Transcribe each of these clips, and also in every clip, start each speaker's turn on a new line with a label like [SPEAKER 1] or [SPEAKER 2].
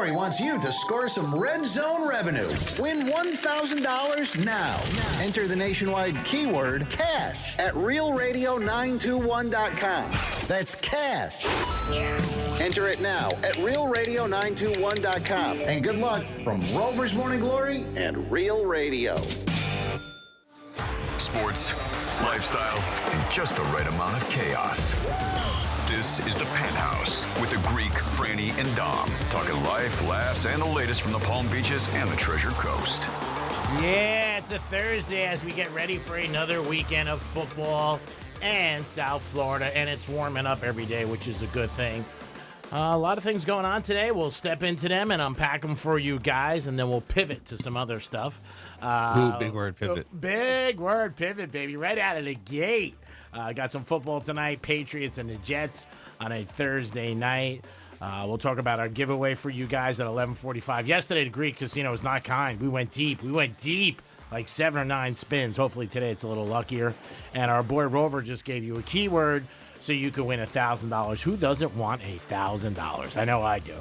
[SPEAKER 1] Glory wants you to score some Red Zone revenue. Win $1,000 now. Enter the nationwide keyword cash at realradio921.com. That's cash. Enter it now at realradio921.com. And good luck from Rover's Morning Glory and Real Radio.
[SPEAKER 2] Sports, lifestyle, and just the right amount of chaos. This is the Penthouse with the Greek, Franny, and Dom. Talking life, laughs, and the latest from the Palm Beaches and the Treasure Coast.
[SPEAKER 3] Yeah, it's a Thursday as we get ready for another weekend of football and South Florida, and it's warming up every day, which is a good thing. A lot of things going on today. We'll step into them and unpack them for you guys, and then we'll pivot to some other stuff.
[SPEAKER 4] Big word, pivot.
[SPEAKER 3] Big word, pivot, baby, right out of the gate. Got some football tonight, Patriots and the Jets on a Thursday night. We'll talk about our giveaway for you guys at 11:45. Yesterday, the Greek Casino was not kind. We went deep, like 7 or 9 spins. Hopefully today it's a little luckier. And our boy Rover just gave you a keyword so you can win $1,000. Who doesn't want $1,000? I know I do.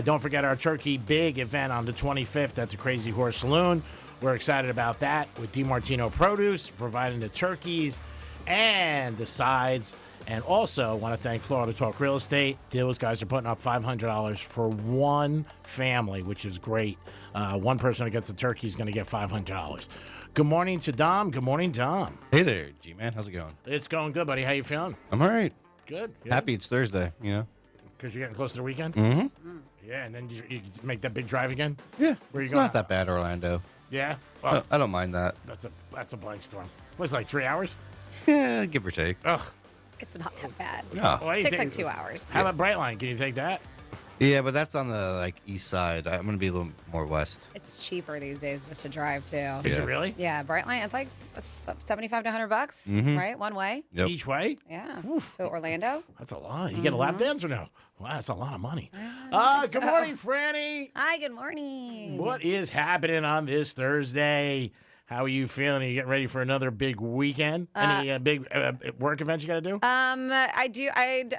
[SPEAKER 3] Don't forget our Turkey Big event on the 25th at the Crazy Horse Saloon. We're excited about that with DiMartino Produce providing the turkeys and the sides. And also want to thank Florida Talk Real Estate. Those guys are putting up $500 for one family, which is great. One person who gets a turkey is going to get $500. Good morning to Dom. Good morning, Dom.
[SPEAKER 4] Hey there, G-Man. How's it going?
[SPEAKER 3] It's going good, buddy. How you feeling?
[SPEAKER 4] I'm all right.
[SPEAKER 3] Good.
[SPEAKER 4] Happy it's Thursday, you know?
[SPEAKER 3] Because you're getting close to the weekend?
[SPEAKER 4] Mm-hmm.
[SPEAKER 3] Yeah, and then you make that big drive again?
[SPEAKER 4] Yeah.
[SPEAKER 3] Where you
[SPEAKER 4] it's
[SPEAKER 3] going?
[SPEAKER 4] not that bad, Orlando.
[SPEAKER 3] Yeah? Well,
[SPEAKER 4] I don't mind that.
[SPEAKER 3] that's a blank storm. What's it, like 3 hours?
[SPEAKER 4] Yeah, give or take.
[SPEAKER 3] Ugh.
[SPEAKER 5] It's not that bad.
[SPEAKER 4] No.
[SPEAKER 3] Why do you
[SPEAKER 5] Takes
[SPEAKER 3] take-
[SPEAKER 5] like 2 hours.
[SPEAKER 3] How about Brightline? Can you take that?
[SPEAKER 4] Yeah, but that's on the east side. I'm going to be a little more west.
[SPEAKER 5] It's cheaper these days just to drive too.
[SPEAKER 3] Is
[SPEAKER 4] Yeah.
[SPEAKER 3] it really?
[SPEAKER 5] Yeah, Brightline. It's like $75 to $100, right? One way.
[SPEAKER 4] Yep.
[SPEAKER 3] Each way?
[SPEAKER 5] Yeah, to Orlando.
[SPEAKER 3] That's a lot. You get a lap dance or no? Wow, that's a lot of money.
[SPEAKER 5] think
[SPEAKER 3] Good
[SPEAKER 5] so.
[SPEAKER 3] morning, Franny.
[SPEAKER 5] Hi, good morning.
[SPEAKER 3] What is happening on this Thursday? How are you feeling? Are you getting ready for another big weekend? Any big work events you got to do?
[SPEAKER 5] I do have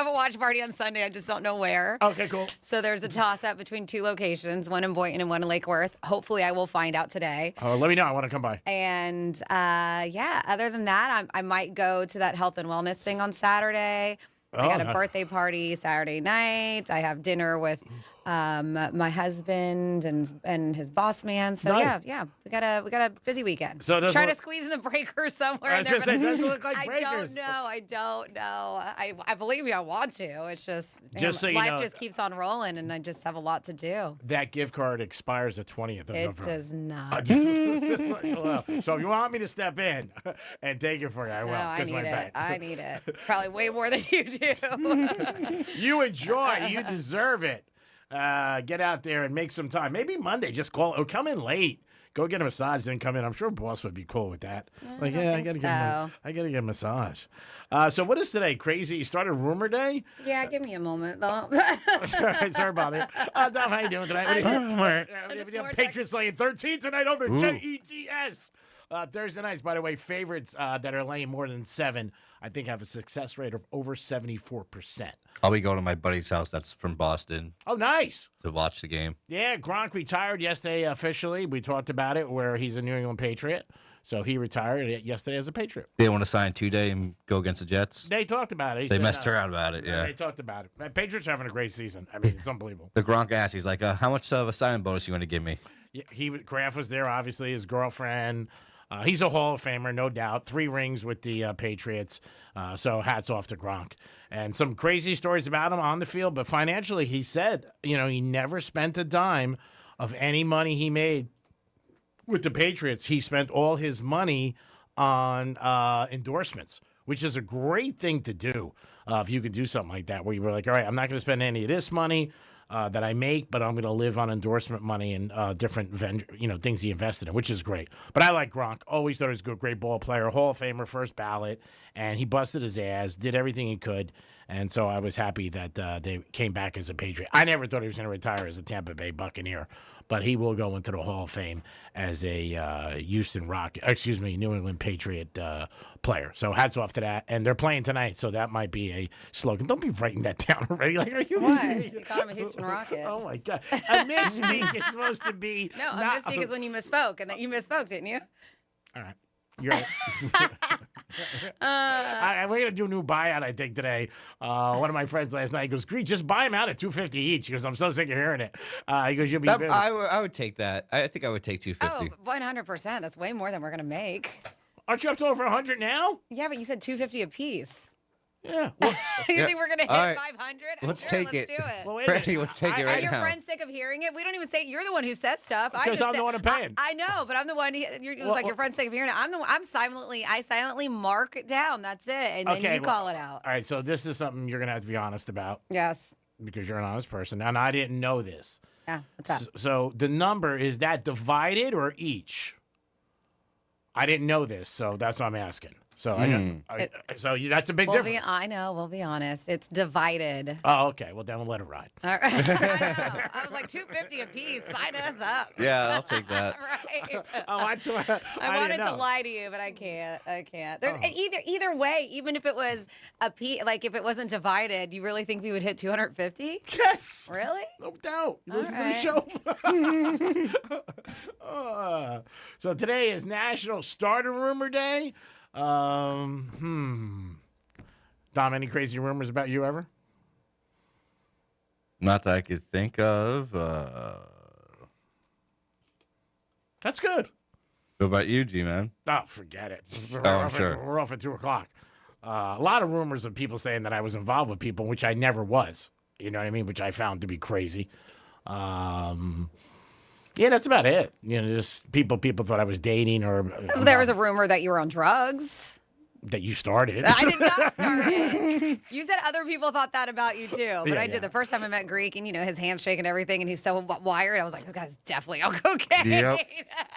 [SPEAKER 5] a watch party on Sunday. I just don't know where.
[SPEAKER 3] Okay, cool.
[SPEAKER 5] So there's a toss-up between 2 locations, one in Boynton and one in Lake Worth. Hopefully, I will find out today.
[SPEAKER 3] Let me know. I want to come by.
[SPEAKER 5] And yeah, other than that, I might go to that health and wellness thing on Saturday. I got a birthday party Saturday night. I have dinner with my husband and his boss man. So
[SPEAKER 3] Nice.
[SPEAKER 5] yeah, we got a busy weekend.
[SPEAKER 3] So does
[SPEAKER 5] trying
[SPEAKER 3] it-
[SPEAKER 5] to squeeze in the breakers somewhere.
[SPEAKER 3] I was
[SPEAKER 5] in there,
[SPEAKER 3] gonna say,
[SPEAKER 5] but
[SPEAKER 3] does it look like
[SPEAKER 5] I
[SPEAKER 3] breakers?
[SPEAKER 5] I don't know. I believe me, I want to. It's just
[SPEAKER 3] So you
[SPEAKER 5] life
[SPEAKER 3] know,
[SPEAKER 5] just keeps on rolling, and I just have a lot to do.
[SPEAKER 3] That gift card expires the 20th of
[SPEAKER 5] It
[SPEAKER 3] November.
[SPEAKER 5] does not.
[SPEAKER 3] Well, so if you want me to step in and take it for you, I will.
[SPEAKER 5] No, I
[SPEAKER 3] 'cause
[SPEAKER 5] need
[SPEAKER 3] my
[SPEAKER 5] it.
[SPEAKER 3] bank.
[SPEAKER 5] I need it. Probably way more than you do.
[SPEAKER 3] You enjoy. You deserve it. Get out there and make some time. Maybe Monday, just call or come in late. Go get a massage, then come in. I'm sure boss would be cool with that. I gotta get a massage. So what is today? Crazy? You started rumor day?
[SPEAKER 5] Yeah, give me a moment though.
[SPEAKER 3] Sorry about it. Dom, how you doing tonight? Patriots laying 13 tonight over Jets. Thursday nights, by the way, favorites that are laying more than 7, I think have a success rate of over 74%.
[SPEAKER 4] I'll be going to my buddy's house that's from Boston
[SPEAKER 3] Oh, nice.
[SPEAKER 4] to watch the game.
[SPEAKER 3] Yeah, Gronk retired yesterday officially. We talked about it where he's a New England Patriot. So he retired yesterday as a Patriot.
[SPEAKER 4] They want to sign 2-day and go against the Jets.
[SPEAKER 3] They taled about it. He
[SPEAKER 4] They
[SPEAKER 3] said,
[SPEAKER 4] messed around about it, yeah.
[SPEAKER 3] They talked about it. Patriots are having a great season. I mean, it's unbelievable.
[SPEAKER 4] The Gronk asked, he's like, how much of a signing bonus you want to give me?
[SPEAKER 3] Yeah, Kraft was there, obviously, his girlfriend. He's a Hall of Famer, no doubt. 3 rings with the Patriots. So hats off to Gronk. And some crazy stories about him on the field. But financially, he said, he never spent a dime of any money he made with the Patriots. He spent all his money on endorsements, which is a great thing to do if you could do something like that, where you were like, all right, I'm not going to spend any of this money that I make, but I'm going to live on endorsement money and different things he invested in, which is great. But I like Gronk. Always thought he was a great ball player, Hall of Famer, first ballot, and he busted his ass, did everything he could, And so I was happy that they came back as a Patriot. I never thought he was going to retire as a Tampa Bay Buccaneer, but he will go into the Hall of Fame as a New England Patriot player. So hats off to that. And they're playing tonight, so that might be a slogan. Don't be writing that down already. Like, are you?
[SPEAKER 5] What? You called him a Houston Rocket.
[SPEAKER 3] Oh my God! A misspeak is supposed to be.
[SPEAKER 5] No, a misspeak is when you misspoke, and that you misspoke, didn't you?
[SPEAKER 3] All right. You're right. We're gonna do a new buyout, I think, today. One of my friends last night goes, "Greek, just buy them out at $250 each." He goes, "I'm so sick of hearing it." He goes, "You'll be."
[SPEAKER 4] I would take that. I think I would take $250.
[SPEAKER 5] Oh, 100%. That's way more than we're gonna make.
[SPEAKER 3] Aren't you up to over 100 now?
[SPEAKER 5] Yeah, but you said $250 a piece.
[SPEAKER 3] Yeah. Well,
[SPEAKER 5] You think we're gonna hit
[SPEAKER 4] All right.
[SPEAKER 5] 500?
[SPEAKER 4] Let's
[SPEAKER 5] Sure,
[SPEAKER 4] take it.
[SPEAKER 5] Let's do it.
[SPEAKER 3] well, wait a minute.
[SPEAKER 4] Randy, let's take it right
[SPEAKER 5] Are your
[SPEAKER 4] now.
[SPEAKER 5] friends sick of hearing it? We don't even say you're the one who says stuff.
[SPEAKER 3] Because I'm the one who paying.
[SPEAKER 5] I know, but I'm the one. It was like your friends sick of hearing it. I silently mark it down. That's it, and then you call it out.
[SPEAKER 3] All right. So this is something you're gonna have to be honest about
[SPEAKER 5] Yes.
[SPEAKER 3] because you're an honest person, and I didn't know this.
[SPEAKER 5] Yeah. What's up?
[SPEAKER 3] So the number, is that divided or each? I didn't know this, so that's what I'm asking. So that's a big difference.
[SPEAKER 5] I know. We'll be honest. It's divided.
[SPEAKER 3] Oh, okay. Well, then we'll let it ride.
[SPEAKER 5] All right. I was like $250 a piece. Sign us up.
[SPEAKER 4] Yeah, I'll take that.
[SPEAKER 5] Right.
[SPEAKER 3] Oh,
[SPEAKER 5] I wanted
[SPEAKER 3] didn't
[SPEAKER 5] to
[SPEAKER 3] know.
[SPEAKER 5] lie to you, but I can't. Either way, even if it was a piece, like if it wasn't divided, you really think we would hit 250?
[SPEAKER 3] Yes.
[SPEAKER 5] Really?
[SPEAKER 3] No doubt. You listen
[SPEAKER 5] right.
[SPEAKER 3] to the show. So today is National Starter Rumor Day. Dom, any crazy rumors about you ever?
[SPEAKER 4] Not that I could think of.
[SPEAKER 3] That's good.
[SPEAKER 4] What about you, G-Man?
[SPEAKER 3] Oh, forget it.
[SPEAKER 4] I'm sure.
[SPEAKER 3] We're off at 2 o'clock. A lot of rumors of people saying that I was involved with people, which I never was. You know what I mean? Which I found to be crazy. Yeah, that's about it. You know, just people thought I was dating or
[SPEAKER 5] There was a rumor that you were on drugs.
[SPEAKER 3] that you started.
[SPEAKER 5] I did not start it. You said other people thought that about you too, but
[SPEAKER 3] Yeah,
[SPEAKER 5] I did.
[SPEAKER 3] yeah.
[SPEAKER 5] The first time I met Greek, and his handshake and everything, and he's so wired. I was like, this guy's definitely on cocaine.
[SPEAKER 4] Yep.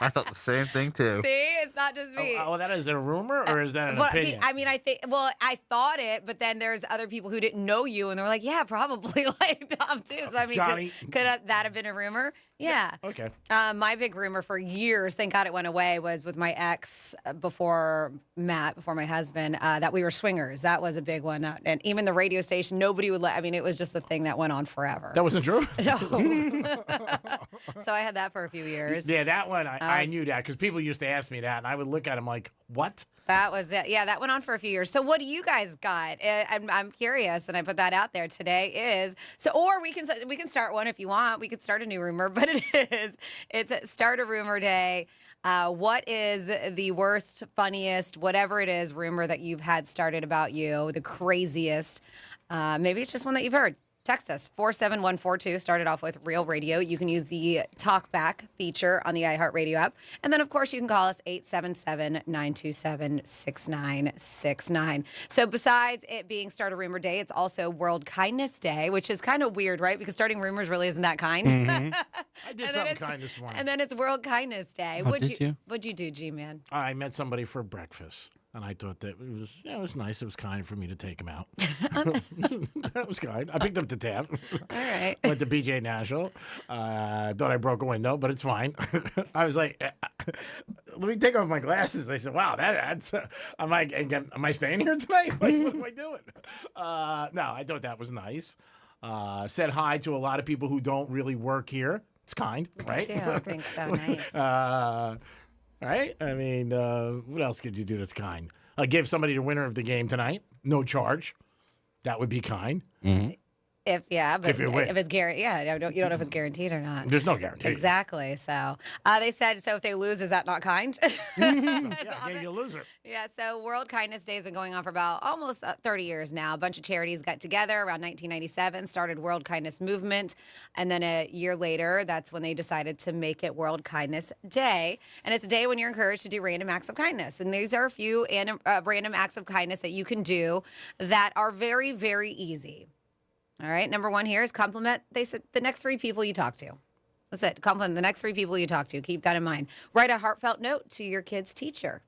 [SPEAKER 4] I thought the same thing too.
[SPEAKER 5] See, it's not just me.
[SPEAKER 3] Oh, that is a rumor or is that an
[SPEAKER 5] Well,
[SPEAKER 3] opinion?
[SPEAKER 5] I mean, I thought it, but then there's other people who didn't know you, and they were like, yeah, probably like Tom too. So I mean,
[SPEAKER 3] Johnny.
[SPEAKER 5] could that have been a rumor? Yeah.
[SPEAKER 3] Okay.
[SPEAKER 5] My big rumor for years, thank God it went away, was with my ex before Matt, before my husband, that we were swingers. That was a big one. And even the radio station, nobody would I mean, it was just a thing that went on forever.
[SPEAKER 3] That wasn't true?
[SPEAKER 5] No. So I had that for a few years.
[SPEAKER 3] Yeah, that one, I knew that because people used to ask me that, and I would look at them like, what?
[SPEAKER 5] That was it. Yeah, that went on for a few years. So what do you guys got? I'm curious, and I put that out there. Today is or we can start one if you want. We could start a new rumor, but it's Start a Rumor Day. What is the worst, funniest, whatever it is, rumor that you've had started about you? The craziest? Maybe it's just one that you've heard. Text us, 47142. Started off with Real Radio. You can use the talkback feature on the iHeartRadio app. And then, of course, you can call us 877-927-6969. So besides it being Start a Rumor Day, it's also World Kindness Day, which is kind of weird, right? Because starting rumors really isn't that kind.
[SPEAKER 3] I did something kind this morning.
[SPEAKER 5] And then it's World Kindness Day.
[SPEAKER 4] Oh, did you?
[SPEAKER 5] What'd you do, G-Man?
[SPEAKER 3] I met somebody for breakfast, and I thought that it was nice. It was kind for me to take him out. That was kind. I picked up the tab.
[SPEAKER 5] All right.
[SPEAKER 3] Went to BJ Nashville. Thought I broke a window, but it's fine. I was like, let me take off my glasses. I said, wow, that's. Am I staying here tonight? Like, what am I doing? No, I thought that was nice. Said hi to a lot of people who don't really work here. It's kind, right?
[SPEAKER 5] Yeah, I think so. Nice.
[SPEAKER 3] Right? I mean, what else could you do that's kind? Give somebody the winner of the game tonight, no charge. That would be kind.
[SPEAKER 4] Mm-hmm.
[SPEAKER 5] If
[SPEAKER 3] it wins.
[SPEAKER 5] it's guaranteed, you don't know if it's guaranteed or not.
[SPEAKER 3] There's no guarantee.
[SPEAKER 5] Exactly. So they said, so if they lose, is that not kind?
[SPEAKER 3] Yeah, you're a loser.
[SPEAKER 5] Yeah, so World Kindness Day has been going on for about almost 30 years now. A bunch of charities got together around 1997, started World Kindness Movement, and then a year later, that's when they decided to make it World Kindness Day. And it's a day when you're encouraged to do random acts of kindness. And these are a few random acts of kindness that you can do that are very, very easy. All right, number one here is compliment. They said the next 3 people you talk to. That's it. Compliment the next 3 people you talk to. Keep that in mind. Write a heartfelt note to your kid's teacher.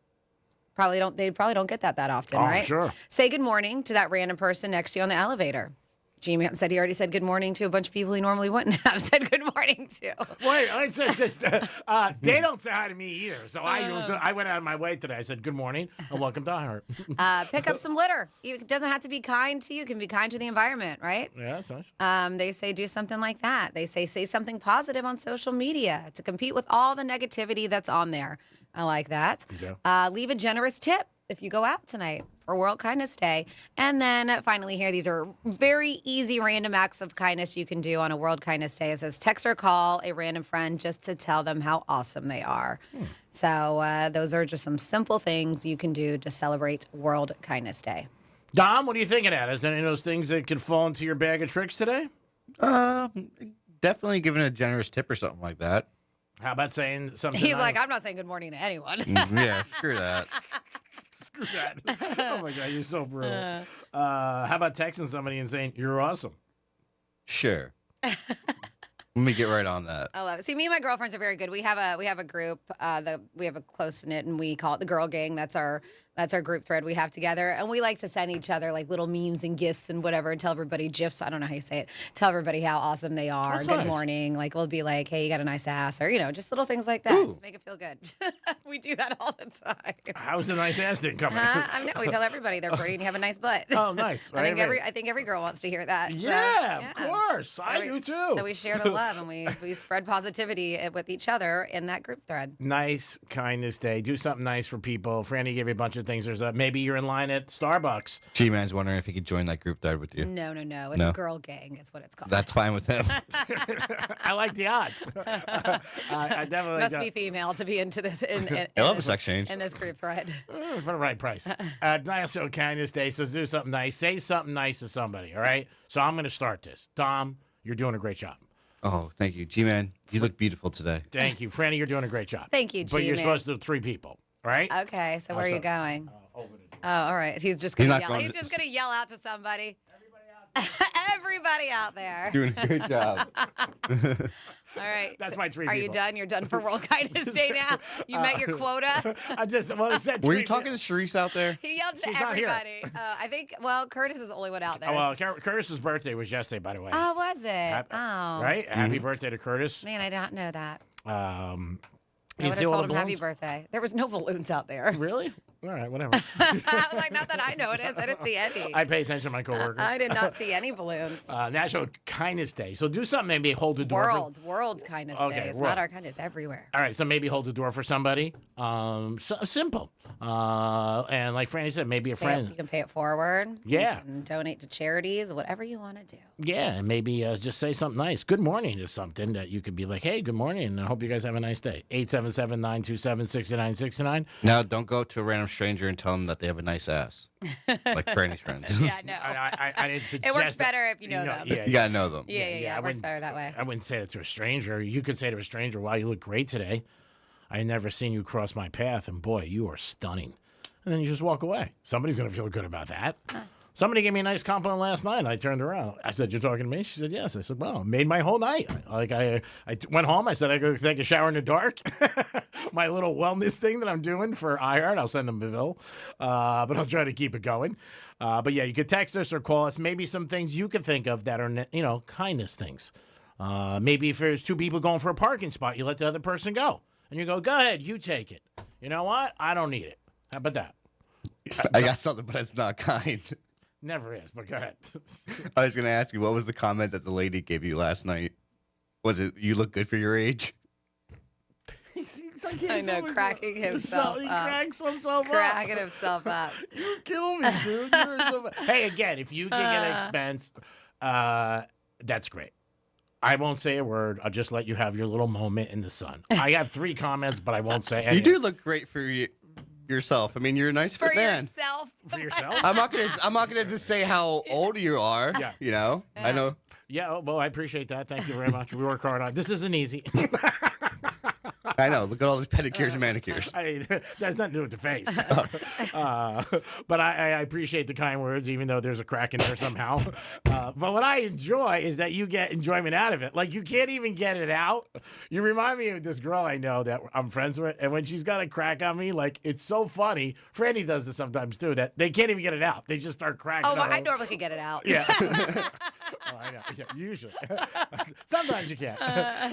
[SPEAKER 5] They probably don't get that often,
[SPEAKER 3] Oh,
[SPEAKER 5] right?
[SPEAKER 3] sure.
[SPEAKER 5] Say good morning to that random person next to you on the elevator. G-Man said he already said good morning to a bunch of people he normally wouldn't have said good morning to.
[SPEAKER 3] Wait, I said just they don't say hi to me either. So I went out of my way today. I said good morning and welcome to iHeart.
[SPEAKER 5] Pick up some litter. It doesn't have to be kind to you. It can be kind to the environment, right?
[SPEAKER 3] Yeah, that's nice.
[SPEAKER 5] They say do something like that. They say something positive on social media to compete with all the negativity that's on there. I like that.
[SPEAKER 3] Yeah.
[SPEAKER 5] Leave a generous tip if you go out tonight for World Kindness Day. And then finally here, these are very easy random acts of kindness you can do on a World Kindness Day. It says text or call a random friend just to tell them how awesome they are. So those are just some simple things you can do to celebrate World Kindness Day.
[SPEAKER 3] Dom, what are you thinking at? Is there any of those things that could fall into your bag of tricks today?
[SPEAKER 4] Definitely giving a generous tip or something like that.
[SPEAKER 3] How about saying something?
[SPEAKER 5] He's like, I'm not saying good morning to anyone.
[SPEAKER 4] Yeah, screw that.
[SPEAKER 3] Screw that. Oh my God, you're so brutal. How about texting somebody and saying you're awesome?
[SPEAKER 4] Sure. Let me get right on that.
[SPEAKER 5] I love it. See, me and my girlfriends are very good. We have a group. We have a close knit, and we call it the Girl Gang. That's our group thread we have together, and we like to send each other like little memes and gifs and whatever, and tell everybody gifs. I don't know how you say it. Tell everybody how awesome they are.
[SPEAKER 3] That's
[SPEAKER 5] Good
[SPEAKER 3] nice.
[SPEAKER 5] morning. Like we'll be like, hey, you got a nice ass, or just little things like that.
[SPEAKER 4] Ooh.
[SPEAKER 5] Just make it feel good. We do that all the time.
[SPEAKER 3] How's the nice ass thing coming?
[SPEAKER 5] I know. We tell everybody they're pretty and you have a nice butt.
[SPEAKER 3] Oh, nice.
[SPEAKER 5] I think
[SPEAKER 3] Right.
[SPEAKER 5] every girl wants to hear that.
[SPEAKER 3] Yeah, of course. I do too.
[SPEAKER 5] So we share the love and we spread positivity with each other in that group thread.
[SPEAKER 3] Nice kindness day. Do something nice for people. Franny gave you a bunch of things. There's maybe you're in line at Starbucks.
[SPEAKER 4] G-Man's wondering if he could join that group thread with you.
[SPEAKER 5] No. It's
[SPEAKER 4] No?
[SPEAKER 5] Girl Gang is what it's called.
[SPEAKER 4] That's fine with him.
[SPEAKER 3] I like the odds. I definitely
[SPEAKER 5] Must be female to be into this. I
[SPEAKER 4] love this exchange.
[SPEAKER 5] in this group thread.
[SPEAKER 3] for the right price. National Kindness Day, so do something nice. Say something nice to somebody, all right? So I'm going to start this. Dom, you're doing a great job.
[SPEAKER 4] Oh, thank you. G-Man, you look beautiful today.
[SPEAKER 3] Thank you. Franny, you're doing a great job.
[SPEAKER 5] Thank you,
[SPEAKER 3] But you're
[SPEAKER 5] G-Man.
[SPEAKER 3] supposed to do 3 people, all right?
[SPEAKER 5] Okay, so where are you going?
[SPEAKER 3] Over to
[SPEAKER 5] Oh, all right. He's just
[SPEAKER 4] He's
[SPEAKER 5] gonna
[SPEAKER 4] not
[SPEAKER 5] yell.
[SPEAKER 4] going
[SPEAKER 5] He's
[SPEAKER 4] to-
[SPEAKER 5] just gonna yell out to somebody. Everybody out there.
[SPEAKER 4] Doing a great job.
[SPEAKER 5] All right.
[SPEAKER 3] That's my 3
[SPEAKER 5] Are you
[SPEAKER 3] people.
[SPEAKER 5] done? You're done for World Kindness Day now? You met your quota?
[SPEAKER 3] It said
[SPEAKER 4] Were
[SPEAKER 3] 3
[SPEAKER 4] you talking to Sharice out there?
[SPEAKER 5] He yelled to
[SPEAKER 3] She's not here.
[SPEAKER 5] everybody. I think, Curtis is the only one out there.
[SPEAKER 3] Oh, well, Curtis's birthday was yesterday, by the way.
[SPEAKER 5] Oh, was it?
[SPEAKER 3] Right? Happy birthday to Curtis.
[SPEAKER 5] Man, I did not know that. I
[SPEAKER 3] You
[SPEAKER 5] would
[SPEAKER 3] see
[SPEAKER 5] have
[SPEAKER 3] all
[SPEAKER 5] told
[SPEAKER 3] the
[SPEAKER 5] him happy
[SPEAKER 3] balloons?
[SPEAKER 5] birthday. There was no balloons out there.
[SPEAKER 3] Really? All right, whatever.
[SPEAKER 5] I was like, not that I noticed. I didn't see any.
[SPEAKER 3] I pay attention to my coworkers.
[SPEAKER 5] I did not see any balloons.
[SPEAKER 3] National Kindness Day. So do something, maybe hold the door.
[SPEAKER 5] World Kindness
[SPEAKER 3] Okay,
[SPEAKER 5] Day. It's
[SPEAKER 3] world.
[SPEAKER 5] not our kind. It's everywhere.
[SPEAKER 3] All right, so maybe hold the door for somebody. Simple. And like Franny said, maybe a
[SPEAKER 5] You
[SPEAKER 3] friend.
[SPEAKER 5] can pay it forward.
[SPEAKER 3] Yeah.
[SPEAKER 5] You can donate to charities, whatever you want to do.
[SPEAKER 3] Yeah, and maybe just say something nice. Good morning is something that you could be like, hey, good morning, and I hope you guys have a nice day. 877-927-6969.
[SPEAKER 4] Now, don't go to a random stranger and tell them that they have a nice ass. Like Franny's friends.
[SPEAKER 5] Yeah, no.
[SPEAKER 3] I didn't suggest
[SPEAKER 5] It works
[SPEAKER 3] that-
[SPEAKER 5] better if you know them.
[SPEAKER 3] Yeah,
[SPEAKER 4] You gotta know them.
[SPEAKER 5] Yeah,
[SPEAKER 3] I
[SPEAKER 5] it works
[SPEAKER 3] wouldn't-
[SPEAKER 5] better that way.
[SPEAKER 3] I wouldn't say it to a stranger. You could say to a stranger, wow, you look great today. I never seen you cross my path, and boy, you are stunning. And then you just walk away. Somebody's going to feel good about that. Somebody gave me a nice compliment last night, and I turned around. I said, you're talking to me? She said, yes. I said, well, it made my whole night. Like I went home. I said, I go take a shower in the dark. My little wellness thing that I'm doing for iHeart. I'll send them the bill, but I'll try to keep it going. But yeah, you could text us or call us. Maybe some things you could think of that are, kindness things. Maybe if there's 2 people going for a parking spot, you let the other person go. And you go ahead, you take it. You know what? I don't need it. How about that?
[SPEAKER 4] I got something, but it's not kind.
[SPEAKER 3] Never is, but go ahead.
[SPEAKER 4] I was going to ask you, what was the comment that the lady gave you last night? Was it, you look good for your age?
[SPEAKER 3] He's like,
[SPEAKER 5] I know, cracking himself
[SPEAKER 3] He
[SPEAKER 5] up.
[SPEAKER 3] cracks himself
[SPEAKER 5] Cracking
[SPEAKER 3] up.
[SPEAKER 5] himself up.
[SPEAKER 3] You kill me, dude. You're so hey, again, if you can get expensed, that's great. I won't say a word. I'll just let you have your little moment in the sun. I have 3 comments, but I won't say any.
[SPEAKER 4] You do look great for yourself. I mean, you're a nice
[SPEAKER 5] For
[SPEAKER 4] fit man.
[SPEAKER 5] yourself.
[SPEAKER 3] For yourself?
[SPEAKER 4] I'm not gonna just say how old you are.
[SPEAKER 3] Yeah.
[SPEAKER 4] You know. I know.
[SPEAKER 3] Yeah, well, I appreciate that. Thank you very much. We work hard on it. This isn't easy.
[SPEAKER 4] I know. Look at all these pedicures and manicures.
[SPEAKER 3] That's nothing to do with the face. But I appreciate the kind words, even though there's a crack in there somehow. But what I enjoy is that you get enjoyment out of it. Like, you can't even get it out. You remind me of this girl I know that I'm friends with, and when she's got a crack on me, like, it's so funny. Franny does this sometimes, too, that they can't even get it out. They just start cracking up.
[SPEAKER 5] Oh, I normally can get it out.
[SPEAKER 3] Yeah. Oh, I know. Yeah, usually. Sometimes you can't.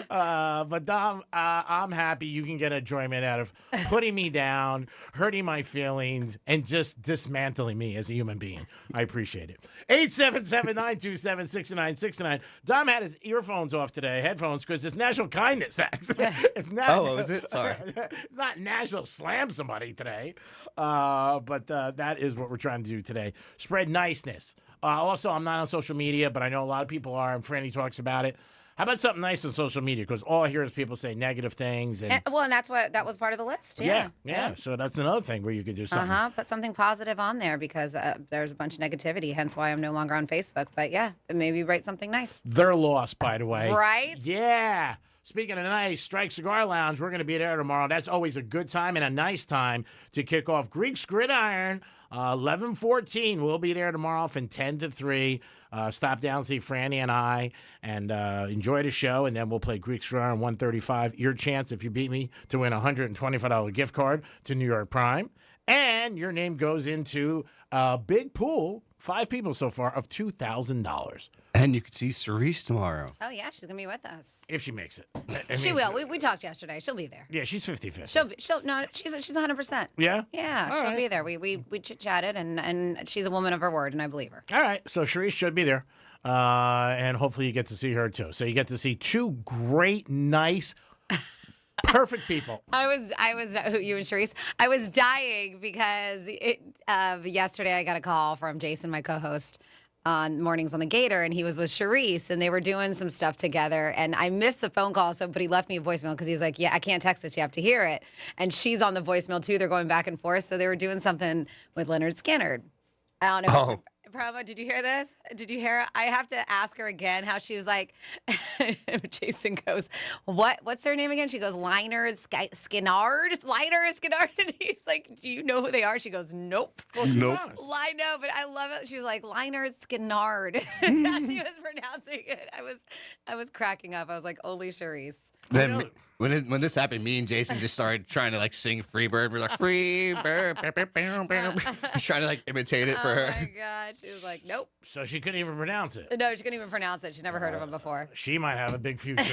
[SPEAKER 3] But Dom, I'm happy you can get enjoyment out of putting me down, hurting my feelings, and just dismantling me as a human being. I appreciate it. 877-927-6969. Dom had his earphones off today, headphones, because it's National Kindness Act. It's not,
[SPEAKER 4] Oh, was it? Sorry.
[SPEAKER 3] It's not National Slam Somebody today. But that is what we're trying to do today. Spread niceness. Also, I'm not on social media, but I know a lot of people are, and Franny talks about it. How about something nice on social media? Because all I hear is people say negative things. And
[SPEAKER 5] that was part of the list. Yeah.
[SPEAKER 3] So that's another thing where you could do something.
[SPEAKER 5] Put something positive on there because there's a bunch of negativity, hence why I'm no longer on Facebook. But yeah, maybe write something nice.
[SPEAKER 3] They're lost, by the way.
[SPEAKER 5] Right?
[SPEAKER 3] Yeah. Speaking of nice, Strike Cigar Lounge, we're going to be there tomorrow. That's always a good time and a nice time to kick off Greek's Gridiron. 11:14. We'll be there tomorrow from 10 to 3. Stop down, see Franny and I, and enjoy the show. And then we'll play Greek's Gridiron 135. Your chance, if you beat me, to win a $125 gift card to New York Prime. And your name goes into a big pool, 5 people so far, of $2,000.
[SPEAKER 4] And you could see Cerise tomorrow.
[SPEAKER 5] Oh, yeah, she's going to be with us.
[SPEAKER 3] If she makes it.
[SPEAKER 5] She will. We talked yesterday. She'll be there.
[SPEAKER 3] Yeah, she's 50-50.
[SPEAKER 5] She's 100%.
[SPEAKER 3] Yeah?
[SPEAKER 5] Yeah,
[SPEAKER 3] All
[SPEAKER 5] she'll
[SPEAKER 3] right.
[SPEAKER 5] be there. We chit-chatted, and she's a woman of her word, and I believe her.
[SPEAKER 3] All right, so Sharice should be there, and hopefully you get to see her too. So you get to see 2 great, nice, perfect people.
[SPEAKER 5] I was you and Sharice. I was dying because yesterday I got a call from Jason, my co-host, on Mornings on the Gator, and he was with Sharice, and they were doing some stuff together, and I missed the phone call, but he left me a voicemail because he was like, yeah, I can't text it, you have to hear it, and she's on the voicemail too, they're going back and forth, so they were doing something with Leonard Skinner. I don't know.
[SPEAKER 4] Oh.
[SPEAKER 5] Promo, did you hear this? Did you hear it? I have to ask her again how she was like, Jason goes, what's her name again? She goes, Liner Skinnard? Liner Skinnard? And he's like, do you know who they are? She goes, nope.
[SPEAKER 4] Nope.
[SPEAKER 5] I know, but I love it. She was like, Liner Skinnard. That's how she was pronouncing it. I was cracking up. I was like, only Sharice.
[SPEAKER 4] Then when this happened, me and Jason just started trying to like sing Freebird. We're like, Freebird. He's trying to like imitate it for her.
[SPEAKER 5] Oh my God. She was like, nope.
[SPEAKER 3] So she couldn't even pronounce it.
[SPEAKER 5] No, she couldn't even pronounce it. She's never heard of him before.
[SPEAKER 3] She might have a big future.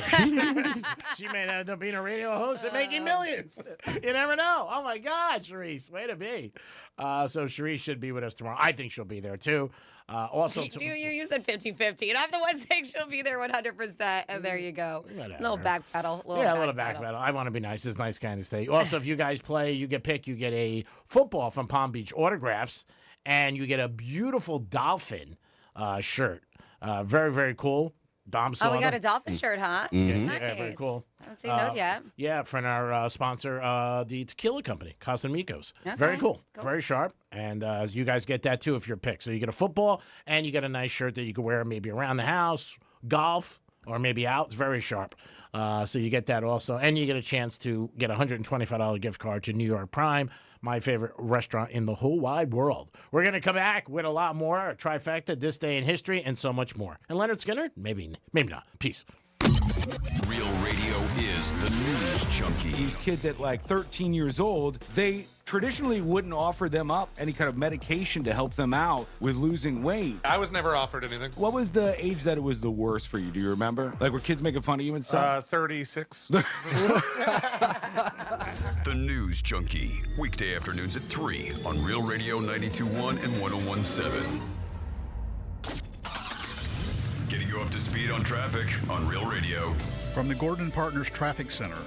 [SPEAKER 3] She may end up being a radio host and making millions. You never know. Oh my God, Sharice, way to be. So Sharice should be with us tomorrow. I think she'll be there too. Also,
[SPEAKER 5] you said 50-50, and I'm the one saying she'll be there 100%, and there you go.
[SPEAKER 3] Whatever.
[SPEAKER 5] Little back pedal.
[SPEAKER 3] A little back pedal. I want to be nice. It's nice kind of state. Also, if you guys play, you get picked. You get a football from Palm Beach Autographs, and you get a beautiful dolphin shirt. Very, very cool. Dom saw
[SPEAKER 5] we got
[SPEAKER 3] them.
[SPEAKER 5] a dolphin shirt, huh?
[SPEAKER 3] Mm-hmm.
[SPEAKER 5] Nice.
[SPEAKER 3] Yeah, very cool.
[SPEAKER 5] I haven't seen those yet.
[SPEAKER 3] Yeah, from our sponsor, the tequila company, Casamigos.
[SPEAKER 5] Okay.
[SPEAKER 3] Very cool. Very sharp. And you guys get that too if you're picked. So you get a football and you get a nice shirt that you can wear maybe around the house, golf, or maybe out. It's very sharp. So you get that also. And you get a chance to get a $125 gift card to New York Prime, my favorite restaurant in the whole wide world. We're going to come back with a lot more, a trifecta, this day in history, and so much more. And Leonard Skinner? Maybe not. Peace.
[SPEAKER 2] Real radio is the news junkie.
[SPEAKER 6] These kids at like 13 years old, they traditionally wouldn't offer them up any kind of medication to help them out with losing weight.
[SPEAKER 7] I was never offered anything.
[SPEAKER 6] What was the age that it was the worst for you? Do you remember? Like, were kids making fun of you and stuff?
[SPEAKER 7] 36.
[SPEAKER 2] The News Junkie. Weekday afternoons at 3 on Real Radio 92.1 and 101.7. Getting you up to speed on traffic on Real Radio.
[SPEAKER 8] From the Gordon Partners Traffic Center.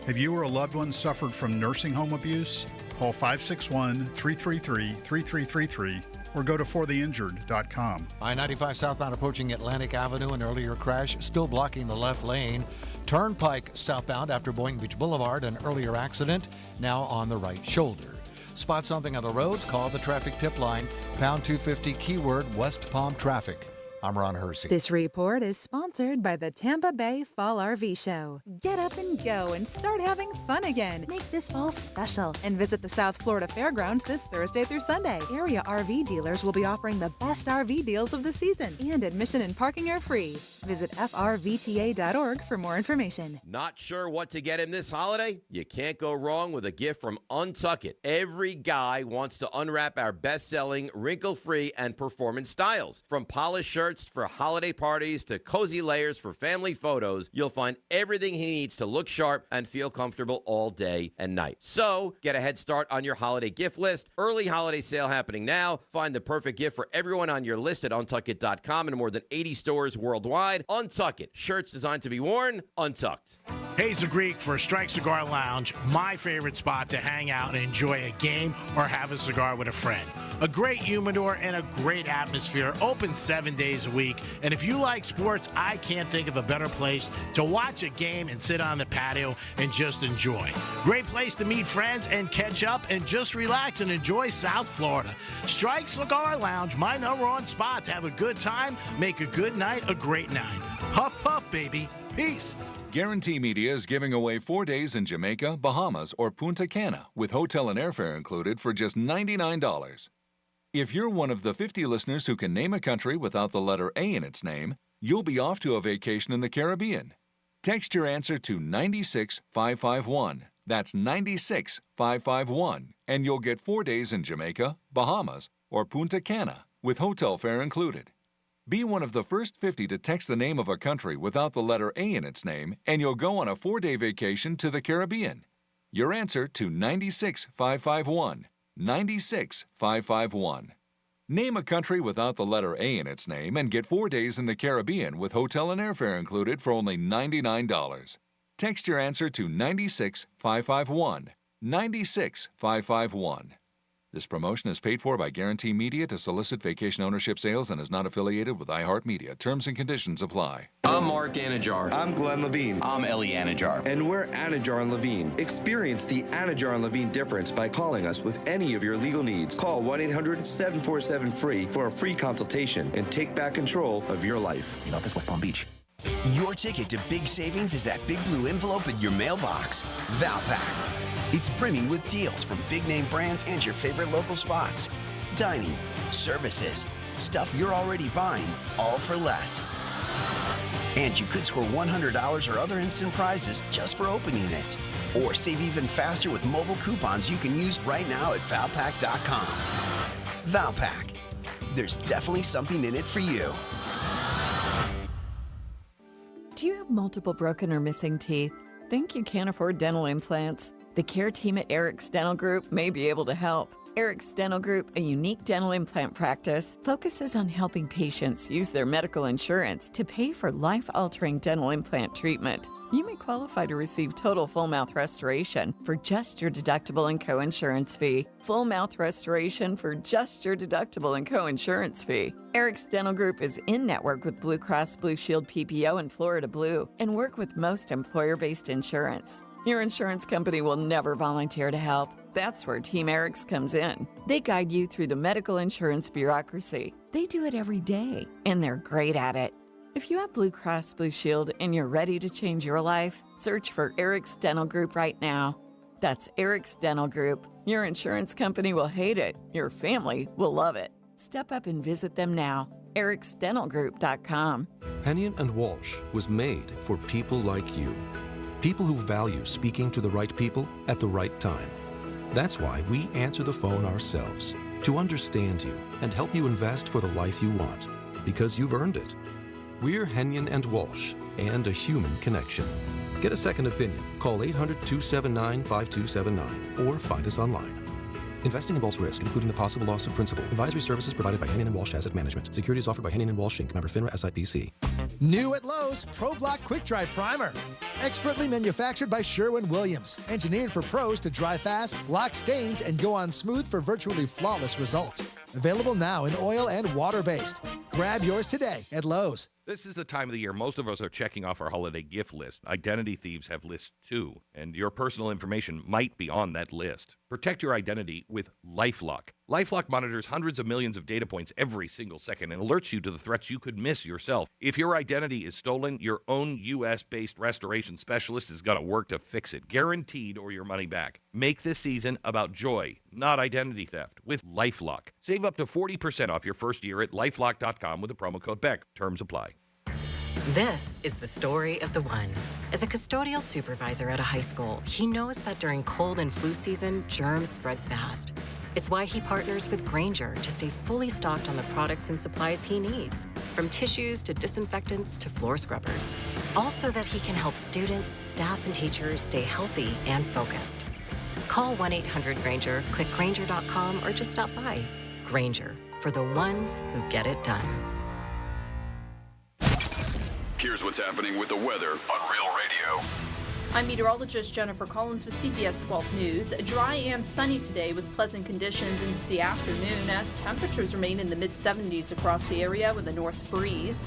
[SPEAKER 8] Have you or a loved one suffered from nursing home abuse? Call 561-333-3333 or go to fortheinjured.com.
[SPEAKER 9] I-95 southbound approaching Atlantic Avenue, an earlier crash still blocking the left lane. Turnpike southbound after Boynton Beach Boulevard, an earlier accident, now on the right shoulder. Spot something on the roads, call the traffic tip line, pound 250 keyword West Palm traffic. I'm Ron Hersey.
[SPEAKER 7] This report is sponsored by the Tampa Bay Fall RV Show. Get up and go and start having fun again. Make this fall special and visit the South Florida Fairgrounds this Thursday through Sunday. Area RV dealers will be offering the best RV deals of the season, and admission and parking are free. Visit frvta.org for more information.
[SPEAKER 10] Not sure what to get him this holiday? You can't go wrong with a gift from Untuck It. Every guy wants to unwrap our best-selling, wrinkle-free, and performance styles. From polished shirts for holiday parties to cozy layers for family photos, you'll find everything he needs to look sharp and feel comfortable all day and night. So, get a head start on your holiday gift list. Early holiday sale happening now. Find the perfect gift for everyone on your list at untuckit.com and more than 80 stores worldwide. Untuck It. Shirts designed to be worn, untucked.
[SPEAKER 3] Hazel Greek for Strike Cigar Lounge, my favorite spot to hang out and enjoy a game or have a cigar with a friend. A great humidor and a great atmosphere, open 7 days a week. And if you like sports, I can't think of a better place to watch a game and sit on the patio and just enjoy. Great place to meet friends and catch up and just relax and enjoy South Florida. Strike Cigar Lounge, my number one spot to have a good time, make a good night a great night. Puff, puff, baby. Peace.
[SPEAKER 11] Guarantee Media is giving away 4 days in Jamaica, Bahamas, or Punta Cana with hotel and airfare included for just $99. If you're one of the 50 listeners who can name a country without the letter A in its name, you'll be off to a vacation in the Caribbean. Text your answer to 96551. That's 96551, and you'll get 4 days in Jamaica, Bahamas, or Punta Cana with hotel fare included. Be one of the first 50 to text the name of a country without the letter A in its name, and you'll go on a 4-day vacation to the Caribbean. Your answer to 96551. 96551. Name a country without the letter A in its name and get 4 days in the Caribbean with hotel and airfare included for only $99. Text your answer to 96551. 96551. This promotion is paid for by Guarantee Media to solicit vacation ownership sales and is not affiliated with iHeartMedia. Terms and conditions apply.
[SPEAKER 12] I'm Mark Anajar.
[SPEAKER 13] I'm Glenn Levine.
[SPEAKER 14] I'm Ellie Anajar.
[SPEAKER 13] And we're Anajar and Levine. Experience the Anajar and Levine difference by calling us with any of your legal needs. Call 1-800-747-FREE for a free consultation and take back control of your life.
[SPEAKER 14] In office, West Palm Beach. Your ticket to big savings is that big blue envelope in your mailbox. Valpak. It's brimming with deals from big-name brands and your favorite local spots. Dining, services, stuff you're already buying, all for less. And you could score $100 or other instant prizes just for opening it. Or save even faster with mobile coupons you can use right now at Valpak.com. Valpak. There's definitely something in it for you.
[SPEAKER 15] Do you have multiple broken or missing teeth? Think you can't afford dental implants? The care team at Eric's Dental Group may be able to help. Eric's Dental Group, a unique dental implant practice, focuses on helping patients use their medical insurance to pay for life-altering dental implant treatment. You may qualify to receive total full mouth restoration for just your deductible and co-insurance fee. Full mouth restoration for just your deductible and co-insurance fee. Eric's Dental Group is in network with Blue Cross Blue Shield PPO and Florida Blue and work with most employer-based insurance. Your insurance company will never volunteer to help. That's where Team Eric's comes in. They guide you through the medical insurance bureaucracy. They do it every day, and they're great at it. If you have Blue Cross Blue Shield and you're ready to change your life, search for Eric's Dental Group right now. That's Eric's Dental Group. Your insurance company will hate it. Your family will love it. Step up and visit them now. ericsdentalgroup.com.
[SPEAKER 16] Hennion and Walsh was made for people like you. People who value speaking to the right people at the right time. That's why we answer the phone ourselves, to understand you and help you invest for the life you want, because you've earned it. We're Hennion and Walsh, and a human connection. Get a second opinion. Call 800-279-5279 or find us online. Investing involves risk, including the possible loss of principal. Advisory services provided by Hennion and Walsh Asset Management. Securities offered by Hennion and Walsh Inc. Member FINRA SIPC.
[SPEAKER 17] New at Lowe's, Pro Block Quick Dry Primer. Expertly manufactured by Sherwin-Williams. Engineered for pros to dry fast, lock stains, and go on smooth for virtually flawless results. Available now in oil and water-based. Grab yours today at Lowe's.
[SPEAKER 12] This is the time of the year most of us are checking off our holiday gift list. Identity thieves have lists too, and your personal information might be on that list. Protect your identity with LifeLock. LifeLock monitors hundreds of millions of data points every single second and alerts you to the threats you could miss yourself. If your identity is stolen, your own U.S.-based restoration specialist is going to work to fix it, guaranteed, or your money back. Make this season about joy, not identity theft, with LifeLock. Save up to 40% off your first year at LifeLock.com with the promo code BECK. Terms apply.
[SPEAKER 18] This is the story of the one. As a custodial supervisor at a high school, he knows that during cold and flu season, germs spread fast. It's why he partners with Grainger to stay fully stocked on the products and supplies he needs, from tissues to disinfectants to floor scrubbers. All so that he can help students, staff, and teachers stay healthy and focused. Call 1-800-GRAINGER, click Grainger.com, or just stop by. Grainger, for the ones who get it done.
[SPEAKER 2] Here's what's happening with the weather on Real Radio.
[SPEAKER 19] I'm meteorologist Jennifer Collins with CBS 12 News. Dry and sunny today with pleasant conditions into the afternoon as temperatures remain in the mid-70s across the area with a north breeze.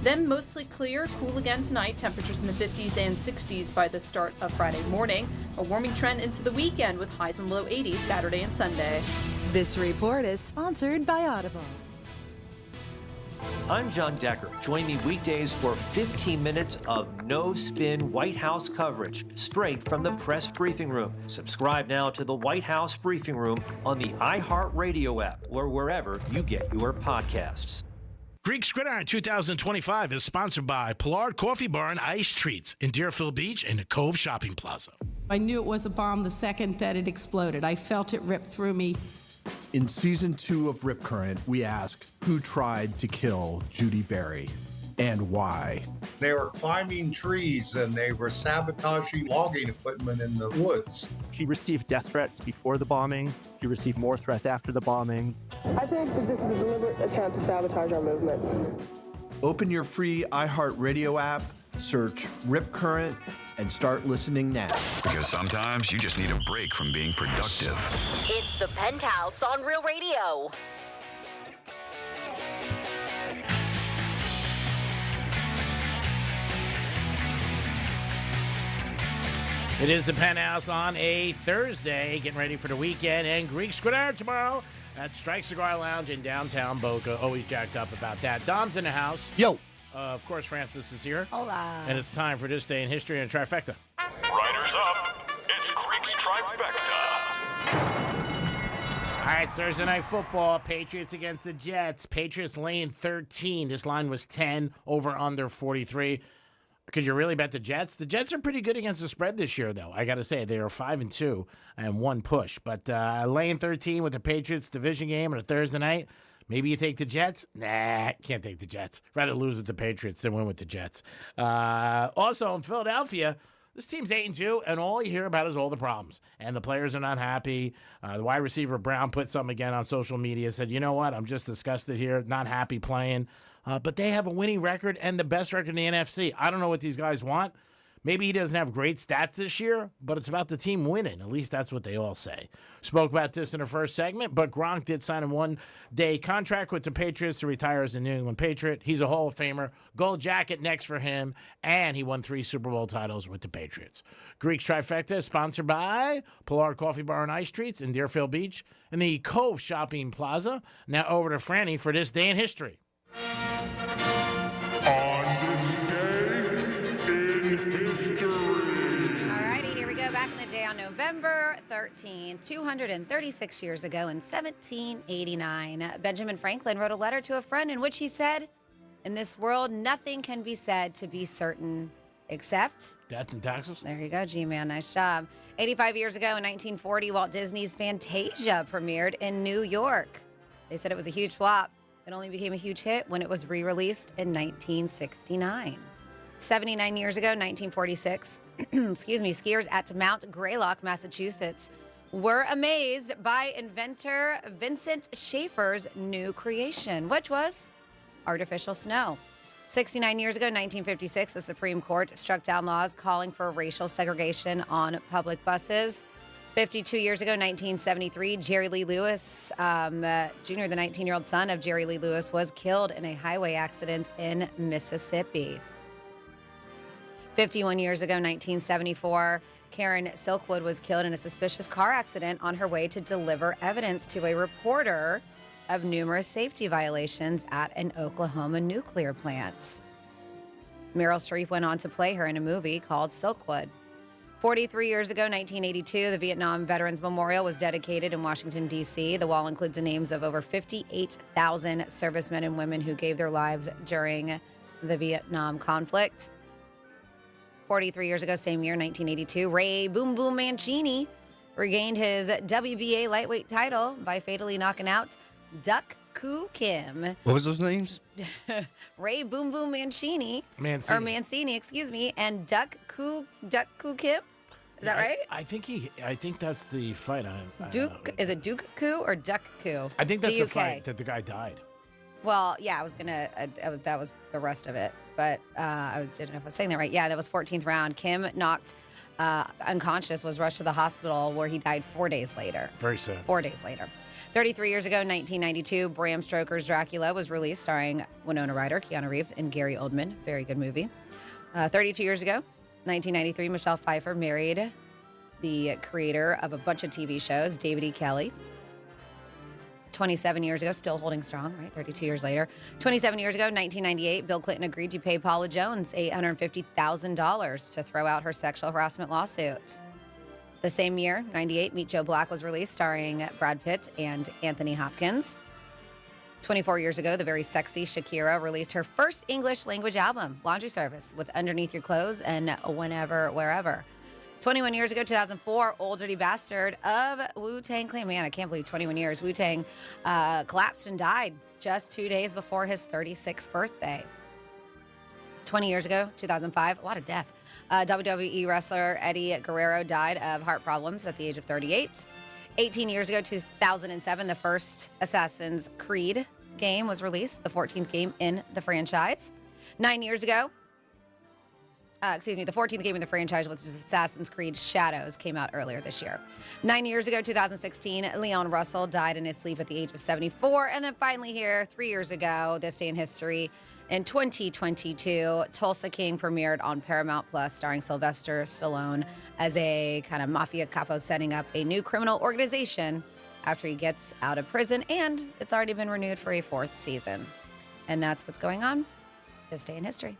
[SPEAKER 19] Then mostly clear, cool again tonight, temperatures in the 50s and 60s by the start of Friday morning. A warming trend into the weekend with highs in low 80s Saturday and Sunday.
[SPEAKER 7] This report is sponsored by Audible.
[SPEAKER 20] I'm John Decker. Join me weekdays for 15 minutes of no-spin White House coverage, straight from the press briefing room. Subscribe now to the White House Briefing Room on the iHeartRadio app or wherever you get your podcasts.
[SPEAKER 3] Greek Gridiron 2025 is sponsored by Pollard Coffee Bar and Ice Treats in Deerfield Beach and the Cove Shopping Plaza.
[SPEAKER 21] I knew it was a bomb the second that it exploded. I felt it rip through me.
[SPEAKER 22] In season 2 of Rip Current, we ask who tried to kill Judy Berry and why.
[SPEAKER 23] They were climbing trees and they were sabotaging logging equipment in the woods.
[SPEAKER 24] She received death threats before the bombing. She received more threats after the bombing.
[SPEAKER 25] I think that this is a deliberate attempt to sabotage our movement.
[SPEAKER 22] Open your free iHeartRadio app, search Rip Current, and start listening now.
[SPEAKER 2] Because sometimes you just need a break from being productive.
[SPEAKER 26] It's the Penthouse on Real Radio.
[SPEAKER 3] It is the Penthouse on a Thursday, getting ready for the weekend, and Greek Gridiron tomorrow at Strike Cigar Lounge in downtown Boca. Always jacked up about that. Dom's in the house.
[SPEAKER 4] Yo.
[SPEAKER 3] Of course, Francis is here.
[SPEAKER 5] Hola.
[SPEAKER 3] And it's time for this day in history and trifecta.
[SPEAKER 2] Riders up. It's Greek's Trifecta.
[SPEAKER 3] All right, it's Thursday Night Football. Patriots against the Jets. Patriots laying 13. This line was 10, over under 43. Could you really bet the Jets? The Jets are pretty good against the spread this year, though. I got to say, they are 5-2 and one push. But laying 13 with the Patriots division game on a Thursday night. Maybe you take the Jets? Nah, can't take the Jets. Rather lose with the Patriots than win with the Jets. Also, in Philadelphia, this team's 8-2, and all you hear about is all the problems. And the players are not happy. The wide receiver, Brown, put something again on social media, said, you know what, I'm just disgusted here, not happy playing. But they have a winning record and the best record in the NFC. I don't know what these guys want. Maybe he doesn't have great stats this year, but it's about the team winning. At least that's what they all say. Spoke about this in the first segment, but Gronk did sign a one-day contract with the Patriots to retire as a New England Patriot. He's a Hall of Famer. Gold jacket next for him, and he won 3 Super Bowl titles with the Patriots. Greek's Trifecta is sponsored by Pollard Coffee Bar and Ice Treats in Deerfield Beach and the Cove Shopping Plaza. Now over to Franny for this day in history.
[SPEAKER 27] On this day in history.
[SPEAKER 5] Alrighty, here we go. Back in the day on November 13th, 236 years ago in 1789, Benjamin Franklin wrote a letter to a friend in which he said, "In this world, nothing can be said to be certain except..."
[SPEAKER 3] Death and taxes?
[SPEAKER 5] There you go, G-Man. Nice job. 85 years ago in 1940, Walt Disney's Fantasia premiered in New York. They said it was a huge flop. It only became a huge hit when it was re-released in 1969. 79 years ago, 1946, skiers at Mount Greylock, Massachusetts, were amazed by inventor Vincent Schaefer's new creation, which was artificial snow. 69 years ago, 1956, the Supreme Court struck down laws calling for racial segregation on public buses. 52 years ago, 1973, Jerry Lee Lewis, Jr., the 19-year-old son of Jerry Lee Lewis, was killed in a highway accident in Mississippi. 51 years ago, 1974, Karen Silkwood was killed in a suspicious car accident on her way to deliver evidence to a reporter of numerous safety violations at an Oklahoma nuclear plant. Meryl Streep went on to play her in a movie called Silkwood. 43 years ago, 1982, the Vietnam Veterans Memorial was dedicated in Washington, D.C. The wall includes the names of over 58,000 servicemen and women who gave their lives during the Vietnam conflict. 43 years ago, same year, 1982, Ray Boom Boom Mancini regained his WBA lightweight title by fatally knocking out Duck Koo Kim.
[SPEAKER 4] What was those names?
[SPEAKER 5] Ray Boom Boom Mancini.
[SPEAKER 3] Mancini.
[SPEAKER 5] Or Mancini, excuse me, and Duck Koo Kim. Is that right?
[SPEAKER 3] I think that's the fight.
[SPEAKER 5] Is it Duke Koo or Duck Koo?
[SPEAKER 3] I think that's the
[SPEAKER 5] DUK.
[SPEAKER 3] fight that the guy died.
[SPEAKER 5] Well, yeah, that was the rest of it, but I didn't know if I was saying that right. Yeah, that was 14th round. Kim knocked unconscious, was rushed to the hospital where he died 4 days later.
[SPEAKER 3] Very sad.
[SPEAKER 5] 4 days later. 33 years ago, 1992, Bram Stoker's Dracula was released, starring Winona Ryder, Keanu Reeves, and Gary Oldman. Very good movie. 32 years ago, 1993, Michelle Pfeiffer married the creator of a bunch of TV shows, David E. Kelley. 27 years ago, still holding strong, right? 32 years later. 27 years ago, 1998, Bill Clinton agreed to pay Paula Jones $850,000 to throw out her sexual harassment lawsuit. The same year, 98, Meet Joe Black was released, starring Brad Pitt and Anthony Hopkins. 24 years ago, the very sexy Shakira released her first English language album, Laundry Service, with Underneath Your Clothes and Whenever, Wherever. 21 years ago, 2004, Old Dirty Bastard of Wu-Tang Clan. Man, I can't believe 21 years. Wu-Tang collapsed and died just 2 days before his 36th birthday. 20 years ago, 2005, a lot of death. WWE wrestler Eddie Guerrero died of heart problems at the age of 38. 18 years ago, 2007, the first Assassin's Creed game was released, the 14th game in the franchise. 9 years ago, the 14th game in the franchise, which is Assassin's Creed Shadows, came out earlier this year. 9 years ago, 2016, Leon Russell died in his sleep at the age of 74. And then finally here, 3 years ago, this day in history, in 2022, Tulsa King premiered on Paramount Plus, starring Sylvester Stallone as a kind of mafia capo setting up a new criminal organization after he gets out of prison, and it's already been renewed for a 4th season. And that's what's going on this day in history.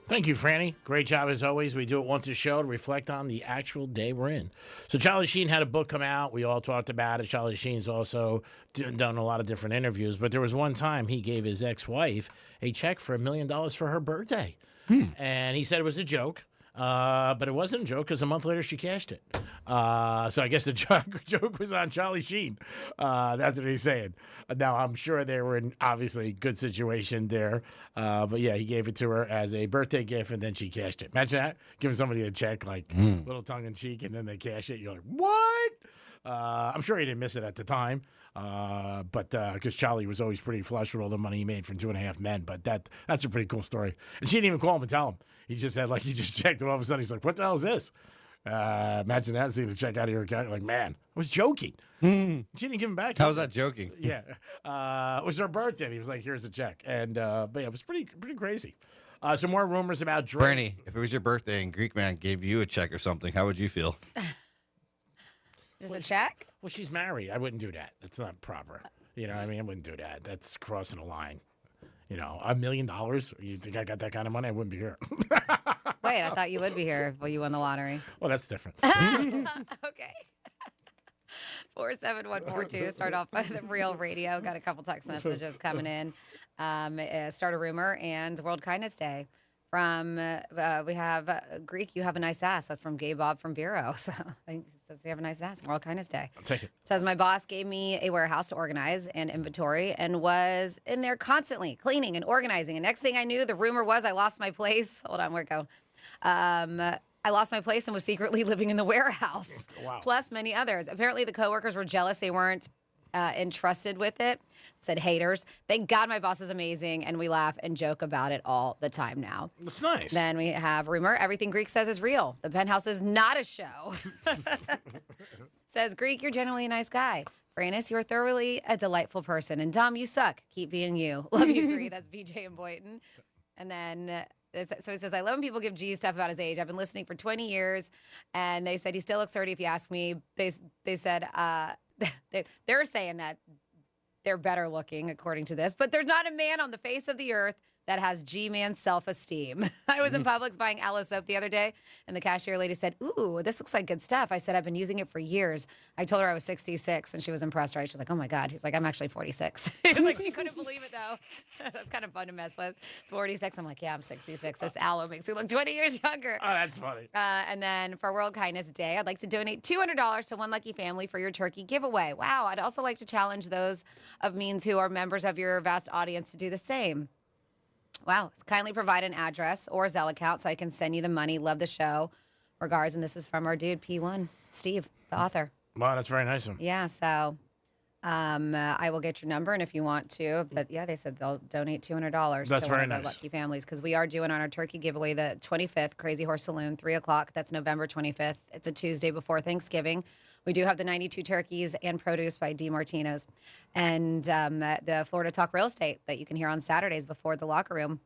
[SPEAKER 3] Thank you, Franny. Great job as always. We do it once a show to reflect on the actual day we're in. So Charlie Sheen had a book come out. We all talked about it. Charlie Sheen's also done a lot of different interviews. But there was one time he gave his ex-wife a check for $1 million for her birthday. And he said it was a joke. But it wasn't a joke because a month later she cashed it. So I guess the joke was on Charlie Sheen. That's what he's saying. Now, I'm sure they were in obviously good situation there. But yeah, he gave it to her as a birthday gift and then she cashed it. Imagine that, giving somebody a check like little tongue in cheek and then they cash it. You're like, what? I'm sure he didn't miss it at the time. But because Charlie was always pretty flush with all the money he made from 2.5 Men. But that's a pretty cool story. And she didn't even call him and tell him. He just had he just checked and all of a sudden he's like, what the hell is this? Imagine that, seeing the check out of your account. You're like, man, I was joking. She didn't give him back.
[SPEAKER 4] How was that joking?
[SPEAKER 3] Yeah. It was her birthday. He was like, here's a check. And but yeah, it was pretty crazy. Some more rumors about Drake.
[SPEAKER 4] Bernie, if it was your birthday and Greek man gave you a check or something, how would you feel?
[SPEAKER 5] Just a check?
[SPEAKER 3] Well, she's married. I wouldn't do that. That's not proper. You know what I mean? I wouldn't do that. That's crossing a line. You know, $1 million? You think I got that kind of money? I wouldn't be here.
[SPEAKER 5] Wait, I thought you would be here if you won the lottery.
[SPEAKER 3] Well, that's different.
[SPEAKER 5] Okay. 47142. Start off with Real Radio. Got a couple text messages coming in. Start a rumor and World Kindness Day. From we have Greek. You have a nice ass. That's from Gay Bob from Vero. So I think it says you have a nice ass. World Kindness Day.
[SPEAKER 3] I'll take it.
[SPEAKER 5] Says my boss gave me a warehouse to organize and inventory and was in there constantly cleaning and organizing. And next thing I knew, the rumor was I lost my place. Hold on, where'd it go? I lost my place and was secretly living in the warehouse.
[SPEAKER 3] Wow.
[SPEAKER 5] Plus many others. Apparently the coworkers were jealous they weren't entrusted with it. Said haters. Thank God my boss is amazing, and we laugh and joke about it all the time now.
[SPEAKER 3] That's nice.
[SPEAKER 5] Then we have rumor. Everything Greek says is real. The Penthouse is not a show. Says, Greek, you're generally a nice guy. Francis, you're thoroughly a delightful person. And Dom, you suck. Keep being you. Love you 3. That's BJ and Boynton. And then, so he says, I love when people give G stuff about his age. I've been listening for 20 years. And they said he still looks 30 if you ask me. They said they're saying that they're better looking, according to this. But there's not a man on the face of the earth that has G-man self-esteem. I was in Publix buying aloe soap the other day, and the cashier lady said, ooh, this looks like good stuff. I said, I've been using it for years. I told her I was 66, and she was impressed, right? She was like, oh, my God. He was like, I'm actually 46. He was like, she couldn't believe it, though. That's kind of fun to mess with. It's 46. I'm like, yeah, I'm 66. This aloe makes you look 20 years younger.
[SPEAKER 3] Oh, that's funny.
[SPEAKER 5] And then for World Kindness Day, I'd like to donate $200 to one lucky family for your turkey giveaway. Wow. I'd also like to challenge those of means who are members of your vast audience to do the same. Wow. Kindly provide an address or a Zelle account so I can send you the money. Love the show. Regards. And this is from our dude, P1, Steve, the author.
[SPEAKER 3] Wow, that's very nice of him.
[SPEAKER 5] Yeah. So I will get your number. And if you want to, but yeah, they said they'll donate $200
[SPEAKER 3] That's
[SPEAKER 5] to
[SPEAKER 3] very
[SPEAKER 5] one of
[SPEAKER 3] nice.
[SPEAKER 5] the lucky families because we are doing on our turkey giveaway the 25th, Crazy Horse Saloon, 3 o'clock. That's November 25th. It's a Tuesday before Thanksgiving. We do have the 92 turkeys and produce by DiMartino's. And the Florida Talk Real Estate that you can hear on Saturdays before the locker room.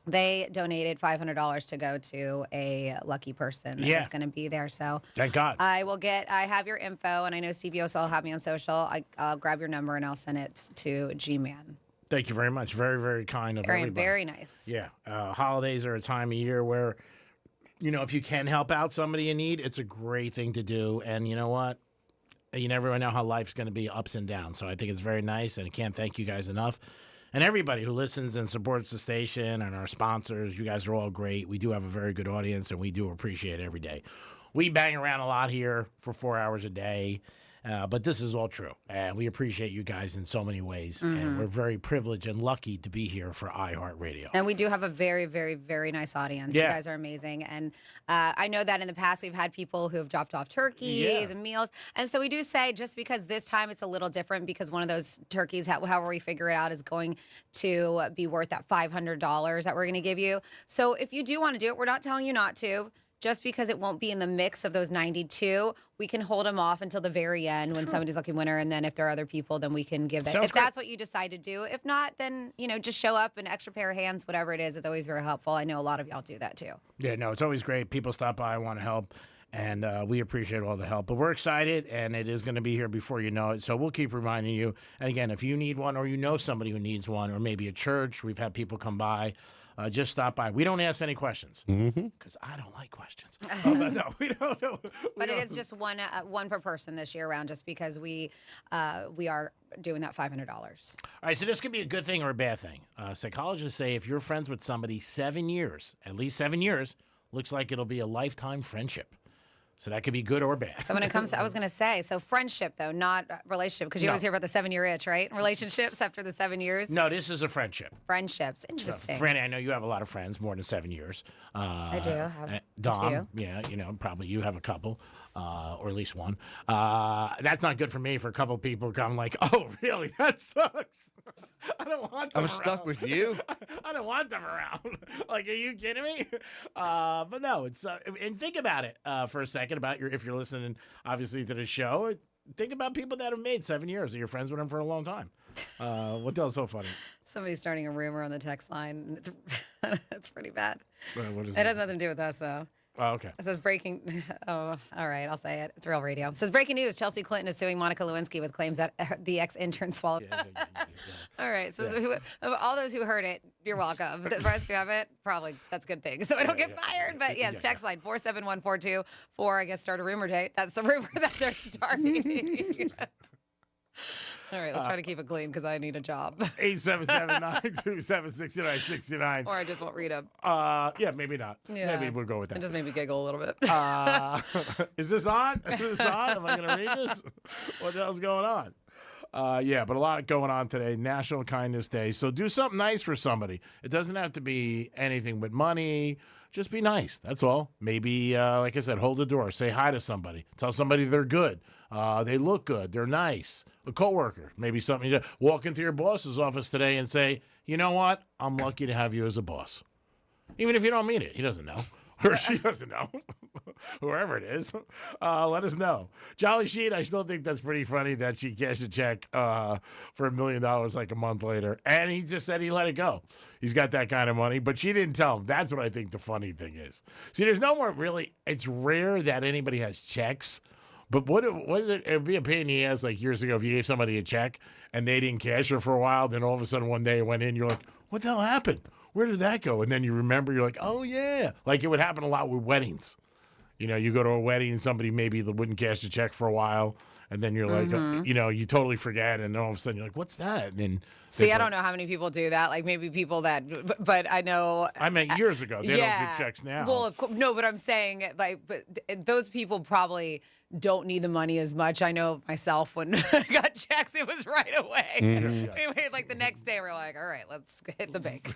[SPEAKER 5] They donated $500 to go to a lucky person that's going to be there. So
[SPEAKER 3] thank God.
[SPEAKER 5] I have your info, and I know Steve Yost will have me on social. I'll grab your number, and I'll send it to G-Man.
[SPEAKER 3] Thank you very much. Very, very kind of everybody.
[SPEAKER 5] Very nice.
[SPEAKER 3] Yeah. Holidays are a time of year where, if you can help out somebody in need, it's a great thing to do. And you know what? You never know how life's going to be ups and downs. So I think it's very nice, and I can't thank you guys enough. And everybody who listens and supports the station and our sponsors, you guys are all great. We do have a very good audience, and we do appreciate it every day. We bang around a lot here for 4 hours a day, but this is all true. And we appreciate you guys in so many ways. And we're very privileged and lucky to be here for iHeartRadio.
[SPEAKER 5] And we do have a very, very, very nice audience.
[SPEAKER 3] Yeah.
[SPEAKER 5] You guys are amazing. And I know that in the past we've had people who have dropped off turkeys and meals. And so we do say just because this time it's a little different because one of those turkeys, however we figure it out, is going to be worth that $500 that we're going to give you. So if you do want to do it, we're not telling you not to. Just because it won't be in the mix of those 92, we can hold them off until the very end when somebody's lucky winner. And then if there are other people, then we can give that.
[SPEAKER 3] Sounds
[SPEAKER 5] If that's what you decide to do. If not, then, just show up, an extra pair of hands, whatever it is. It's always very helpful. I know a lot of y'all do that too.
[SPEAKER 3] Yeah, no, it's always great. People stop by, want to help, and we appreciate all the help. But we're excited, and it is going to be here before you know it. So we'll keep reminding you. And again, if you need one or you know somebody who needs one, or maybe a church, we've had people come by. Just stop by. We don't ask any questions because I don't like questions. But no, we don't know.
[SPEAKER 5] But it is just one per person this year around, just because we are doing that $500.
[SPEAKER 3] All right, so this could be a good thing or a bad thing. Psychologists say if you're friends with somebody 7 years, at least 7 years, looks like it'll be a lifetime friendship. So that could be good or bad.
[SPEAKER 5] So when it comes to, I was going to say, so friendship, though, not relationship, because you always hear about the 7-year itch, right? Relationships after the 7 years.
[SPEAKER 3] No, this is a friendship.
[SPEAKER 5] Friendships. Interesting.
[SPEAKER 3] Franny, I know you have a lot of friends, more than 7 years.
[SPEAKER 5] I do have
[SPEAKER 3] Dom,
[SPEAKER 5] a few.
[SPEAKER 3] yeah, probably you have a couple, or at least one. That's not good for me for a couple people come like, oh, really? That sucks. I don't want them
[SPEAKER 4] I'm stuck with you.
[SPEAKER 3] I don't want them around. Like, are you kidding me? But no, it's and think about it for a second about if you're listening, obviously, to the show. Think about people that have made 7 years. That you're friends with them for a long time. What else is so funny?
[SPEAKER 5] Somebody's starting a rumor on the text line. And it's pretty bad.
[SPEAKER 3] What is
[SPEAKER 5] it has nothing to do with us, though.
[SPEAKER 3] Oh, okay.
[SPEAKER 5] It says breaking. Oh, all right. I'll say it. It's real radio. It says breaking news. Chelsea Clinton is suing Monica Lewinsky with claims that the ex-intern swallowed. All right. So all those who heard it, you're welcome. The rest who haven't, probably that's a good thing. So I don't get fired. But yes, text line 47142 I guess start a rumor date. That's the rumor that they're starting. All right, let's try to keep it clean because I need a job.
[SPEAKER 3] 877-927-6969.
[SPEAKER 5] Or I just won't read them.
[SPEAKER 3] Yeah, maybe not.
[SPEAKER 5] Yeah.
[SPEAKER 3] Maybe we'll go with that.
[SPEAKER 5] It just made me giggle a little bit.
[SPEAKER 3] Is this on? Is this on? Am I going to read this? What the hell's going on? Yeah, but a lot going on today. National Kindness Day. So do something nice for somebody. It doesn't have to be anything but money. Just be nice. That's all. Maybe, like I said, hold the door. Say hi to somebody. Tell somebody they're good. They look good. They're nice. A coworker. Maybe something you walk into your boss's office today and say, you know what? I'm lucky to have you as a boss. Even if you don't mean it. He doesn't know. Or she doesn't know. whoever it is, let us know. Jolly Sheen, I still think that's pretty funny that she cashed a check for $1 million like a month later. And he just said he let it go. He's got that kind of money, but she didn't tell him. That's what I think the funny thing is. See, there's no more really, it's rare that anybody has checks. But what is it? It'd be a pain in the ass like years ago if you gave somebody a check and they didn't cash it for a while. Then all of a sudden one day it went in. You're like, what the hell happened? Where did that go? And then you remember, you're like, oh, yeah. Like it would happen a lot with weddings. You know, you go to a wedding and somebody maybe wouldn't cash the check for a while. And then you're like, you know, you totally forget. And then all of a sudden you're like, what's that? And then
[SPEAKER 5] see, I don't know how many people do that. Like maybe people that, but I know.
[SPEAKER 3] I meant years ago. They don't get checks now.
[SPEAKER 5] Well, of course, no, but I'm saying like, but those people probably don't need the money as much. I know myself when I got checks, it was right away. We waited like the next day. We're like, all right, let's hit the bank.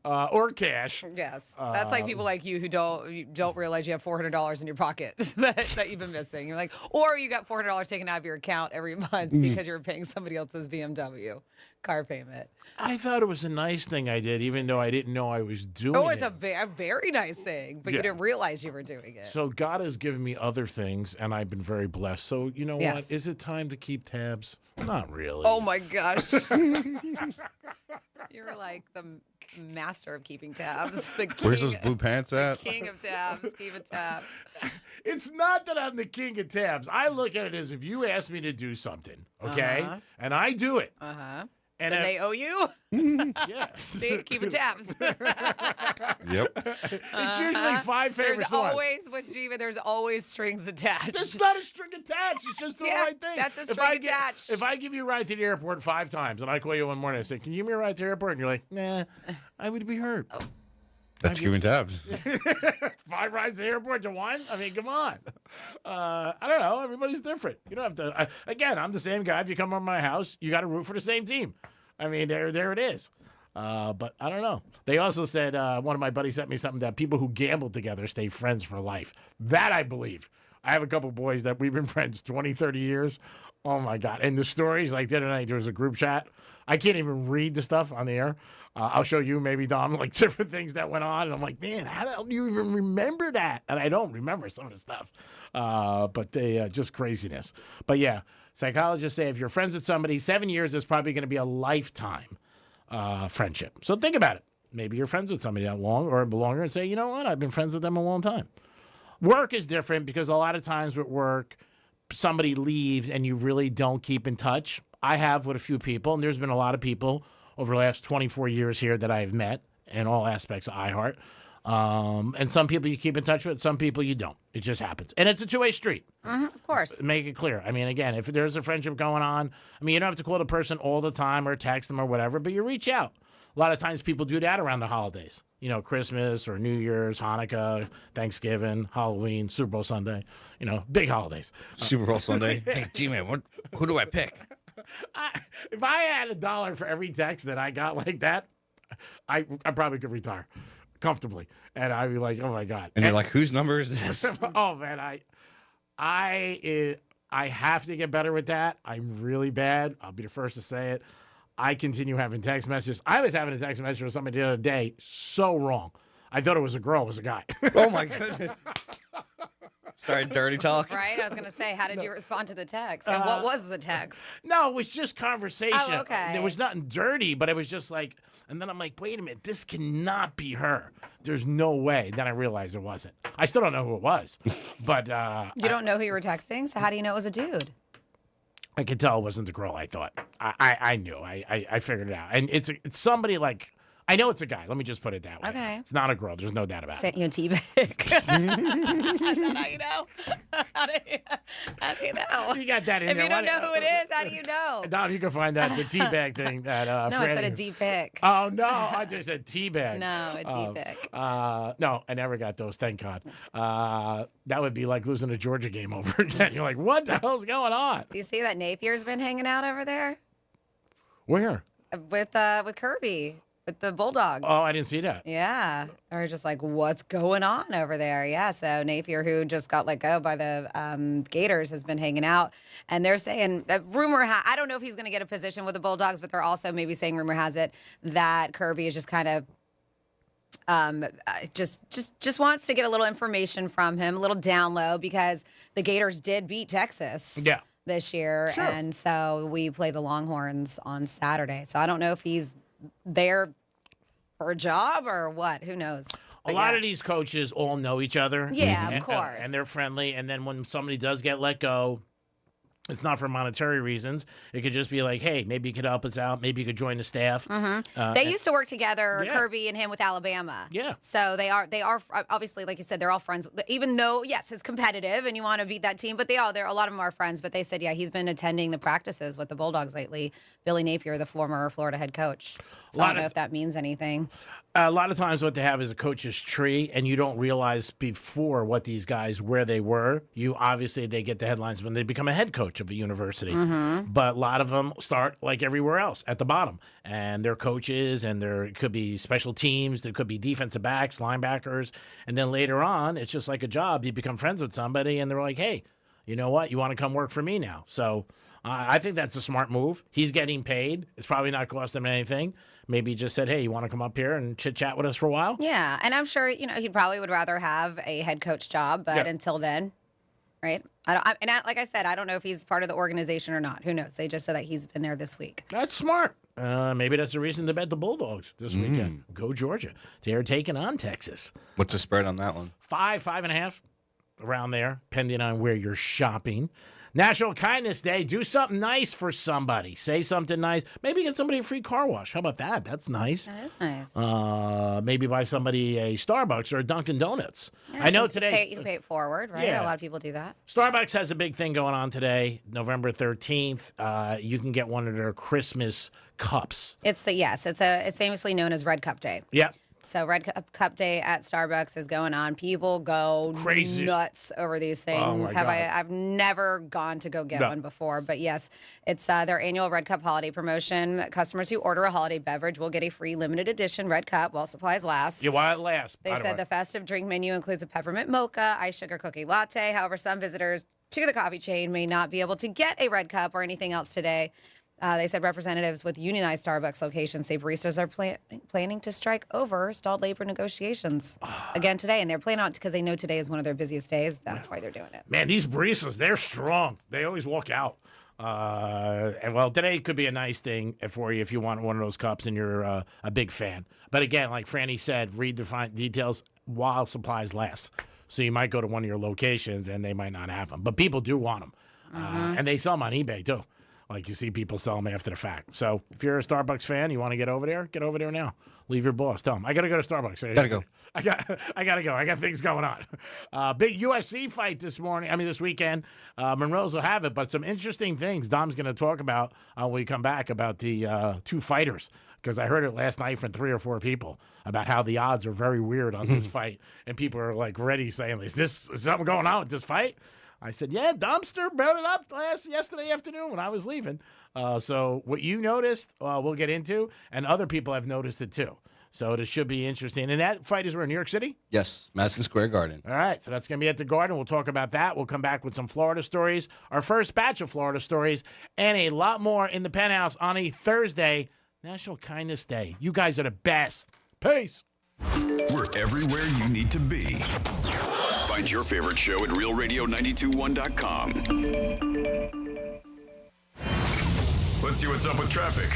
[SPEAKER 3] Or cash.
[SPEAKER 5] Yes, that's like people like you who don't realize you have $400 in your pocket that you've been missing. You're like, or you got $400 taken out of your account every month because you're paying somebody else's BMW car payment.
[SPEAKER 3] I thought it was a nice thing I did, even though I didn't know I was doing it.
[SPEAKER 5] Oh, it's a very nice thing, but you didn't realize you were doing it.
[SPEAKER 3] So God has given me other things, and I've been very blessed. So you know
[SPEAKER 5] Yes.
[SPEAKER 3] what? Is it time to keep tabs? Not really.
[SPEAKER 5] Oh my gosh. You're like the master of keeping tabs. The king,
[SPEAKER 4] Where's those blue pants at?
[SPEAKER 5] king of tabs, keeping tabs.
[SPEAKER 3] It's not that I'm the king of tabs. I look at it as if you ask me to do something, okay, and I do it. And
[SPEAKER 5] then they owe you?
[SPEAKER 3] Yeah.
[SPEAKER 5] See, keeping tabs.
[SPEAKER 4] Yep.
[SPEAKER 3] It's usually 5 favors.
[SPEAKER 5] There's always, with Jiva, there's always strings attached.
[SPEAKER 3] There's not a string attached. It's just the right thing.
[SPEAKER 5] That's a string attached.
[SPEAKER 3] If I give you a ride to the airport 5 times and I call you one morning and say, can you give me a ride to the airport? And you're like, nah, I would be hurt.
[SPEAKER 4] That's keeping tabs.
[SPEAKER 3] 5 rides to the airport to 1? I mean, come on. I don't know. Everybody's different. You don't have to. Again, I'm the same guy. If you come on my house, you got to root for the same team. I mean, there it is. But I don't know. They also said, one of my buddies sent me something that people who gamble together stay friends for life. That I believe. I have a couple boys that we've been friends 20, 30 years. Oh, my God. And the stories, like the other night, there was a group chat. I can't even read the stuff on the air. I'll show you, maybe, Dom, like different things that went on. And I'm like, man, how the hell do you even remember that? And I don't remember some of the stuff. But they just craziness. But, yeah, psychologists say if you're friends with somebody, 7 years is probably going to be a lifetime friendship. So think about it. Maybe you're friends with somebody that long or longer and say, you know what, I've been friends with them a long time. Work is different because a lot of times with work, somebody leaves and you really don't keep in touch. I have with a few people, and there's been a lot of people over the last 24 years here that I've met in all aspects of iHeart. And some people you keep in touch with, some people you don't. It just happens. And it's a two-way street.
[SPEAKER 5] Of course.
[SPEAKER 3] Make it clear. I mean, again, if there's a friendship going on, I mean, you don't have to call the person all the time or text them or whatever, but you reach out. A lot of times people do that around the holidays. You know, Christmas or New Year's, Hanukkah, Thanksgiving, Halloween, Super Bowl Sunday. You know, big holidays.
[SPEAKER 4] Super Bowl Sunday. Hey, G-Man, who do I pick?
[SPEAKER 3] If I had $1 for every text that I got like that, I probably could retire comfortably. And I'd be like, oh, my God.
[SPEAKER 4] And you're like, whose number is this?
[SPEAKER 3] Oh, man, I have to get better with that. I'm really bad. I'll be the first to say it. I continue having text messages. I was having a text message with somebody the other day. So wrong. I thought it was a girl. It was a guy.
[SPEAKER 4] Oh, my goodness. Started dirty talk.
[SPEAKER 5] Right? I was going to say, how did you respond to the text? And what was the text?
[SPEAKER 3] No, it was just conversation.
[SPEAKER 5] Oh, okay.
[SPEAKER 3] There was nothing dirty, but it was just like, and then I'm like, wait a minute, this cannot be her. There's no way. Then I realized it wasn't. I still don't know who it was. But
[SPEAKER 5] you don't know who you were texting? So how do you know it was a dude?
[SPEAKER 3] I could tell it wasn't the girl I thought. I knew. I figured it out. And it's somebody like, I know it's a guy. Let me just put it that way.
[SPEAKER 5] Okay.
[SPEAKER 3] It's not a girl. There's no doubt about it.
[SPEAKER 5] Sent you a T-pic. Is that how you know? How do you know?
[SPEAKER 3] You got that in
[SPEAKER 5] if
[SPEAKER 3] there.
[SPEAKER 5] you don't know who it is, how do you know?
[SPEAKER 3] Dom, you can find that, the teabag thing. That,
[SPEAKER 5] no, I said a D-pic.
[SPEAKER 3] Oh, no. I just said teabag.
[SPEAKER 5] No, a D-pic.
[SPEAKER 3] No, I never got those. Thank God. That would be like losing a Georgia game over again. You're like, what the hell's going on?
[SPEAKER 5] Do you see that Napier's been hanging out over there?
[SPEAKER 3] Where?
[SPEAKER 5] With Kirby. With the Bulldogs.
[SPEAKER 3] Oh, I didn't see that.
[SPEAKER 5] Yeah. I was just like, what's going on over there? Yeah. So Napier, who just got let go by the Gators, has been hanging out. And they're saying, I don't know if he's going to get a position with the Bulldogs, but they're also maybe saying, rumor has it, that Kirby is just kind of just wants to get a little information from him, a little down low, because the Gators did beat Texas this year.
[SPEAKER 3] Sure.
[SPEAKER 5] And so we play the Longhorns on Saturday. So I don't know if he's there for a job or what. Who knows?
[SPEAKER 3] A lot of these coaches all know each other.
[SPEAKER 5] Yeah, of course.
[SPEAKER 3] And they're friendly. And then when somebody does get let go, it's not for monetary reasons. It could just be like, hey, maybe you could help us out. Maybe you could join the staff.
[SPEAKER 5] They used to work together,
[SPEAKER 3] Yeah.
[SPEAKER 5] Kirby and him, with Alabama.
[SPEAKER 3] Yeah.
[SPEAKER 5] So they are obviously, like you said, they're all friends. Even though, yes, it's competitive and you want to beat that team, but a lot of them are friends. But they said, yeah, he's been attending the practices with the Bulldogs lately. Billy Napier, the former Florida head coach. So I don't know if that means anything.
[SPEAKER 3] A lot of times what they have is a coach's tree, and you don't realize before what these guys, where they were. Obviously, they get the headlines when they become a head coach of a university. But a lot of them start like everywhere else at the bottom. And they're coaches, and there could be special teams. There could be defensive backs, linebackers. And then later on, it's just like a job. You become friends with somebody, and they're like, hey, you know what? You want to come work for me now. So I think that's a smart move. He's getting paid. It's probably not costing him anything. Maybe he just said, hey, you want to come up here and chit-chat with us for a while?
[SPEAKER 5] Yeah, and I'm sure, he probably would rather have a head coach job, but until then, right? Like I said, I don't know if he's part of the organization or not. Who knows? They just said that he's been there this week.
[SPEAKER 3] That's smart. Maybe that's the reason to bet the Bulldogs this weekend. Go Georgia. They're taking on Texas.
[SPEAKER 4] What's the spread on that one?
[SPEAKER 3] 5.5, around there, depending on where you're shopping. National Kindness Day. Do something nice for somebody. Say something nice. Maybe get somebody a free car wash. How about that? That's nice.
[SPEAKER 5] That is nice.
[SPEAKER 3] Maybe buy somebody a Starbucks or a Dunkin' Donuts.
[SPEAKER 5] Yeah,
[SPEAKER 3] I know
[SPEAKER 5] you can
[SPEAKER 3] today.
[SPEAKER 5] you can pay it forward, right?
[SPEAKER 3] Yeah.
[SPEAKER 5] A lot of people do that.
[SPEAKER 3] Starbucks has a big thing going on today, November 13th. You can get one of their Christmas cups.
[SPEAKER 5] It's famously known as Red Cup Day.
[SPEAKER 3] Yep.
[SPEAKER 5] So Red Cup Day at Starbucks is going on. People go
[SPEAKER 3] crazy
[SPEAKER 5] nuts over these things.
[SPEAKER 3] Oh my God.
[SPEAKER 5] I've never gone to go get one before, but yes, it's their annual Red Cup holiday promotion. Customers who order a holiday beverage will get a free limited edition Red Cup while supplies last.
[SPEAKER 3] Yeah, while it lasts.
[SPEAKER 5] They said the festive drink menu includes a peppermint mocha, iced sugar cookie latte. However, some visitors to the coffee chain may not be able to get a Red Cup or anything else today. They said representatives with unionized Starbucks locations say baristas are planning to strike over stalled labor negotiations again today. And they're planning on it because they know today is one of their busiest days. That's why they're doing it.
[SPEAKER 3] Man, these baristas, they're strong. They always walk out. And today could be a nice thing for you if you want one of those cups and you're a big fan. But again, like Franny said, read the fine details while supplies last. So you might go to one of your locations and they might not have them. But people do want them. And they sell them on eBay too. Like you see people sell them after the fact. So if you're a Starbucks fan, you want to get over there now. Leave your boss. Tell him, I got to go to Starbucks.
[SPEAKER 4] Gotta go.
[SPEAKER 3] I got to go. I got things going on. Big UFC fight this weekend. Monroe's will have it, but some interesting things Dom's going to talk about when we come back about the two fighters. Because I heard it last night from 3 or 4 people about how the odds are very weird on this fight. And people are like ready saying, is something going on with this fight? I said, yeah, Dumpster brought it up yesterday afternoon when I was leaving. So what you noticed, we'll get into, and other people have noticed it too. So it should be interesting. And that fight is where, in New York City?
[SPEAKER 4] Yes, Madison Square Garden.
[SPEAKER 3] All right, so that's going to be at the Garden. We'll talk about that. We'll come back with some Florida stories, our first batch of Florida stories, and a lot more in the Penthouse on a Thursday, National Kindness Day. You guys are the best. Peace.
[SPEAKER 2] We're everywhere you need to be. Find your favorite show at RealRadio921.com. Let's see what's up with traffic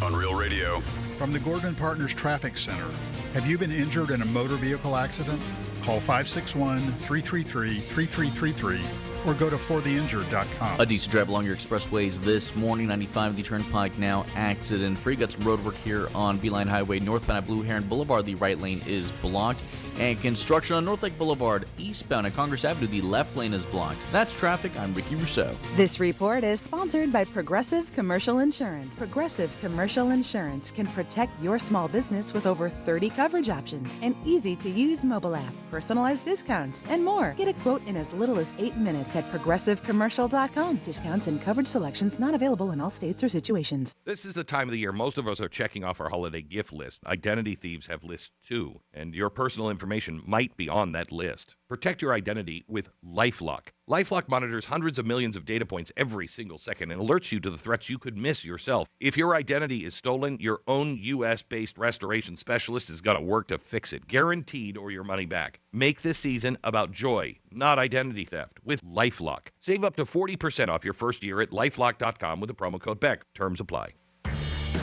[SPEAKER 2] on Real Radio.
[SPEAKER 1] From the Gordon Partners Traffic Center. Have you been injured in a motor vehicle accident? Call 561-333-3333 or go to fortheinjured.com.
[SPEAKER 6] A decent drive along your expressways this morning. 95 the Turnpike now accident-free. Got some road work here on Beeline Highway northbound at Blue Heron Boulevard. The right lane is blocked. And construction on North Lake Boulevard eastbound at Congress Avenue. The left lane is blocked. That's traffic. I'm Ricky Rousseau.
[SPEAKER 7] This report is sponsored by Progressive Commercial Insurance. Progressive Commercial Insurance can protect your small business with over 30 coverage options, an easy-to-use mobile app, personalized discounts, and more. Get a quote in as little as 8 minutes Rates at progressivecommercial.com. Discounts and coverage selections not available in all states or situations.
[SPEAKER 12] This is the time of the year most of us are checking off our holiday gift list. Identity thieves have lists too, and your personal information might be on that list. Protect your identity with LifeLock. LifeLock monitors hundreds of millions of data points every single second and alerts you to the threats you could miss yourself. If your identity is stolen, your own U.S.-based restoration specialist is going to work to fix it, guaranteed, or your money back. Make this season about joy, not identity theft, with LifeLock. Save up to 40% off your first year at LifeLock.com with the promo code BECK. Terms apply.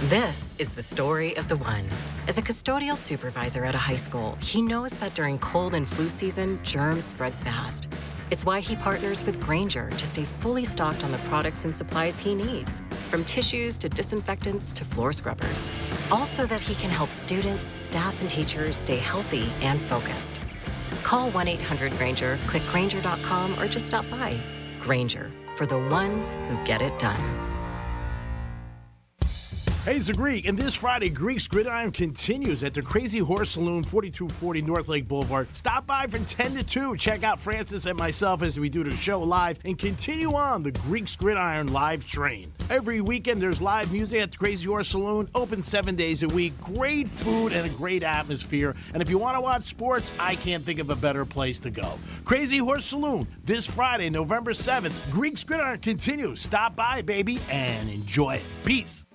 [SPEAKER 18] This is the story of the one. As a custodial supervisor at a high school, he knows that during cold and flu season, germs spread fast. It's why he partners with Grainger to stay fully stocked on the products and supplies he needs, from tissues to disinfectants to floor scrubbers. All so that he can help students, staff, and teachers stay healthy and focused. Call 1-800-GRAINGER, click Grainger.com, or just stop by. Grainger, for the ones who get it done.
[SPEAKER 3] Hey, it's the Greek, and this Friday, Greek's Gridiron continues at the Crazy Horse Saloon, 4240 North Lake Boulevard. Stop by from 10 to 2. Check out Francis and myself as we do the show live, and continue on the Greek's Gridiron live train. Every weekend, there's live music at the Crazy Horse Saloon, open 7 days a week, great food and a great atmosphere. And if you want to watch sports, I can't think of a better place to go. Crazy Horse Saloon, this Friday, November 7th. Greek's Gridiron continues. Stop by, baby, and enjoy it. Peace.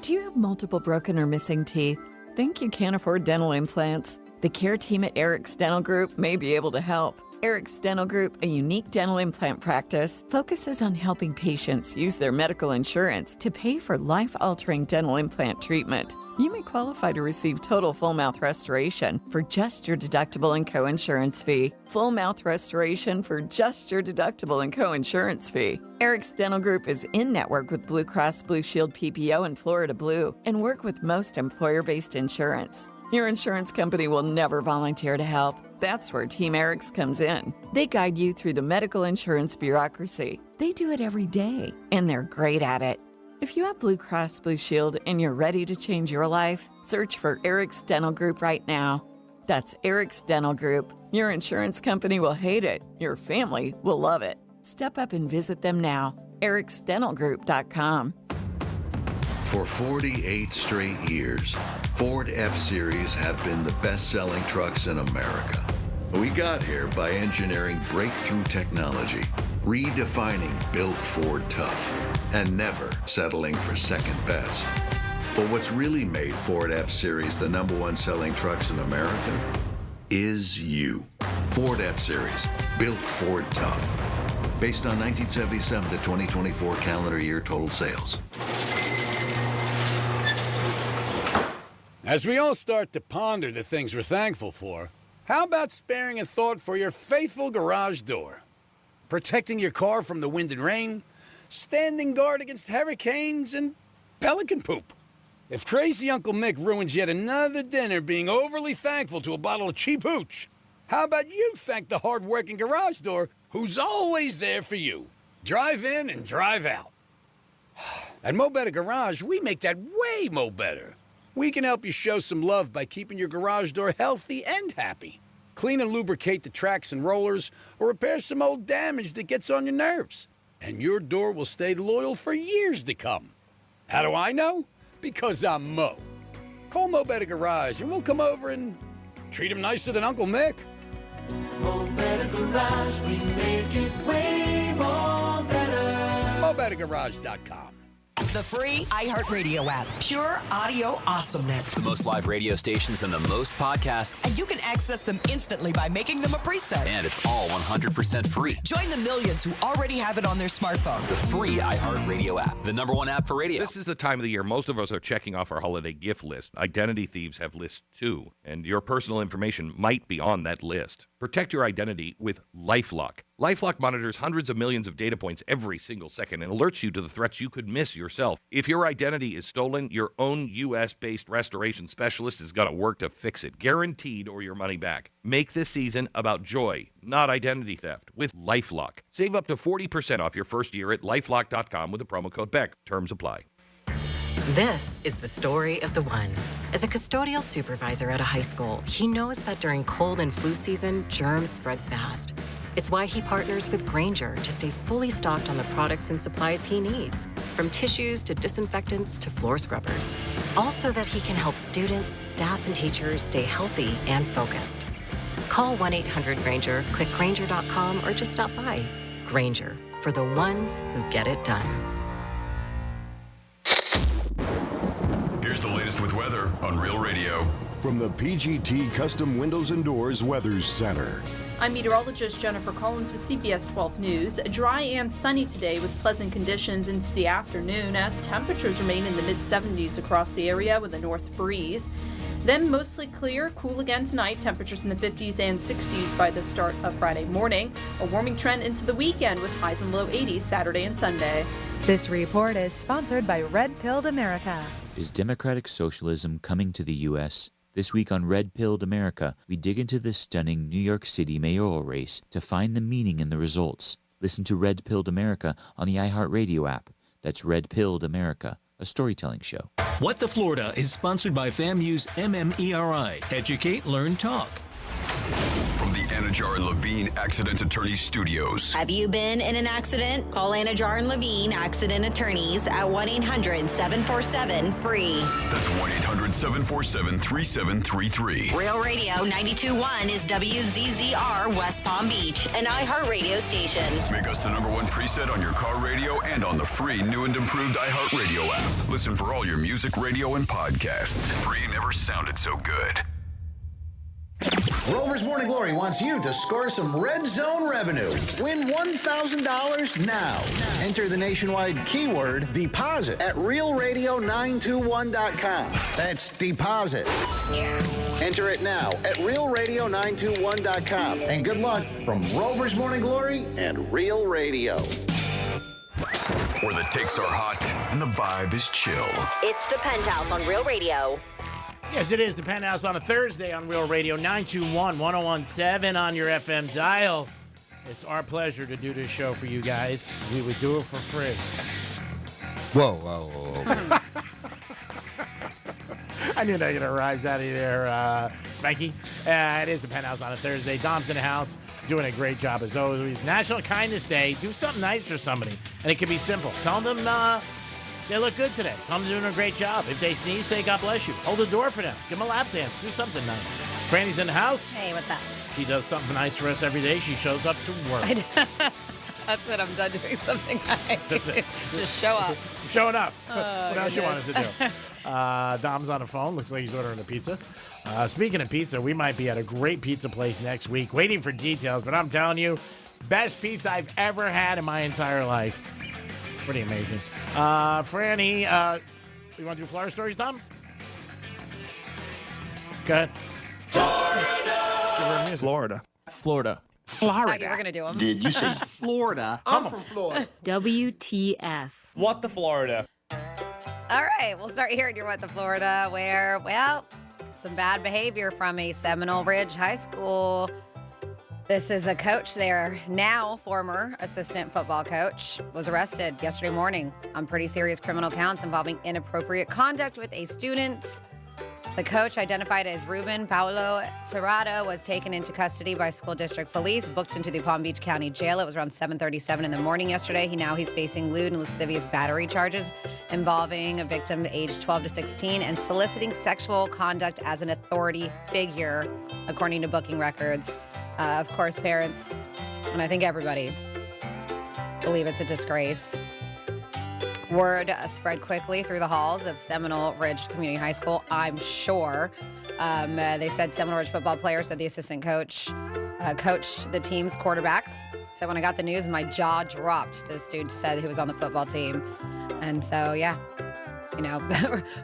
[SPEAKER 8] Do you have multiple broken or missing teeth? Think you can't afford dental implants? The care team at Eric's Dental Group may be able to help. Eric's Dental Group, a unique dental implant practice, focuses on helping patients use their medical insurance to pay for life-altering dental implant treatment. You may qualify to receive total full mouth restoration for just your deductible and co-insurance fee. Full mouth restoration for just your deductible and co-insurance fee. Eric's Dental Group is in network with Blue Cross Blue Shield PPO and Florida Blue and work with most employer-based insurance. Your insurance company will never volunteer to help. That's where Team Eric's comes in. They guide you through the medical insurance bureaucracy. They do it every day, and they're great at it. If you have Blue Cross Blue Shield and you're ready to change your life, search for Eric's Dental Group right now. That's Eric's Dental Group. Your insurance company will hate it. Your family will love it. Step up and visit them now. ericsdentalgroup.com.
[SPEAKER 9] For 48 straight years, Ford F-Series have been the best-selling trucks in America. We got here by engineering breakthrough technology, redefining Built Ford Tough, and never settling for second best. But what's really made Ford F-Series the #1 selling trucks in America is you. Ford F-Series, Built Ford Tough. Based on 1977 to 2024 calendar year total sales.
[SPEAKER 10] As we all start to ponder the things we're thankful for, how about sparing a thought for your faithful garage door? Protecting your car from the wind and rain, standing guard against hurricanes, and pelican poop. If crazy Uncle Mick ruins yet another dinner being overly thankful to a bottle of cheap hooch, how about you thank the hard-working garage door who's always there for you? Drive in and drive out. At Mo Better Garage, we make that way mo better. We can help you show some love by keeping your garage door healthy and happy. Clean and lubricate the tracks and rollers, or repair some old damage that gets on your nerves. And your door will stay loyal for years to come. How do I know? Because I'm Mo. Call Mo Better Garage and we'll come over and treat him nicer than Uncle Mick.
[SPEAKER 11] Mo Better Garage, we make it way more better.
[SPEAKER 10] MoBetterGarage.com.
[SPEAKER 26] The free iHeartRadio app. Pure audio awesomeness.
[SPEAKER 13] The most live radio stations and the most podcasts.
[SPEAKER 26] And you can access them instantly by making them a preset.
[SPEAKER 13] And it's all 100% free.
[SPEAKER 26] Join the millions who already have it on their smartphone.
[SPEAKER 13] The free iHeartRadio app. The #1 app for radio.
[SPEAKER 12] This is the time of the year most of us are checking off our holiday gift list. Identity thieves have lists too, and your personal information might be on that list. Protect your identity with LifeLock. LifeLock monitors hundreds of millions of data points every single second and alerts you to the threats you could miss yourself. If your identity is stolen, your own U.S.-based restoration specialist is going to work to fix it, guaranteed, or your money back. Make this season about joy, not identity theft, with LifeLock. Save up to 40% off your first year at LifeLock.com with the promo code BECK. Terms apply.
[SPEAKER 18] This is the story of the one. As a custodial supervisor at a high school, he knows that during cold and flu season, germs spread fast. It's why he partners with Grainger to stay fully stocked on the products and supplies he needs, from tissues to disinfectants to floor scrubbers. All so that he can help students, staff, and teachers stay healthy and focused. Call 1-800-GRAINGER, click Grainger.com, or just stop by. Grainger, for the ones who get it done.
[SPEAKER 2] Here's the latest with weather on Real Radio.
[SPEAKER 14] From the PGT Custom Windows and Doors Weather Center.
[SPEAKER 15] I'm meteorologist Jennifer Collins with CBS 12 News. Dry and sunny today with pleasant conditions into the afternoon as temperatures remain in the mid-70s across the area with a north breeze. Then mostly clear, cool again tonight, temperatures in the 50s and 60s by the start of Friday morning. A warming trend into the weekend with highs in low 80s Saturday and Sunday.
[SPEAKER 7] This report is sponsored by Red Pilled America.
[SPEAKER 16] Is democratic socialism coming to the U.S.? This week on Red Pilled America, we dig into the stunning New York City mayoral race to find the meaning in the results. Listen to Red Pilled America on the iHeartRadio app. That's Red Pilled America, a storytelling show.
[SPEAKER 17] What the Florida is sponsored by FAMU's MMERI. Educate, Learn, Talk.
[SPEAKER 2] From the Anajar and Levine Accident Attorneys Studios.
[SPEAKER 19] Have you been in an accident? Call Anajar and Levine Accident Attorneys at 1-800-747-FREE.
[SPEAKER 2] That's 1-800-747-3733.
[SPEAKER 19] Real Radio 92.1 is WZZR West Palm Beach, an iHeartRadio station.
[SPEAKER 2] Make us the #1 preset on your car radio and on the free new and improved iHeartRadio app. Listen for all your music, radio, and podcasts. Free never sounded so good.
[SPEAKER 20] Rover's Morning Glory wants you to score some Red Zone revenue. Win $1,000 now. Enter the nationwide keyword deposit at realradio921.com. That's deposit. Enter it now at realradio921.com. And good luck from Rover's Morning Glory and Real Radio.
[SPEAKER 2] Where the takes are hot and the vibe is chill.
[SPEAKER 19] It's the Penthouse on Real Radio.
[SPEAKER 3] Yes, it is the Penthouse on a Thursday on Real Radio 921-1017 on your FM dial. It's our pleasure to do this show for you guys. We would do it for free.
[SPEAKER 4] Whoa, whoa, whoa.
[SPEAKER 3] I knew that gonna rise out of there, Spanky. It is the Penthouse on a Thursday. Dom's in the house, doing a great job as always. National Kindness Day. Do something nice for somebody, and it can be simple. Tell them they look good today. Tell them they're doing a great job. If they sneeze, say God bless you. Hold the door for them. Give them a lap dance. Do something nice. Franny's in the house.
[SPEAKER 5] Hey, what's up?
[SPEAKER 3] She does something nice for us every day. She shows up to work.
[SPEAKER 5] That's it. I'm done doing something nice.
[SPEAKER 3] That's it.
[SPEAKER 5] Just show up.
[SPEAKER 3] Showing up. What else you
[SPEAKER 5] goodness.
[SPEAKER 3] wanted to do? Dom's on the phone. Looks like he's ordering a pizza. Speaking of pizza, we might be at a great pizza place next week. Waiting for details, but I'm telling you, best pizza I've ever had in my entire life. It's pretty amazing. Franny, you want to do Florida stories, Dom? Go ahead.
[SPEAKER 24] Florida.
[SPEAKER 6] Florida.
[SPEAKER 5] Okay, we're going to do them.
[SPEAKER 21] Did you say Florida?
[SPEAKER 5] I'm from Florida.
[SPEAKER 28] WTF.
[SPEAKER 21] What the Florida?
[SPEAKER 5] All right, we'll start here at your What the Florida, where, well, some bad behavior from a Seminole Ridge High School. This is a coach there, now former assistant football coach, was arrested yesterday morning on pretty serious criminal counts involving inappropriate conduct with a student. The coach, identified as Ruben Paulo Tirada, was taken into custody by school district police, booked into the Palm Beach County Jail. It was around 7:37 in the morning yesterday. He's facing lewd and lascivious battery charges involving a victim aged 12 to 16 and soliciting sexual conduct as an authority figure, according to booking records. Of course, parents, and I think everybody, believe it's a disgrace. Word spread quickly through the halls of Seminole Ridge Community High School, I'm sure. They said Seminole Ridge football players said the assistant coach coached the team's quarterbacks. So when I got the news, my jaw dropped. This dude said he was on the football team. And so, yeah,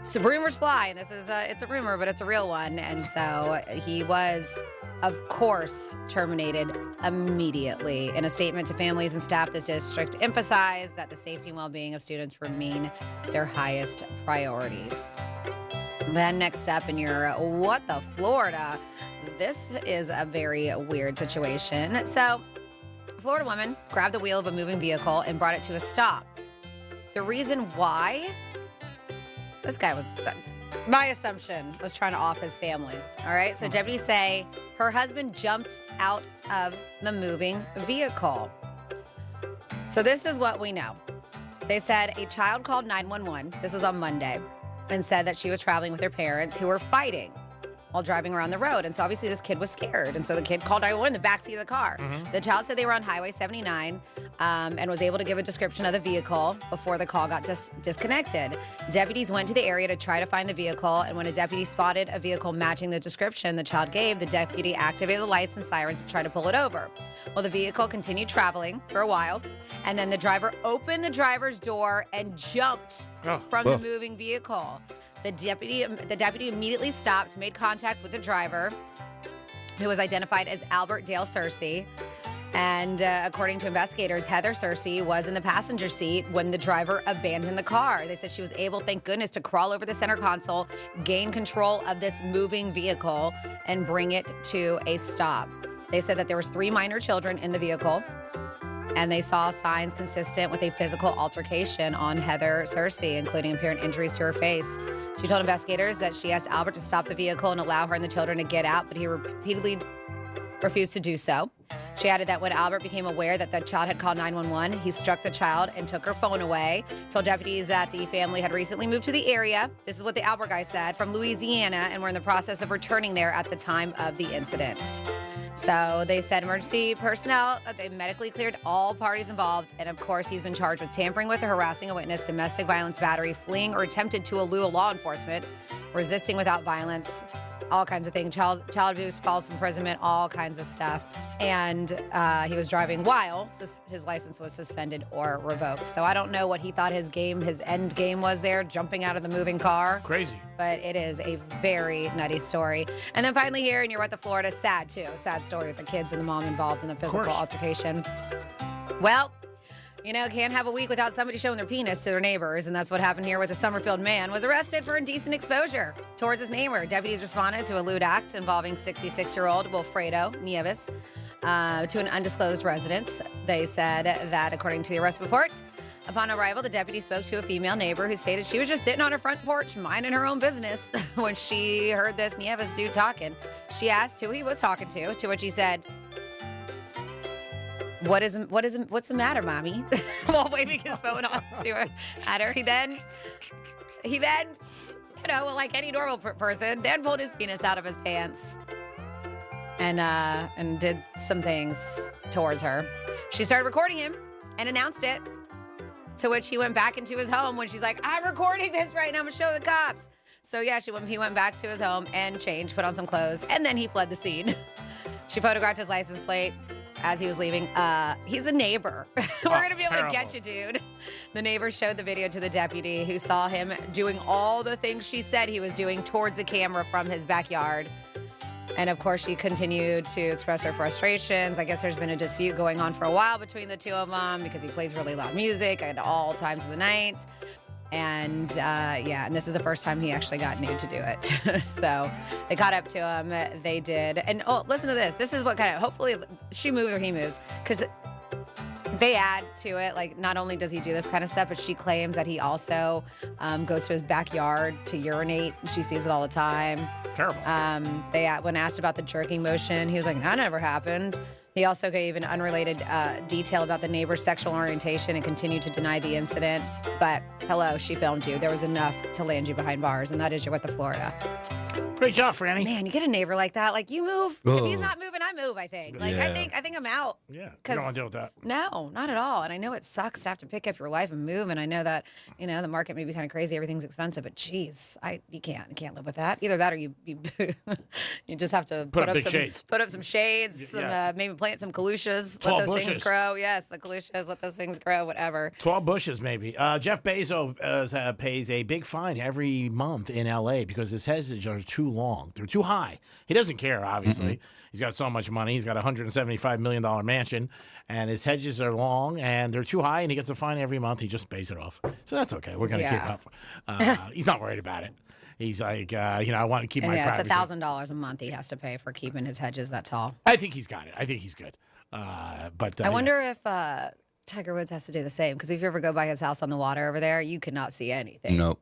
[SPEAKER 5] so rumors fly. And this is, it's a rumor, but it's a real one. And so he was, of course, terminated immediately. In a statement to families and staff, the district emphasized that the safety and well-being of students remain their highest priority. Then next up in your What the Florida, this is a very weird situation. So, a Florida woman grabbed the wheel of a moving vehicle and brought it to a stop. The reason why, this guy was, my assumption, was trying to off his family. All right, so deputies say her husband jumped out of the moving vehicle. So this is what we know. They said a child called 911, this was on Monday, and said that she was traveling with her parents who were fighting while driving around the road. And so obviously this kid was scared. And so the kid called 911 in the backseat of the car. The child said they were on Highway 79 and was able to give a description of the vehicle before the call got disconnected. Deputies went to the area to try to find the vehicle. And when a deputy spotted a vehicle matching the description the child gave, the deputy activated the lights and sirens to try to pull it over. Well, the vehicle continued traveling for a while. And then the driver opened the driver's door and jumped from the moving vehicle. The deputy immediately stopped, made contact with the driver, who was identified as Albert Dale Searcy. And according to investigators, Heather Searcy was in the passenger seat when the driver abandoned the car. They said she was able, thank goodness, to crawl over the center console, gain control of this moving vehicle, and bring it to a stop. They said that there was 3 minor children in the vehicle, and they saw signs consistent with a physical altercation on Heather Searcy, including apparent injuries to her face. She told investigators that she asked Albert to stop the vehicle and allow her and the children to get out, but he repeatedly refused to do so. She added that when Albert became aware that the child had called 911, he struck the child and took her phone away. Told deputies that the family had recently moved to the area. This is what the Albert guy said, from Louisiana, and were in the process of returning there at the time of the incident. So they said emergency personnel, they medically cleared all parties involved. And of course, he's been charged with tampering with or harassing a witness, domestic violence battery, fleeing or attempted to elude law enforcement, resisting without violence, all kinds of things, child abuse, false imprisonment, all kinds of stuff. And he was driving while his license was suspended or revoked. So I don't know what he thought his end game was there, jumping out of the moving car.
[SPEAKER 3] Crazy.
[SPEAKER 5] But it is a very nutty story. And then finally here, and you're at the Florida, sad too. Sad story with the kids and the mom involved in the physical altercation. Well, you know, can't have a week without somebody showing their penis to their neighbors, and that's what happened here with a Summerfield man was arrested for indecent exposure towards his neighbor. Deputies responded to a lewd act involving 66-year-old Wilfredo Nieves to an undisclosed residence. They said that, according to the arrest report, upon arrival, the deputy spoke to a female neighbor who stated she was just sitting on her front porch minding her own business when she heard this Nieves dude talking. She asked who he was talking to which he said, What's the matter, mommy? While waving his phone on to her, at her. He then, you know, like any normal person, then pulled his penis out of his pants and did some things towards her. She started recording him and announced it, to which he went back into his home when she's like, I'm recording this right now, I'm gonna show the cops. So yeah, he went back to his home and changed, put on some clothes, and then he fled the scene. She photographed his license plate as he was leaving. He's a neighbor. We're going to be able to get you, dude. The neighbor showed the video to the deputy, who saw him doing all the things she said he was doing towards the camera from his backyard. And of course, she continued to express her frustrations. I guess there's been a dispute going on for a while between the two of them because he plays really loud music at all times of the night. And and this is the first time he actually got nude to do it. So they caught up to him. They did. And listen to this. This is what kind of, hopefully she moves or he moves, because they add to it. Like, not only does he do this kind of stuff, but she claims that he also goes to his backyard to urinate. She sees it all the time.
[SPEAKER 3] Terrible.
[SPEAKER 5] When asked about the jerking motion, he was like, that never happened. He also gave an unrelated detail about the neighbor's sexual orientation and continued to deny the incident. But hello, she filmed you. There was enough to land you behind bars, and that is your What the Florida.
[SPEAKER 3] Great job, Franny.
[SPEAKER 5] Man, you get a neighbor like that. Like, you move. If he's not moving, I move, I think. Like, I think I'm out.
[SPEAKER 3] Yeah, you don't want to deal with that.
[SPEAKER 5] No, not at all. And I know it sucks to have to pick up your life and move. And I know that, you know, the market may be kind of crazy. Everything's expensive. But, geez, you can't live with that. Either that or you just have to put up some shades, maybe plant some calusias, let those things grow. Yes, the calusias, let those things grow, whatever.
[SPEAKER 3] 12 bushes, maybe. Jeff Bezos pays a big fine every month in L.A. because his hedges are too long. They're too high. He doesn't care, obviously. He's got so much money. He's got a $175 million mansion, and his hedges are long, and they're too high, and he gets a fine every month. He just pays it off. So that's okay. We're going to keep up. He's not worried about it. He's like, I want to keep my privacy.
[SPEAKER 5] It's $1,000 a month he has to pay for keeping his hedges that tall.
[SPEAKER 3] I think he's got it. I think he's good. But
[SPEAKER 5] I wonder if Tiger Woods has to do the same, because if you ever go by his house on the water over there, you could not see anything.
[SPEAKER 4] Nope.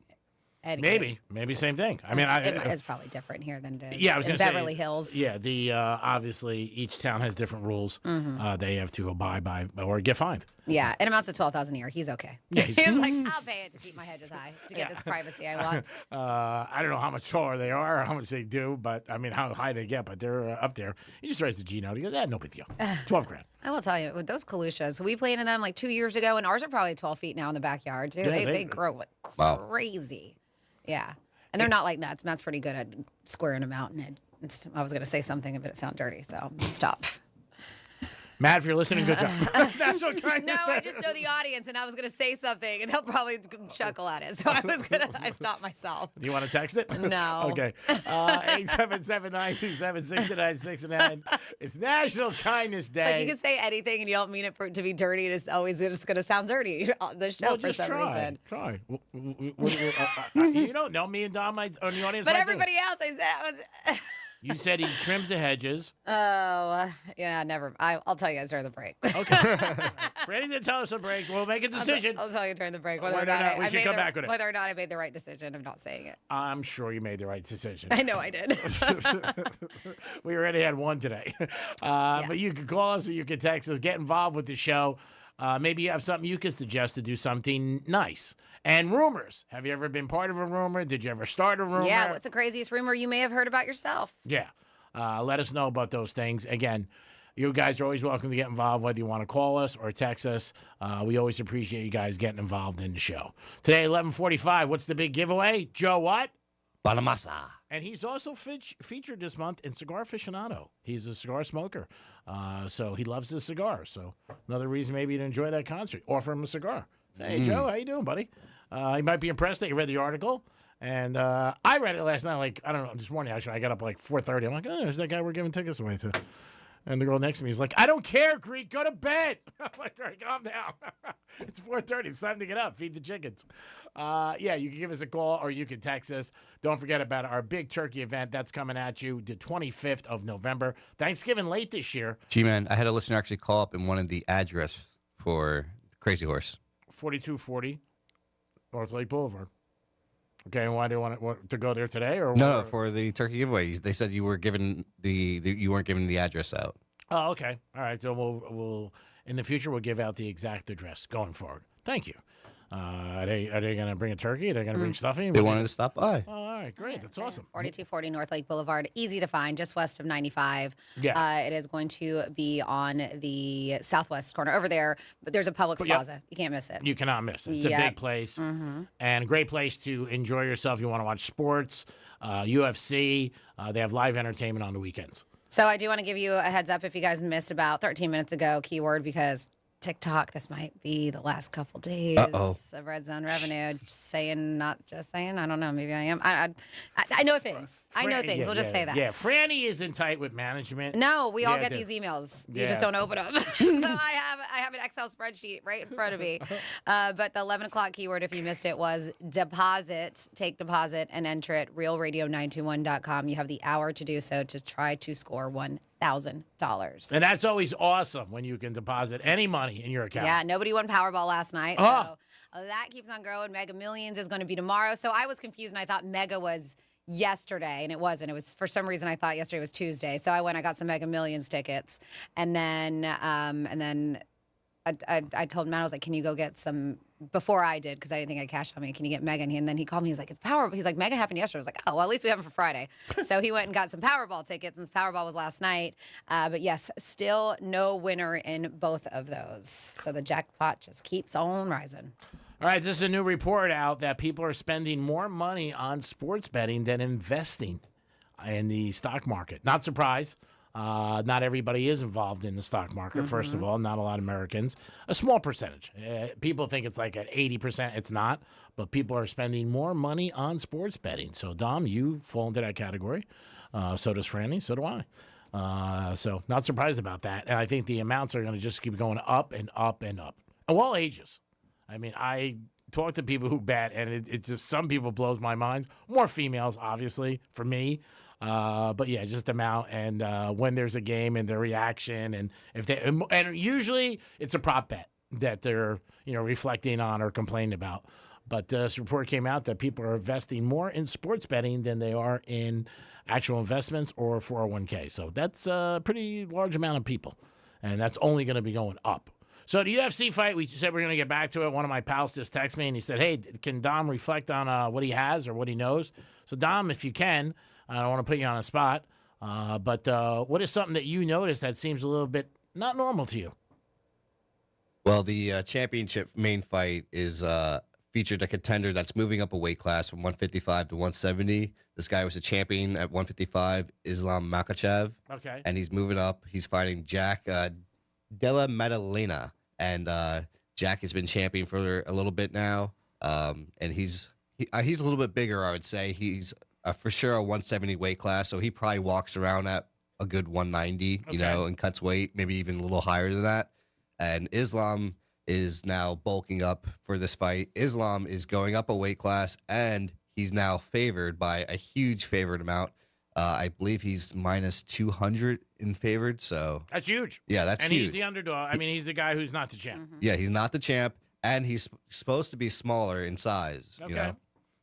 [SPEAKER 3] Maybe same thing. I mean,
[SPEAKER 5] it's probably different here than it is.
[SPEAKER 3] Yeah, I was
[SPEAKER 5] in
[SPEAKER 3] going to say
[SPEAKER 5] Beverly Hills.
[SPEAKER 3] Yeah, the obviously each town has different rules. They have to abide by or get fined.
[SPEAKER 5] Yeah, it amounts to $12,000 a year. He's okay.
[SPEAKER 3] Yeah,
[SPEAKER 5] he was like, I'll pay it to keep my hedges high to get this privacy I want.
[SPEAKER 3] I don't know how much taller they are or how much they do, but I mean how high they get, but they're up there. He just raised the G note. He goes, no big deal. 12 grand.
[SPEAKER 5] I will tell you, with those Kalushas, we planted them like 2 years ago, and ours are probably 12 feet now in the backyard too.
[SPEAKER 3] Yeah,
[SPEAKER 5] they grow like crazy. Yeah, and they're not like nuts. Matt's pretty good at squaring them out, and I was going to say something, but it sounded dirty, so stop.
[SPEAKER 3] Matt, if you're listening, good job. National Kindness
[SPEAKER 5] No, I just know the audience, and I was going to say something, and they'll probably chuckle at it. So I stopped myself.
[SPEAKER 3] Do you want to text it?
[SPEAKER 5] No.
[SPEAKER 3] Okay. 877-927-6969. It's National Kindness Day.
[SPEAKER 5] It's like you can say anything, and you don't mean it for it to be dirty. It's always just going to sound dirty. The show for some reason.
[SPEAKER 3] Try. You don't know me and Dom on the audience.
[SPEAKER 5] But everybody else, I said.
[SPEAKER 3] You said he trims the hedges.
[SPEAKER 5] Oh, yeah, never. I'll tell you guys during the break.
[SPEAKER 3] Okay. Franny's going to tell us a break. We'll make a decision.
[SPEAKER 5] I'll tell you during the break
[SPEAKER 3] whether or not we should come back with it.
[SPEAKER 5] Whether or not I made the right decision of not saying it.
[SPEAKER 3] I'm sure you made the right decision.
[SPEAKER 5] I know I did.
[SPEAKER 3] We already had one today. But you can call us or you can text us. Get involved with the show. Maybe you have something you can suggest to do something nice. And rumors. Have you ever been part of a rumor? Did you ever start a rumor?
[SPEAKER 5] Yeah, what's the craziest rumor you may have heard about yourself?
[SPEAKER 3] Yeah. Let us know about those things. Again, you guys are always welcome to get involved, whether you want to call us or text us. We always appreciate you guys getting involved in the show. Today, 11:45, what's the big giveaway? Joe what?
[SPEAKER 4] Bonamassa.
[SPEAKER 3] And he's also featured this month in Cigar Aficionado. He's a cigar smoker, so he loves his cigar. So another reason maybe to enjoy that concert. Offer him a cigar. Say, hey, Joe, how you doing, buddy? He might be impressed that you read the article. And I read it last night, like, I don't know, this morning, actually. I got up like 4:30. I'm like, oh, there's that guy we're giving tickets away to. And the girl next to me is like, I don't care, Greek. Go to bed. I'm like, all right, calm down. It's 4:30. It's time to get up. Feed the chickens. Yeah, you can give us a call or you can text us. Don't forget about our big turkey event. That's coming at you the 25th of November. Thanksgiving late this year.
[SPEAKER 4] G-Man, I had a listener actually call up and wanted the address for Crazy Horse.
[SPEAKER 3] 4240 North Lake Boulevard. Okay, and why do you want to go there today? Or
[SPEAKER 4] No, for the turkey giveaway. They said you were giving you weren't giving the address out.
[SPEAKER 3] Oh, okay. All right. So we'll in the future we'll give out the exact address going forward. Thank you. Are they going to bring a turkey? Are they going to bring stuffing?
[SPEAKER 4] They wanted to stop by.
[SPEAKER 3] Oh, all right, great. That's awesome.
[SPEAKER 5] 4240 North Lake Boulevard, easy to find, just west of 95.
[SPEAKER 3] Yeah.
[SPEAKER 5] It is going to be on the southwest corner over there, but there's a Publix Plaza. You can't miss it.
[SPEAKER 3] You cannot miss it. It's a big place and a great place to enjoy yourself. You want to watch sports, UFC. They have live entertainment on the weekends.
[SPEAKER 5] So I do want to give you a heads up if you guys missed about 13 minutes ago, keyword, because TikTok, this might be the last couple days of Red Zone revenue. Just saying, not just saying. I don't know. Maybe I am. I know things. I know things. We'll just say that.
[SPEAKER 3] Yeah, Franny isn't tight with management.
[SPEAKER 5] No, we all get these emails. You just don't open them. So I have an Excel spreadsheet right in front of me. But the 11 o'clock keyword, if you missed it, was deposit. Take deposit and enter it, realradio921.com. You have the hour to do so to try to score $1,000.
[SPEAKER 3] And that's always awesome when you can deposit any money in your account.
[SPEAKER 5] Yeah, nobody won Powerball last night. So that keeps on growing. Mega Millions is going to be tomorrow. So I was confused, and I thought Mega was yesterday, and it wasn't. It was, for some reason, I thought yesterday was Tuesday. So I got some Mega Millions tickets. And then I told Matt, I was like, can you go get some, before I did, because I didn't think I'd cash on me, can you get Mega? And then he called me, he's like, it's Powerball. He's like, Mega happened yesterday. I was like, oh, well, at least we have them for Friday. So he went and got some Powerball tickets, since Powerball was last night. But yes, still no winner in both of those. So the jackpot just keeps on rising.
[SPEAKER 3] All right, this is a new report out that people are spending more money on sports betting than investing in the stock market. Not surprised. Not everybody is involved in the stock market, first of all. Not a lot of Americans. A small percentage. People think it's like at 80%. It's not. But people are spending more money on sports betting. So, Dom, you fall into that category. So does Franny. So do I. So not surprised about that. And I think the amounts are going to just keep going up and up and up. Of all ages. I mean, I talk to people who bet, and it's just some people blows my mind. More females, obviously, for me. But yeah, just the amount and when there's a game and their reaction, and if they and usually it's a prop bet that they're reflecting on or complaining about. But this report came out that people are investing more in sports betting than they are in actual investments or 401k. So that's a pretty large amount of people, and that's only going to be going up. So the UFC fight, we said we're going to get back to it. One of my pals just texted me, and he said, hey, can Dom reflect on what he has or what he knows? So, Dom, if you can, I don't want to put you on a spot, but what is something that you noticed that seems a little bit not normal to you?
[SPEAKER 4] Well, the championship main fight is featured a contender that's moving up a weight class from 155 to 170. This guy was a champion at 155, Islam Makhachev.
[SPEAKER 3] Okay.
[SPEAKER 4] And he's moving up. He's fighting Jack Della Maddalena. And Jack has been champion for a little bit now. And he's a little bit bigger, I would say. He's for sure a 170 weight class, so he probably walks around at a good 190, you know, and cuts weight, maybe even a little higher than that. And Islam is now bulking up for this fight. Islam is going up a weight class, and he's now favored by a huge favored amount. I believe he's minus 200 in favored, so
[SPEAKER 3] That's huge.
[SPEAKER 4] yeah, that's
[SPEAKER 3] and
[SPEAKER 4] huge.
[SPEAKER 3] he's the underdog. I mean, he's the guy who's not the champ.
[SPEAKER 4] Yeah, he's not the champ, and he's supposed to be smaller in size.
[SPEAKER 3] Okay.
[SPEAKER 4] You know,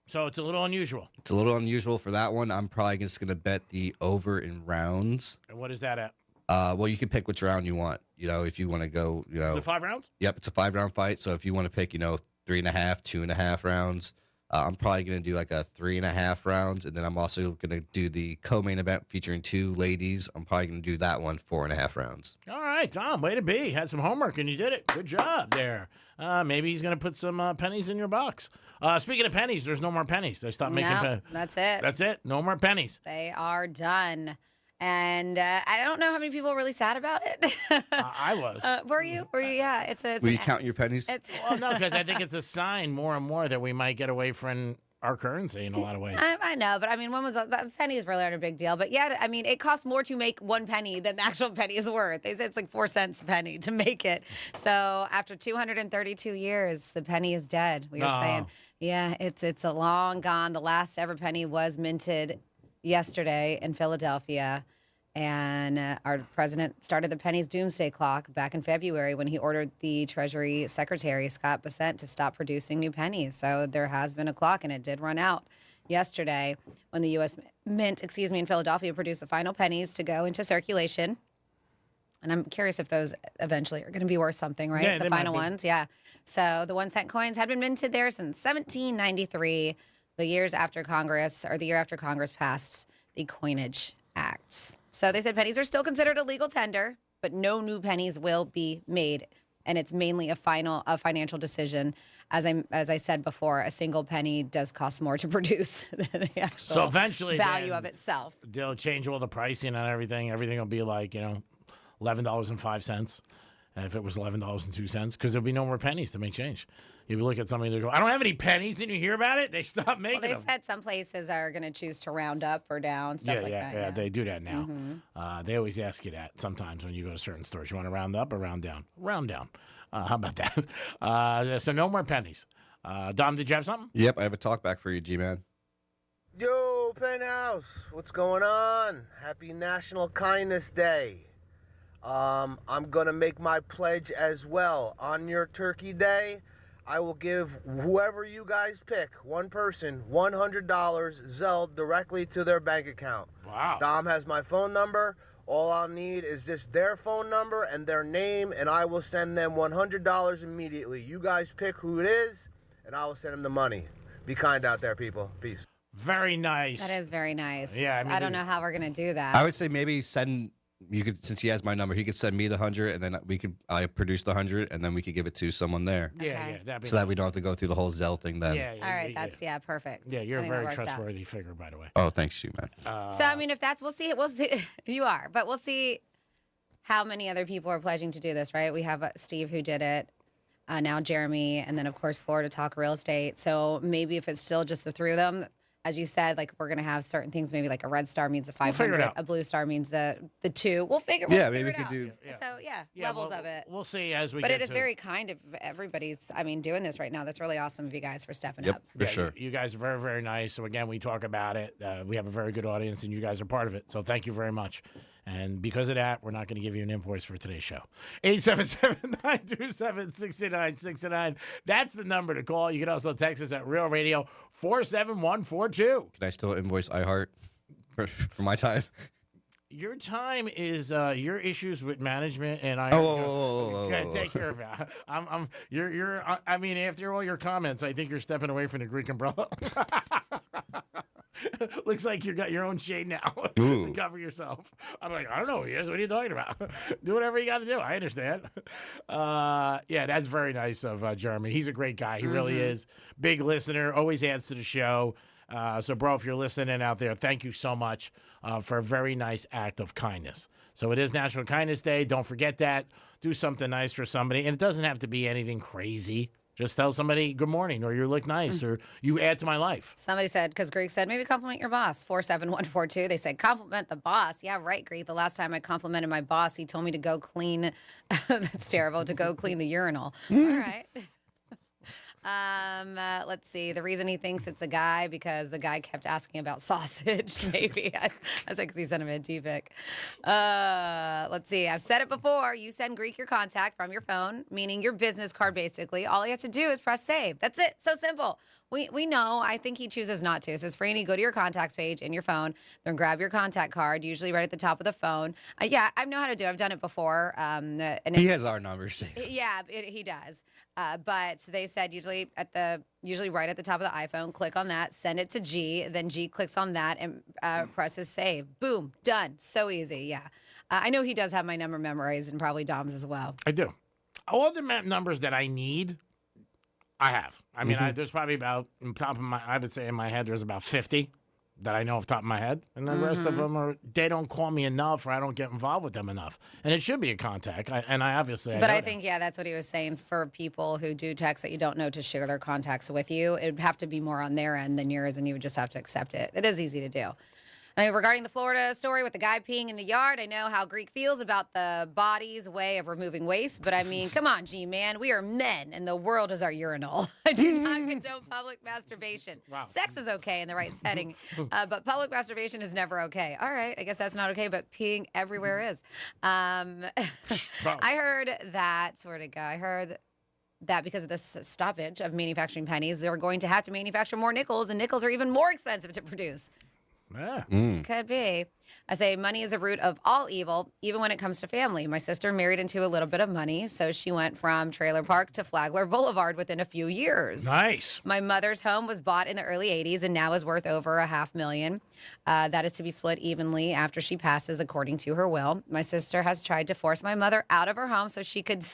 [SPEAKER 3] So it's a little unusual.
[SPEAKER 4] it's a little unusual for that one. I'm probably just gonna bet the over in rounds.
[SPEAKER 3] And what is that at?
[SPEAKER 4] Well, you can pick which round you want. You know, if you want to go, you know,
[SPEAKER 3] Is it 5 rounds?
[SPEAKER 4] Yep, it's a 5-round fight. So if you want to pick, 3.5, 2.5 rounds, I'm probably going to do like a 3.5 rounds. And then I'm also going to do the co-main event featuring 2 ladies. I'm probably going to do that one 4.5 rounds.
[SPEAKER 3] All right, Tom, way to be. Had some homework and you did it. Good job there. Maybe he's going to put some pennies in your box. Speaking of pennies, there's no more pennies. They stopped making pennies.
[SPEAKER 5] That's it.
[SPEAKER 3] That's it. No more pennies.
[SPEAKER 5] They are done. And I don't know how many people are really sad about it.
[SPEAKER 3] I was.
[SPEAKER 5] Were you? Were you? Yeah. It's
[SPEAKER 4] Will you count your pennies?
[SPEAKER 3] Well, no, because I think it's a sign more and more that we might get away from our currency in a lot of ways.
[SPEAKER 5] I know, but I mean, pennies really aren't a big deal. But yeah, I mean, it costs more to make 1 penny than the actual penny is worth. They say it's like 4 cents a penny to make it. So after 232 years, the penny is dead. We were saying, yeah, it's a long gone. The last ever penny was minted yesterday in Philadelphia, and our president started the penny's doomsday clock back in February when he ordered the Treasury Secretary, Scott Bessent, to stop producing new pennies. So there has been a clock, and it did run out yesterday when the U.S. Mint, in Philadelphia produced the final pennies to go into circulation. And I'm curious if those eventually are going to be worth something, right?
[SPEAKER 3] Yeah,
[SPEAKER 5] the
[SPEAKER 3] they might
[SPEAKER 5] final
[SPEAKER 3] be.
[SPEAKER 5] ones, yeah. So the 1 cent coins had been minted there since 1793. The year after Congress passed the Coinage Act. So they said pennies are still considered a legal tender, but no new pennies will be made. And it's mainly a financial decision. As I said before, a single penny does cost more to produce than the actual
[SPEAKER 3] So eventually
[SPEAKER 5] value
[SPEAKER 3] then,
[SPEAKER 5] of itself.
[SPEAKER 3] They'll change all the pricing and everything. Everything will be like, $11.05. And if it was $11.02, because there'll be no more pennies to make change. You look at somebody, they go, I don't have any pennies. Didn't you hear about it? They stopped making
[SPEAKER 5] Well, they
[SPEAKER 3] them.
[SPEAKER 5] said some places are going to choose to round up or down, stuff like that.
[SPEAKER 3] Yeah, they do that now.
[SPEAKER 5] Mhm.
[SPEAKER 3] They always ask you that sometimes when you go to certain stores. You want to round up or round down? Round down. How about that? So no more pennies. Dom, did you have something?
[SPEAKER 4] Yep, I have a talk back for you, G-Man.
[SPEAKER 1] Yo, Penthouse, what's going on? Happy National Kindness Day. I'm going to make my pledge as well. On your Turkey Day, I will give whoever you guys pick, one person, $100 Zelle directly to their bank account.
[SPEAKER 3] Wow.
[SPEAKER 1] Dom has my phone number. All I'll need is just their phone number and their name, and I will send them $100 immediately. You guys pick who it is, and I will send them the money. Be kind out there, people. Peace.
[SPEAKER 3] Very nice.
[SPEAKER 5] That is very nice.
[SPEAKER 4] Yeah, I mean,
[SPEAKER 5] I don't know how we're going to do that.
[SPEAKER 4] I would say maybe since he has my number, he could send me the 100, and then I produce the 100, and then we could give it to someone there.
[SPEAKER 3] Yeah, that'd be
[SPEAKER 4] So that we don't have to go through the whole Zelle thing then.
[SPEAKER 3] Yeah,
[SPEAKER 5] All right, that's perfect.
[SPEAKER 3] Yeah, you're
[SPEAKER 5] I
[SPEAKER 3] a
[SPEAKER 5] think that
[SPEAKER 3] very
[SPEAKER 5] works out.
[SPEAKER 3] trustworthy figure, by the way.
[SPEAKER 4] Oh, thanks, you, man.
[SPEAKER 5] So I mean, if that's, we'll see. You are, but we'll see how many other people are pledging to do this. Right? We have Steve who did it. Now Jeremy, and then of course Florida Talk Real Estate. So maybe if it's still just the 3 of them, as you said, like we're gonna have certain things. Maybe like a red star means a 500,
[SPEAKER 3] out.
[SPEAKER 5] a blue star means the 2. We'll figure.
[SPEAKER 4] Yeah,
[SPEAKER 5] We'll
[SPEAKER 4] maybe
[SPEAKER 5] figure
[SPEAKER 4] we
[SPEAKER 5] it
[SPEAKER 4] could
[SPEAKER 5] out.
[SPEAKER 4] do.
[SPEAKER 5] So levels of it.
[SPEAKER 3] We'll see as we
[SPEAKER 5] But
[SPEAKER 3] get
[SPEAKER 5] it is
[SPEAKER 3] to
[SPEAKER 5] very kind of everybody's. I mean, doing this right now. That's really awesome of you guys for stepping
[SPEAKER 4] Yep,
[SPEAKER 5] up.
[SPEAKER 4] for sure.
[SPEAKER 3] You guys are very, very nice. So again, we talk about it. We have a very good audience, and you guys are part of it. So thank you very much. And because of that, we're not going to give you an invoice for today's show. 877-927-6969. That's the number to call. You can also text us at Real Radio 47142.
[SPEAKER 4] Can I still invoice iHeart for my time?
[SPEAKER 3] Your time is your issues with management, and I take care of it. I mean, after all your comments, I think you're stepping away from the Greek umbrella. Looks like you got your own shade now to cover yourself. I'm like, I don't know who he is. What are you talking about? Do whatever you got to do. I understand. Yeah, that's very nice of Jeremy. He's a great guy. He really is. Big listener. Always adds to the show. So, bro, if you're listening out there, thank you so much for a very nice act of kindness. So it is National Kindness Day. Don't forget that. Do something nice for somebody. And it doesn't have to be anything crazy. Just tell somebody good morning, or you look nice, or you add to my life.
[SPEAKER 5] Somebody said, because Greek said, maybe compliment your boss, 47142. They said, compliment the boss. Yeah, right, Greek. The last time I complimented my boss, he told me to go clean. That's terrible, to go clean the urinal. All right. Let's see. The reason he thinks it's a guy, because the guy kept asking about sausage, maybe. I said, because he sent him a D-pic. Let's see. I've said it before. You send Greek your contact from your phone, meaning your business card, basically. All he has to do is press save. That's it. So simple. We know. I think he chooses not to. It says, Franny, go to your contacts page in your phone, then grab your contact card, usually right at the top of the phone. Yeah, I know how to do it. I've done it before. And
[SPEAKER 4] he has our numbers saved.
[SPEAKER 5] Yeah, he does. But they said usually right at the top of the iPhone, click on that, send it to G, then G clicks on that and presses save. Boom, done. So easy, yeah. I know he does have my number memorized, and probably Dom's as well.
[SPEAKER 3] I do. All the numbers that I need, I have. I mean, there's probably about, I would say in my head, there's about 50 that I know off the top of my head. And the rest of them they don't call me enough, or I don't get involved with them enough. And it should be a contact. I think,
[SPEAKER 5] yeah, that's what he was saying. For people who do text that you don't know to share their contacts with you, it would have to be more on their end than yours, and you would just have to accept it. It is easy to do. I mean, regarding the Florida story with the guy peeing in the yard, I know how Greek feels about the body's way of removing waste, but I mean, come on, G-man. We are men, and the world is our urinal. I do not condone public masturbation. Wow. Sex is okay in the right setting, but public masturbation is never okay. All right, I guess that's not okay, but peeing everywhere is. I heard that, where'd it go? I heard that because of this stoppage of manufacturing pennies, they're going to have to manufacture more nickels, and nickels are even more expensive to produce.
[SPEAKER 3] Yeah.
[SPEAKER 5] Could be. I say money is the root of all evil, even when it comes to family. My sister married into a little bit of money, so she went from Trailer Park to Flagler Boulevard within a few years.
[SPEAKER 3] Nice.
[SPEAKER 5] My mother's home was bought in the early 80s and now is worth over $500,000. That is to be split evenly after she passes, according to her will. My sister has tried to force my mother out of her home so she could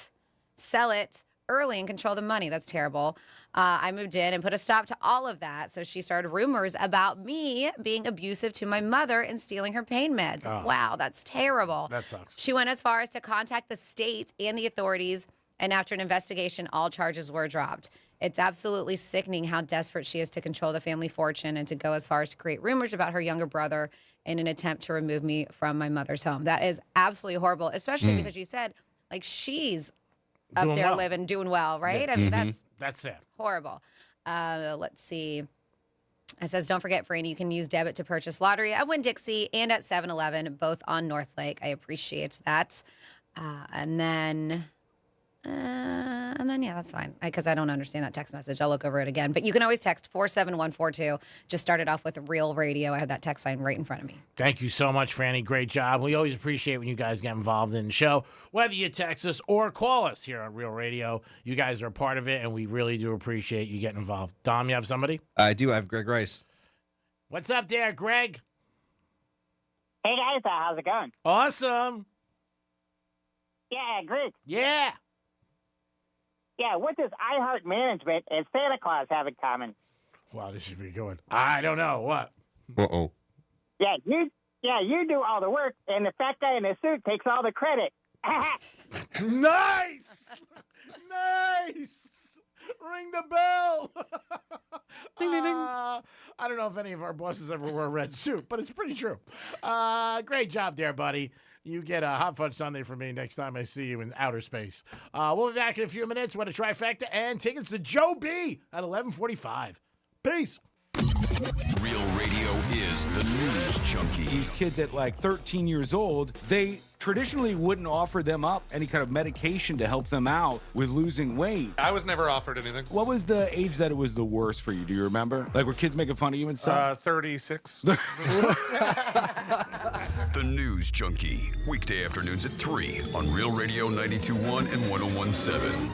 [SPEAKER 5] sell it early and control the money. That's terrible. I moved in and put a stop to all of that. So she started rumors about me being abusive to my mother and stealing her pain meds. Oh. Wow, that's terrible.
[SPEAKER 3] That sucks.
[SPEAKER 5] She went as far as to contact the state and the authorities, and after an investigation, all charges were dropped. It's absolutely sickening how desperate she is to control the family fortune and to go as far as to create rumors about her younger brother in an attempt to remove me from my mother's home. That is absolutely horrible, especially because you said, like, she's up
[SPEAKER 3] doing
[SPEAKER 5] there
[SPEAKER 3] well.
[SPEAKER 5] living, doing well, right?
[SPEAKER 3] Yeah.
[SPEAKER 5] I mean,
[SPEAKER 3] that's sad.
[SPEAKER 5] Horrible. Let's see. It says, don't forget, Franny, you can use debit to purchase lottery at Winn-Dixie and at 7-Eleven, both on North Lake. I appreciate that. And then, yeah, that's fine. Because I don't understand that text message. I'll look over it again. But you can always text 47142. Just started off with Real Radio. I have that text line right in front of me.
[SPEAKER 3] Thank you so much, Franny. Great job. We always appreciate when you guys get involved in the show, whether you text us or call us here on Real Radio. You guys are a part of it, and we really do appreciate you getting involved. Dom, you have somebody?
[SPEAKER 4] I do. I have Greg Rice.
[SPEAKER 3] What's up there, Greg?
[SPEAKER 8] Hey, guys. How's it going?
[SPEAKER 3] Awesome.
[SPEAKER 8] Yeah, great.
[SPEAKER 3] Yeah.
[SPEAKER 8] Yeah, what does iHeart Management and Santa Claus have in common?
[SPEAKER 3] Wow, this should be good. I don't know. What?
[SPEAKER 4] Uh-oh.
[SPEAKER 8] Yeah, you do all the work, and the fat guy in the suit takes all the credit.
[SPEAKER 3] Nice! Nice! Ring the bell! Ding, ding, ding. I don't know if any of our bosses ever wore a red suit, but it's pretty true. Great job there, buddy. You get a hot fudge sundae from me next time I see you in outer space. We'll be back in a few minutes with a trifecta and tickets to Joe B at 11:45. Peace.
[SPEAKER 2] Real Radio is the news junkie.
[SPEAKER 9] These kids at like 13 years old, they traditionally wouldn't offer them up any kind of medication to help them out with losing weight.
[SPEAKER 10] I was never offered anything.
[SPEAKER 9] What was the age that it was the worst for you? Do you remember? Like, were kids making fun of you and stuff?
[SPEAKER 10] 36.
[SPEAKER 2] The News Junkie. Weekday afternoons at 3 on Real Radio 92.1 and 101.7.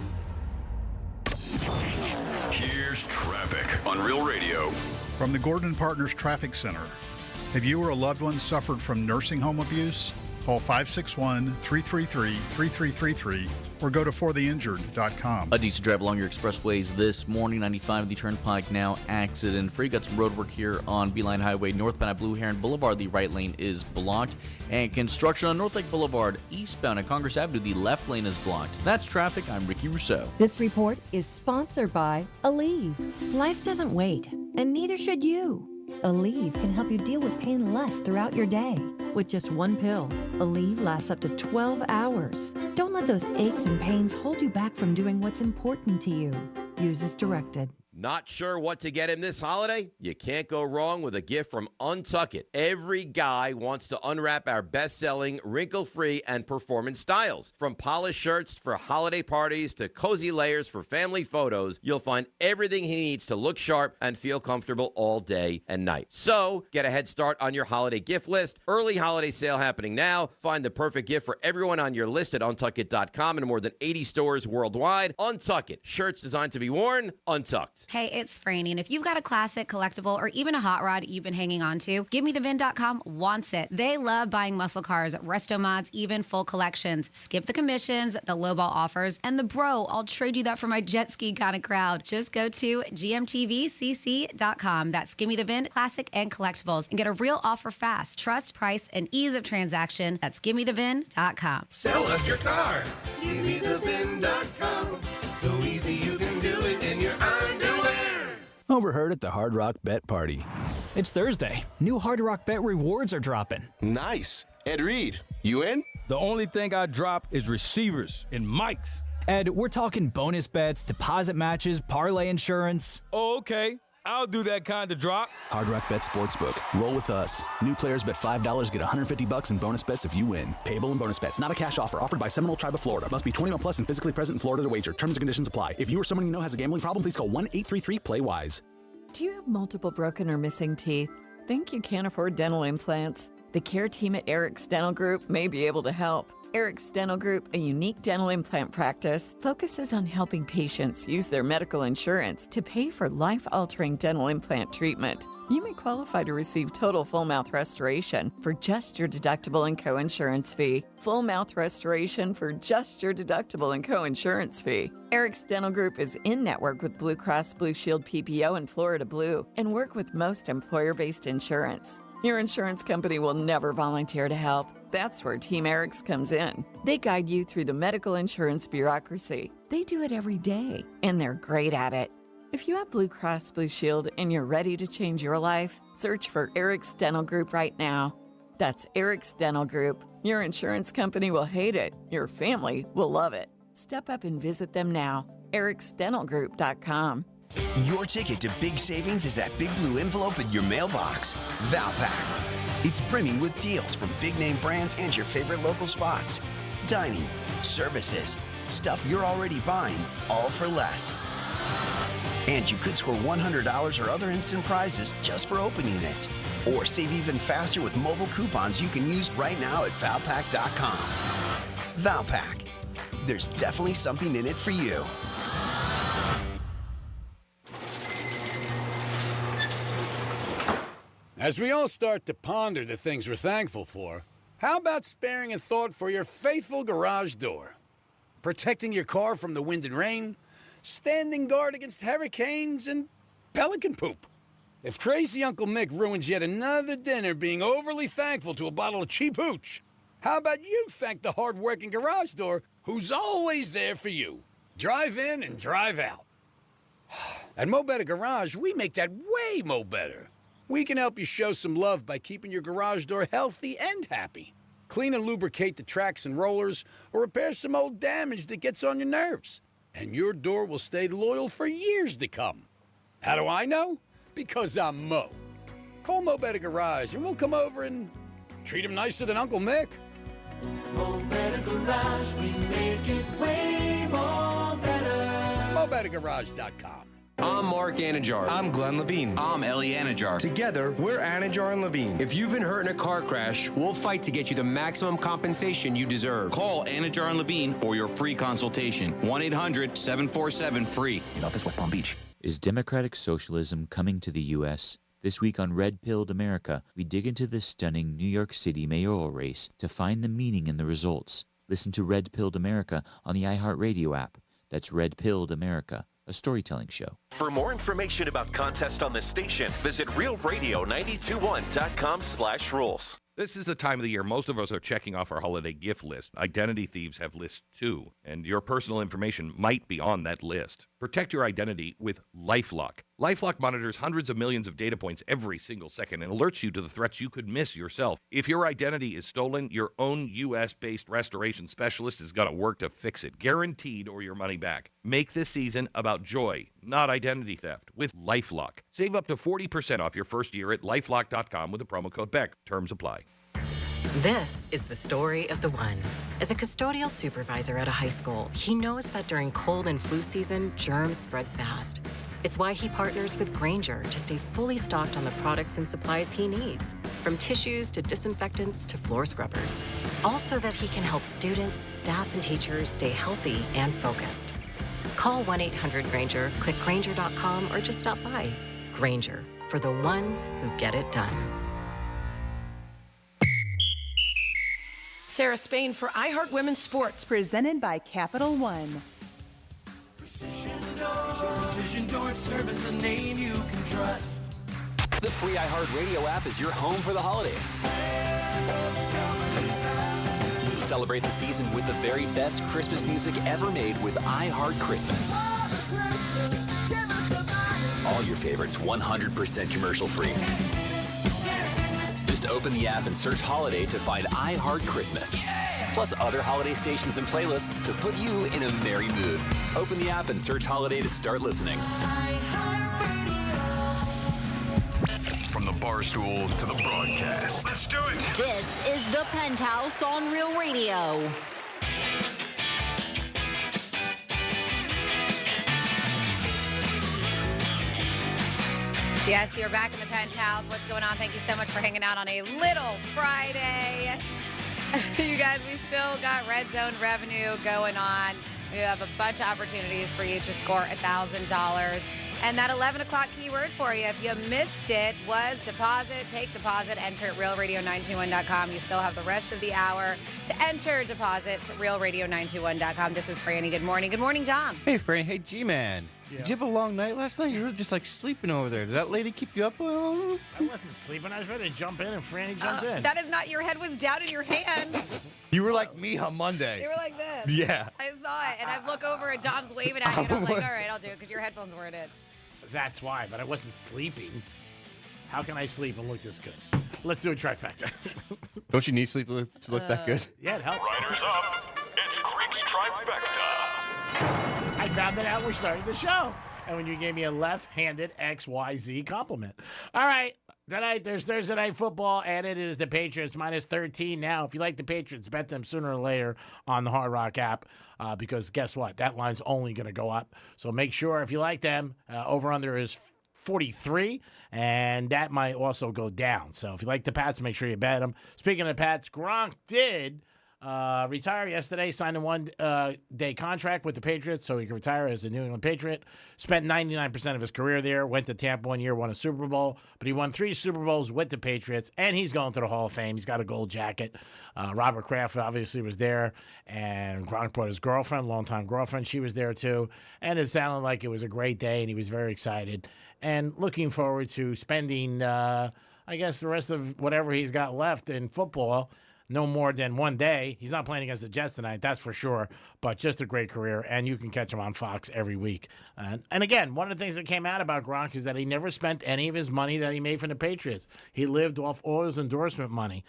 [SPEAKER 2] Here's traffic on Real Radio.
[SPEAKER 11] From the Gordon Partners Traffic Center. Have you or a loved one suffered from nursing home abuse? Call 561-333-3333 or go to fortheinjured.com.
[SPEAKER 6] A decent drive along your expressways this morning. 95 the Turnpike now accident-free. Got some road work here on Beeline Highway northbound at Blue Heron Boulevard. The right lane is blocked. And construction on North Lake Boulevard eastbound at Congress Avenue. The left lane is blocked. That's traffic. I'm Ricky Rousseau.
[SPEAKER 22] This report is sponsored by Aleve. Life doesn't wait, and neither should you. Aleve can help you deal with pain less throughout your day. With just one pill, Aleve lasts up to 12 hours. Don't let those aches and pains hold you back from doing what's important to you. Use as directed.
[SPEAKER 23] Not sure what to get him this holiday? You can't go wrong with a gift from Untuck It. Every guy wants to unwrap our best-selling, wrinkle-free, and performance styles. From polished shirts for holiday parties to cozy layers for family photos, you'll find everything he needs to look sharp and feel comfortable all day and night. So, get a head start on your holiday gift list. Early holiday sale happening now. Find the perfect gift for everyone on your list at untuckit.com and more than 80 stores worldwide. Untuck It. Shirts designed to be worn, untucked.
[SPEAKER 25] Hey, it's Franny, and if you've got a classic, collectible, or even a hot rod you've been hanging on to, GiveMeTheVin.com wants it. They love buying muscle cars, resto mods, even full collections. Skip the commissions, the lowball offers, and the bro, I'll trade you that for my jet ski kind of crowd. Just go to GMTVCC.com. That's GiveMeTheVin, classic and collectibles, and get a real offer fast. Trust, price, and ease of transaction. That's GiveMeTheVin.com.
[SPEAKER 27] Sell us your car. GiveMeTheVin.com. So easy you can do it in your underwear.
[SPEAKER 28] Overheard at the Hard Rock Bet Party.
[SPEAKER 29] It's Thursday. New Hard Rock Bet rewards are dropping.
[SPEAKER 27] Nice. Ed Reed, you in?
[SPEAKER 30] The only thing I drop is receivers and mics.
[SPEAKER 29] Ed, we're talking bonus bets, deposit matches, parlay insurance.
[SPEAKER 30] Oh, okay. I'll do that kind of drop.
[SPEAKER 28] Hard Rock Bet Sportsbook. Roll with us. New players bet $5, get $150 in bonus bets if you win. Payable in bonus bets. Not a cash offer. Offered by Seminole Tribe of Florida. Must be 21 plus and physically present in Florida to wager. Terms and conditions apply. If you or someone you know has a gambling problem, please call 1-833-PLAY-WISE.
[SPEAKER 31] Do you have multiple broken or missing teeth? Think you can't afford dental implants? The care team at Eric's Dental Group may be able to help. Eric's Dental Group, a unique dental implant practice, focuses on helping patients use their medical insurance to pay for life-altering dental implant treatment. You may qualify to receive total full mouth restoration for just your deductible and co-insurance fee. Full mouth restoration for just your deductible and co-insurance fee. Eric's Dental Group is in network with Blue Cross Blue Shield PPO and Florida Blue and work with most employer-based insurance. Your insurance company will never volunteer to help. That's where Team Eric's comes in. They guide you through the medical insurance bureaucracy. They do it every day, and they're great at it. If you have Blue Cross Blue Shield and you're ready to change your life, search for Eric's Dental Group right now. That's Eric's Dental Group. Your insurance company will hate it. Your family will love it. Step up and visit them now. ericsdentalgroup.com.
[SPEAKER 32] Your ticket to big savings is that big blue envelope in your mailbox. Valpak. It's brimming with deals from big-name brands and your favorite local spots. Dining, services, stuff you're already buying, all for less. And you could score $100 or other instant prizes just for opening it. Or save even faster with mobile coupons you can use right now at Valpak.com. Valpak. There's definitely something in it for you.
[SPEAKER 33] As we all start to ponder the things we're thankful for, how about sparing a thought for your faithful garage door? Protecting your car from the wind and rain, standing guard against hurricanes, and pelican poop. If crazy Uncle Mick ruins yet another dinner being overly thankful to a bottle of cheap hooch, how about you thank the hard-working garage door who's always there for you? Drive in and drive out. At Mo Better Garage, we make that way mo better. We can help you show some love by keeping your garage door healthy and happy. Clean and lubricate the tracks and rollers, or repair some old damage that gets on your nerves. And your door will stay loyal for years to come. How do I know? Because I'm Mo. Call Mo Better Garage and we'll come over and treat him nicer than Uncle Mick.
[SPEAKER 7] Mo Better Garage, we make it way more better.
[SPEAKER 33] MoBetterGarage.com.
[SPEAKER 27] I'm Mark Anajar.
[SPEAKER 12] I'm Glenn Levine.
[SPEAKER 27] I'm Ellie Anajar.
[SPEAKER 12] Together, we're Anajar and Levine.
[SPEAKER 27] If you've been hurt in a car crash, we'll fight to get you the maximum compensation you deserve. Call Anajar and Levine for your free consultation. 1-800-747-FREE.
[SPEAKER 13] In office, West Palm Beach.
[SPEAKER 14] Is democratic socialism coming to the U.S.? This week on Red Pilled America, we dig into the stunning New York City mayoral race to find the meaning in the results. Listen to Red Pilled America on the iHeartRadio app. That's Red Pilled America, a storytelling show.
[SPEAKER 27] For more information about contests on this station, visit realradio921.com/rules.
[SPEAKER 15] This is the time of the year most of us are checking off our holiday gift list. Identity thieves have lists too, and your personal information might be on that list. Protect your identity with LifeLock. LifeLock monitors hundreds of millions of data points every single second and alerts you to the threats you could miss yourself. If your identity is stolen, your own U.S.-based restoration specialist is going to work to fix it, guaranteed, or your money back. Make this season about joy, not identity theft, with LifeLock. Save up to 40% off your first year at LifeLock.com with the promo code BECK. Terms apply.
[SPEAKER 16] This is the story of the one. As a custodial supervisor at a high school, he knows that during cold and flu season, germs spread fast. It's why he partners with Grainger to stay fully stocked on the products and supplies he needs, from tissues to disinfectants to floor scrubbers. All so that he can help students, staff, and teachers stay healthy and focused. Call 1-800-GRAINGER, click Grainger.com, or just stop by. Grainger, for the ones who get it done.
[SPEAKER 17] Sarah Spain for iHeart Women's Sports, presented by Capital One.
[SPEAKER 7] Precision Door Service, a name you can trust.
[SPEAKER 28] The free iHeartRadio app is your home for the holidays. Celebrate the season with the very best Christmas music ever made with iHeart Christmas. All your favorites 100% commercial free. Just open the app and search Holiday to find iHeart Christmas. Plus other holiday stations and playlists to put you in a merry mood. Open the app and search Holiday to start listening.
[SPEAKER 2] From the bar stool to the broadcast.
[SPEAKER 18] Let's do it. This is the Penthouse on Real Radio.
[SPEAKER 5] Yes, you're back in the Penthouse. What's going on? Thank you so much for hanging out on a little Friday. You guys, we still got Red Zone revenue going on. We have a bunch of opportunities for you to score $1,000. And that 11 o'clock keyword for you, if you missed it, was deposit. Take deposit, enter at realradio921.com. You still have the rest of the hour to enter deposit to realradio921.com. This is Franny. Good morning. Good morning, Dom.
[SPEAKER 4] Hey, Franny. Hey, G-Man. Yeah. Did you have a long night last night? You were just like sleeping over there. Did that lady keep you up?
[SPEAKER 3] I wasn't sleeping. I was ready to jump in, and Franny jumped in.
[SPEAKER 5] That is not, your head was down in your hands.
[SPEAKER 4] You were like me on Monday.
[SPEAKER 5] You were like this.
[SPEAKER 4] Yeah.
[SPEAKER 5] I saw it, and I look over, and Dom's waving at you, and I was like, all right, I'll do it, because your headphones weren't in.
[SPEAKER 3] That's why, but I wasn't sleeping. How can I sleep and look this good? Let's do a trifecta.
[SPEAKER 4] Don't you need sleep to look that good?
[SPEAKER 3] Yeah, it helps.
[SPEAKER 27] Riders up. It's Creek's Trifecta.
[SPEAKER 3] I found that out when we started the show. And when you gave me a left-handed XYZ compliment. All right. Tonight, there's Thursday Night Football, and it is the Patriots minus 13 now. If you like the Patriots, bet them sooner or later on the Hard Rock app because guess what? That line's only going to go up. So make sure if you like them, over-under is 43, and that might also go down. So if you like the Pats, make sure you bet them. Speaking of Pats, Gronk did retire yesterday, signed a one-day contract with the Patriots so he could retire as a New England Patriot. Spent 99% of his career there, went to Tampa 1 year, won a Super Bowl, but he won 3 Super Bowls with the Patriots, and he's going to the Hall of Fame. He's got a gold jacket. Robert Kraft obviously was there, and Gronk brought his girlfriend, longtime girlfriend. She was there too, and it sounded like it was a great day, and he was very excited and looking forward to spending, I guess, the rest of whatever he's got left in football. No more than one day. He's not playing against the Jets tonight, that's for sure, but just a great career, and you can catch him on Fox every week. And again, one of the things that came out about Gronk is that he never spent any of his money that he made from the Patriots. He lived off all his endorsement money.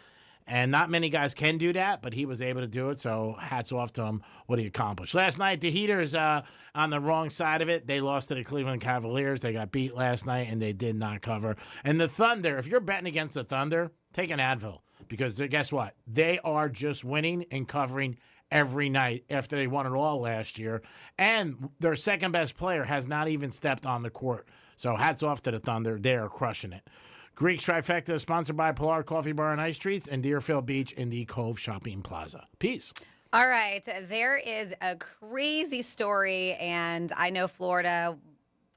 [SPEAKER 3] And not many guys can do that, but he was able to do it. So hats off to him, what he accomplished. Last night, the Heaters on the wrong side of it. They lost to the Cleveland Cavaliers. They got beat last night, and they did not cover. And the Thunder, if you're betting against the Thunder, take an Advil. Because guess what? They are just winning and covering every night after they won it all last year. And their second-best player has not even stepped on the court. So hats off to the Thunder. They are crushing it. Greek's Trifecta is sponsored by Pilar Coffee Bar and Ice Treats and Deerfield Beach in the Cove Shopping Plaza. Peace.
[SPEAKER 5] All right. There is a crazy story, and I know Florida.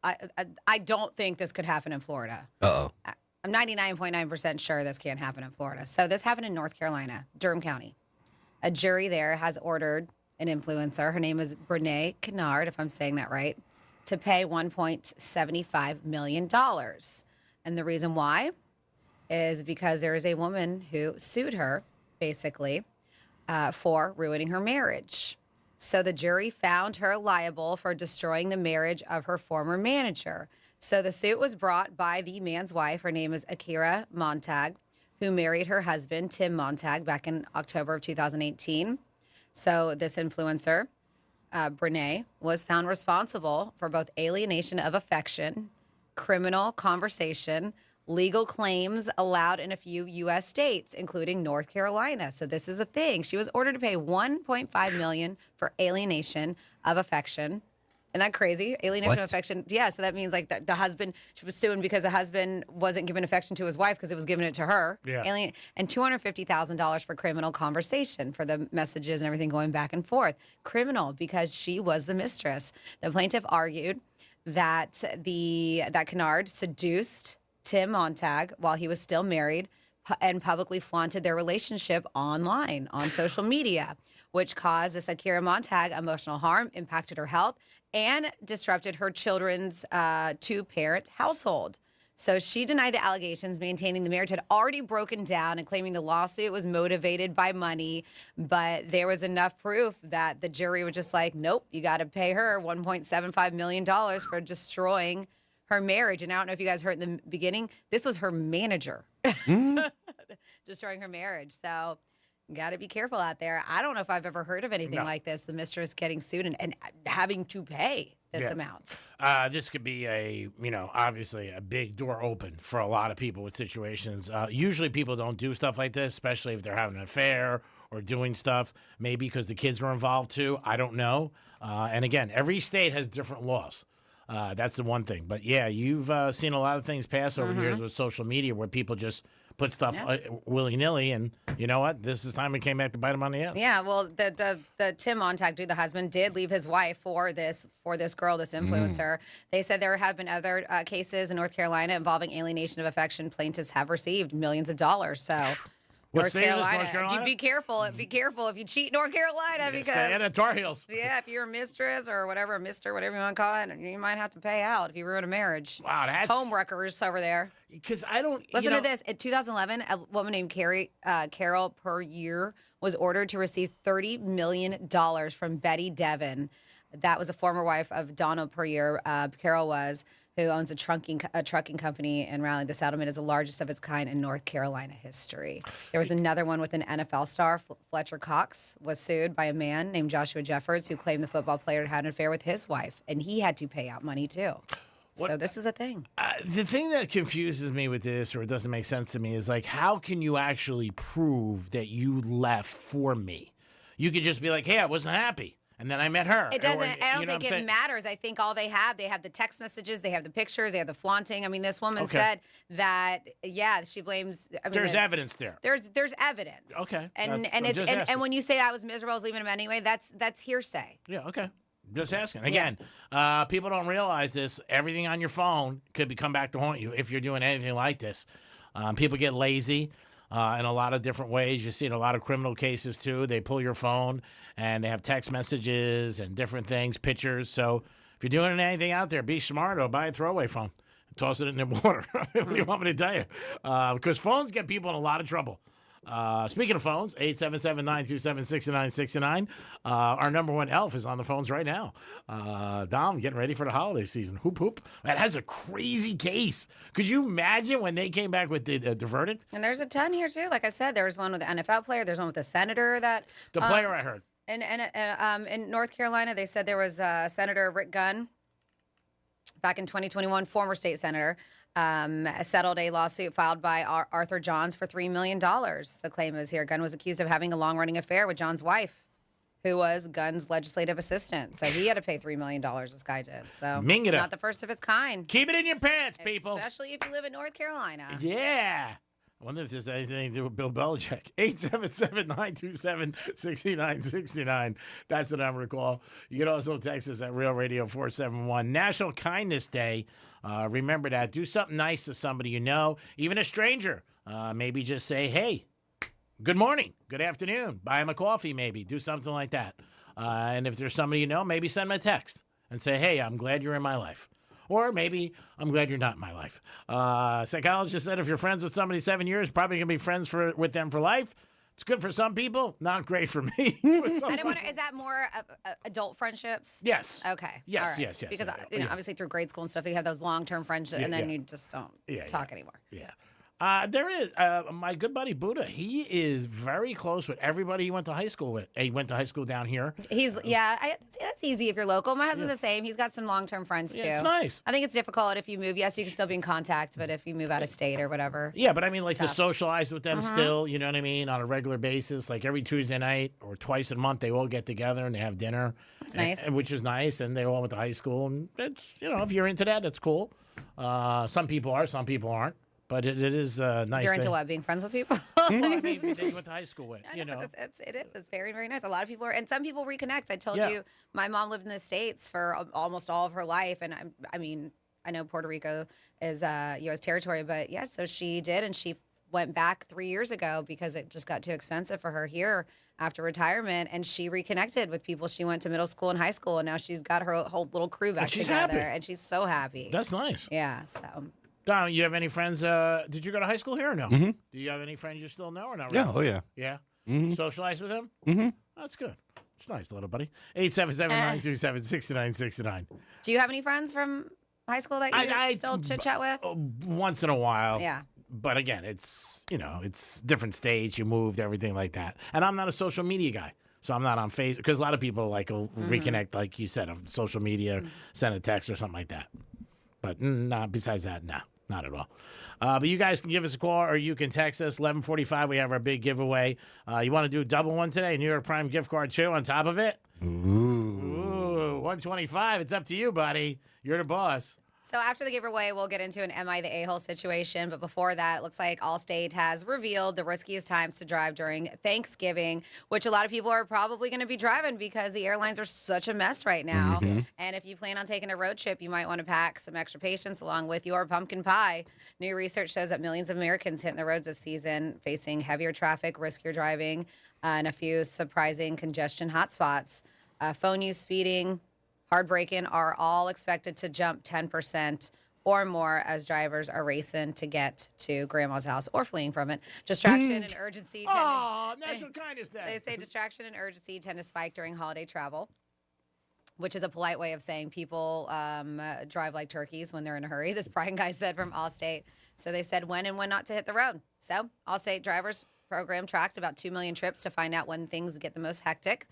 [SPEAKER 5] I don't think this could happen in Florida.
[SPEAKER 4] Uh-oh.
[SPEAKER 5] I'm 99.9% sure this can't happen in Florida. So this happened in North Carolina, Durham County. A jury there has ordered an influencer, her name is Brene Kennard, if I'm saying that right, to pay $1.75 million. And the reason why is because there is a woman who sued her, basically, for ruining her marriage. So the jury found her liable for destroying the marriage of her former manager. So the suit was brought by the man's wife. Her name is Akira Montag, who married her husband, Tim Montag, back in October of 2018. So this influencer, Brene, was found responsible for both alienation of affection, criminal conversation, legal claims allowed in a few U.S. states, including North Carolina. So this is a thing. She was ordered to pay $1.5 million for alienation of affection. Isn't that crazy? Alienation of affection. Yeah, so that means like the husband, she was suing because the husband wasn't giving affection to his wife because it was giving it to her.
[SPEAKER 3] Yeah.
[SPEAKER 5] And $250,000 for criminal conversation for the messages and everything going back and forth. Criminal because she was the mistress. The plaintiff argued that that Kennard seduced Tim Montag while he was still married and publicly flaunted their relationship online on social media, which caused this Akira Montag emotional harm, impacted her health, and disrupted her children's two-parent household. So she denied the allegations, maintaining the marriage had already broken down and claiming the lawsuit was motivated by money. But there was enough proof that the jury was just like, nope, you got to pay her $1.75 million for destroying her marriage. And I don't know if you guys heard in the beginning, this was her manager destroying her marriage. So got to be careful out there. I don't know if I've ever heard of anything like this, the mistress getting sued and having to pay this amount.
[SPEAKER 3] This could be obviously a big door open for a lot of people with situations. Usually people don't do stuff like this, especially if they're having an affair or doing stuff, maybe because the kids were involved too. I don't know. And again, every state has different laws. That's the one thing. But yeah, you've seen a lot of things pass over the years with social media where people just put stuff willy-nilly, and you know what? This is time it came back to bite him on the ass.
[SPEAKER 5] Yeah, well, the Tim Montag dude, the husband, did leave his wife for this girl, this influencer. They said there have been other cases in North Carolina involving alienation of affection. Plaintiffs have received millions of dollars. So.
[SPEAKER 3] North Carolina?
[SPEAKER 5] You be careful. Be careful if you cheat North Carolina because
[SPEAKER 3] stay at Tar Heels.
[SPEAKER 5] Yeah, if you're a mistress or whatever, a mister, whatever you want to call it, you might have to pay out if you ruin a marriage.
[SPEAKER 3] Wow, that's
[SPEAKER 5] homewreckers over there.
[SPEAKER 3] Because I don't
[SPEAKER 5] listen to this. In 2011, a woman named Carol Puryear was ordered to receive $30 million from Betty Devon. That was a former wife of Donald Puryear. Carol was. Who owns a trucking company in Raleigh. The settlement is the largest of its kind in North Carolina history. There was another one with an NFL star. Fletcher Cox was sued by a man named Joshua Jeffers who claimed the football player had an affair with his wife, and he had to pay out money too. So this is a thing.
[SPEAKER 3] The thing that confuses me with this, or it doesn't make sense to me, is like, how can you actually prove that you left for me? You could just be like, hey, I wasn't happy. And then I met her.
[SPEAKER 5] It doesn't. I don't think it matters. I think all they have the text messages, they have the pictures, they have the flaunting. I mean, this woman said that, she blames. I mean,
[SPEAKER 3] there's evidence there.
[SPEAKER 5] There's evidence.
[SPEAKER 3] Okay.
[SPEAKER 5] And when you say I was miserable, I was leaving him anyway, that's hearsay.
[SPEAKER 3] Yeah. Okay. Just asking. Again, people don't realize this. Everything on your phone could come back to haunt you if you're doing anything like this. People get lazy. In a lot of different ways. You see it in a lot of criminal cases, too. They pull your phone, and they have text messages and different things, pictures. So if you're doing anything out there, be smart or buy a throwaway phone and toss it in the water. What do you want me to tell you? Because phones get people in a lot of trouble. Speaking of phones, 877-927-6969. Our number one elf is on the phones right now. Dom, getting ready for the holiday season. Hoop, hoop. That has a crazy case. Could you imagine when they came back with the verdict?
[SPEAKER 5] And there's a ton here, too. Like I said, there was one with the NFL player. There's one with the senator that...
[SPEAKER 3] The player I heard.
[SPEAKER 5] And in North Carolina, they said there was Senator Rick Gunn back in 2021, former state senator, settled a lawsuit filed by Arthur Johns for $3 million. The claim is here Gunn was accused of having a long-running affair with Johns' wife, who was Gunn's legislative assistant. So he had to pay $3 million, this guy did. So it's not the first of its kind.
[SPEAKER 3] Keep it in your pants, people.
[SPEAKER 5] Especially if you live in North Carolina.
[SPEAKER 3] Yeah. I wonder if there's anything to do with Bill Belichick. 877-927-6969. That's the number to call. You can also text us at Real Radio 471. National Kindness Day. Remember that. Do something nice to somebody you know, even a stranger. Maybe just say, hey, good morning, good afternoon. Buy him a coffee, maybe. Do something like that. And if there's somebody you know, maybe send them a text and say, hey, I'm glad you're in my life. Or maybe I'm glad you're not in my life. Psychologist said if you're friends with somebody 7 years, probably going to be friends with them for life. It's good for some people, not great for me.
[SPEAKER 5] I wonder, is that more adult friendships?
[SPEAKER 3] Yes.
[SPEAKER 5] Okay.
[SPEAKER 3] Yes,
[SPEAKER 5] All right.
[SPEAKER 3] yes.
[SPEAKER 5] Because obviously through grade school and stuff, you have those long-term friendships, and then you just don't talk anymore.
[SPEAKER 3] Yeah. There is my good buddy Buddha. He is very close with everybody he went to high school with. He went to high school down here.
[SPEAKER 5] That's easy if you're local. My husband's the same. He's got some long-term friends too.
[SPEAKER 3] It's nice.
[SPEAKER 5] I think it's difficult if you move. Yes, you can still be in contact, but if you move out of state or whatever.
[SPEAKER 3] Yeah, but I mean, like to socialize with them still. You know what I mean? On a regular basis, like every Tuesday night or twice a month, they all get together and they have dinner.
[SPEAKER 5] That's nice.
[SPEAKER 3] Which is nice, and they all went to high school, and it's if you're into that, that's cool. Some people are, some people aren't. But it is nice.
[SPEAKER 5] You're into what? Being friends with people?
[SPEAKER 3] I mean, that you went to high school with,
[SPEAKER 5] It is. It's very, very nice. A lot of people are, and some people reconnect. I told you, my mom lived in the States for almost all of her life. And I mean, I know Puerto Rico is U.S. territory, but yeah, so she did. And she went back 3 years ago because it just got too expensive for her here after retirement. And she reconnected with people she went to middle school and high school. And now she's got her whole little crew back together.
[SPEAKER 3] Happy.
[SPEAKER 5] And she's so happy.
[SPEAKER 3] That's nice.
[SPEAKER 5] Yeah, so...
[SPEAKER 3] Don, you have any friends? Did you go to high school here or no?
[SPEAKER 4] Mm-hmm.
[SPEAKER 3] Do you have any friends you still know or not?
[SPEAKER 4] Yeah, oh yeah.
[SPEAKER 3] Yeah?
[SPEAKER 4] Mm-hmm.
[SPEAKER 3] Socialize with them?
[SPEAKER 4] Mm-hmm.
[SPEAKER 3] That's good. It's nice, little buddy. 877-927-6969.
[SPEAKER 5] Do you have any friends from high school that you still chit-chat with?
[SPEAKER 3] Once in a while.
[SPEAKER 5] Yeah.
[SPEAKER 3] But again, it's, it's different stage. You moved, everything like that. And I'm not a social media guy. So I'm not on Facebook. Because a lot of people will reconnect, like you said, on social media, send a text or something like that. But besides that, no. Not at all. But you guys can give us a call or you can text us. 11:45, we have our big giveaway. You want to do a double one today? New York Prime gift card too on top of it? Ooh, 125. It's up to you, buddy. You're the boss.
[SPEAKER 5] So after the giveaway, we'll get into an Am I the A-hole situation. But before that, it looks like Allstate has revealed the riskiest times to drive during Thanksgiving, which a lot of people are probably going to be driving because the airlines are such a mess right now.
[SPEAKER 4] Mm-hmm.
[SPEAKER 5] And if you plan on taking a road trip, you might want to pack some extra patience along with your pumpkin pie. New research shows that millions of Americans hitting the roads this season, facing heavier traffic, riskier driving, and a few surprising congestion hotspots. Phone use, speeding, hard braking are all expected to jump 10% or more as drivers are racing to get to grandma's house or fleeing from it. Distraction and urgency.
[SPEAKER 3] National Kindness Day.
[SPEAKER 5] They say distraction and urgency tend to spike during holiday travel, which is a polite way of saying people drive like turkeys when they're in a hurry. This Brian guy said from Allstate. So they said when and when not to hit the road. So Allstate drivers program tracked about 2 million trips to find out when things get the most hectic.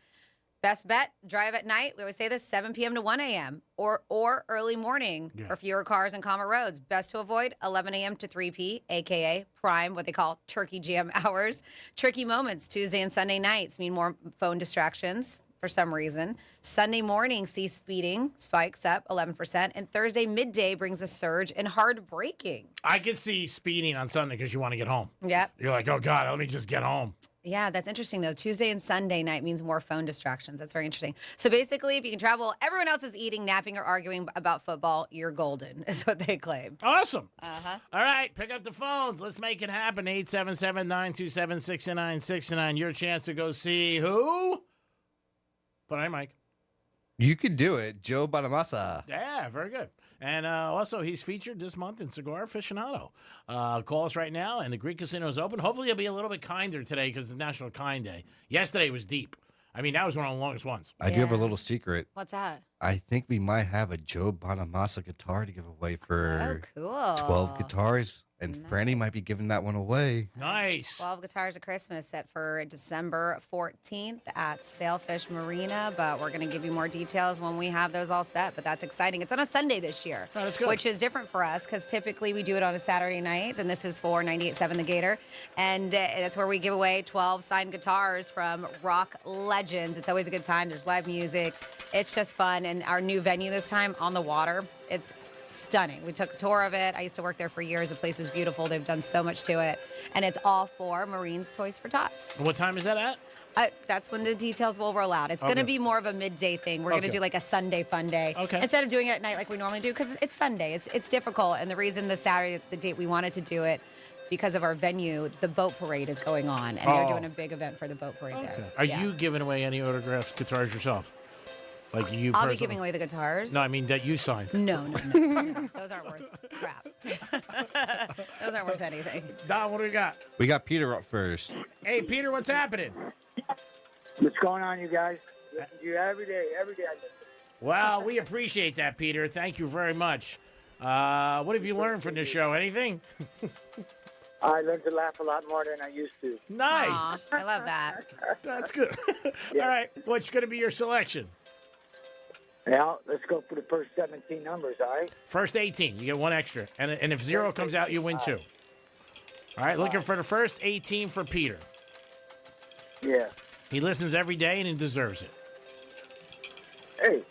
[SPEAKER 5] Best bet, drive at night. We always say this, 7 p.m. to 1 a.m. or early morning for fewer cars and calmer roads. Best to avoid 11 a.m. to 3 p., a.k.a. prime, what they call turkey jam hours. Tricky moments, Tuesday and Sunday nights mean more phone distractions for some reason. Sunday morning sees speeding spikes up 11%, and Thursday midday brings a surge in hard braking.
[SPEAKER 3] I can see speeding on Sunday because you want to get home.
[SPEAKER 5] Yep.
[SPEAKER 3] You're like, oh, God, let me just get home.
[SPEAKER 5] Yeah, that's interesting, though. Tuesday and Sunday night means more phone distractions. That's very interesting. So basically, if you can travel, everyone else is eating, napping, or arguing about football, you're golden, is what they claim.
[SPEAKER 3] Awesome. All right, pick up the phones. Let's make it happen. 877-927-6969. Your chance to go see who? But I'm Mike.
[SPEAKER 4] You could do it. Joe Bonamassa.
[SPEAKER 3] Yeah, very good. And also, he's featured this month in Cigar Aficionado. Call us right now, and the Greek Casino is open. Hopefully, it'll be a little bit kinder today because it's National Kind Day. Yesterday was deep. I mean, that was one of the longest ones.
[SPEAKER 4] I do have a little secret.
[SPEAKER 5] What's that?
[SPEAKER 4] I think we might have a Joe Bonamassa guitar to give away for
[SPEAKER 5] cool.
[SPEAKER 4] 12 guitars. And Franny might be giving that one away.
[SPEAKER 3] Nice.
[SPEAKER 5] 12 Guitars of Christmas set for December 14th at Sailfish Marina, but we're going to give you more details when we have those all set. But that's exciting. It's on a Sunday this year,
[SPEAKER 3] that's good.
[SPEAKER 5] Which is different for us because typically we do it on a Saturday night, and this is for 98.7 The Gator. And that's where we give away 12 signed guitars from rock legends. It's always a good time. There's live music. It's just fun. And our new venue this time on the water, it's stunning. We took a tour of it. I used to work there for years. The place is beautiful. They've done so much to it. And it's all for Marines Toys for Tots.
[SPEAKER 3] What time is that at?
[SPEAKER 5] That's when the details will roll out. It's going to be more of a midday thing. We're going to do like a Sunday fun day.
[SPEAKER 3] Okay.
[SPEAKER 5] Instead of doing it at night like we normally do, because it's Sunday. It's difficult. And the reason the Saturday, the date we wanted to do it, because of our venue, the boat parade is going on. And they're doing a big event for the boat parade there.
[SPEAKER 3] Are you giving away any autographed guitars yourself? Like you
[SPEAKER 5] I'll be giving away the guitars.
[SPEAKER 3] No, I mean that you signed.
[SPEAKER 5] No. Those aren't worth crap. Those aren't worth anything.
[SPEAKER 3] Don, what do we got?
[SPEAKER 4] We got Peter up first.
[SPEAKER 3] Hey, Peter, what's happening?
[SPEAKER 1] What's going on, you guys? Listen to you every day. Every day I listen.
[SPEAKER 3] Well, we appreciate that, Peter. Thank you very much. What have you learned from this show? Anything?
[SPEAKER 1] I learned to laugh a lot more than I used to.
[SPEAKER 3] Nice.
[SPEAKER 5] Aw, I love that.
[SPEAKER 3] That's good. All right. What's going to be your selection?
[SPEAKER 1] Yeah, let's go for the first 17 numbers, all right?
[SPEAKER 3] First 18. You get one extra. And if 0 comes out, you win 2. All right. Looking for the first 18 for Peter.
[SPEAKER 1] Yeah.
[SPEAKER 3] He listens every day, and he deserves it.
[SPEAKER 1] Hey,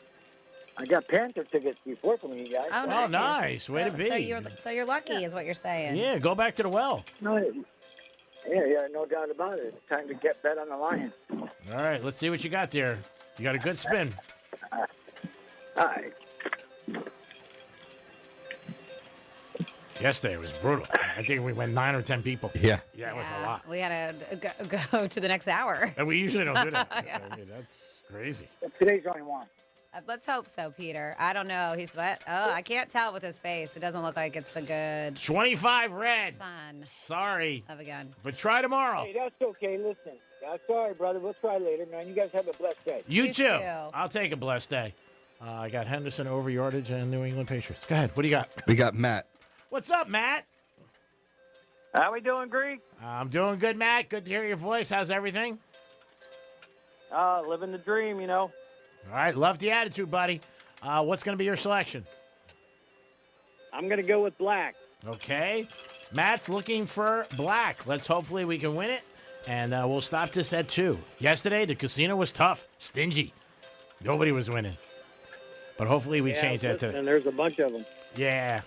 [SPEAKER 1] I got Panther tickets before from you guys.
[SPEAKER 5] Oh,
[SPEAKER 3] nice. Way to be.
[SPEAKER 5] So you're lucky is what you're saying.
[SPEAKER 3] Yeah, go back to the well.
[SPEAKER 1] No, yeah, no doubt about it. It's time to get bet on the Lions.
[SPEAKER 3] All right. Let's see what you got there. You got a good spin.
[SPEAKER 1] All right.
[SPEAKER 3] Yesterday was brutal. I think we went 9 or 10 people.
[SPEAKER 4] Yeah.
[SPEAKER 3] Yeah, it was a lot.
[SPEAKER 5] We had to go to the next hour.
[SPEAKER 3] And we usually don't do that.
[SPEAKER 5] Yeah.
[SPEAKER 3] I mean, that's crazy.
[SPEAKER 1] Today's only one.
[SPEAKER 5] Let's hope so, Peter. I don't know. He's what? Oh, I can't tell with his face. It doesn't look like it's a good
[SPEAKER 3] 25 red.
[SPEAKER 5] son.
[SPEAKER 3] Sorry.
[SPEAKER 5] Of again.
[SPEAKER 3] But try tomorrow.
[SPEAKER 1] Hey, that's okay. Listen. That's all right, brother. We'll try later, man. You guys have a blessed day.
[SPEAKER 3] You too. I'll take a blessed day. I got Henderson over yardage and New England Patriots. Go ahead. What do you got?
[SPEAKER 4] We got Matt.
[SPEAKER 3] What's up, Matt?
[SPEAKER 1] How we doing, Greek?
[SPEAKER 3] I'm doing good, Matt. Good to hear your voice. How's everything?
[SPEAKER 1] Living the dream, you know.
[SPEAKER 3] All right. Love the attitude, buddy. What's going to be your selection?
[SPEAKER 1] I'm going to go with black.
[SPEAKER 3] Okay. Matt's looking for black. Hopefully we can win it. And we'll stop this at 2. Yesterday, the casino was tough, stingy. Nobody was winning. But hopefully we change that to...
[SPEAKER 1] And there's a bunch of them.
[SPEAKER 3] Yeah.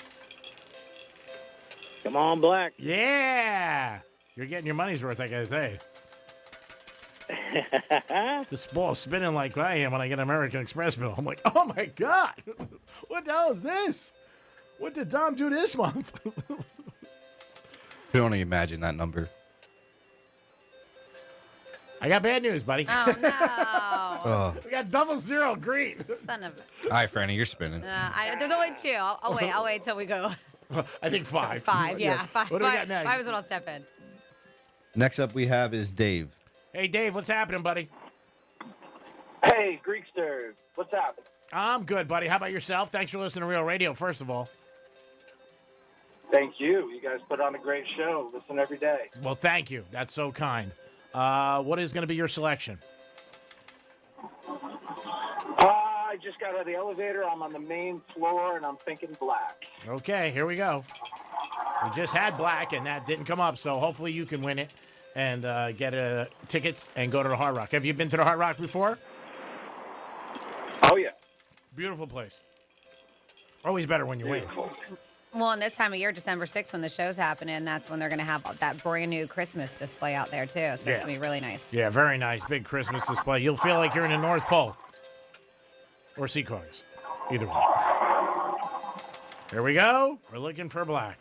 [SPEAKER 1] Come on, black.
[SPEAKER 3] Yeah. You're getting your money's worth, I got to say. This ball's spinning like I am when I get an American Express bill. I'm like, oh, my God. What the hell is this? What did Dom do this month?
[SPEAKER 4] Can only imagine that number.
[SPEAKER 3] I got bad news, buddy.
[SPEAKER 5] Oh, no.
[SPEAKER 4] Oh.
[SPEAKER 3] We got 00 green.
[SPEAKER 5] Son of a...
[SPEAKER 4] All right, Franny, you're spinning.
[SPEAKER 5] there's only 2. I'll wait till we go.
[SPEAKER 3] I think 5.
[SPEAKER 5] It's 5, yeah. 5.
[SPEAKER 3] What do we got next?
[SPEAKER 5] 5 is when I'll step in.
[SPEAKER 4] Next up we have is Dave.
[SPEAKER 3] Hey, Dave, what's happening, buddy?
[SPEAKER 1] Hey, Greekster. What's happening?
[SPEAKER 3] I'm good, buddy. How about yourself? Thanks for listening to Real Radio, first of all.
[SPEAKER 1] Thank you. You guys put on a great show. Listen every day.
[SPEAKER 3] Well, thank you. That's so kind. What is going to be your selection?
[SPEAKER 1] I just got out of the elevator. I'm on the main floor, and I'm thinking black.
[SPEAKER 3] Okay, here we go. We just had black, and that didn't come up, so hopefully you can win it and get tickets and go to the Hard Rock. Have you been to the Hard Rock before?
[SPEAKER 1] Oh, yeah.
[SPEAKER 3] Beautiful place. Always better when you win.
[SPEAKER 5] Well, and this time of year, December 6th, when the show's happening, that's when they're going to have that brand new Christmas display out there, too. So it's going to be really nice.
[SPEAKER 3] Yeah, very nice. Big Christmas display. You'll feel like you're in the North Pole. Or Sea Cars. Either one. Here we go. We're looking for black.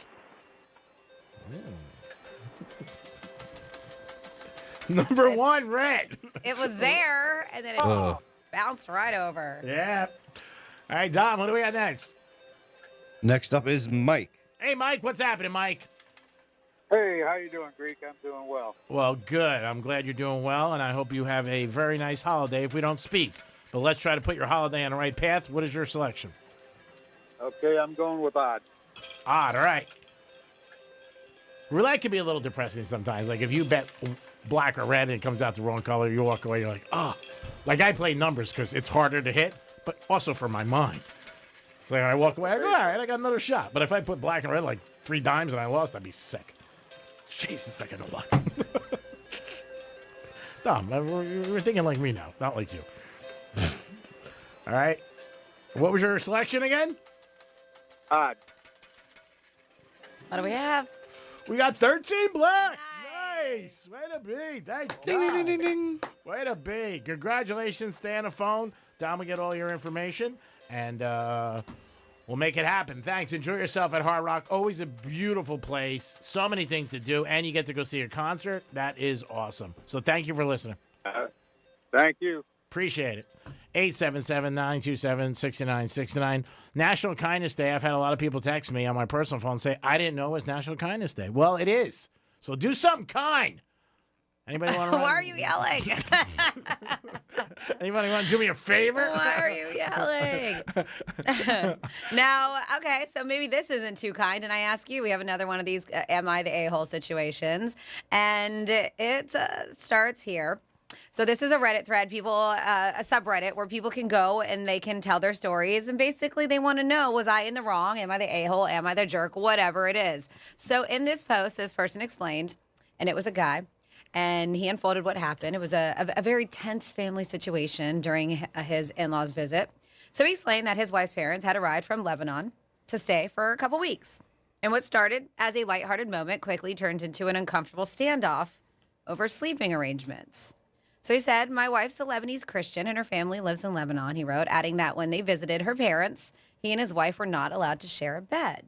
[SPEAKER 3] Number 1, red.
[SPEAKER 5] It was there, and then it bounced right over.
[SPEAKER 3] Yeah. All right, Dom, what do we got next?
[SPEAKER 4] Next up is Mike.
[SPEAKER 3] Hey, Mike, what's happening, Mike?
[SPEAKER 6] Hey, how you doing, Greek? I'm doing well.
[SPEAKER 3] Well, good. I'm glad you're doing well, and I hope you have a very nice holiday if we don't speak. But let's try to put your holiday on the right path. What is your selection?
[SPEAKER 6] Okay, I'm going with odd.
[SPEAKER 3] Odd, all right. Roulette can be a little depressing sometimes. Like if you bet black or red and it comes out the wrong color, you walk away, you're like, oh. Like I play numbers because it's harder to hit, but also for my mind. So like I walk away, I go, all right, I got another shot. But if I put black and red like 3 dimes and I lost, I'd be sick. Jesus, I got no luck. Dom, we're thinking like me now, not like you. All right. What was your selection again?
[SPEAKER 6] Odd.
[SPEAKER 5] What do we have?
[SPEAKER 3] We got 13 black. Nice. Way to be. Thank God.
[SPEAKER 4] Ding, ding, ding, ding, ding.
[SPEAKER 3] Way to be. Congratulations. Stay on the phone. Dom will get all your information, and we'll make it happen. Thanks. Enjoy yourself at Hard Rock. Always a beautiful place. So many things to do, and you get to go see a concert. That is awesome. So thank you for listening.
[SPEAKER 6] Thank you.
[SPEAKER 3] Appreciate it. 877-927-6969. National Kindness Day. I've had a lot of people text me on my personal phone and say, I didn't know it was National Kindness Day. Well, it is. So do something kind. Anybody want to
[SPEAKER 5] Why are you yelling?
[SPEAKER 3] Anybody want to do me a favor?
[SPEAKER 5] Why are you yelling? Now, okay, so maybe this isn't too kind, and I ask you, we have another one of these am I the a-hole situations, and it starts here. So this is a Reddit thread, a subreddit where people can go and they can tell their stories. And basically they want to know, was I in the wrong? Am I the a-hole? Am I the jerk? Whatever it is. So in this post, this person explained, and it was a guy, and he unfolded what happened. It was a very tense family situation during his in-laws visit. So he explained that his wife's parents had arrived from Lebanon to stay for a couple weeks. And what started as a lighthearted moment quickly turned into an uncomfortable standoff over sleeping arrangements. So he said, my wife's a Lebanese Christian and her family lives in Lebanon, he wrote, adding that when they visited her parents, he and his wife were not allowed to share a bed.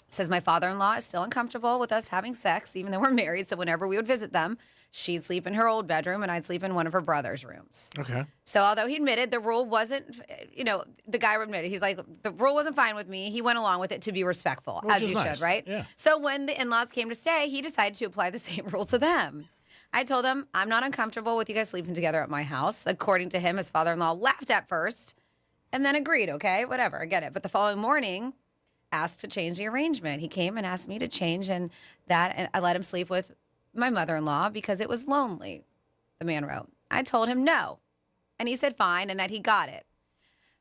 [SPEAKER 5] Says my father-in-law is still uncomfortable with us having sex, even though we're married. So whenever we would visit them, she'd sleep in her old bedroom and I'd sleep in one of her brother's rooms.
[SPEAKER 3] Okay.
[SPEAKER 5] So although he admitted the rule wasn't, the guy admitted, he's like, the rule wasn't fine with me. He went along with it to be respectful,
[SPEAKER 3] Which
[SPEAKER 5] as
[SPEAKER 3] is
[SPEAKER 5] you
[SPEAKER 3] nice.
[SPEAKER 5] should, right?
[SPEAKER 3] Yeah.
[SPEAKER 5] So when the in-laws came to stay, he decided to apply the same rule to them. I told him, I'm not uncomfortable with you guys sleeping together at my house. According to him, his father-in-law laughed at first and then agreed, okay, whatever, I get it. But the following morning, asked to change the arrangement. He came and asked me to change, and I let him sleep with my mother-in-law because it was lonely, the man wrote. I told him no, and he said fine and that he got it.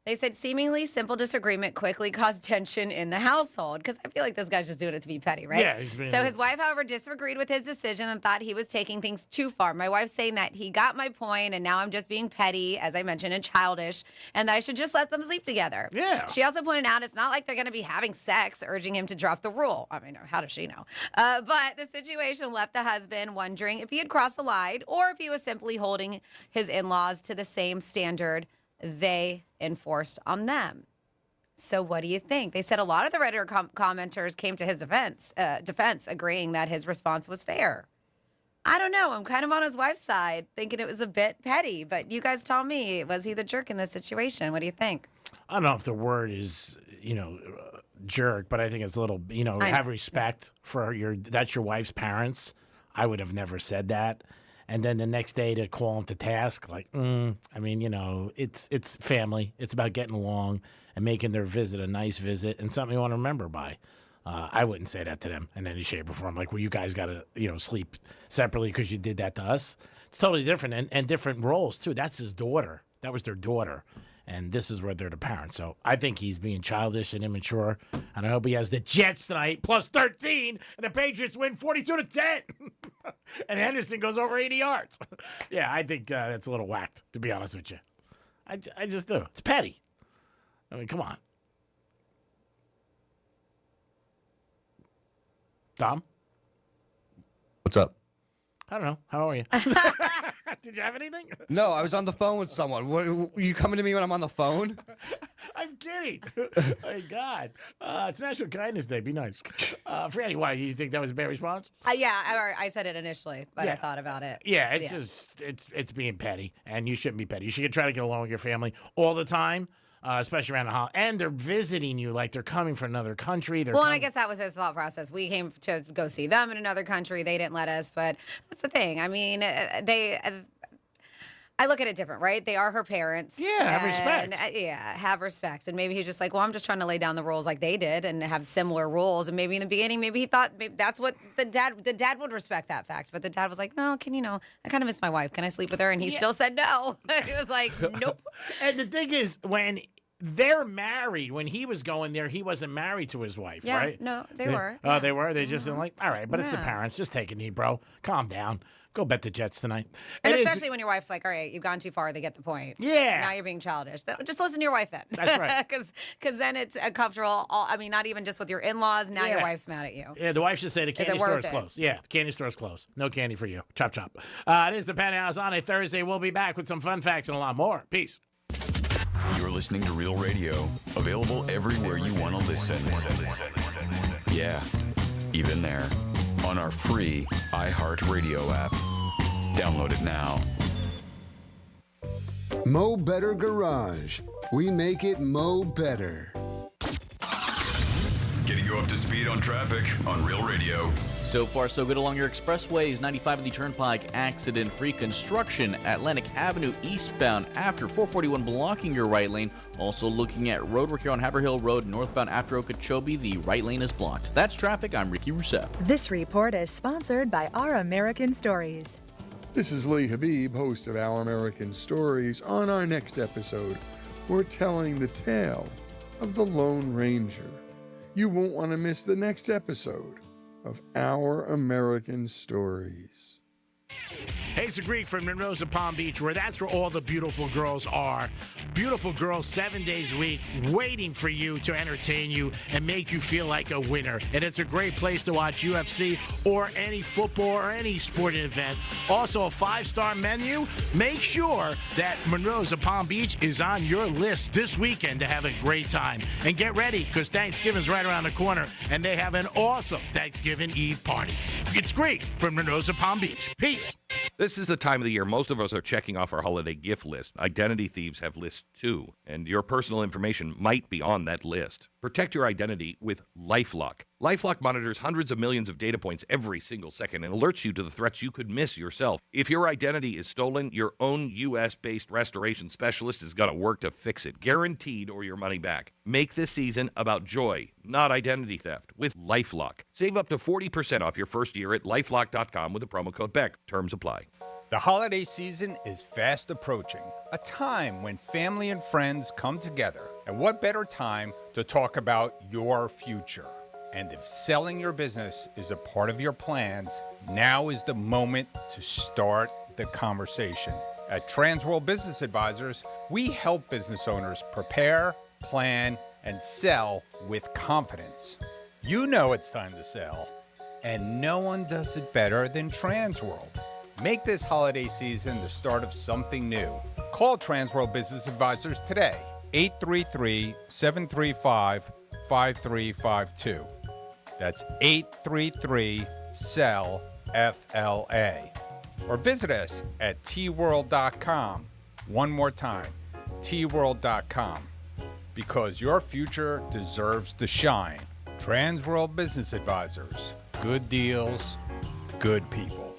[SPEAKER 5] They said seemingly simple disagreement quickly caused tension in the household because I feel like this guy's just doing it to be petty, right?
[SPEAKER 3] Yeah, he's being...
[SPEAKER 5] So his wife, however, disagreed with his decision and thought he was taking things too far. My wife's saying that he got my point and now I'm just being petty, as I mentioned, and childish, and that I should just let them sleep together.
[SPEAKER 3] Yeah.
[SPEAKER 5] She also pointed out it's not like they're going to be having sex, urging him to drop the rule. I mean, how does she know? But the situation left the husband wondering if he had crossed the line or if he was simply holding his in-laws to the same standard they enforced on them. So what do you think? They said a lot of the Reddit commenters came to his defense, agreeing that his response was fair. I don't know. I'm kind of on his wife's side, thinking it was a bit petty. But you guys tell me, was he the jerk in this situation? What do you think?
[SPEAKER 3] I don't know if the word is, jerk, but I think it's a little, have respect for that's your wife's parents. I would have never said that. And then the next day to call him to task, it's family. It's about getting along and making their visit a nice visit and something you want to remember by. I wouldn't say that to them in any shape or form. Like, well, you guys got to, sleep separately because you did that to us. It's totally different and different roles, too. That's his daughter. That was their daughter. And this is where they're the parents. So I think he's being childish and immature. And I hope he has the Jets tonight, plus 13, and the Patriots win 42-10. And Henderson goes over 80 yards. Yeah, I think that's a little whacked, to be honest with you. I just do. It's petty. I mean, come on. Dom?
[SPEAKER 4] What's up?
[SPEAKER 3] I don't know. How are you? Did you have anything?
[SPEAKER 4] No, I was on the phone with someone. Were you coming to me when I'm on the phone?
[SPEAKER 3] I'm kidding. My God. It's National Kindness Day. Be nice. Franny, why? You think that was a bad response?
[SPEAKER 5] Yeah, I said it initially, but
[SPEAKER 3] Yeah.
[SPEAKER 5] I thought about it.
[SPEAKER 3] Yeah, it's just it's being petty, and you shouldn't be petty. You should try to get along with your family all the time. especially around the holiday. And they're visiting you like they're coming from another country.
[SPEAKER 5] And I guess that was his thought process. We came to go see them in another country. They didn't let us, but that's the thing. I mean, I look at it different, right? They are her parents.
[SPEAKER 3] Yeah, have respect.
[SPEAKER 5] Have respect. And maybe he's just like, well, I'm just trying to lay down the rules like they did and have similar rules. And maybe in the beginning, maybe he thought that's what the dad would respect that fact. But the dad was like, no, I kind of miss my wife. Can I sleep with her? And he still said no. He was like, nope.
[SPEAKER 3] And the thing is, when they're married, when he was going there, he wasn't married to his wife, right?
[SPEAKER 5] No, they were.
[SPEAKER 3] Oh, they were? They just didn't like, all right, but it's the parents. Just take a knee, bro. Calm down. Go bet the Jets tonight.
[SPEAKER 5] And especially when your wife's like, all right, you've gone too far. They get the point.
[SPEAKER 3] Yeah.
[SPEAKER 5] Now you're being childish. Just listen to your wife then.
[SPEAKER 3] That's right.
[SPEAKER 5] Because then it's a comfortable, not even just with your in-laws. Now your wife's mad at you.
[SPEAKER 3] Yeah, the wife should say the candy store is closed. Yeah, the candy store is closed. No candy for you. Chop, chop. It is the Penthouse on a Thursday. We'll be back with some fun facts and a lot more. Peace.
[SPEAKER 2] You're listening to Real Radio, available everywhere you want to listen. Yeah, even there. On our free iHeartRadio app. Download it now.
[SPEAKER 8] Mo Better Garage. We make it Mo Better.
[SPEAKER 2] Getting you up to speed on traffic on Real Radio.
[SPEAKER 9] So far, so good along your expressways. 95 in the Turnpike, accident-free. Construction, Atlantic Avenue eastbound after 441 blocking your right lane. Also looking at roadwork here on Haverhill Road, northbound after Okeechobee. The right lane is blocked. That's traffic. I'm Ricky Rousseau.
[SPEAKER 10] This report is sponsored by Our American Stories.
[SPEAKER 11] This is Lee Habib, host of Our American Stories. On our next episode, we're telling the tale of the Lone Ranger. You won't want to miss the next episode of Our American Stories.
[SPEAKER 3] Hey, it's the Greek from Monroe's of Palm Beach, where that's where all the beautiful girls are. Beautiful girls 7 days a week waiting for you to entertain you and make you feel like a winner. And it's a great place to watch UFC or any football or any sporting event. Also, a 5-star menu. Make sure that Monroe's of Palm Beach is on your list this weekend to have a great time. And get ready, because Thanksgiving's right around the corner, and they have an awesome Thanksgiving Eve party. It's Greek from Monroe's of Palm Beach. Peace.
[SPEAKER 15] This is the time of the year most of us are checking off our holiday gift list. Identity thieves have lists too, and your personal information might be on that list. Protect your identity with LifeLock. LifeLock monitors hundreds of millions of data points every single second and alerts you to the threats you could miss yourself. If your identity is stolen, your own U.S.-based restoration specialist is going to work to fix it, guaranteed, or your money back. Make this season about joy, not identity theft, with LifeLock. Save up to 40% off your first year at LifeLock.com with the promo code BECK. Terms apply.
[SPEAKER 13] The holiday season is fast approaching, a time when family and friends come together. And what better time to talk about your future? And if selling your business is a part of your plans, now is the moment to start the conversation. At Transworld Business Advisors, we help business owners prepare, plan, and sell with confidence. You know it's time to sell, and no one does it better than Transworld. Make this holiday season the start of something new. Call Transworld Business Advisors today, 833-735-5352. That's 833-SELL-FLA. Or visit us at tworld.com. One more time, tworld.com. Because your future deserves to shine. Transworld Business Advisors. Good deals, good people.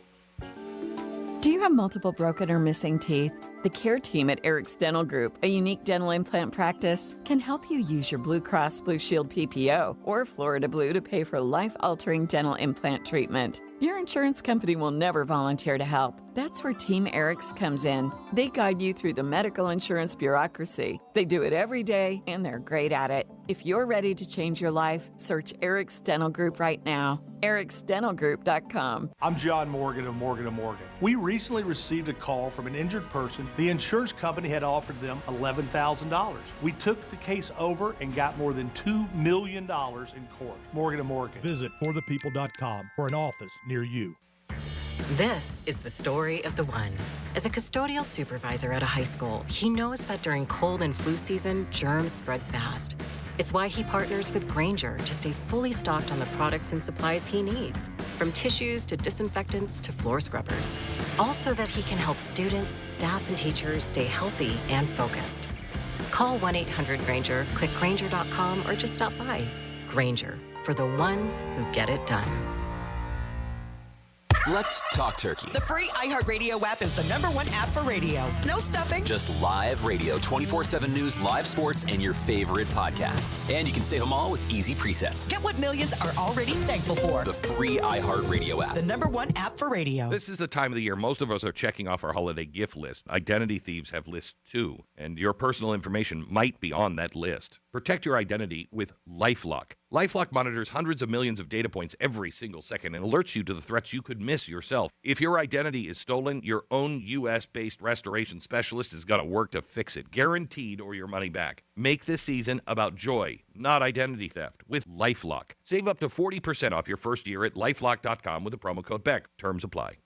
[SPEAKER 31] Do you have multiple broken or missing teeth? The care team at Eric's Dental Group, a unique dental implant practice, can help you use your Blue Cross Blue Shield PPO or Florida Blue to pay for life-altering dental implant treatment. Your insurance company will never volunteer to help. That's where Team Eric's comes in. They guide you through the medical insurance bureaucracy. They do it every day, and they're great at it. If you're ready to change your life, search Eric's Dental Group right now. ericsdentalgroup.com.
[SPEAKER 19] I'm John Morgan of Morgan & Morgan. We recently received a call from an injured person. The insurance company had offered them $11,000. We took the case over and got more than $2 million in court. Morgan & Morgan.
[SPEAKER 20] Visit forthepeople.com for an office near you.
[SPEAKER 16] This is the story of the one. As a custodial supervisor at a high school, he knows that during cold and flu season, germs spread fast. It's why he partners with Grainger to stay fully stocked on the products and supplies he needs, from tissues to disinfectants to floor scrubbers. All so that he can help students, staff, and teachers stay healthy and focused. Call 1-800-GRANGER, click Granger.com, or just stop by. Granger, for the ones who get it done.
[SPEAKER 12] Let's talk turkey.
[SPEAKER 14] The free iHeartRadio app is the #1 app for radio. No stuffing.
[SPEAKER 12] Just live radio, 24/7 news, live sports, and your favorite podcasts. And you can save them all with easy presets.
[SPEAKER 14] Get what millions are already thankful for.
[SPEAKER 12] The free iHeartRadio app.
[SPEAKER 14] The #1 app for radio.
[SPEAKER 15] This is the time of the year most of us are checking off our holiday gift list. Identity thieves have lists too, and your personal information might be on that list. Protect your identity with LifeLock. LifeLock monitors hundreds of millions of data points every single second and alerts you to the threats you could miss yourself. If your identity is stolen, your own U.S.-based restoration specialist is going to work to fix it, guaranteed, or your money back. Make this season about joy, not identity theft, with LifeLock. Save up to 40% off your first year at LifeLock.com with the promo code BECK. Terms apply.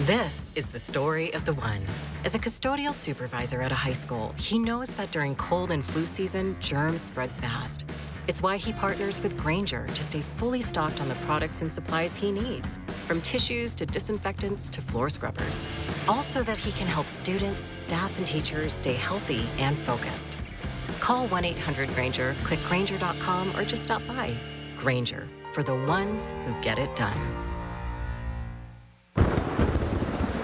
[SPEAKER 16] This is the story of the one. As a custodial supervisor at a high school, he knows that during cold and flu season, germs spread fast. It's why he partners with Grainger to stay fully stocked on the products and supplies he needs, from tissues to disinfectants to floor scrubbers. All so that he can help students, staff, and teachers stay healthy and focused. Call 1-800-GRANGER, click Granger.com, or just stop by. Grainger, for the ones who get it done.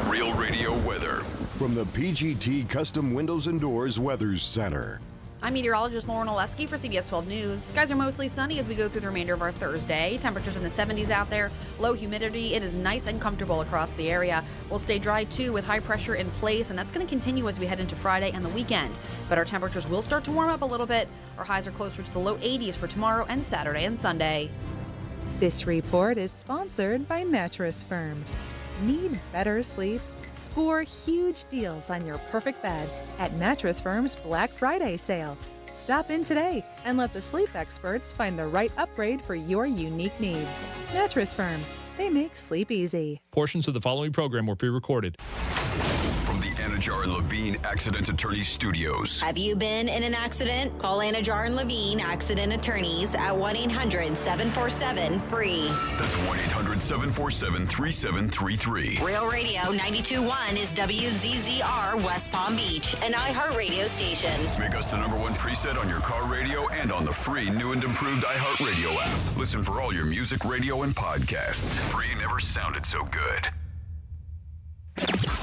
[SPEAKER 2] Real Radio weather.
[SPEAKER 17] From the PGT Custom Windows and Doors Weather Center.
[SPEAKER 21] I'm meteorologist Lauren Oleski for CBS 12 News. Skies are mostly sunny as we go through the remainder of our Thursday. Temperatures in the 70s out there. Low humidity. It is nice and comfortable across the area. We'll stay dry too with high pressure in place, and that's going to continue as we head into Friday and the weekend. But our temperatures will start to warm up a little bit. Our highs are closer to the low 80s for tomorrow and Saturday and Sunday.
[SPEAKER 10] This report is sponsored by Mattress Firm. Need better sleep? Score huge deals on your perfect bed at Mattress Firm's Black Friday sale. Stop in today and let the sleep experts find the right upgrade for your unique needs. Mattress Firm. They make sleep easy.
[SPEAKER 22] Portions of the following program were pre-recorded.
[SPEAKER 2] From the Anajar and Levine Accident Attorney Studios.
[SPEAKER 18] Have you been in an accident? Call Anajar and Levine Accident Attorneys at 1-800-747-FREE.
[SPEAKER 2] That's 1-800-747-3733.
[SPEAKER 18] Real Radio 92.1 is WZZR West Palm Beach, an iHeartRadio station.
[SPEAKER 2] Make us the #1 preset on your car radio and on the free new and improved iHeartRadio app. Listen for all your music, radio, and podcasts. Free never sounded so good.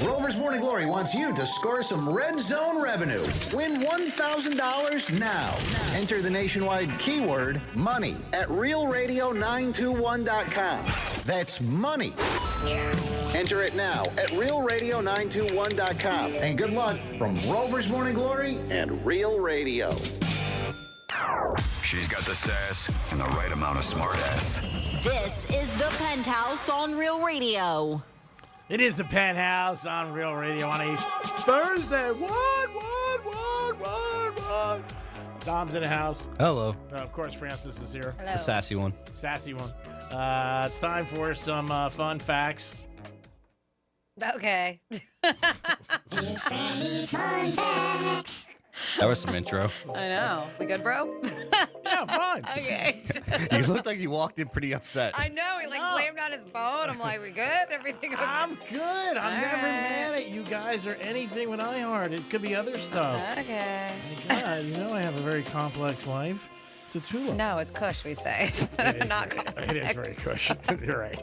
[SPEAKER 23] Rover's Morning Glory wants you to score some Red Zone revenue. Win $1,000 now. Enter the nationwide keyword money at realradio921.com. That's money. Enter it now at realradio921.com. And good luck from Rover's Morning Glory and Real Radio.
[SPEAKER 2] She's got the sass and the right amount of smartass.
[SPEAKER 18] This is the Penthouse on Real Radio.
[SPEAKER 3] It is the Penthouse on Real Radio on a Thursday. What? Dom's in the house.
[SPEAKER 4] Hello.
[SPEAKER 3] Of course, Francis is here.
[SPEAKER 5] Hello.
[SPEAKER 4] The sassy one.
[SPEAKER 3] Sassy one. It's time for some fun facts.
[SPEAKER 5] Okay.
[SPEAKER 23] Fun facts.
[SPEAKER 4] That was some intro.
[SPEAKER 5] I know. We good, bro?
[SPEAKER 3] Yeah, fine.
[SPEAKER 5] Okay.
[SPEAKER 4] You looked like you walked in pretty upset.
[SPEAKER 5] I know. He slammed down his phone. I'm like, we good? Everything okay?
[SPEAKER 3] I'm good. I'm
[SPEAKER 5] All
[SPEAKER 3] never
[SPEAKER 5] right.
[SPEAKER 3] mad at you guys or anything with iHeart. It could be other stuff.
[SPEAKER 5] Okay.
[SPEAKER 3] My God, you know I have a very complex life. It's a tulip.
[SPEAKER 5] No, it's Kush, we say. Not complex.
[SPEAKER 3] It is very cush. You're right.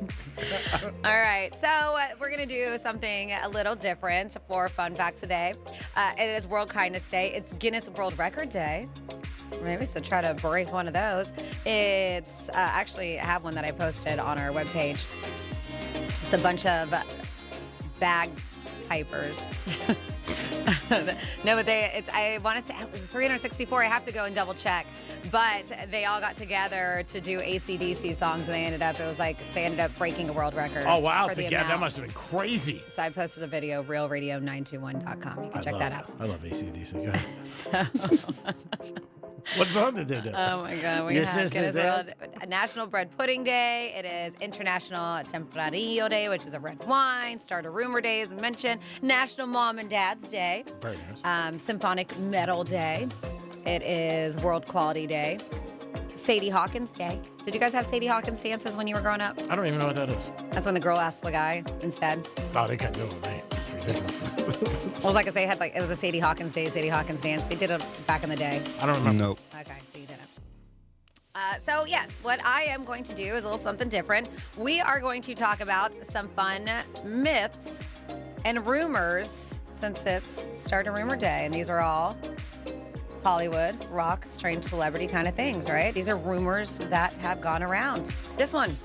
[SPEAKER 5] All right. So we're going to do something a little different for Fun Facts today. It is World Kindness Day. It's Guinness World Record Day. Maybe so try to break one of those. It's actually I have one that I posted on our webpage. It's a bunch of bagpipers. No, but I want to say it was 364. I have to go and double check. But they all got together to do AC/DC songs, and they ended up breaking a world record.
[SPEAKER 3] Oh, wow.
[SPEAKER 5] For the
[SPEAKER 3] Together. That
[SPEAKER 5] amount.
[SPEAKER 3] must have been crazy.
[SPEAKER 5] So I posted a video, realradio921.com. You can check that out.
[SPEAKER 3] I love AC/DC. Go ahead.
[SPEAKER 5] So,
[SPEAKER 3] what song did they do?
[SPEAKER 5] oh my God, we
[SPEAKER 3] Your
[SPEAKER 5] have
[SPEAKER 3] sister's
[SPEAKER 5] Guinness
[SPEAKER 3] ass?
[SPEAKER 5] World National Bread Pudding Day. It is International Tempranillo Day, which is a red wine. Start a Rumor Day, as I mentioned. National Mom and Dad's Day.
[SPEAKER 3] Very nice.
[SPEAKER 5] Symphonic Metal Day. It is World Quality Day. Sadie Hawkins Day. Did you guys have Sadie Hawkins dances when you were growing up?
[SPEAKER 3] I don't even know what that is.
[SPEAKER 5] That's when the girl asks the guy instead.
[SPEAKER 3] Oh, they can't do it with me. It's ridiculous.
[SPEAKER 5] It was like if they had it was a Sadie Hawkins Day, Sadie Hawkins dance. They did it back in the day.
[SPEAKER 3] I don't remember.
[SPEAKER 4] Nope.
[SPEAKER 5] Okay, so you didn't. So yes, what I am going to do is a little something different. We are going to talk about some fun myths and rumors since it's Start a Rumor Day, and these are all Hollywood, rock, strange celebrity kind of things, right? These are rumors that have gone around. This one,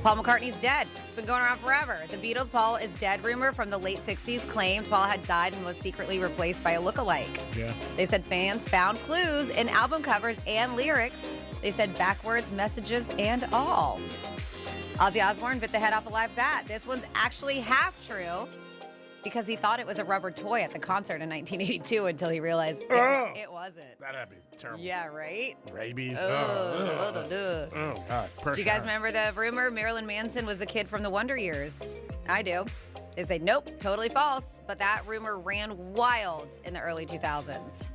[SPEAKER 5] Paul McCartney's dead. It's been going around forever. The Beatles' Paul is dead rumor from the late 60s claimed Paul had died and was secretly replaced by a lookalike.
[SPEAKER 3] Yeah.
[SPEAKER 5] They said fans found clues in album covers and lyrics. They said backwards messages and all. Ozzy Osbourne bit the head off a live bat. This one's actually half true because he thought it was a rubber toy at the concert in 1982 until he realized it wasn't.
[SPEAKER 3] That'd be terrible.
[SPEAKER 5] Yeah, right?
[SPEAKER 3] Rabies.
[SPEAKER 5] Oh,
[SPEAKER 3] God.
[SPEAKER 5] Do you guys remember the rumor Marilyn Manson was the kid from the Wonder Years? I do. They say, nope, totally false. But that rumor ran wild in the early 2000s.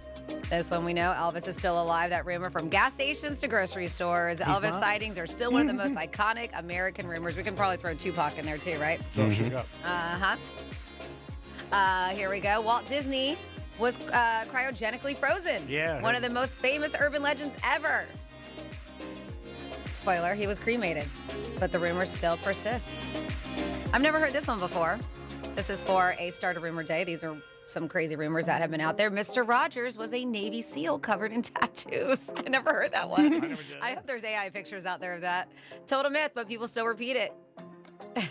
[SPEAKER 5] This one we know, Elvis is still alive. That rumor from gas stations to grocery stores. Elvis sightings are still one of the most iconic American rumors. We can probably throw Tupac in there too, right? Uh-huh. Here we go. Walt Disney was cryogenically frozen.
[SPEAKER 3] Yeah.
[SPEAKER 5] One of the most famous urban legends ever. Spoiler, he was cremated, but the rumors still persist. I've never heard this one before. This is for a Start a Rumor Day. These are some crazy rumors that have been out there. Mr. Rogers was a Navy SEAL covered in tattoos. I never heard that one. I hope there's AI pictures out there of that. Total myth, but people still repeat it.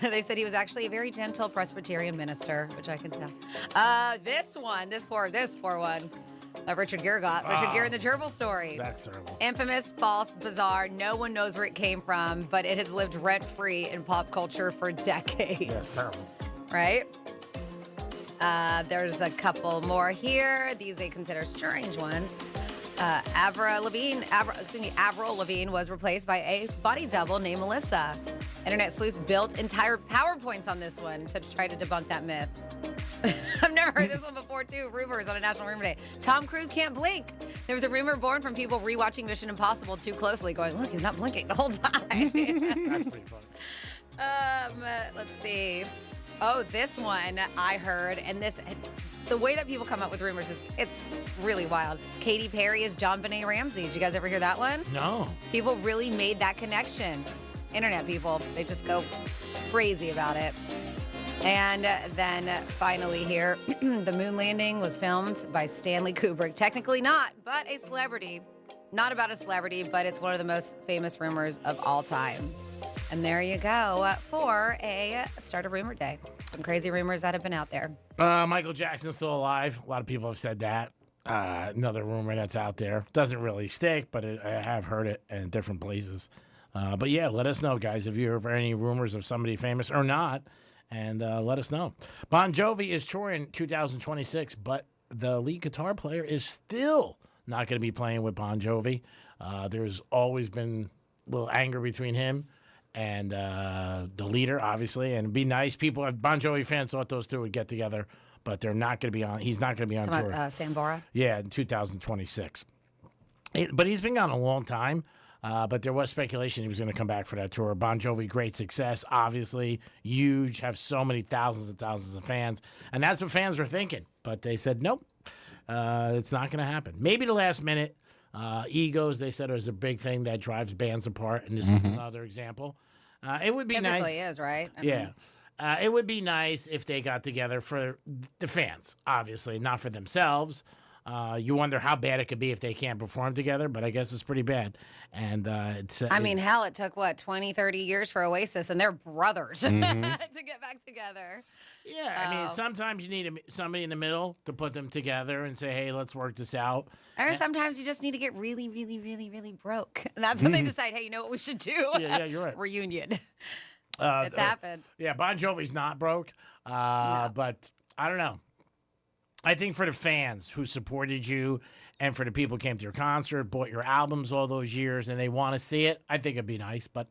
[SPEAKER 5] They said he was actually a very gentle Presbyterian minister, which I can tell. This poor one. Richard Gere got. Richard Gere and the Gerbil story.
[SPEAKER 3] That's terrible.
[SPEAKER 5] Infamous, false, bizarre. No one knows where it came from, but it has lived rent-free in pop culture for decades.
[SPEAKER 3] That's terrible.
[SPEAKER 5] Right? There's a couple more here. These they consider strange ones. Avril Lavigne was replaced by a body double named Melissa. Internet sleuths built entire PowerPoints on this one to try to debunk that myth. I've never heard this one before, too. Rumors on a National Rumor Day. Tom Cruise can't blink. There was a rumor born from people rewatching Mission Impossible too closely, going, look, he's not blinking the whole time.
[SPEAKER 3] That's pretty funny.
[SPEAKER 5] Let's see. Oh, this one I heard, and the way that people come up with rumors it's really wild. Katy Perry is John Benet Ramsey. Did you guys ever hear that one?
[SPEAKER 3] No.
[SPEAKER 5] People really made that connection. Internet people, they just go crazy about it. And then finally here, the moon landing was filmed by Stanley Kubrick. Technically not, but a celebrity. Not about a celebrity, but it's one of the most famous rumors of all time. And there you go for a Start a Rumor Day. Some crazy rumors that have been out there.
[SPEAKER 3] Michael Jackson's still alive. A lot of people have said that. Another rumor that's out there. Doesn't really stick, but I have heard it in different places. But yeah, let us know, guys, if you heard any rumors of somebody famous or not, and let us know. Bon Jovi is touring 2026, but the lead guitar player is still not going to be playing with Bon Jovi. There's always been a little anger between him and the leader, obviously, and it'd be nice. Bon Jovi fans thought those two would get together, but they're not going to be on. He's not going to be on tour.
[SPEAKER 5] Sambora?
[SPEAKER 3] Yeah, in 2026. But he's been gone a long time. But there was speculation he was going to come back for that tour. Bon Jovi, great success, obviously, huge, have so many thousands and thousands of fans. And that's what fans were thinking. But they said, nope, it's not going to happen. Maybe the last minute. Egos, they said, is a big thing that drives bands apart. And this is another example. It would be nice.
[SPEAKER 5] Typically is, right?
[SPEAKER 3] It would be nice if they got together for the fans, obviously, not for themselves. You wonder how bad it could be if they can't perform together, but I guess it's pretty bad. And
[SPEAKER 5] hell, it took, 20, 30 years for Oasis, and they're brothers to get back together.
[SPEAKER 3] Yeah, I mean, sometimes you need somebody in the middle to put them together and say, hey, let's work this out.
[SPEAKER 5] Or sometimes you just need to get really, really, really, really broke. And that's when they decide, hey, you know what we should do?
[SPEAKER 3] Yeah, you're right.
[SPEAKER 5] Reunion. It's happened.
[SPEAKER 3] Yeah, Bon Jovi's not broke, but I don't know. I think for the fans who supported you and for the people who came to your concert, bought your albums all those years, and they want to see it, I think it'd be nice. But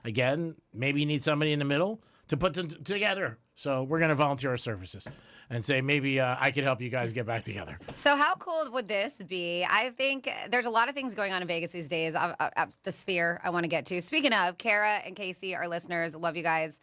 [SPEAKER 3] again, maybe you need somebody in the middle to put them together. So we're going to volunteer our services and say maybe I could help you guys get back together.
[SPEAKER 5] So how cool would this be? I think there's a lot of things going on in Vegas these days. The Sphere I want to get to. Speaking of, Kara and Casey, our listeners, love you guys.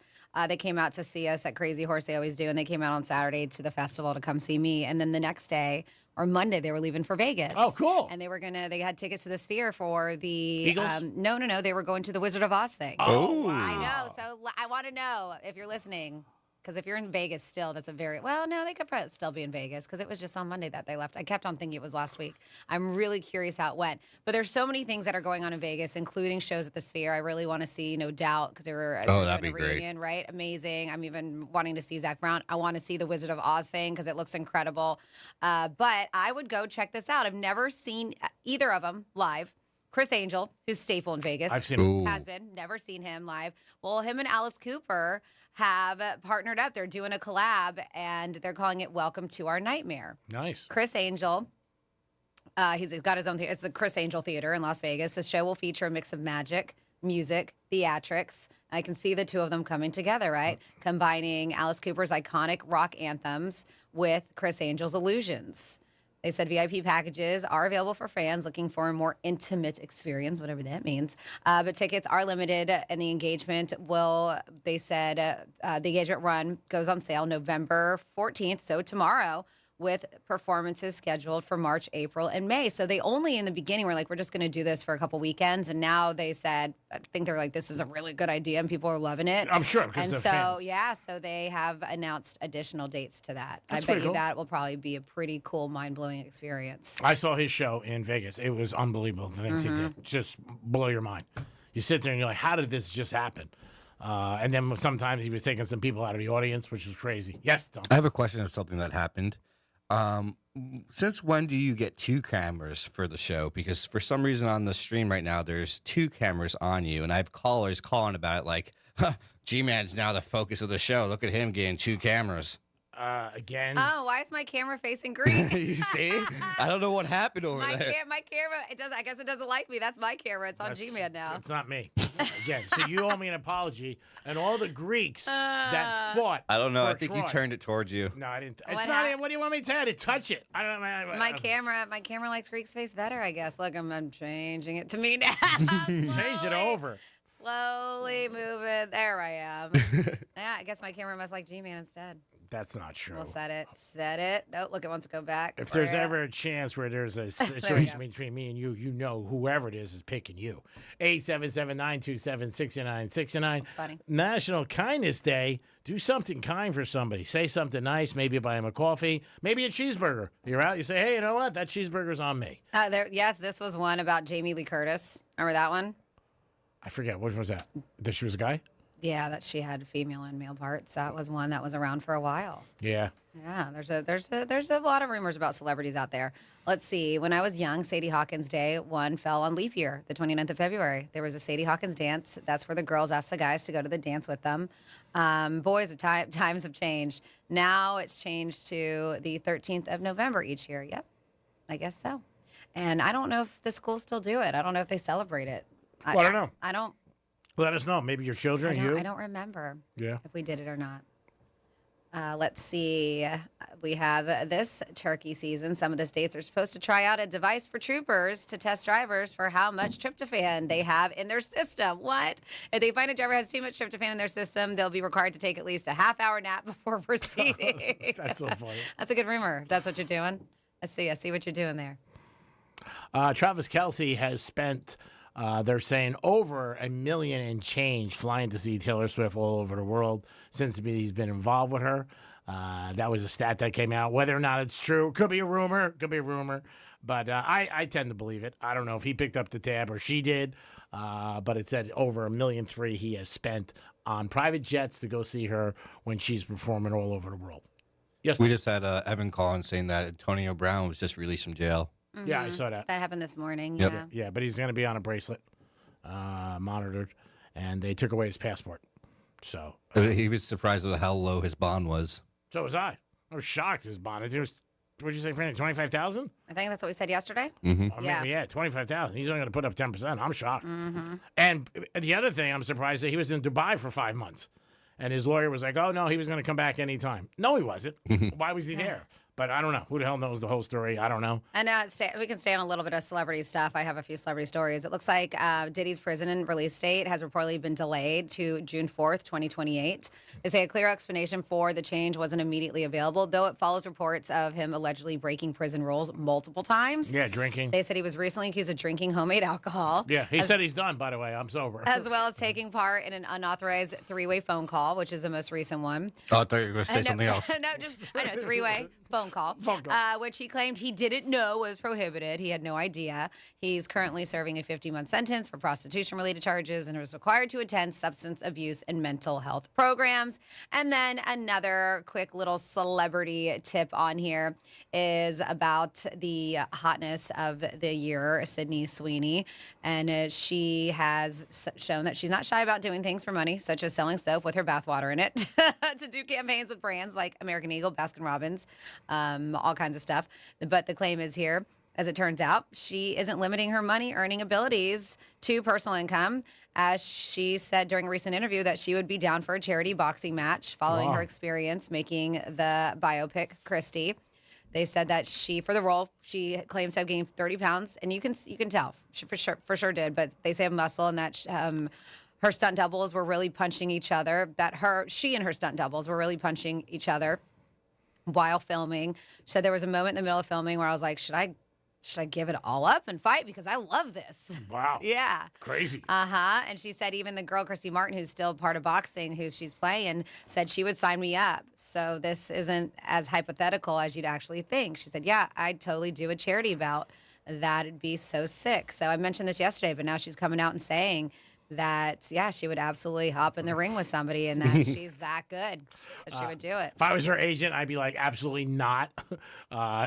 [SPEAKER 5] They came out to see us at Crazy Horse. They always do. And they came out on Saturday to the festival to come see me. And then the next day, or Monday, they were leaving for Vegas.
[SPEAKER 3] Oh, cool.
[SPEAKER 5] And they had tickets to the Sphere for the
[SPEAKER 3] Eagles?
[SPEAKER 5] No. They were going to the Wizard of Oz thing.
[SPEAKER 3] Oh, wow.
[SPEAKER 5] I know. So I want to know if you're listening. Because if you're in Vegas still, that's a very, well, no, they could probably still be in Vegas because it was just on Monday that they left. I kept on thinking it was last week. I'm really curious how it went. But there's so many things that are going on in Vegas, including shows at the Sphere. I really want to see No Doubt because they were
[SPEAKER 4] that'd be
[SPEAKER 5] a reunion, right? Amazing. I'm even wanting to see Zach Brown. I want to see the Wizard of Oz thing because it looks incredible. But I would go check this out. I've never seen either of them live. Chris Angel, who's staple in Vegas.
[SPEAKER 3] I've seen him.
[SPEAKER 5] Has been. Never seen him live. Well, him and Alice Cooper have partnered up. They're doing a collab, and they're calling it Welcome to Our Nightmare.
[SPEAKER 3] Nice.
[SPEAKER 5] Chris Angel, he's got his own theater. It's the Chris Angel Theater in Las Vegas. The show will feature a mix of magic, music, theatrics. I can see the two of them coming together, right? Combining Alice Cooper's iconic rock anthems with Chris Angel's illusions. They said VIP packages are available for fans looking for a more intimate experience, whatever that means. But tickets are limited, and the engagement the engagement run goes on sale November 14th, so tomorrow, with performances scheduled for March, April, and May. So they only in the beginning were like, we're just going to do this for a couple weekends. And now they said, I think they're like, this is a really good idea and people are loving it.
[SPEAKER 3] I'm sure.
[SPEAKER 5] And so, so they have announced additional dates to that.
[SPEAKER 3] That's
[SPEAKER 5] I bet
[SPEAKER 3] pretty
[SPEAKER 5] you
[SPEAKER 3] cool.
[SPEAKER 5] that will probably be a pretty cool, mind-blowing experience.
[SPEAKER 3] I saw his show in Vegas. It was unbelievable. The things he did just blow your mind. You sit there and you're like, how did this just happen? And then sometimes he was taking some people out of the audience, which was crazy. Yes, Tom.
[SPEAKER 4] I have a question of something that happened. Since when do you get 2 cameras for the show? Because for some reason on the stream right now, there's 2 cameras on you, and I have callers calling about it like, G-Man's now the focus of the show. Look at him getting 2 cameras.
[SPEAKER 3] Again.
[SPEAKER 5] Oh, why is my camera facing green?
[SPEAKER 4] You see? I don't know what happened over there.
[SPEAKER 5] My camera, I guess it doesn't like me. That's my camera. It's on G-Man now.
[SPEAKER 3] It's not me. Again, so you owe me an apology. And all the Greeks that fought.
[SPEAKER 4] I don't know.
[SPEAKER 3] for
[SPEAKER 4] I think
[SPEAKER 3] Troy.
[SPEAKER 4] you turned it towards you.
[SPEAKER 3] No, I didn't.
[SPEAKER 5] What
[SPEAKER 3] It's not. What do you want me to tell you? To touch it? I don't know.
[SPEAKER 5] My camera likes Greek's face better, I guess. Look, I'm changing it to me now.
[SPEAKER 3] Change it over.
[SPEAKER 5] Slowly moving. There I am. Yeah, I guess my camera must like G-Man instead.
[SPEAKER 3] That's not true.
[SPEAKER 5] We'll set it. No, look, it wants to go back.
[SPEAKER 3] If there's ever a chance where there's a situation between me and you know whoever it is picking you. 877-927-6969.
[SPEAKER 5] That's funny.
[SPEAKER 3] National Kindness Day. Do something kind for somebody. Say something nice. Maybe buy him a coffee. Maybe a cheeseburger. You're out. You say, hey, you know what? That cheeseburger's on me.
[SPEAKER 5] Yes, this was one about Jamie Lee Curtis. Remember that one?
[SPEAKER 3] I forget. What was that? That she was a guy?
[SPEAKER 5] Yeah, that she had female and male parts. That was one that was around for a while.
[SPEAKER 3] Yeah.
[SPEAKER 5] Yeah, there's a lot of rumors about celebrities out there. Let's see. When I was young, Sadie Hawkins Day fell on leap year, the 29th of February. There was a Sadie Hawkins dance. That's where the girls asked the guys to go to the dance with them. Boys, times have changed. Now it's changed to the 13th of November each year. Yep, I guess so. And I don't know if the schools still do it. I don't know if they celebrate it.
[SPEAKER 3] Well, I don't know.
[SPEAKER 5] I don't.
[SPEAKER 3] Let us know. Maybe your children,
[SPEAKER 5] I don't remember if we did it or not. Let's see. We have this turkey season. Some of the states are supposed to try out a device for troopers to test drivers for how much tryptophan they have in their system. What? If they find a driver has too much tryptophan in their system, they'll be required to take at least a half-hour nap before proceeding.
[SPEAKER 3] That's so funny.
[SPEAKER 5] That's a good rumor. That's what you're doing. I see what you're doing there.
[SPEAKER 3] Travis Kelce has spent... they're saying over $1 million and change flying to see Taylor Swift all over the world since he's been involved with her. That was a stat that came out. Whether or not it's true, could be a rumor. But I tend to believe it. I don't know if he picked up the tab or she did, but it said over $1.3 million he has spent on private jets to go see her when she's performing all over the world. Yes,
[SPEAKER 4] we just had Evan calling saying that Antonio Brown was just released from jail.
[SPEAKER 5] Mm-hmm.
[SPEAKER 3] Yeah, I saw that.
[SPEAKER 5] That happened this morning.
[SPEAKER 4] Yep.
[SPEAKER 5] Yeah.
[SPEAKER 3] Yeah, but he's going to be on a bracelet, monitored, and they took away his passport. So
[SPEAKER 4] he was surprised at how low his bond was.
[SPEAKER 3] So was I. I was shocked his bond. It was, what'd you say, Franny? 25,000?
[SPEAKER 5] I think that's what we said yesterday.
[SPEAKER 4] Mm-hmm.
[SPEAKER 3] Yeah, 25,000. He's only going to put up 10%. I'm shocked.
[SPEAKER 5] Mm-hmm.
[SPEAKER 3] And the other thing, I'm surprised that he was in Dubai for 5 months. And his lawyer was like, oh, no, he was going to come back anytime. No, he wasn't. Why was he there? But I don't know. Who the hell knows the whole story? I don't know.
[SPEAKER 5] And we can stay on a little bit of celebrity stuff. I have a few celebrity stories. It looks like Diddy's prison release date has reportedly been delayed to June 4th, 2028. They say a clear explanation for the change wasn't immediately available, though it follows reports of him allegedly breaking prison rules multiple times.
[SPEAKER 3] Yeah, drinking.
[SPEAKER 5] They said he was recently accused of drinking homemade alcohol.
[SPEAKER 3] Yeah, he said he's done, by the way. I'm sober.
[SPEAKER 5] As well as taking part in an unauthorized three-way phone call, which is the most recent one.
[SPEAKER 4] Oh, I thought you were going to say something else.
[SPEAKER 5] No, three-way phone call. Which he claimed he didn't know was prohibited. He had no idea. He's currently serving a 50-month sentence for prostitution-related charges and was required to attend substance abuse and mental health programs. And then another quick little celebrity tip on here is about the hotness of the year, Sydney Sweeney. And she has shown that she's not shy about doing things for money, such as selling soap with her bathwater in it, to do campaigns with brands like American Eagle, Baskin-Robbins, all kinds of stuff. But the claim is here, as it turns out, she isn't limiting her money earning abilities to personal income, as she said during a recent interview that she would be down for a charity boxing match following her experience making the biopic Christie. They said that for the role, she claims to have gained 30 pounds, and you can tell she for sure did. But they say of muscle, and that her stunt doubles were really punching each other. She and her stunt doubles were really punching each other while filming. She said there was a moment in the middle of filming where I was like, should I give it all up and fight? Because I love this.
[SPEAKER 3] Wow.
[SPEAKER 5] Yeah.
[SPEAKER 3] Crazy.
[SPEAKER 5] And she said even the girl, Christy Martin, who's still part of boxing, who she's playing, said she would sign me up. So this isn't as hypothetical as you'd actually think. She said, yeah, I'd totally do a charity bout. That'd be so sick. So I mentioned this yesterday, but now she's coming out and saying that, yeah, she would absolutely hop in the ring with somebody and that she's that good that she would do it.
[SPEAKER 3] If I was her agent, I'd be like, absolutely not.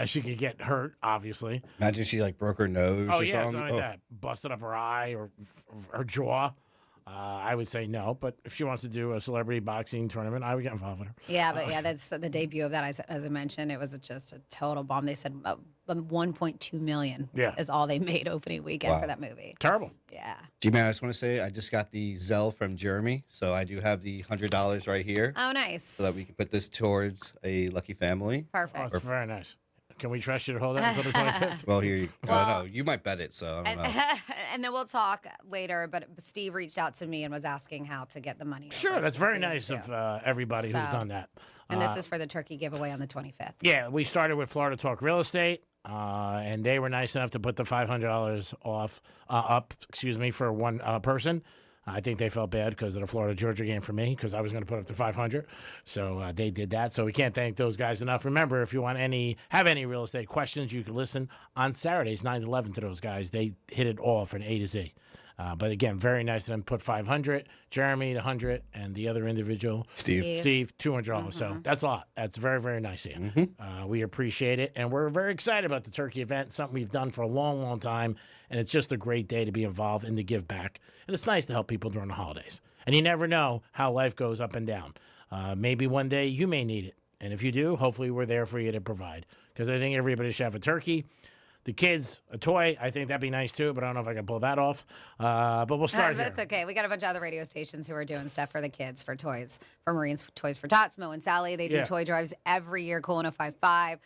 [SPEAKER 3] She could get hurt, obviously.
[SPEAKER 4] Imagine she like broke her nose or something.
[SPEAKER 3] Like that. Busted up her eye or her jaw. I would say no, but if she wants to do a celebrity boxing tournament, I would get involved with her.
[SPEAKER 5] Yeah, but that's the debut of that. As I mentioned, it was just a total bomb. They said 1.2 million is all they made opening weekend for that movie.
[SPEAKER 3] Terrible.
[SPEAKER 5] Yeah.
[SPEAKER 4] G-Man, I just want to say I just got the Zelle from Jeremy, so I do have the $100 right here.
[SPEAKER 5] Oh, nice.
[SPEAKER 4] So that we can put this towards a lucky family.
[SPEAKER 5] Perfect.
[SPEAKER 3] Oh, that's very nice. Can we trust you to hold that until the 25th?
[SPEAKER 4] Well, I don't know. You might bet it, so I don't know.
[SPEAKER 5] And then we'll talk later, but Steve reached out to me and was asking how to get the money.
[SPEAKER 3] Sure, that's very nice of everybody who's done that.
[SPEAKER 5] And this is for the turkey giveaway on the 25th.
[SPEAKER 3] Yeah, we started with Florida Talk Real Estate, and they were nice enough to put the $500 up for one person. I think they felt bad because of the Florida-Georgia game for me because I was going to put up to $500. So they did that. So we can't thank those guys enough. Remember, if you have any real estate questions, you can listen on Saturdays, 9 to 11 to those guys. They hit it all from A to Z. But again, very nice of them. Put $500, Jeremy $100, and the other individual, Steve $200. Mm-hmm. So that's a lot. That's very, very nice of you. Mm-hmm. We appreciate it, and we're very excited about the turkey event. Something we've done for a long, long time, and it's just a great day to be involved and to give back. And it's nice to help people during the holidays. And you never know how life goes up and down. Maybe one day you may need it, and if you do, hopefully we're there for you to provide. Because I think everybody should have a turkey. The kids, a toy, I think that'd be nice too, but I don't know if I can pull that off. But we'll start
[SPEAKER 5] But it's okay. We got a bunch of other radio stations who are doing stuff for the kids, for toys, for Marines, Toys for Tots, Mo and Sally. They do toy drives every year, Cool 1055.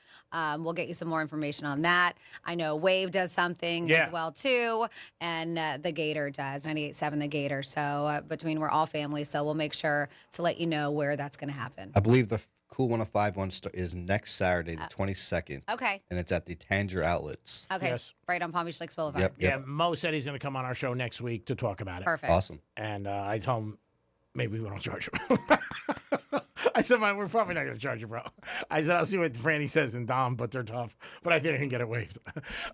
[SPEAKER 5] We'll get you some more information on that. I know Wave does something as well too, and the Gator does, 98.7 The Gator. So we're all family, so we'll make sure to let you know where that's going to happen.
[SPEAKER 4] I believe the Cool 105 is next Saturday, the 22nd.
[SPEAKER 5] Okay.
[SPEAKER 4] And it's at the Tanger Outlets.
[SPEAKER 5] Okay. Yes. Right on Palm Beach Lakes Boulevard.
[SPEAKER 4] Yep.
[SPEAKER 3] Yeah, Mo said he's going to come on our show next week to talk about it.
[SPEAKER 5] Perfect.
[SPEAKER 4] Awesome.
[SPEAKER 3] And I told him maybe we don't charge him. I said, we're probably not going to charge you, bro. I said, I'll see what Franny says and Dom, but they're tough. But I think I can get it waived.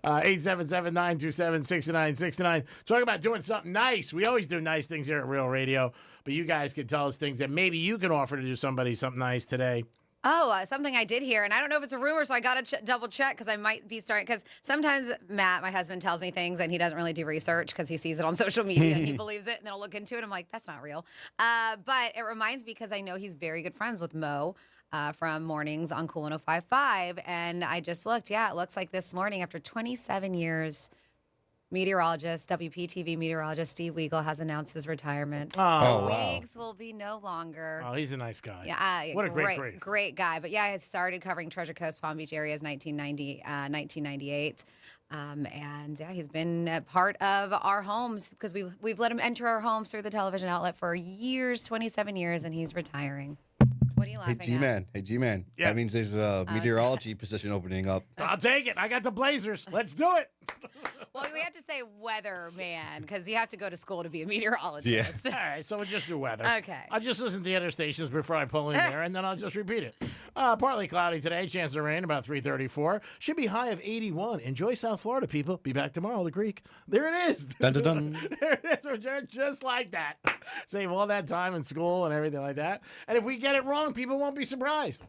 [SPEAKER 3] 877-927-6969. Talk about doing something nice. We always do nice things here at Real Radio, but you guys can tell us things that maybe you can offer to do somebody something nice today.
[SPEAKER 5] Oh, something I did hear, and I don't know if it's a rumor, so I got to double check because I might be starting. Because sometimes Matt, my husband, tells me things and he doesn't really do research because he sees it on social media and he believes it, and then I'll look into it. I'm like, that's not real. But it reminds me because I know he's very good friends with Mo from Mornings on Cool 1055, and I just looked. Yeah, it looks like this morning after 27 years. Meteorologist, WPTV meteorologist Steve Weagle has announced his retirement.
[SPEAKER 3] Oh,
[SPEAKER 4] wow.
[SPEAKER 5] Weeks will be no longer.
[SPEAKER 3] Oh, he's a nice guy.
[SPEAKER 5] Yeah,
[SPEAKER 3] What a great.
[SPEAKER 5] great guy. But yeah, I started covering Treasure Coast, Palm Beach areas 1998. And yeah, he's been a part of our homes because we've let him enter our homes through the television outlet for years, 27 years, and he's retiring. What are you laughing at?
[SPEAKER 4] Hey, G-Man.
[SPEAKER 3] Yeah.
[SPEAKER 4] That means there's a meteorology position opening up.
[SPEAKER 3] I'll take it. I got the Blazers. Let's do it.
[SPEAKER 5] Well, we have to say weatherman because you have to go to school to be a meteorologist.
[SPEAKER 3] All right, so we'll just do weather.
[SPEAKER 5] Okay.
[SPEAKER 3] I'll just listen to the other stations before I pull in there, and then I'll just repeat it. Partly cloudy today, chance of rain about 3:34. Should be high of 81. Enjoy South Florida, people. Be back tomorrow, the Greek. There it is.
[SPEAKER 4] Dun, dun, dun.
[SPEAKER 3] There it is. Just like that. Save all that time in school and everything like that. And if we get it wrong, people won't be surprised.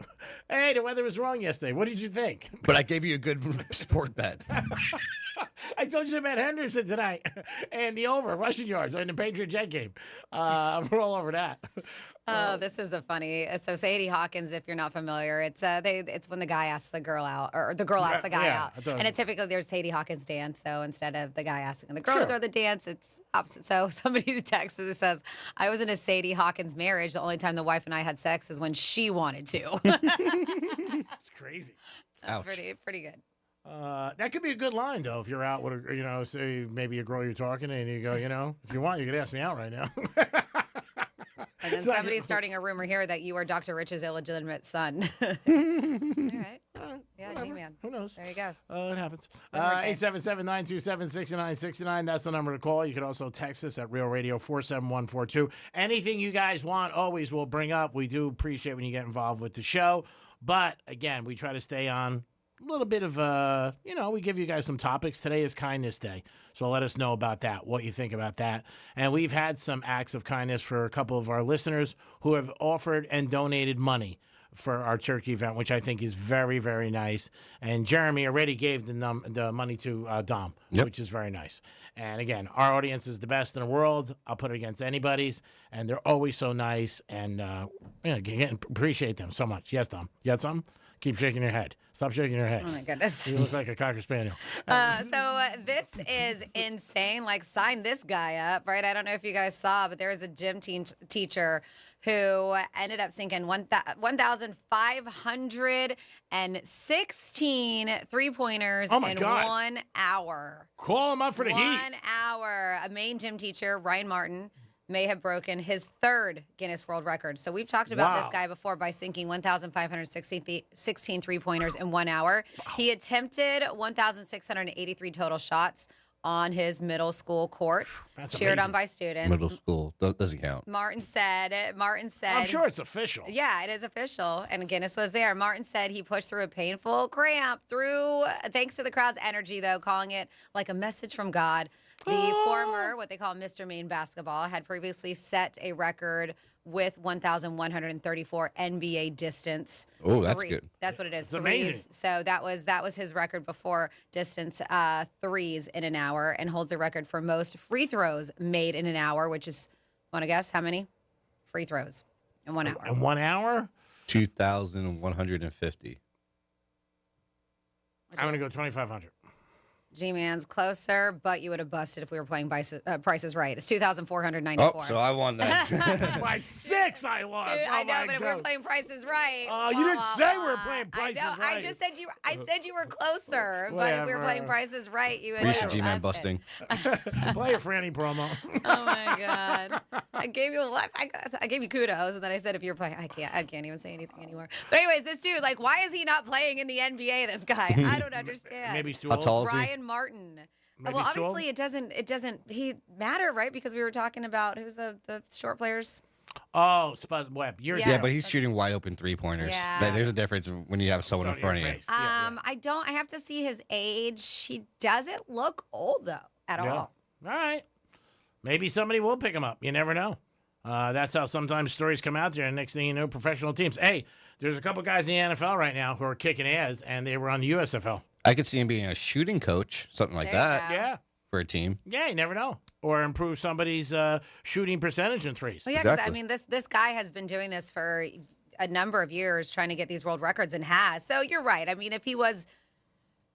[SPEAKER 3] Hey, the weather was wrong yesterday. What did you think?
[SPEAKER 4] But I gave you a good sport bet.
[SPEAKER 3] I told you about Henderson tonight and the over rushing yards in the Patriot Jet game. We're all over that.
[SPEAKER 5] Oh, this is a funny. So Sadie Hawkins, if you're not familiar, it's when the guy asks the girl out, or the girl asks the guy out, and typically there's Sadie Hawkins dance. So instead of the guy asking the girl to throw the dance, it's opposite. So somebody texts and says, "I was in a Sadie Hawkins marriage. The only time the wife and I had sex is when she wanted to."
[SPEAKER 3] It's crazy.
[SPEAKER 5] That's pretty good.
[SPEAKER 3] That could be a good line, though, if you're out with, say maybe a girl you're talking to, and you go, if you want, you could ask me out right now.
[SPEAKER 5] And then somebody's starting a rumor here that you are Dr. Rich's illegitimate son. All right. Yeah, G-Man.
[SPEAKER 3] Who knows?
[SPEAKER 5] There he goes.
[SPEAKER 3] It happens. 877-927-6969. That's the number to call. You can also text us at Real Radio 47142. Anything you guys want, always we'll bring up. We do appreciate when you get involved with the show. But, again, we try to stay on a little bit of, we give you guys some topics. Today is Kindness Day, so let us know about that, what you think about that. And we've had some acts of kindness for a couple of our listeners who have offered and donated money for our turkey event, which I think is very, very nice. And Jeremy already gave the money to Dom, which is very nice. And again, our audience is the best in the world. I'll put it against anybody's, and they're always so nice. And again, appreciate them so much. Yes, Dom. You got something? Keep shaking your head. Stop shaking your head.
[SPEAKER 5] Oh, my goodness.
[SPEAKER 3] You look like a Cocker Spaniel.
[SPEAKER 5] So this is insane. Like, sign this guy up, right? I don't know if you guys saw, but there was a gym teacher who ended up sinking 1,516 three-pointers in 1 hour.
[SPEAKER 3] Call him up for the heat.
[SPEAKER 5] 1 hour. A Maine gym teacher, Ryan Martin, may have broken his third Guinness World Record. So we've talked about this guy before by sinking 1,516 three-pointers in 1 hour. He attempted 1,683 total shots on his middle school court, cheered on by students.
[SPEAKER 4] Middle school doesn't count.
[SPEAKER 5] Martin said.
[SPEAKER 3] I'm sure it's official.
[SPEAKER 5] Yeah, it is official. And Guinness was there. Martin said he pushed through a painful cramp thanks to the crowd's energy, though, calling it like a message from God. The former, what they call Mr. Maine basketball, had previously set a record with 1,134 NBA distance.
[SPEAKER 4] Oh, that's good.
[SPEAKER 5] That's what it is.
[SPEAKER 3] It's amazing.
[SPEAKER 5] So that was his record before distance threes in an hour, and holds a record for most free throws made in an hour, which is, want to guess how many free throws in 1 hour?
[SPEAKER 3] In 1 hour?
[SPEAKER 4] 2,150.
[SPEAKER 3] I'm going to go 2,500.
[SPEAKER 5] G-Man's closer, but you would have busted if we were playing Price is Right. It's 2,494.
[SPEAKER 4] Oh, so I won that.
[SPEAKER 3] By 6, I lost.
[SPEAKER 5] I know, but if we were playing Price is Right.
[SPEAKER 3] Oh, you didn't say we were playing Price is Right.
[SPEAKER 5] I just said I said you were closer, but if we were playing Price is Right, you would have
[SPEAKER 4] Reese G-Man busting.
[SPEAKER 3] Play a Franny promo.
[SPEAKER 5] Oh my God! I gave you I gave you kudos, and then I said if you're playing, I can't even say anything anymore. But anyways, this dude, like, why is he not playing in the NBA? This guy, I don't understand.
[SPEAKER 3] Maybe he's too
[SPEAKER 4] How
[SPEAKER 3] old.
[SPEAKER 4] tall is he?
[SPEAKER 5] Ryan Martin.
[SPEAKER 3] Maybe
[SPEAKER 5] Well,
[SPEAKER 3] he's too old?
[SPEAKER 5] obviously it doesn't matter, right? Because we were talking about who's the short players.
[SPEAKER 3] Oh, Spud Webb.
[SPEAKER 4] Yeah, but he's shooting wide open three-pointers.
[SPEAKER 5] Yeah.
[SPEAKER 4] There's a difference when you have someone in front of you.
[SPEAKER 5] I have to see his age. He doesn't look old though at all.
[SPEAKER 3] All right. Maybe somebody will pick him up. You never know. That's how sometimes stories come out there, and next thing you know, professional teams. Hey, there's a couple guys in the NFL right now who are kicking ass, and they were on the USFL.
[SPEAKER 4] I could see him being a shooting coach, something like that.
[SPEAKER 3] Yeah.
[SPEAKER 4] For a team.
[SPEAKER 3] Yeah, you never know. Or improve somebody's shooting percentage in threes.
[SPEAKER 5] Well, yeah, because I mean, this guy has been doing this for a number of years, trying to get these world records, and has. So you're right. I mean, if he was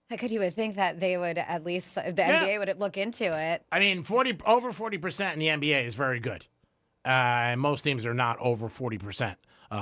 [SPEAKER 5] You would think that they would at least, the NBA would look into it.
[SPEAKER 3] I mean, over 40% in the NBA is very good. And most teams are not over 40%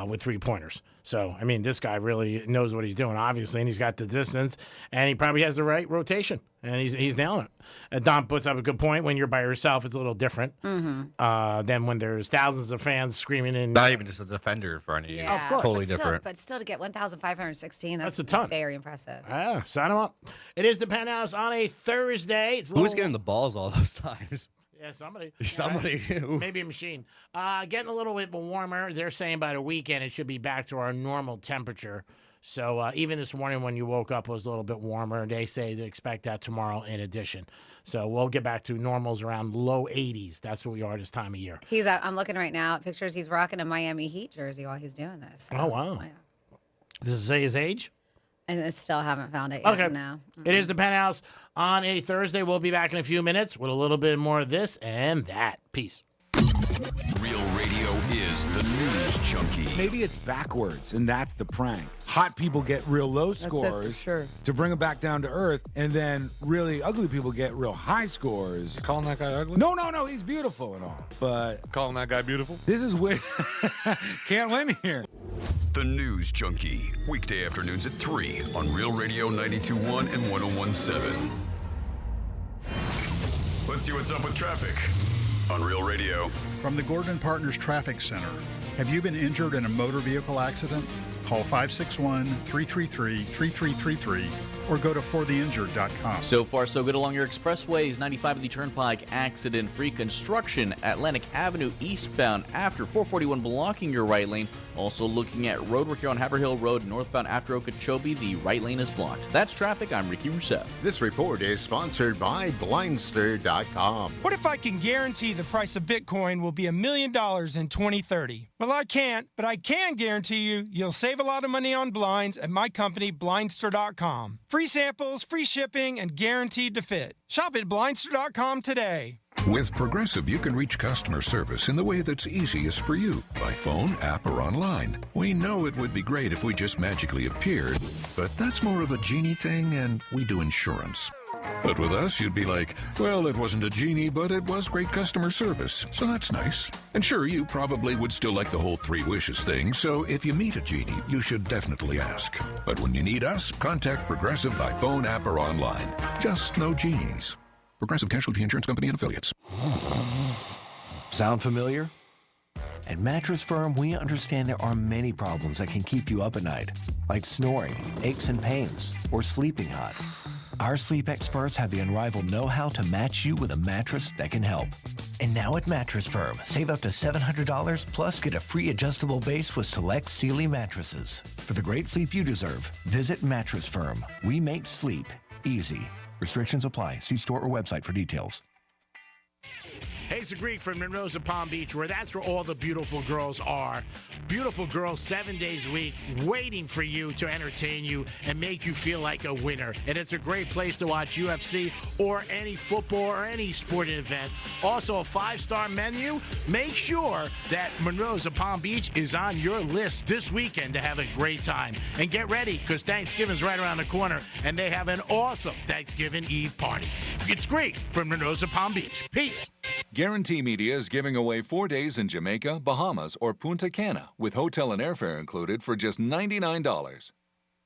[SPEAKER 3] with three-pointers. So, I mean, this guy really knows what he's doing, obviously, and he's got the distance, and he probably has the right rotation, and he's nailing it. And Dom puts up a good point. When you're by yourself, it's a little different than when there's thousands of fans screaming in.
[SPEAKER 4] Not even just a defender in front of you.
[SPEAKER 5] Yeah,
[SPEAKER 4] It's totally
[SPEAKER 5] but
[SPEAKER 4] different.
[SPEAKER 5] But still to get 1,516,
[SPEAKER 3] That's a ton.
[SPEAKER 5] Very impressive.
[SPEAKER 3] Yeah, sign him up. It is the Penthouse on a Thursday. It's
[SPEAKER 4] Who's getting the balls all those times?
[SPEAKER 3] Yeah, somebody.
[SPEAKER 4] Somebody.
[SPEAKER 3] Maybe a machine. Getting a little bit warmer. They're saying by the weekend it should be back to our normal temperature. So even this morning when you woke up it was a little bit warmer. They say they expect that tomorrow in addition. So we'll get back to normals around low 80s. That's what we are this time of year.
[SPEAKER 5] I'm looking right now at pictures. He's rocking a Miami Heat jersey while he's doing this.
[SPEAKER 3] Oh, wow.
[SPEAKER 5] Yeah.
[SPEAKER 3] Does it say his age?
[SPEAKER 5] And I still haven't found it yet now.
[SPEAKER 3] It is the Penthouse on a Thursday. We'll be back in a few minutes with a little bit more of this and that. Peace.
[SPEAKER 2] Real Radio is the news junkie.
[SPEAKER 1] Maybe it's backwards, and that's the prank. Hot people get real low scores to bring them back down to earth, and then really ugly people get real high scores.
[SPEAKER 6] Calling that guy ugly?
[SPEAKER 1] No, he's beautiful and all. But
[SPEAKER 6] calling that guy beautiful?
[SPEAKER 1] This is where can't win here.
[SPEAKER 2] The News Junkie, weekday afternoons at 3 on Real Radio 92.1 and 101.7. Let's see what's up with traffic on Real Radio.
[SPEAKER 7] From the Gordon Partners Traffic Center. Have you been injured in a motor vehicle accident? Call 561-333-3333 or go to fortheinjured.com.
[SPEAKER 9] So far, so good along your expressways. 95 of the Turnpike, accident-free construction. Atlantic Avenue eastbound after 441 blocking your right lane. Also looking at road work here on Haverhill Road northbound after Okeechobee. The right lane is blocked. That's traffic. I'm Ricky Rousseau.
[SPEAKER 17] This report is sponsored by Blindster.com.
[SPEAKER 8] What if I can guarantee the price of Bitcoin will be $1 million in 2030? Well, I can't, but I can guarantee you'll save a lot of money on blinds at my company, Blindster.com. Free samples, free shipping, and guaranteed to fit. Shop at Blindster.com today.
[SPEAKER 24] With Progressive, you can reach customer service in the way that's easiest for you, by phone, app, or online. We know it would be great if we just magically appeared, but that's more of a genie thing, and we do insurance. But with us, you'd be like, well, it wasn't a genie, but it was great customer service, so that's nice. And sure, you probably would still like the whole 3 wishes thing, so if you meet a genie, you should definitely ask. But when you need us, contact Progressive by phone, app, or online. Just no genies. Progressive Casualty Insurance Company and Affiliates.
[SPEAKER 25] Sound familiar? At Mattress Firm, we understand there are many problems that can keep you up at night, like snoring, aches and pains, or sleeping hot. Our sleep experts have the unrivaled know-how to match you with a mattress that can help. And now at Mattress Firm, save up to $700 plus get a free adjustable base with select Sealy mattresses. For the great sleep you deserve, visit Mattress Firm. We make sleep easy. Restrictions apply. See store or website for details.
[SPEAKER 3] Hey, it's the Greek from Monroe's of Palm Beach, where that's where all the beautiful girls are. Beautiful girls 7 days a week, waiting for you to entertain you and make you feel like a winner. And it's a great place to watch UFC or any football or any sporting event. Also, a 5-star menu. Make sure that Monroe's of Palm Beach is on your list this weekend to have a great time. And get ready, because Thanksgiving's right around the corner, and they have an awesome Thanksgiving Eve party. It's Greek from Monroe's of Palm Beach. Peace.
[SPEAKER 26] Guarantee Media is giving away 4 days in Jamaica, Bahamas, or Punta Cana with hotel and airfare included for just $99.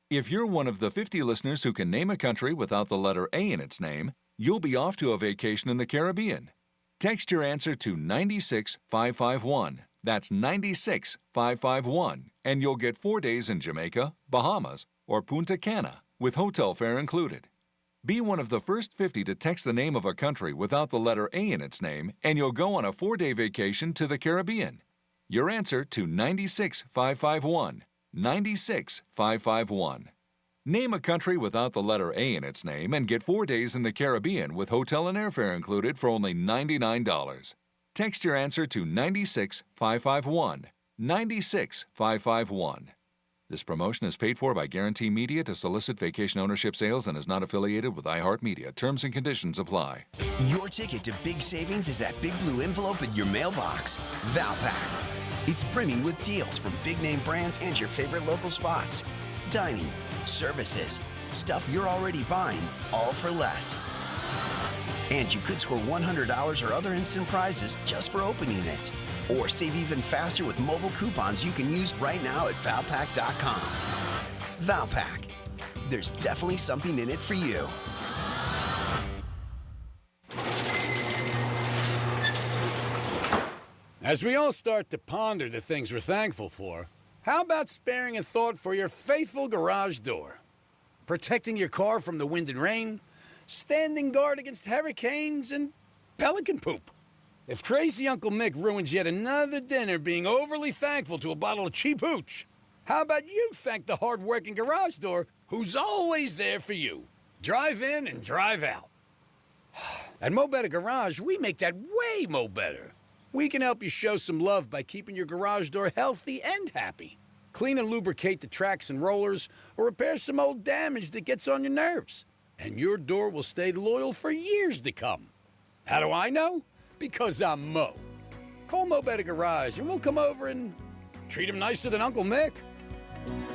[SPEAKER 26] If you're one of the 50 listeners who can name a country without the letter A in its name, you'll be off to a vacation in the Caribbean. Text your answer to 96551. That's 96551, and you'll get 4 days in Jamaica, Bahamas, or Punta Cana with hotel fare included. Be one of the first 50 to text the name of a country without the letter A in its name, and you'll go on a 4-day vacation to the Caribbean. Your answer to 96551. 96551. Name a country without the letter A in its name and get 4 days in the Caribbean with hotel and airfare included for only $99. Text your answer to 96551. 96551. This promotion is paid for by Guarantee Media to solicit vacation ownership sales and is not affiliated with iHeartMedia. Terms and conditions apply.
[SPEAKER 27] Your ticket to big savings is that big blue envelope in your mailbox. Valpak. It's brimming with deals from big name brands and your favorite local spots. Dining, services, Stuff you're already buying, all for less. And you could score $100 or other instant prizes just for opening it. Or save even faster with mobile coupons you can use right now at Valpak.com. Valpak. There's definitely something in it for you.
[SPEAKER 6] As we all start to ponder the things we're thankful for, how about sparing a thought for your faithful garage door? Protecting your car from the wind and rain, standing guard against hurricanes, and pelican poop. If crazy Uncle Mick ruins yet another dinner being overly thankful to a bottle of cheap hooch, how about you thank the hard-working garage door who's always there for you? Drive in and drive out. At Mo Better Garage, we make that way mo better. We can help you show some love by keeping your garage door healthy and happy. Clean and lubricate the tracks and rollers, or repair some old damage that gets on your nerves. And your door will stay loyal for years to come. How do I know? Because I'm Mo. Call Mo Better Garage and we'll come over and treat him nicer than Uncle Mick.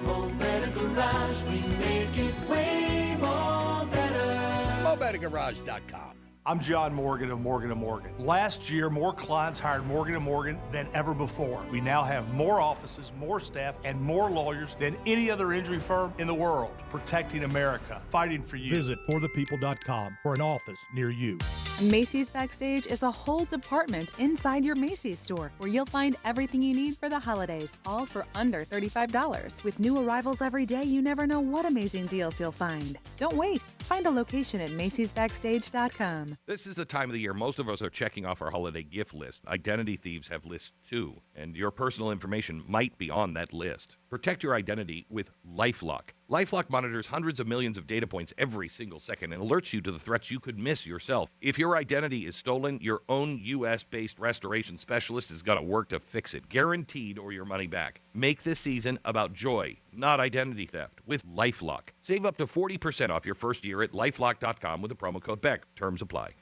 [SPEAKER 11] Mo Better Garage, we make it way more better.
[SPEAKER 6] MoBetterGarage.com.
[SPEAKER 12] I'm John Morgan of Morgan & Morgan. Last year, more clients hired Morgan & Morgan than ever before. We now have more offices, more staff, and more lawyers than any other injury firm in the world, protecting America, fighting for you.
[SPEAKER 13] Visit forthepeople.com for an office near you.
[SPEAKER 10] Macy's Backstage is a whole department inside your Macy's store where you'll find everything you need for the holidays, all for under $35. With new arrivals every day, you never know what amazing deals you'll find. Don't wait. Find a location at macy'sbackstage.com.
[SPEAKER 15] This is the time of the year most of us are checking off our holiday gift list. Identity thieves have lists too, and your personal information might be on that list. Protect your identity with LifeLock. LifeLock monitors hundreds of millions of data points every single second and alerts you to the threats you could miss yourself. If your identity is stolen, your own U.S.-based restoration specialist is going to work to fix it, guaranteed, or your money back. Make this season about joy, not identity theft, with LifeLock. Save up to 40% off your first year at LifeLock.com with the promo code BECK. Terms apply.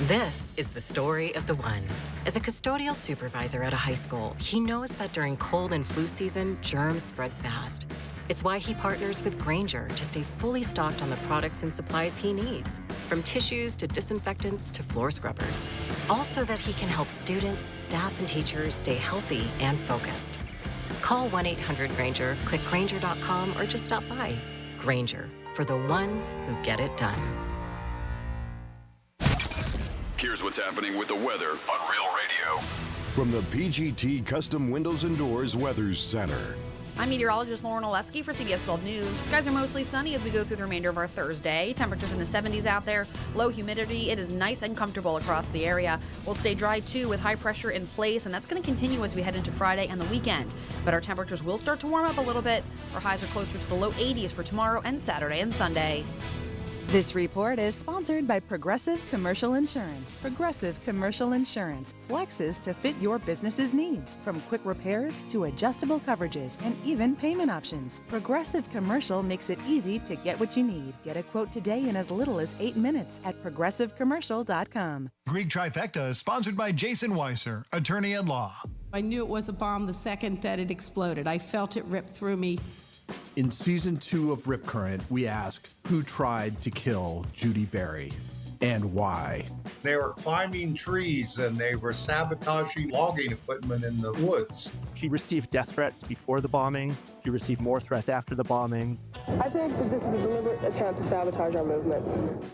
[SPEAKER 16] This is the story of the one. As a custodial supervisor at a high school, he knows that during cold and flu season, germs spread fast. It's why he partners with Grainger to stay fully stocked on the products and supplies he needs, from tissues to disinfectants to floor scrubbers. All so that he can help students, staff, and teachers stay healthy and focused. Call 1-800-GRAINGER, click Grainger.com, or just stop by. Grainger, for the ones who get it done.
[SPEAKER 2] Here's what's happening with the weather on Real Radio.
[SPEAKER 17] From the PGT Custom Windows and Doors Weather Center.
[SPEAKER 21] I'm meteorologist Lauren Oleski for CBS 12 News. Skies are mostly sunny as we go through the remainder of our Thursday. Temperatures in the 70s out there. Low humidity. It is nice and comfortable across the area. We'll stay dry too with high pressure in place, and that's going to continue as we head into Friday and the weekend. But our temperatures will start to warm up a little bit. Our highs are closer to the low 80s for tomorrow and Saturday and Sunday.
[SPEAKER 10] This report is sponsored by Progressive Commercial Insurance. Progressive Commercial Insurance flexes to fit your business's needs, from quick repairs to adjustable coverages and even payment options. Progressive Commercial makes it easy to get what you need. Get a quote today in as little as 8 minutes at progressivecommercial.com.
[SPEAKER 14] Greek Trifecta is sponsored by Jason Weiser, attorney at law.
[SPEAKER 19] I knew it was a bomb the second that it exploded. I felt it rip through me.
[SPEAKER 20] In season 2 of Rip Current, we ask who tried to kill Judy Berry and why.
[SPEAKER 28] They were climbing trees and they were sabotaging logging equipment in the woods.
[SPEAKER 29] She received death threats before the bombing. She received more threats after the bombing.
[SPEAKER 30] I think that this is a deliberate attempt to sabotage our movement.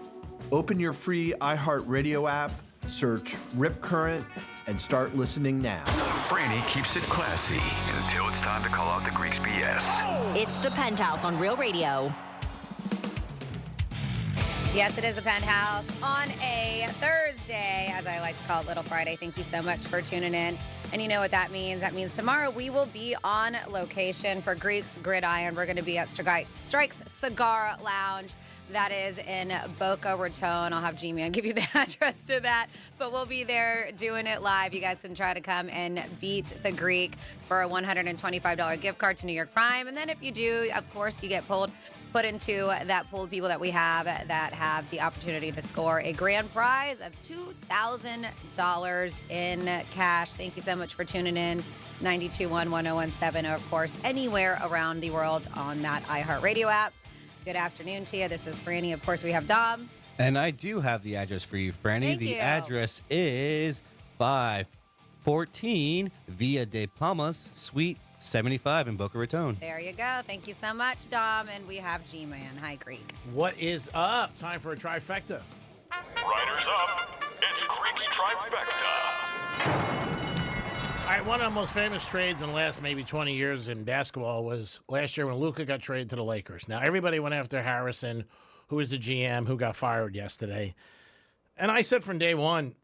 [SPEAKER 20] Open your free iHeartRadio app, search Rip Current, and start listening now.
[SPEAKER 2] Franny keeps it classy until it's time to call out the Greeks' BS.
[SPEAKER 18] It's the Penthouse on Real Radio.
[SPEAKER 5] Yes, it is a Penthouse on a Thursday, as I like to call it, Little Friday. Thank you so much for tuning in. And you know what that means. That means tomorrow we will be on location for Greeks Gridiron. We're going to be at Strike's Cigar Lounge. That is in Boca Raton. I'll have G-Man give you the address to that. But we'll be there doing it live. You guys can try to come and beat the Greek for a $125 gift card to New York Prime. And then if you do, of course, you get put into that pool of people that we have that have the opportunity to score a grand prize of $2,000 in cash. Thank you so much for tuning in. 92.1, 101.7, of course, anywhere around the world on that iHeartRadio app. Good afternoon to you. This is Franny. Of course, we have Dom.
[SPEAKER 1] And I do have the address for you, Franny.
[SPEAKER 5] Thank
[SPEAKER 1] the
[SPEAKER 5] you.
[SPEAKER 1] address is 514 Via de Palmas, Suite 75 in Boca Raton.
[SPEAKER 5] There you go. Thank you so much, Dom. And we have G-Man. Hi, Greek.
[SPEAKER 3] What is up? Time for a trifecta.
[SPEAKER 2] Riders up. It's Greek's Trifecta.
[SPEAKER 3] All right, one of the most famous trades in the last maybe 20 years in basketball was last year when Luka got traded to the Lakers. Now, everybody went after Harrison, who is the GM, who got fired yesterday. And I said from day one,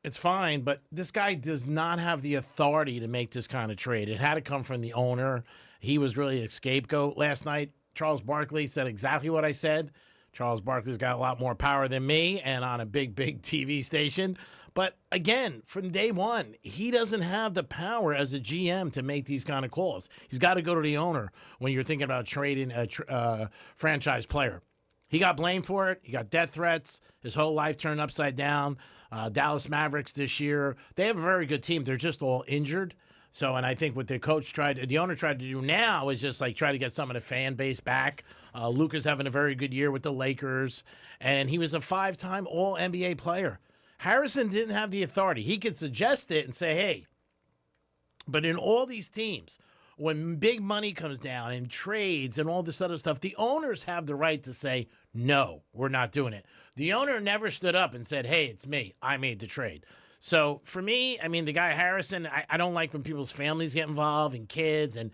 [SPEAKER 3] it's fine, but this guy does not have the authority to make this kind of trade. It had to come from the owner. He was really a scapegoat last night. Charles Barkley said exactly what I said. Charles Barkley's got a lot more power than me and on a big, big TV station. But again, from day one, he doesn't have the power as a GM to make these kind of calls. He's got to go to the owner when you're thinking about trading a franchise player. He got blamed for it. He got death threats. His whole life turned upside down. Dallas Mavericks this year, they have a very good team. They're just all injured. So, and I think what the owner tried to do now is just like try to get some of the fan base back. Luka's having a very good year with the Lakers, and he was a 5-time All-NBA player. Harrison didn't have the authority. He could suggest it and say, hey, but in all these teams, when big money comes down and trades and all this other stuff, the owners have the right to say, no, we're not doing it. The owner never stood up and said, hey, it's me. I made the trade. So for me, I mean, the guy Harrison, I don't like when people's families get involved and kids and,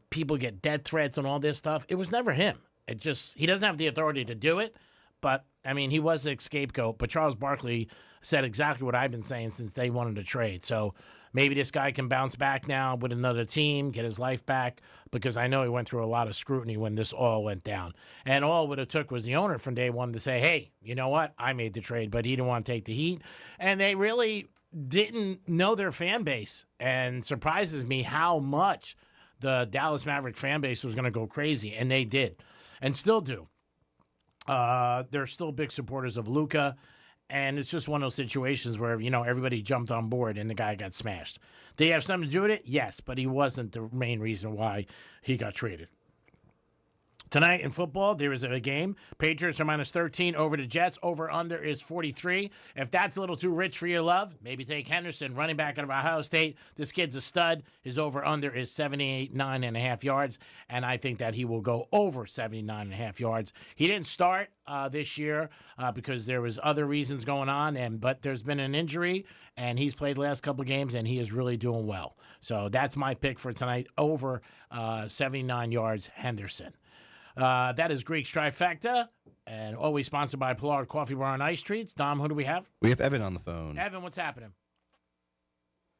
[SPEAKER 3] people get death threats and all this stuff. It was never him. He doesn't have the authority to do it. But, I mean, he was a scapegoat. But Charles Barkley said exactly what I've been saying since they wanted to trade. So maybe this guy can bounce back now with another team, get his life back, because I know he went through a lot of scrutiny when this all went down. And all what it took was the owner from day one to say, hey, you know what? I made the trade, but he didn't want to take the heat. And they really didn't know their fan base. And surprises me how much the Dallas Maverick fan base was going to go crazy. And they did, and still do. They're still big supporters of Luka, and it's just one of those situations where, everybody jumped on board and the guy got smashed. Did he have something to do with it? Yes, but he wasn't the main reason why he got traded. Tonight in football, there is a game. Patriots are -13 over the Jets. Over-under is 43. If that's a little too rich for your love, maybe take Henderson, running back out of Ohio State. This kid's a stud. His over-under is 79.5 yards, and I think that he will go over 79.5 yards. He didn't start this year because there was other reasons going on, but there's been an injury, and he's played the last couple games, and he is really doing well. So that's my pick for tonight, over 79 yards, Henderson. That is Greek's Trifecta, and always sponsored by Pollard Coffee Bar and Ice Treats. Dom, who do we have?
[SPEAKER 1] We have Evan on the phone.
[SPEAKER 3] Evan, what's happening?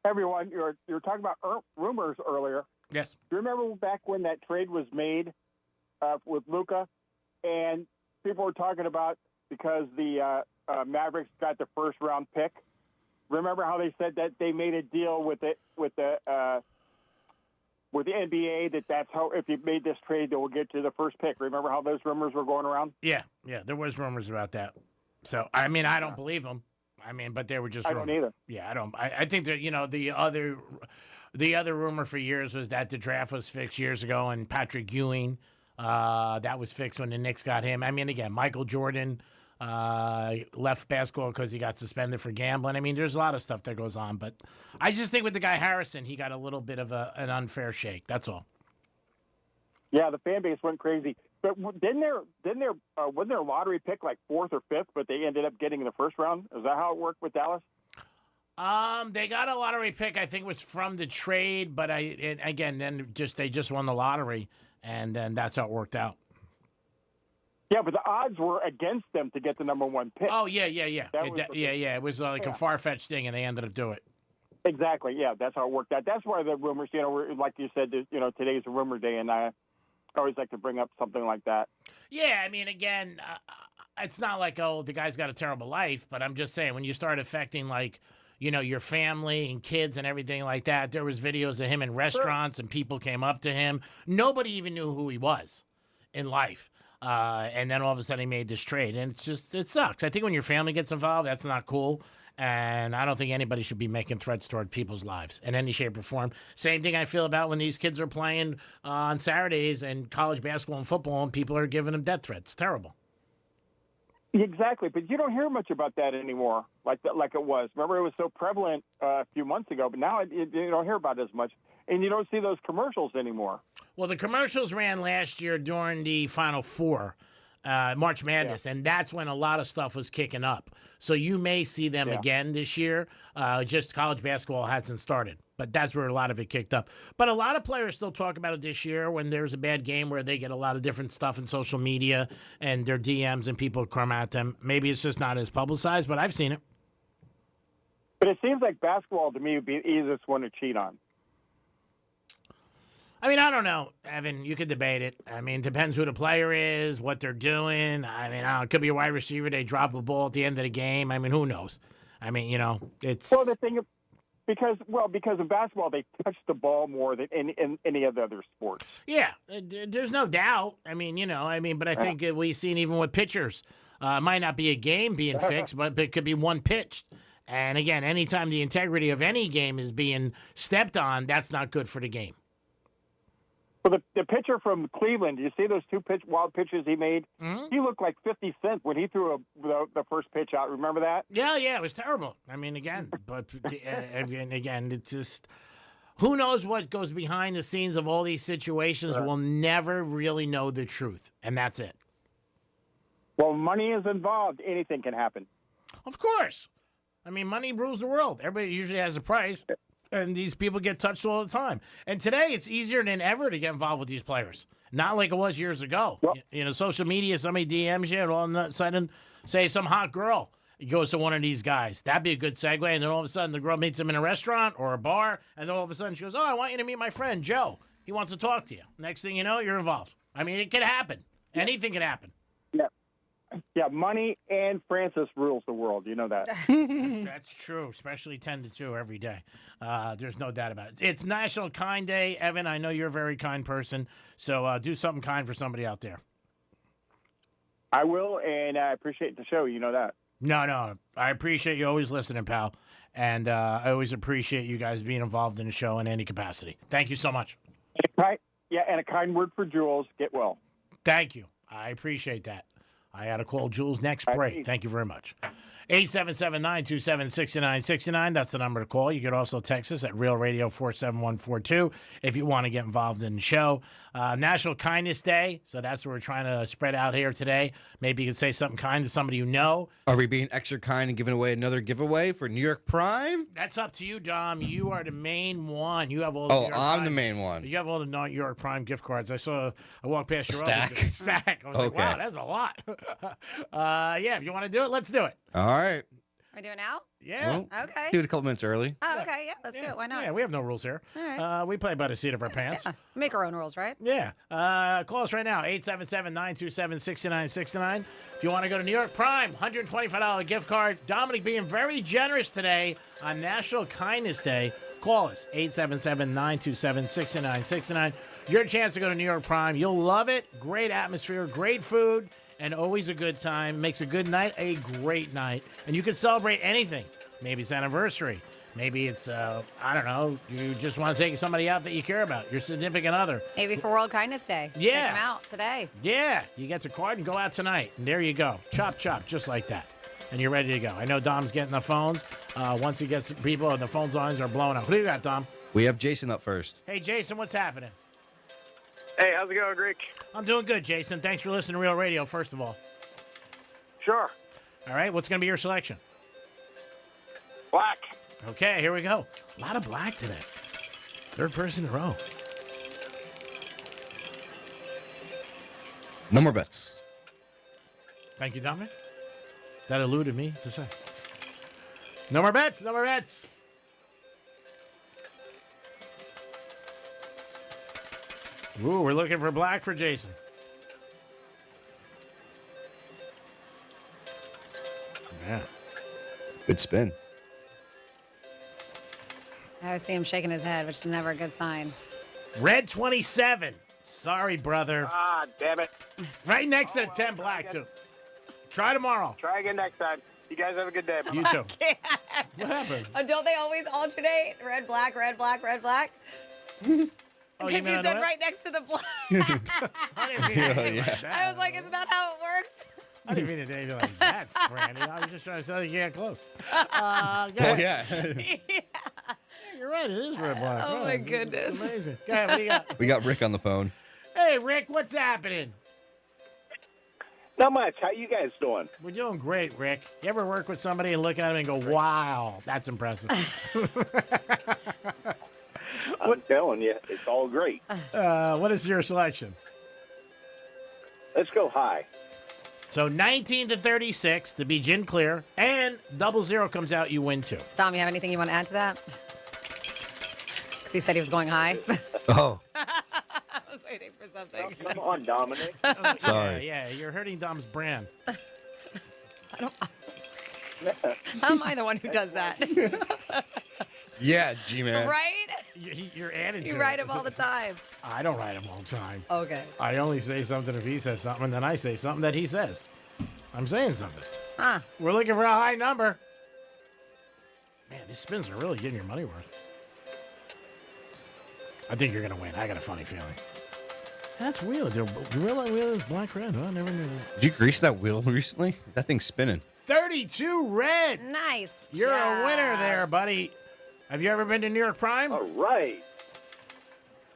[SPEAKER 4] Everyone, you were talking about rumors earlier.
[SPEAKER 3] Yes.
[SPEAKER 4] Do you remember back when that trade was made with Luka, and people were talking about because the Mavericks got the first-round pick? Remember how they said that they made a deal with the NBA that's how if you made this trade, they will get to the first pick. Remember how those rumors were going around?
[SPEAKER 3] Yeah, there was rumors about that. So, I mean, I don't believe them. I mean, but they were just rumors.
[SPEAKER 4] I don't either.
[SPEAKER 3] Yeah, I don't. I think that, the other rumor for years was that the draft was fixed years ago, and Patrick Ewing, that was fixed when the Knicks got him. I mean, again, Michael Jordan left basketball because he got suspended for gambling. I mean, there's a lot of stuff that goes on, but I just think with the guy Harrison, he got a little bit of an unfair shake. That's all.
[SPEAKER 4] Yeah, the fan base went crazy. But wasn't there a lottery pick like 4th or 5th, but they ended up getting in the first round? Is that how it worked with Dallas?
[SPEAKER 3] They got a lottery pick. I think was from the trade, but they just won the lottery, and then that's how it worked out.
[SPEAKER 4] Yeah, but the odds were against them to get the number 1 pick.
[SPEAKER 3] Oh, yeah. It was like a far-fetched thing, and they ended up doing it.
[SPEAKER 4] Exactly, yeah, that's how it worked out. That's why the rumors, were, like you said, today's a rumor day, and I always like to bring up something like that.
[SPEAKER 3] Yeah, I mean, again, it's not like, oh, the guy's got a terrible life, but I'm just saying, when you start affecting, like, your family and kids and everything like that, there was videos of him in restaurants, and people came up to him. Nobody even knew who he was in life. And then all of a sudden he made this trade, and it sucks. I think when your family gets involved, that's not cool. And I don't think anybody should be making threats toward people's lives in any shape or form. Same thing I feel about when these kids are playing on Saturdays and college basketball and football, and people are giving them death threats. Terrible.
[SPEAKER 4] Exactly, but you don't hear much about that anymore, like it was. Remember, it was so prevalent a few months ago, but now you don't hear about it as much, and you don't see those commercials anymore.
[SPEAKER 3] Well, the commercials ran last year during the Final Four, March Madness, and that's when a lot of stuff was kicking up. So you may see them again this year. Just college basketball hasn't started, but that's where a lot of it kicked up. But a lot of players still talk about it this year when there's a bad game where they get a lot of different stuff in social media and their DMs and people come at them. Maybe it's just not as publicized, but I've seen it.
[SPEAKER 4] But it seems like basketball to me would be the easiest one to cheat on.
[SPEAKER 3] I mean, I don't know, Evan. You could debate it. I mean, it depends who the player is, what they're doing. I mean, it could be a wide receiver. They drop a ball at the end of the game. I mean, who knows? I mean, it's...
[SPEAKER 4] Well, the thing is, because in basketball, they touch the ball more than in any of the other sports.
[SPEAKER 3] Yeah, there's no doubt. I mean, but I think we've seen even with pitchers. It might not be a game being fixed, but it could be one pitch. And again, anytime the integrity of any game is being stepped on, that's not good for the game.
[SPEAKER 4] Well, the pitcher from Cleveland, you see those two wild pitches he made? Mm-hmm. He looked like 50 Cent when he threw the first pitch out. Remember that?
[SPEAKER 3] Yeah, it was terrible. I mean, again, it's just who knows what goes behind the scenes of all these situations. We'll never really know the truth, and that's it.
[SPEAKER 4] Well, money is involved. Anything can happen.
[SPEAKER 3] Of course. I mean, money rules the world. Everybody usually has a price. And these people get touched all the time. And today, it's easier than ever to get involved with these players. Not like it was years ago. Well, social media, somebody DMs you, and all of a sudden, say some hot girl goes to one of these guys. That'd be a good segue. And then all of a sudden, the girl meets him in a restaurant or a bar. And then all of a sudden, she goes, I want you to meet my friend, Joe. He wants to talk to you. Next thing you know, you're involved. I mean, it could happen. Yeah. Anything could happen.
[SPEAKER 4] Yeah, money and Francis rules the world. You know that.
[SPEAKER 3] That's true, especially 10 to 2 every day. There's no doubt about it. It's National Kind Day. Evan, I know you're a very kind person, so do something kind for somebody out there.
[SPEAKER 4] I will, and I appreciate the show. You know that.
[SPEAKER 3] No. I appreciate you always listening, pal. And I always appreciate you guys being involved in the show in any capacity. Thank you so much.
[SPEAKER 4] Yeah, and a kind word for Jules. Get well.
[SPEAKER 3] Thank you. I appreciate that. I had to call Jules next break. Thank you very much. 877-927-6969. That's the number to call. You could also text us at Real Radio 47142 if you want to get involved in the show. National Kindness Day, so that's what we're trying to spread out here today. Maybe you could say something kind to somebody you know.
[SPEAKER 1] Are we being extra kind and giving away another giveaway for New York Prime?
[SPEAKER 3] That's up to you, Dom. You are the main one. You have all the
[SPEAKER 1] New York Prime. The main one.
[SPEAKER 3] You have all the New York Prime gift cards. I walked past your office. Stack. I was like, wow, that's a lot. Yeah, if you want to do it, let's do it.
[SPEAKER 1] All right.
[SPEAKER 5] Are we doing it now?
[SPEAKER 3] Yeah.
[SPEAKER 5] Well, okay.
[SPEAKER 1] Do it a couple minutes early.
[SPEAKER 5] Oh, okay. Yeah, let's do it. Why not?
[SPEAKER 3] Yeah, we have no rules here.
[SPEAKER 5] All right.
[SPEAKER 3] We play by the seat of our pants.
[SPEAKER 5] Yeah. Make our own rules, right?
[SPEAKER 3] Yeah. Call us right now, 877-927-6969. If you want to go to New York Prime, $125 gift card. Dominic being very generous today on National Kindness Day. Call us, 877-927-6969. Your chance to go to New York Prime. You'll love it. Great atmosphere, great food, and always a good time. Makes a good night a great night. And you can celebrate anything. Maybe it's anniversary. Maybe it's, I don't know, you just want to take somebody out that you care about, your significant other.
[SPEAKER 5] Maybe for World Kindness Day.
[SPEAKER 3] Yeah.
[SPEAKER 5] Take them out today.
[SPEAKER 3] Yeah. You get the card and go out tonight. And there you go. Chop, chop, just like that. And you're ready to go. I know Dom's getting the phones. Once he gets people and the phone lines are blowing up. Who do you got, Dom?
[SPEAKER 1] We have Jason up first.
[SPEAKER 3] Hey, Jason, what's happening?
[SPEAKER 7] Hey, how's it going, Greek?
[SPEAKER 3] I'm doing good, Jason. Thanks for listening to Real Radio, first of all.
[SPEAKER 7] Sure.
[SPEAKER 3] All right, what's going to be your selection?
[SPEAKER 7] Black.
[SPEAKER 3] Okay, here we go. A lot of black today. Third person in a row.
[SPEAKER 1] No more bets.
[SPEAKER 3] Thank you, Dominic. That eluded me to say. No more bets. No more bets. Ooh, we're looking for black for Jason. Yeah.
[SPEAKER 1] Good spin.
[SPEAKER 5] I always see him shaking his head, which is never a good sign.
[SPEAKER 3] Red 27. Sorry, brother.
[SPEAKER 7] Ah, damn it.
[SPEAKER 3] Right next to the 10 black, too. Try tomorrow.
[SPEAKER 7] Try again next time. You guys have a good day.
[SPEAKER 3] You too. What happened?
[SPEAKER 5] Don't they always alternate? Red, black, red, black, red, black?
[SPEAKER 3] Oh,
[SPEAKER 5] Because you
[SPEAKER 3] mean on
[SPEAKER 5] said
[SPEAKER 3] the
[SPEAKER 5] right next to the black.
[SPEAKER 3] I didn't mean anything like that.
[SPEAKER 5] I was like, isn't that how it works?
[SPEAKER 3] I didn't mean it anything like that, Brandy. I was just trying to say you get close. Go
[SPEAKER 1] Oh,
[SPEAKER 3] ahead.
[SPEAKER 1] yeah.
[SPEAKER 3] You're right. It is red, black.
[SPEAKER 5] Oh,
[SPEAKER 3] Right.
[SPEAKER 5] my
[SPEAKER 3] It's
[SPEAKER 5] goodness.
[SPEAKER 3] amazing. Go ahead. What do you got?
[SPEAKER 1] We got Rick on the phone.
[SPEAKER 3] Hey, Rick, what's happening?
[SPEAKER 7] Not much. How you guys doing?
[SPEAKER 3] We're doing great, Rick. You ever work with somebody and look at them and go, wow, that's impressive?
[SPEAKER 7] I'm telling you, it's all great.
[SPEAKER 3] What is your selection?
[SPEAKER 7] Let's go high.
[SPEAKER 3] So 19 to 36 to be gin clear, and 00 comes out, you win 2.
[SPEAKER 5] Tom, you have anything you want to add to that? Because he said he was going high.
[SPEAKER 1] Oh,
[SPEAKER 5] I was waiting for something.
[SPEAKER 7] Come on, Dominic.
[SPEAKER 1] sorry.
[SPEAKER 3] Yeah, you're hurting Dom's brand.
[SPEAKER 5] How am I the one who does that?
[SPEAKER 1] Yeah, G-Man.
[SPEAKER 5] Right?
[SPEAKER 3] You're adding to
[SPEAKER 5] You
[SPEAKER 3] it.
[SPEAKER 5] write him all the time.
[SPEAKER 3] I don't write him all the time.
[SPEAKER 5] Okay.
[SPEAKER 3] I only say something if he says something, and then I say something that he says. I'm saying something.
[SPEAKER 5] Huh.
[SPEAKER 3] We're looking for a high number. Man, these spins are really getting your money worth. I think you're going to win. I got a funny feeling. That's weird. The real wheel is black red. I never knew that.
[SPEAKER 1] Did you grease that wheel recently? That thing's spinning.
[SPEAKER 3] 32 red.
[SPEAKER 5] Nice.
[SPEAKER 3] You're
[SPEAKER 5] job.
[SPEAKER 3] a winner there, buddy. Have you ever been to New York Prime?
[SPEAKER 7] All right.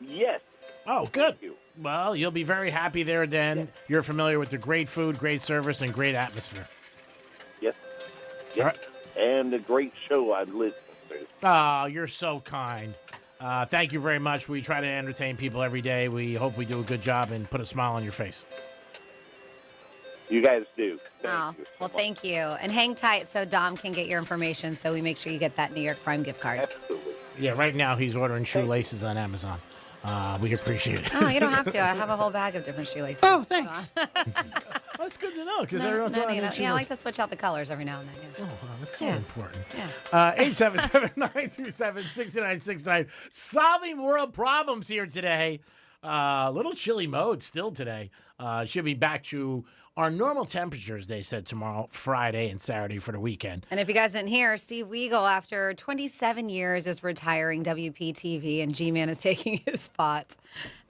[SPEAKER 7] Yes.
[SPEAKER 3] Oh, good.
[SPEAKER 7] Thank you.
[SPEAKER 3] Well, you'll be very happy there then.
[SPEAKER 7] Yes.
[SPEAKER 3] You're familiar with the great food, great service, and great atmosphere.
[SPEAKER 7] Yes.
[SPEAKER 3] All
[SPEAKER 7] Yes.
[SPEAKER 3] right.
[SPEAKER 7] And the great show I've listened to.
[SPEAKER 3] Oh, you're so kind. Thank you very much. We try to entertain people every day. We hope we do a good job and put a smile on your face.
[SPEAKER 7] You guys do.
[SPEAKER 5] Oh,
[SPEAKER 7] Thank you.
[SPEAKER 5] well, thank you. And hang tight so Dom can get your information so we make sure you get that New York Prime gift card.
[SPEAKER 7] Absolutely.
[SPEAKER 3] Yeah, right now he's ordering shoelaces on Amazon. We appreciate it.
[SPEAKER 5] Oh, you don't have to. I have a whole bag of different shoelaces.
[SPEAKER 3] Oh, thanks. That's good to know because everyone's
[SPEAKER 5] no,
[SPEAKER 3] on
[SPEAKER 5] you know,
[SPEAKER 3] each
[SPEAKER 5] yeah, I
[SPEAKER 3] other.
[SPEAKER 5] like to switch out the colors every now and then. Yeah.
[SPEAKER 3] Oh, wow, that's so
[SPEAKER 5] Yeah.
[SPEAKER 3] important.
[SPEAKER 5] Yeah.
[SPEAKER 3] 877-927-6969. Solving world problems here today. Little chilly mode still today. Should be back to our normal temperatures, they said, tomorrow, Friday, and Saturday for the weekend.
[SPEAKER 5] And if you guys didn't hear, Steve Weagle, after 27 years, is retiring WPTV, and G-Man is taking his spot.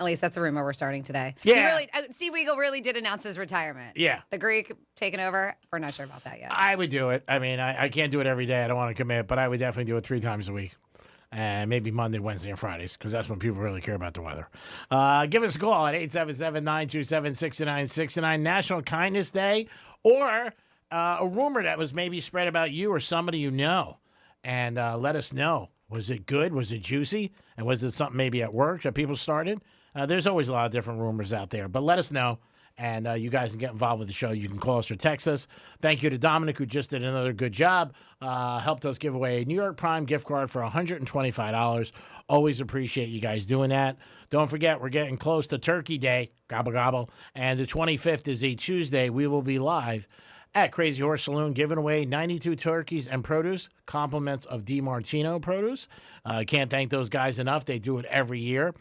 [SPEAKER 5] At least that's a rumor we're starting today.
[SPEAKER 3] Yeah.
[SPEAKER 5] Steve Weagle really did announce his retirement.
[SPEAKER 3] Yeah.
[SPEAKER 5] The Greek taking over. We're not sure about that yet.
[SPEAKER 3] I would do it. I mean, I can't do it every day. I don't want to commit, but I would definitely do it 3 times a week. And maybe Monday, Wednesday, and Fridays, because that's when people really care about the weather. Give us a call at 877-927-6969, National Kindness Day, or a rumor that was maybe spread about you or somebody you know. And let us know. Was it good? Was it juicy? And was it something maybe at work that people started? There's always a lot of different rumors out there, but let us know. And you guys can get involved with the show. You can call us or text us. Thank you to Dominic, who just did another good job. Helped us give away a New York Prime gift card for $125. Always appreciate you guys doing that. Don't forget, we're getting close to Turkey Day. Gobble, gobble. And the 25th is a Tuesday. We will be live at Crazy Horse Saloon, giving away 92 turkeys and produce, compliments of DiMartino produce. Can't thank those guys enough. They do it every year.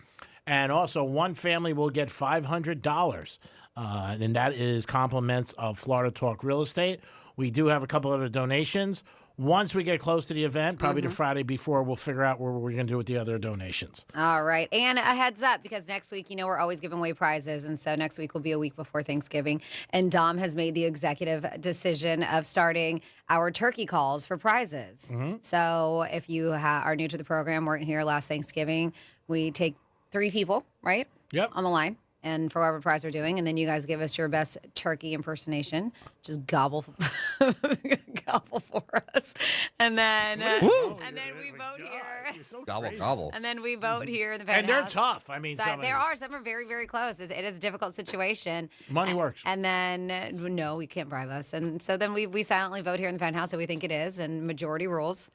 [SPEAKER 3] And also, one family will get $500. And that is compliments of Florida Talk Real Estate. We do have a couple other donations. Once we get close to the event, probably the Friday before, we'll figure out what we're going to do with the other donations.
[SPEAKER 5] All right. And a heads up, because next week, we're always giving away prizes. And so next week will be a week before Thanksgiving. And Dom has made the executive decision of starting our turkey calls for prizes. So if you are new to the program, weren't here last Thanksgiving, we take 3 people, right?
[SPEAKER 3] Yep.
[SPEAKER 5] On the line. And for whatever prize we're doing, and then you guys give us your best turkey impersonation. Just gobble, gobble for us, and then we vote here.
[SPEAKER 1] Gobble, gobble.
[SPEAKER 5] And then we vote here in the
[SPEAKER 3] And they're
[SPEAKER 5] Penthouse.
[SPEAKER 3] tough. I mean, some of
[SPEAKER 5] there
[SPEAKER 3] these.
[SPEAKER 5] are some are very, very close. It is a difficult situation.
[SPEAKER 3] Money works.
[SPEAKER 5] And then no, we can't bribe us. And so then we silently vote here in the Penthouse that we think it is, and majority rules.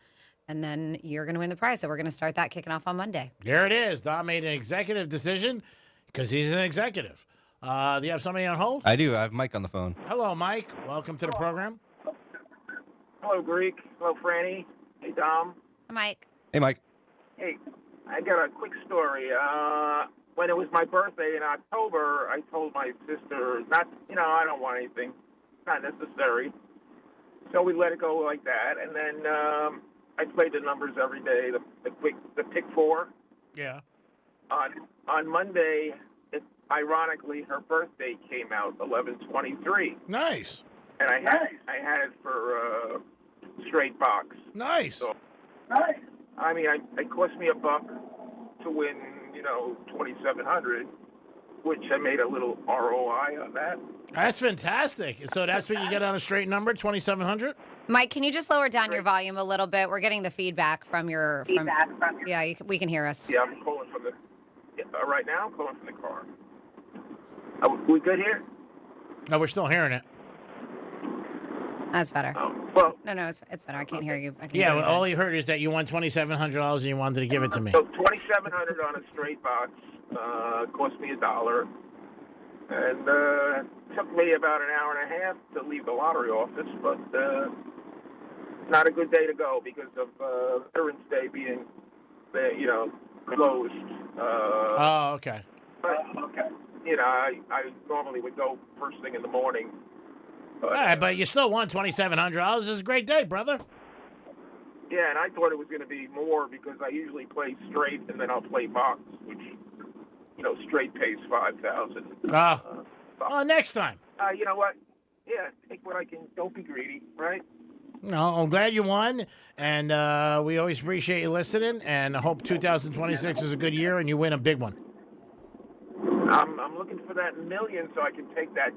[SPEAKER 5] And then you're going to win the prize. So we're going to start that kicking off on Monday.
[SPEAKER 3] There it is. Dom made an executive decision because he's an executive. Do you have somebody on hold?
[SPEAKER 1] I do. I have Mike on the phone.
[SPEAKER 3] Hello, Mike. Welcome to the program.
[SPEAKER 7] Hello, Greek. Hello, Franny. Hey, Dom.
[SPEAKER 5] Hi, Mike.
[SPEAKER 1] Hey, Mike.
[SPEAKER 7] Hey, I got a quick story. When it was my birthday in October, I told my sister, I don't want anything. It's not necessary. So we let it go like that, and then I played the numbers every day. The pick four.
[SPEAKER 3] Yeah.
[SPEAKER 7] On Monday, ironically, her birthday came out 11/23.
[SPEAKER 3] Nice.
[SPEAKER 7] And I had it for straight box.
[SPEAKER 3] Nice.
[SPEAKER 7] So, nice. I mean, it cost me $1 to win, 2,700, which I made a little ROI on that.
[SPEAKER 3] That's fantastic. So that's what you get on a straight number, 2,700.
[SPEAKER 5] Mike, can you just lower down your volume a little bit? We're getting the feedback from your. Yeah, we can hear us.
[SPEAKER 7] Yeah, I'm calling from the. Right now, I'm calling from the car. Are we good here?
[SPEAKER 3] No, we're still hearing it.
[SPEAKER 5] That's better.
[SPEAKER 7] Well,
[SPEAKER 5] no, it's better. I can't hear you.
[SPEAKER 3] Yeah, well, all he heard is that you won $2,700 and you wanted to give it to me.
[SPEAKER 7] So $2,700 on a straight box cost me $1, and took me about an hour and a half to leave the lottery office, but not a good day to go because of Veterans Day being, closed.
[SPEAKER 3] Oh, okay.
[SPEAKER 7] But, I normally would go first thing in the morning. But,
[SPEAKER 3] all right, but you still won $2,700. This is a great day, brother.
[SPEAKER 7] Yeah, and I thought it was going to be more because I usually play straight and then I'll play box, which, straight pays $5,000.
[SPEAKER 3] Next time.
[SPEAKER 7] You know what? Yeah, take what I can. Don't be greedy, right?
[SPEAKER 3] No, I'm glad you won, and we always appreciate you listening, and I hope 2026 is a good year and you win a big one.
[SPEAKER 7] I'm looking for that million so I can take that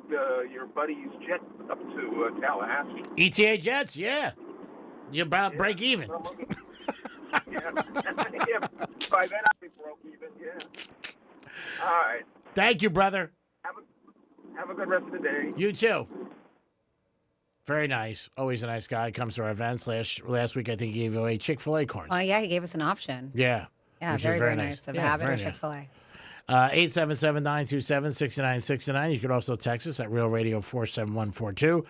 [SPEAKER 7] your buddy's jet up to Tallahassee.
[SPEAKER 3] ETA Jets, yeah. You're about break even.
[SPEAKER 7] Yeah. By then I'll be broke even, yeah. All right.
[SPEAKER 3] Thank you, brother.
[SPEAKER 7] Have a good rest of the day.
[SPEAKER 3] You too. Very nice. Always a nice guy. Comes to our events. Last week, I think he gave away Chick-fil-A cards.
[SPEAKER 5] Oh, yeah, he gave us an option.
[SPEAKER 3] Yeah.
[SPEAKER 5] Yeah, very nice of Habit or Chick-fil-A.
[SPEAKER 3] 877-927-6969. You can also text us at Real Radio 47142.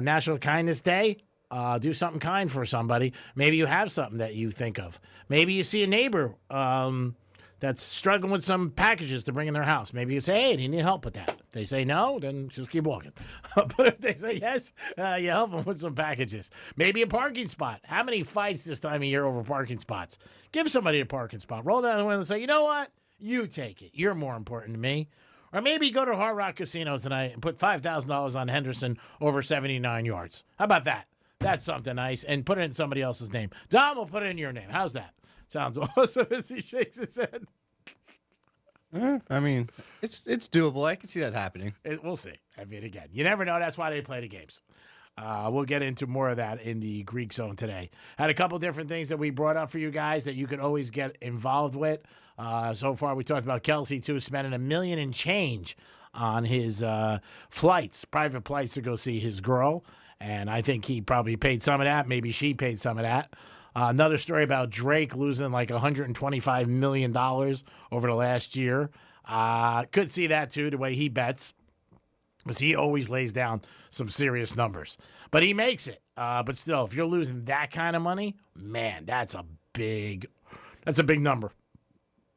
[SPEAKER 3] National Kindness Day. Do something kind for somebody. Maybe you have something that you think of. Maybe you see a neighbor that's struggling with some packages to bring in their house. Maybe you say, hey, do you need help with that? If they say no, then just keep walking. But if they say yes, you help them with some packages. Maybe a parking spot. How many fights this time of year over parking spots? Give somebody a parking spot. Roll down the window and say, you know what? You take it. You're more important to me. Or maybe go to Hard Rock Casino tonight and put $5,000 on Henderson over 79 yards. How about that? That's something nice. And put it in somebody else's name. Dom will put it in your name. How's that? Sounds awesome as he shakes his head.
[SPEAKER 1] I mean, it's doable. I can see that happening.
[SPEAKER 3] We'll see. I mean, again, you never know. That's why they play the games. We'll get into more of that in the Greek Zone today. Had a couple different things that we brought up for you guys that you could always get involved with. So far, we talked about Kelsey, too, spending $1 million and change on his private flights to go see his girl. And I think he probably paid some of that. Maybe she paid some of that. Another story about Drake losing like $125 million over the last year. Could see that, too, the way he bets. Because he always lays down some serious numbers. But he makes it. But still, if you're losing that kind of money, man, that's a big number.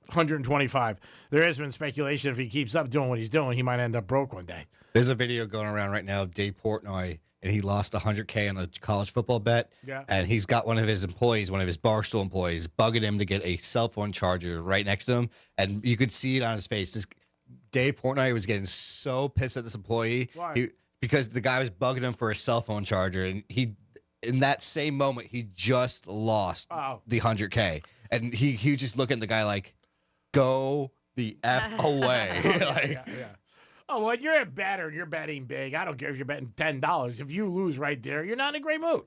[SPEAKER 3] 125. There has been speculation if he keeps up doing what he's doing, he might end up broke one day.
[SPEAKER 1] There's a video going around right now of Dave Portnoy, and he lost $100K on a college football bet.
[SPEAKER 3] Yeah.
[SPEAKER 1] And he's got one of his Barstool employees, bugging him to get a cell phone charger right next to him. And you could see it on his face. Dave Portnoy was getting so pissed at this employee.
[SPEAKER 3] Why?
[SPEAKER 1] Because the guy was bugging him for a cell phone charger. And in that same moment, he just lost the $100K. And he was just looking at the guy like, go the F away.
[SPEAKER 3] Yeah. Oh, well, you're a bettor and you're betting big. I don't care if you're betting $10. If you lose right there, you're not in a great mood.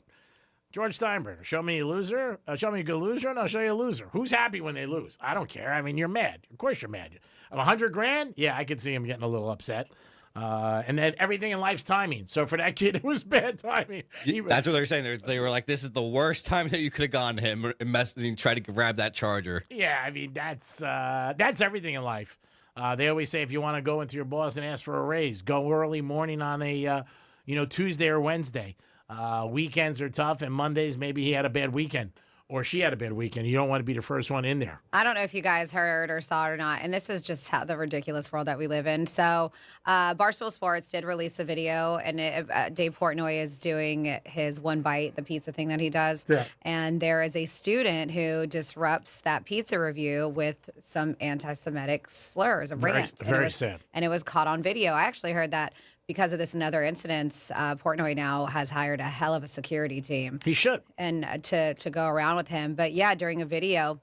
[SPEAKER 3] George Steinbrenner, show me a loser. Show me a good loser, and I'll show you a loser. Who's happy when they lose? I don't care. I mean, you're mad. Of course you're mad. Of $100,000, yeah, I could see him getting a little upset. And then everything in life's timing. So for that kid, it was bad timing.
[SPEAKER 1] That's what they were saying. They were like, this is the worst time that you could have gone to him and tried to grab that charger.
[SPEAKER 3] Yeah, I mean, that's everything in life. They always say if you want to go into your boss and ask for a raise, go early morning on a Tuesday or Wednesday. Weekends are tough, and Mondays maybe he had a bad weekend or she had a bad weekend. You don't want to be the first one in there.
[SPEAKER 5] I don't know if you guys heard or saw it or not, and this is just how the ridiculous world that we live in. So, Barstool Sports did release a video, and Dave Portnoy is doing his One Bite, the pizza thing that he does.
[SPEAKER 3] Yeah.
[SPEAKER 5] And there is a student who disrupts that pizza review with some anti-Semitic slurs, a rant.
[SPEAKER 3] Very sad.
[SPEAKER 5] And it was caught on video. I actually heard that because of this and other incidents, Portnoy now has hired a hell of a security team.
[SPEAKER 3] He should.
[SPEAKER 5] And to go around with him. But yeah, during a video,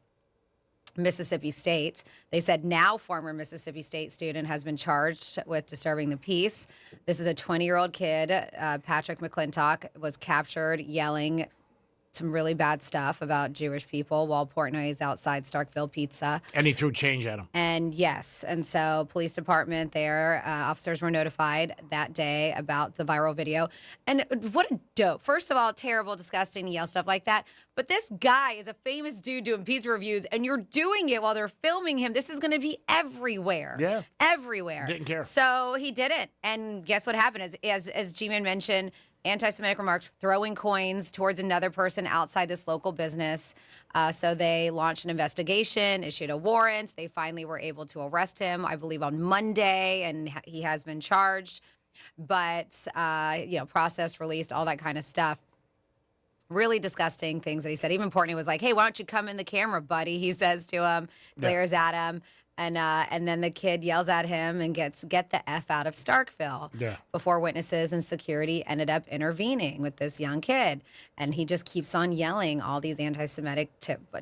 [SPEAKER 5] Mississippi State, they said now former Mississippi State student has been charged with disturbing the peace. This is a 20-year-old kid, Patrick McClintock, was captured yelling some really bad stuff about Jewish people while Portnoy is outside Starkville Pizza.
[SPEAKER 3] And he threw change at him.
[SPEAKER 5] And yes, and so police department there, officers were notified that day about the viral video. And what a dope. First of all, terrible, disgusting to yell stuff like that. But this guy is a famous dude doing pizza reviews, and you're doing it while they're filming him. This is going to be everywhere.
[SPEAKER 3] Yeah.
[SPEAKER 5] Everywhere.
[SPEAKER 3] Didn't care.
[SPEAKER 5] So he didn't. And guess what happened? As G-Man mentioned, anti-Semitic remarks, throwing coins towards another person outside this local business. So they launched an investigation, issued a warrant. They finally were able to arrest him, I believe, on Monday, and he has been charged. But, processed, released, all that kind of stuff. Really disgusting things that he said. Even Portnoy was like, hey, why don't you come in the camera, buddy? He says to him, glares at him. And then the kid yells at him and get the F out of Starkville.
[SPEAKER 3] Yeah.
[SPEAKER 5] Before witnesses and security ended up intervening with this young kid. And he just keeps on yelling all these anti-Semitic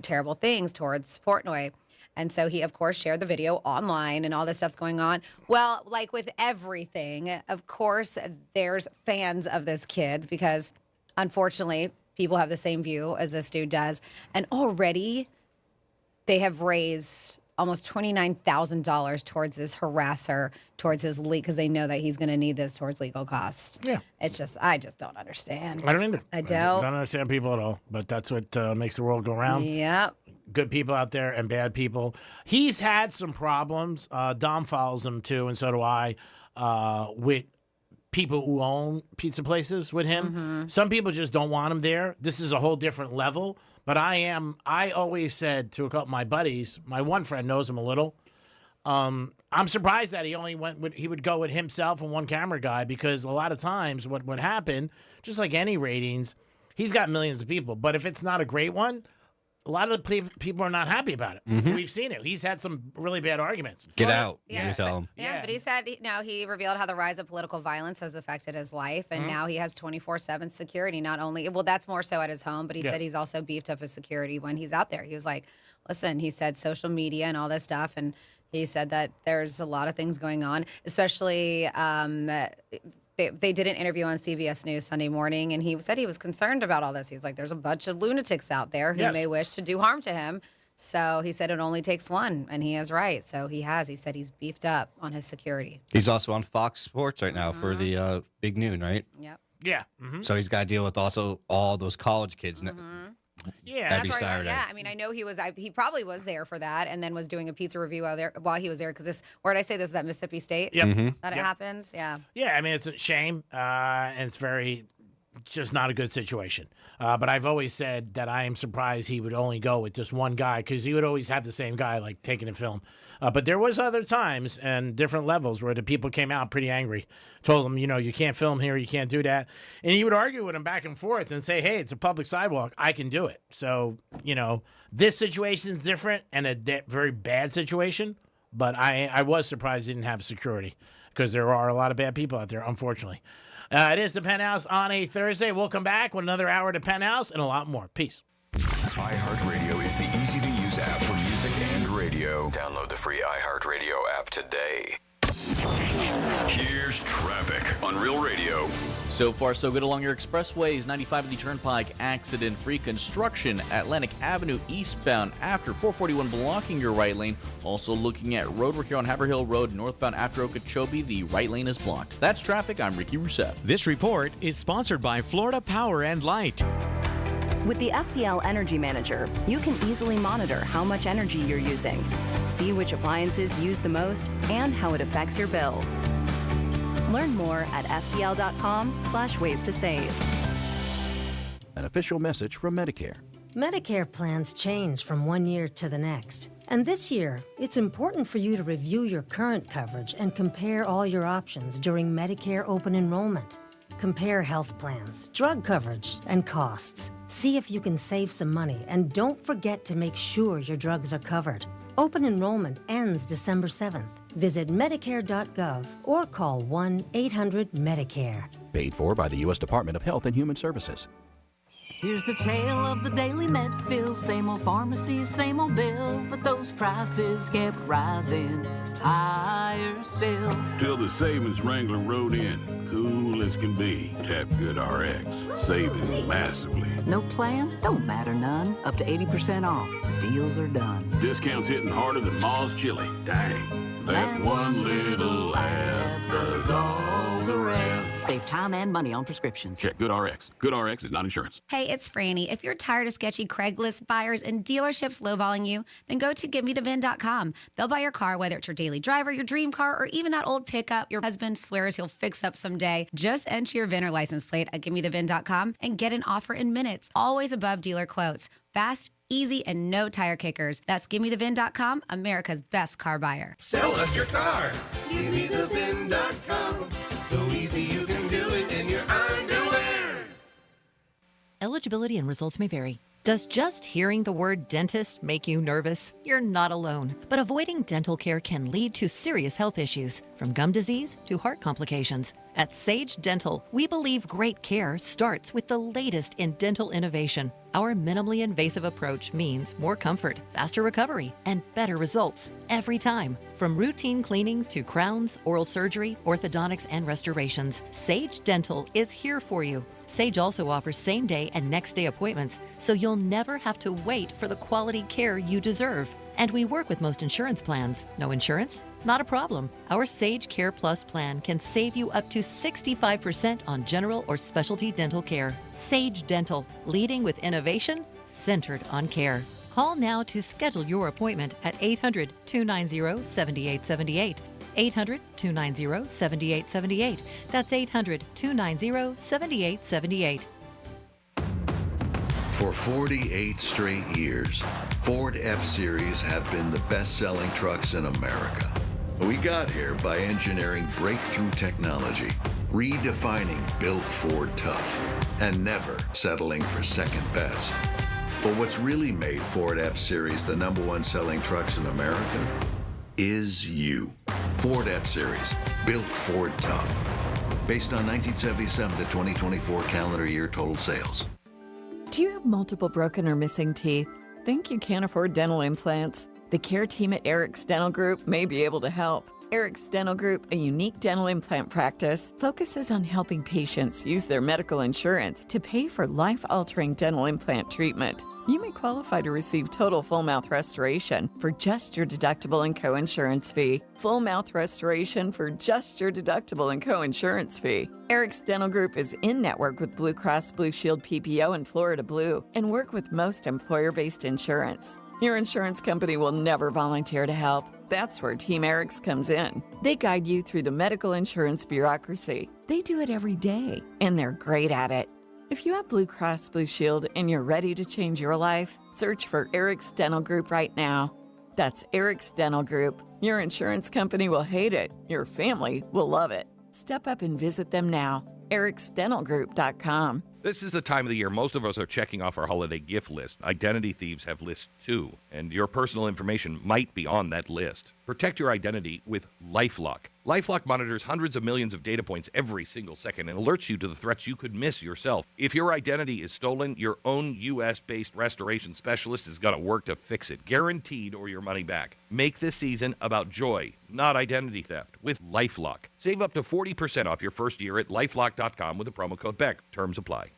[SPEAKER 5] terrible things towards Portnoy. And so he, of course, shared the video online and all this stuff's going on. Well, like with everything, of course, there's fans of this kid because, unfortunately, people have the same view as this dude does. And already they have raised almost $29,000 towards this harasser, towards his legal, because they know that he's going to need this towards legal costs.
[SPEAKER 3] Yeah.
[SPEAKER 5] It's just, I just don't understand.
[SPEAKER 3] I don't either.
[SPEAKER 5] I don't.
[SPEAKER 3] Don't understand people at all, but that's what makes the world go round.
[SPEAKER 5] Yep.
[SPEAKER 3] Good people out there and bad people. He's had some problems. Dom follows him too, and so do I, with people who own pizza places with him.
[SPEAKER 5] Mm-hmm.
[SPEAKER 3] Some people just don't want him there. This is a whole different level. But I always said to a couple of my buddies, my one friend knows him a little. I'm surprised that he only he would go with himself and one camera guy, because a lot of times what would happen, just like any ratings, he's got millions of people. But if it's not a great one, a lot of people are not happy about it.
[SPEAKER 1] Mm-hmm.
[SPEAKER 3] We've seen it. He's had some really bad arguments.
[SPEAKER 1] Get out.
[SPEAKER 5] Yeah.
[SPEAKER 1] You tell him.
[SPEAKER 5] Yeah, but he said, he revealed how the rise of political violence has affected his life, and now he has 24/7 security. Not only, well, that's more so at his home, but he said he's also beefed up his security when he's out there. He was like, listen, he said social media and all this stuff, and he said that there's a lot of things going on, especially they did an interview on CBS News Sunday morning, and he said he was concerned about all this. He's like, there's a bunch of lunatics out there who may wish to do harm to him. So he said it only takes one, and he is right. So he has. He said he's beefed up on his security.
[SPEAKER 1] He's also on Fox Sports right now for the Big Noon, right?
[SPEAKER 5] Yep.
[SPEAKER 3] Yeah. Mm-hmm.
[SPEAKER 1] So he's got to deal with also all those college kids.
[SPEAKER 3] Yeah,
[SPEAKER 1] every Saturday.
[SPEAKER 5] Yeah, I mean, I know he probably was there for that, and then was doing a pizza review while he was there, because where did I say this is at Mississippi State?
[SPEAKER 3] Yep.
[SPEAKER 1] Mm-hmm.
[SPEAKER 5] That it happens. Yeah.
[SPEAKER 3] Yeah, I mean, it's a shame, and it's just not a good situation. But I've always said that I am surprised he would only go with just one guy, because he would always have the same guy, like, taking a film. But there was other times and different levels where the people came out pretty angry, told him, you can't film here, you can't do that. And he would argue with him back and forth and say, hey, it's a public sidewalk, I can do it. So, this situation is different and a very bad situation. But I was surprised he didn't have security, because there are a lot of bad people out there, unfortunately. It is the Penthouse on a Thursday. We'll come back with another hour to Penthouse and a lot more. Peace.
[SPEAKER 2] iHeartRadio is the easy-to-use app for music and radio. Download the free iHeartRadio app today. Here's traffic on Real Radio.
[SPEAKER 6] So far, so good along your expressways. 95 of the Turnpike, accident-free. Construction, Atlantic Avenue eastbound after 441 blocking your right lane. Also looking at road work here on Haverhill Road northbound after Okeechobee. The right lane is blocked. That's traffic. I'm Ricky Rousseff.
[SPEAKER 8] This report is sponsored by Florida Power and Light.
[SPEAKER 9] With the FPL Energy Manager, you can easily monitor how much energy you're using, see which appliances use the most, and how it affects your bill. Learn more at fpl.com/ways to save.
[SPEAKER 11] An official message from Medicare. Medicare plans change from one year to the next. And this year, it's important for you to review your current coverage and compare all your options during Medicare open enrollment. Compare health plans, drug coverage, and costs. See if you can save some money, and don't forget to make sure your drugs are covered. Open enrollment ends December 7th. Visit Medicare.gov or call 1-800-MEDICARE.
[SPEAKER 12] Paid for by the U.S. Department of Health and Human Services.
[SPEAKER 13] Here's the tale of the daily med fill. Same old pharmacy, same old bill, but those prices kept rising higher still.
[SPEAKER 15] Till the savings wrangler rode in, cool as can be. Tap GoodRx, saving massively.
[SPEAKER 13] No plan? Don't matter none. Up to 80% off. The deals are done.
[SPEAKER 15] Discounts hitting harder than Ma's chili. Dang, that one little app does all the rest.
[SPEAKER 13] Save time and money on prescriptions.
[SPEAKER 15] Check GoodRx. GoodRx is not insurance.
[SPEAKER 22] Hey, it's Franny. If you're tired of sketchy Craigslist buyers and dealerships lowballing you, then go to GiveMeTheVin.com. They'll buy your car, whether it's your daily driver, your dream car, or even that old pickup your husband swears he'll fix up someday. Just enter your VIN or license plate at GiveMeTheVin.com and get an offer in minutes, always above dealer quotes. Fast, easy, and no tire kickers. That's GiveMeTheVin.com, America's best car buyer.
[SPEAKER 23] Sell us your car. GiveMeTheVin.com. So easy you can do it in your underwear.
[SPEAKER 24] Eligibility and results may vary. Does just hearing the word dentist make you nervous? You're not alone. But avoiding dental care can lead to serious health issues, from gum disease to heart complications. At Sage Dental, we believe great care starts with the latest in dental innovation. Our minimally invasive approach means more comfort, faster recovery, and better results every time. From routine cleanings to crowns, oral surgery, orthodontics, and restorations, Sage Dental is here for you. Sage also offers same-day and next-day appointments, so you'll never have to wait for the quality care you deserve. And we work with most insurance plans. No insurance? Not a problem. Our Sage Care Plus plan can save you up to 65% on general or specialty dental care. Sage Dental, leading with innovation, centered on care. Call now to schedule your appointment at 800-290-7878. 800-290-7878. That's 800-290-7878.
[SPEAKER 25] For 48 straight years, Ford F-Series have been the best-selling trucks in America. We got here by engineering breakthrough technology, redefining Built Ford Tough, and never settling for second best. But what's really made Ford F-Series the #1 selling trucks in America is you. Ford F-Series, Built Ford Tough. Based on 1977 to 2024 calendar year total sales.
[SPEAKER 26] Do you have multiple broken or missing teeth? Think you can't afford dental implants? The care team at Eric's Dental Group may be able to help. Eric's Dental Group, a unique dental implant practice, focuses on helping patients use their medical insurance to pay for life-altering dental implant treatment. You may qualify to receive total full mouth restoration for just your deductible and coinsurance fee. Full mouth restoration for just your deductible and coinsurance fee. Eric's Dental Group is in network with Blue Cross Blue Shield PPO and Florida Blue and work with most employer-based insurance. Your insurance company will never volunteer to help. That's where Team Eric's comes in. They guide you through the medical insurance bureaucracy. They do it every day, and they're great at it. If you have Blue Cross Blue Shield and you're ready to change your life, search for Eric's Dental Group right now. That's Eric's Dental Group. Your insurance company will hate it. Your family will love it. Step up and visit them now. ericsdentalgroup.com.
[SPEAKER 27] This is the time of the year most of us are checking off our holiday gift list. Identity thieves have lists too, and your personal information might be on that list. Protect your identity with LifeLock. LifeLock monitors hundreds of millions of data points every single second and alerts you to the threats you could miss yourself. If your identity is stolen, your own U.S.-based restoration specialist is going to work to fix it, guaranteed, or your money back. Make this season about joy, not identity theft, with LifeLock. Save up to 40% off your first year at LifeLock.com with the promo code BECK. Terms apply.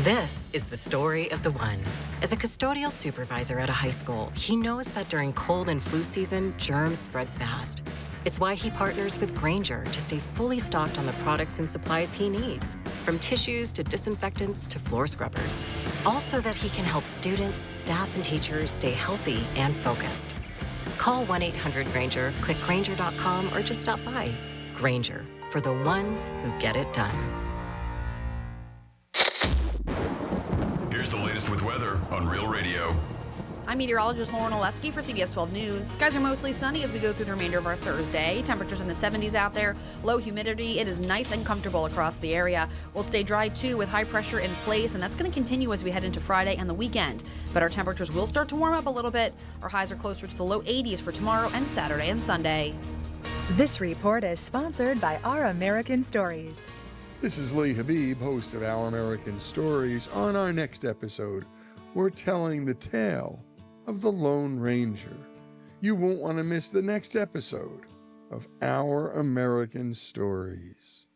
[SPEAKER 16] This is the story of the one. As a custodial supervisor at a high school, he knows that during cold and flu season, germs spread fast. It's why he partners with Grainger to stay fully stocked on the products and supplies he needs, from tissues to disinfectants to floor scrubbers. All so that he can help students, staff, and teachers stay healthy and focused. Call 1-800-GRAINGER, click Grainger.com, or just stop by. Grainger, for the ones who get it done.
[SPEAKER 2] Here's the latest with weather on Real Radio.
[SPEAKER 10] I'm meteorologist Lauren Oleski for CBS 12 News. Skies are mostly sunny as we go through the remainder of our Thursday. Temperatures in the 70s out there. Low humidity. It is nice and comfortable across the area. We'll stay dry, too, with high pressure in place, and that's going to continue as we head into Friday and the weekend. But our temperatures will start to warm up a little bit. Our highs are closer to the low 80s for tomorrow and Saturday and Sunday.
[SPEAKER 14] This report is sponsored by Our American Stories.
[SPEAKER 17] This is Lee Habib, host of Our American Stories. On our next episode, we're telling the tale of the Lone Ranger. You won't want to miss the next episode of Our American Stories.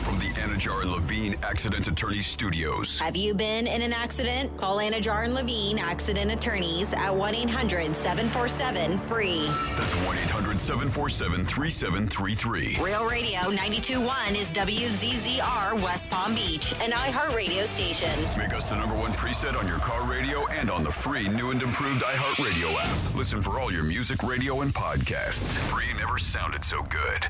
[SPEAKER 2] From the Anajar and Levine Accident Attorneys Studios.
[SPEAKER 18] Have you been in an accident? Call Anajar and Levine Accident Attorneys at 1-800-747-FREE.
[SPEAKER 2] That's 1-800-747-3733.
[SPEAKER 18] Real Radio 92.1 is WZZR West Palm Beach, an iHeartRadio station.
[SPEAKER 2] Make us the #1 preset on your car radio and on the free new and improved iHeartRadio app. Listen for all your music, radio, and podcasts. Free never sounded so good.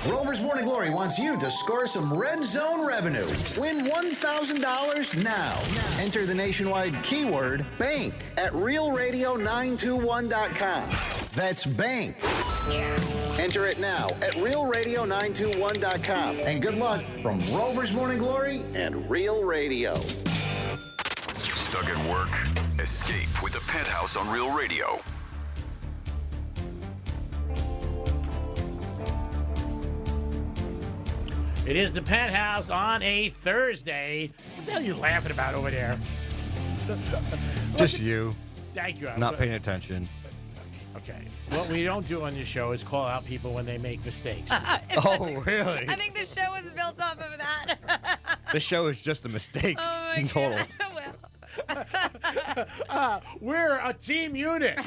[SPEAKER 19] Rover's Morning Glory wants you to score some Red Zone revenue. Win $1,000 now. Enter the nationwide keyword BANK at realradio921.com. That's BANK. Enter it now at realradio921.com. And good luck from Rover's Morning Glory and Real Radio.
[SPEAKER 2] Stuck at work? Escape with the Penthouse on Real Radio.
[SPEAKER 3] It is the Penthouse on a Thursday. What the hell are you laughing about over there?
[SPEAKER 1] Just you.
[SPEAKER 3] Thank you.
[SPEAKER 1] Not paying attention.
[SPEAKER 3] Okay. What we don't do on this show is call out people when they make mistakes.
[SPEAKER 1] Oh, really?
[SPEAKER 5] I think the show was built off of that.
[SPEAKER 1] This show is just a mistake in total.
[SPEAKER 3] We're a team unit.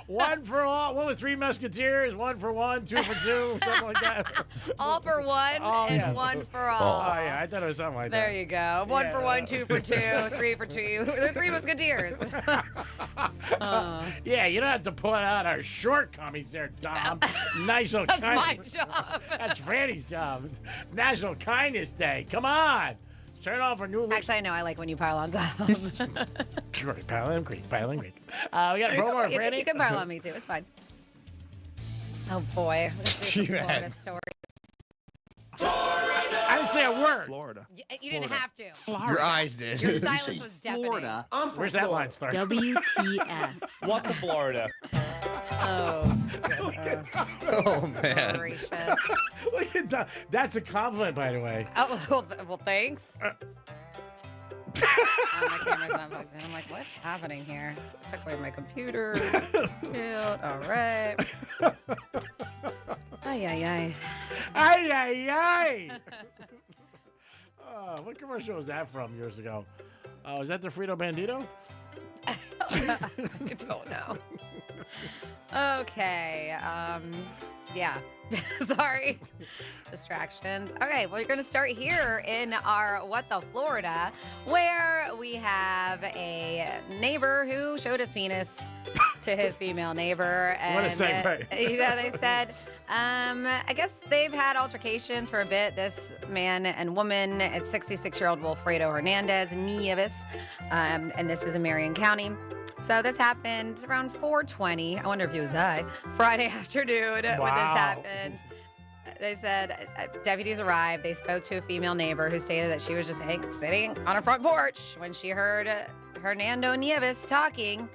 [SPEAKER 3] One for all. What was Three Musketeers? 1 for 1, 2 for 2, something like that.
[SPEAKER 5] All for one and one for all.
[SPEAKER 3] Oh, yeah. I thought it was something like that.
[SPEAKER 5] There you go. 1 for 1, 2 for 2, 3 for 2. The Three Musketeers.
[SPEAKER 3] Yeah, you don't have to pull out our shortcomings there, Tom. Nice little
[SPEAKER 5] That's my
[SPEAKER 3] kindness.
[SPEAKER 5] job.
[SPEAKER 3] That's Franny's job. It's National Kindness Day. Come on. Let's turn off our new...
[SPEAKER 5] Actually, I know I like when you pile on top.
[SPEAKER 3] Sure, piling great. We got a promo on Franny.
[SPEAKER 5] You can pile on me too. It's fine. Oh boy. Let's see some Florida stories.
[SPEAKER 3] I didn't say a word.
[SPEAKER 20] Florida.
[SPEAKER 5] You didn't have to.
[SPEAKER 1] Your eyes did.
[SPEAKER 5] Your silence was deafening.
[SPEAKER 20] Florida.
[SPEAKER 3] Where's that line start?
[SPEAKER 21] WTF.
[SPEAKER 20] What the Florida?
[SPEAKER 5] Oh,
[SPEAKER 1] Oh, man.
[SPEAKER 5] gracious.
[SPEAKER 3] Look at that. That's a compliment, by the way.
[SPEAKER 5] Oh, well thanks. My camera's not plugged in. I'm like, what's happening here? Took away my computer. Tilt. All right. Ay, ay, ay.
[SPEAKER 3] Ay, ay, ay. What commercial was that from years ago? Was that the Frito Bandito?
[SPEAKER 5] I don't know. Okay. Yeah. Sorry. Distractions. Okay, well, you're going to start here in our What the Florida, where we have a neighbor who showed his penis to his female neighbor. And,
[SPEAKER 3] what a segue.
[SPEAKER 5] Yeah, they said, I guess they've had altercations for a bit. This man and woman, it's 66-year-old Wilfredo Hernandez Nieves, and this is in Marion County. So this happened around 4:20. I wonder if he was high. Friday afternoon when this happened. They said deputies arrived. They spoke to a female neighbor who stated that she was just sitting on her front porch when she heard Hernando Nieves talking,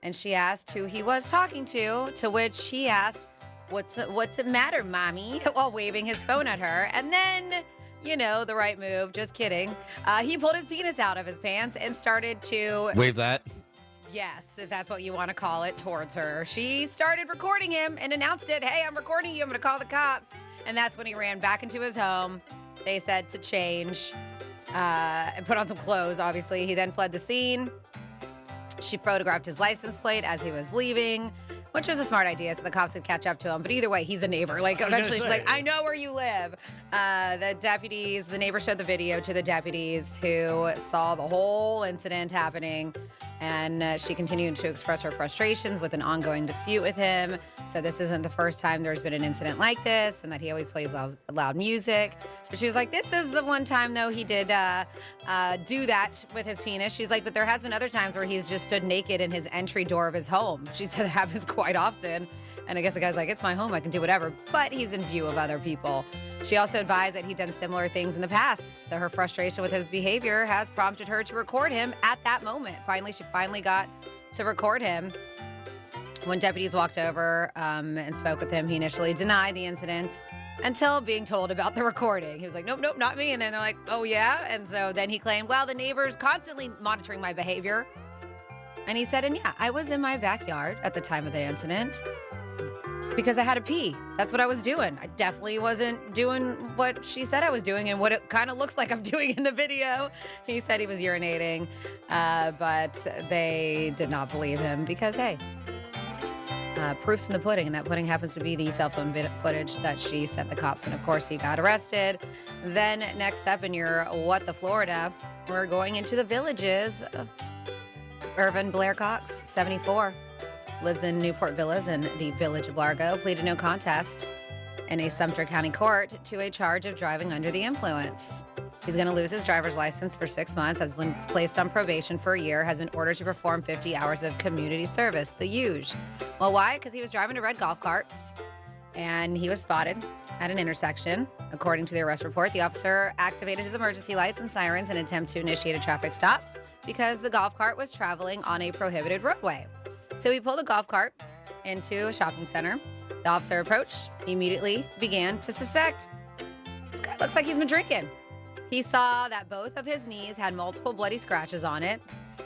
[SPEAKER 5] and she asked who he was talking to which he asked, what's it matter, mommy?" while waving his phone at her. And then, you know, the right move, just kidding. He pulled his penis out of his pants and started to
[SPEAKER 1] Wave that.
[SPEAKER 5] Yes, if that's what you want to call it, towards her. She started recording him and announced it. "Hey, I'm recording you. I'm going to call the cops." And that's when he ran back into his home. They said to change and put on some clothes, obviously. He then fled the scene. She photographed his license plate as he was leaving, which was a smart idea so the cops could catch up to him. But either way, he's a neighbor. Like, eventually she's like, "I know where you live." The neighbor showed the video to the deputies who saw the whole incident happening. And she continued to express her frustrations with an ongoing dispute with him. Said this isn't the first time there's been an incident like this, and that he always plays loud music. But she was like, this is the one time, though, he did do that with his penis. She's like, but there has been other times where he's just stood naked in his entry door of his home. She said it happens quite often. And I guess the guy's like, it's my home, I can do whatever. But he's in view of other people. She also advised that he'd done similar things in the past. So her frustration with his behavior has prompted her to record him at that moment. She finally got to record him. When deputies walked over and spoke with him, he initially denied the incident until being told about the recording. He was like, nope, not me. And then they're like, oh, yeah? And so then he claimed, well, the neighbors constantly monitoring my behavior. And he said, and yeah, I was in my backyard at the time of the incident because I had to pee. That's what I was doing. I definitely wasn't doing what she said I was doing and what it kind of looks like I'm doing in the video. He said he was urinating, but they did not believe him because, hey, proof's in the pudding, and that pudding happens to be the cell phone footage that she sent the cops. And, of course, he got arrested. Then next up in your What the Florida, we're going into the Villages. Irvin Blair Cox, 74. Lives in Newport Villas in the Village of Largo, pleaded no contest in a Sumter County court to a charge of driving under the influence. He's going to lose his driver's license for 6 months, has been placed on probation for a year, has been ordered to perform 50 hours of community service, the huge. Well, why? Because he was driving a red golf cart, and he was spotted at an intersection. According to the arrest report, the officer activated his emergency lights and sirens in an attempt to initiate a traffic stop because the golf cart was traveling on a prohibited roadway. So he pulled the golf cart into a shopping center. The officer approached, immediately began to suspect, this guy looks like he's been drinking. He saw that both of his knees had multiple bloody scratches on it.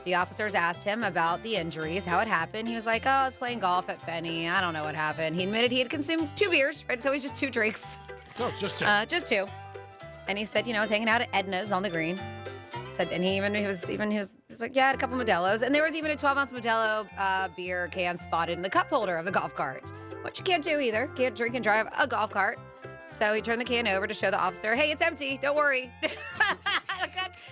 [SPEAKER 5] The officers asked him about the injuries, how it happened. He was like, oh, I was playing golf at Fenny. I don't know what happened. He admitted he had consumed 2 beers, right? It's always just 2 drinks.
[SPEAKER 3] So it's just 2.
[SPEAKER 5] Just 2. And he said, I was hanging out at Edna's on the green. Said, and he was like, yeah, I had a couple Modelo's. And there was even a 12-ounce Modelo beer can spotted in the cup holder of the golf cart, which you can't do either. Can't drink and drive a golf cart. So he turned the can over to show the officer, hey, it's empty. Don't worry.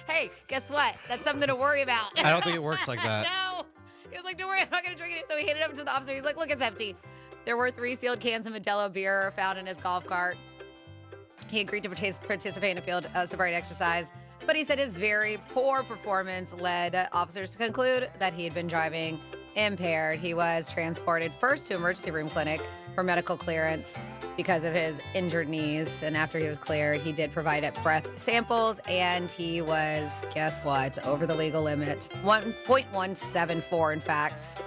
[SPEAKER 5] Hey, guess what? That's something to worry about.
[SPEAKER 1] I don't think it works like that.
[SPEAKER 5] No. He was like, don't worry, I'm not going to drink it. So he handed it over to the officer. He's like, look, it's empty. There were 3 sealed cans of Modelo beer found in his golf cart. He agreed to participate in a field sobriety exercise. But he said his very poor performance led officers to conclude that he had been driving impaired. He was transported first to emergency room clinic for medical clearance because of his injured knees. And after he was cleared, he did provide breath samples, and he was, guess what, over the legal limit, 1.174 in fact,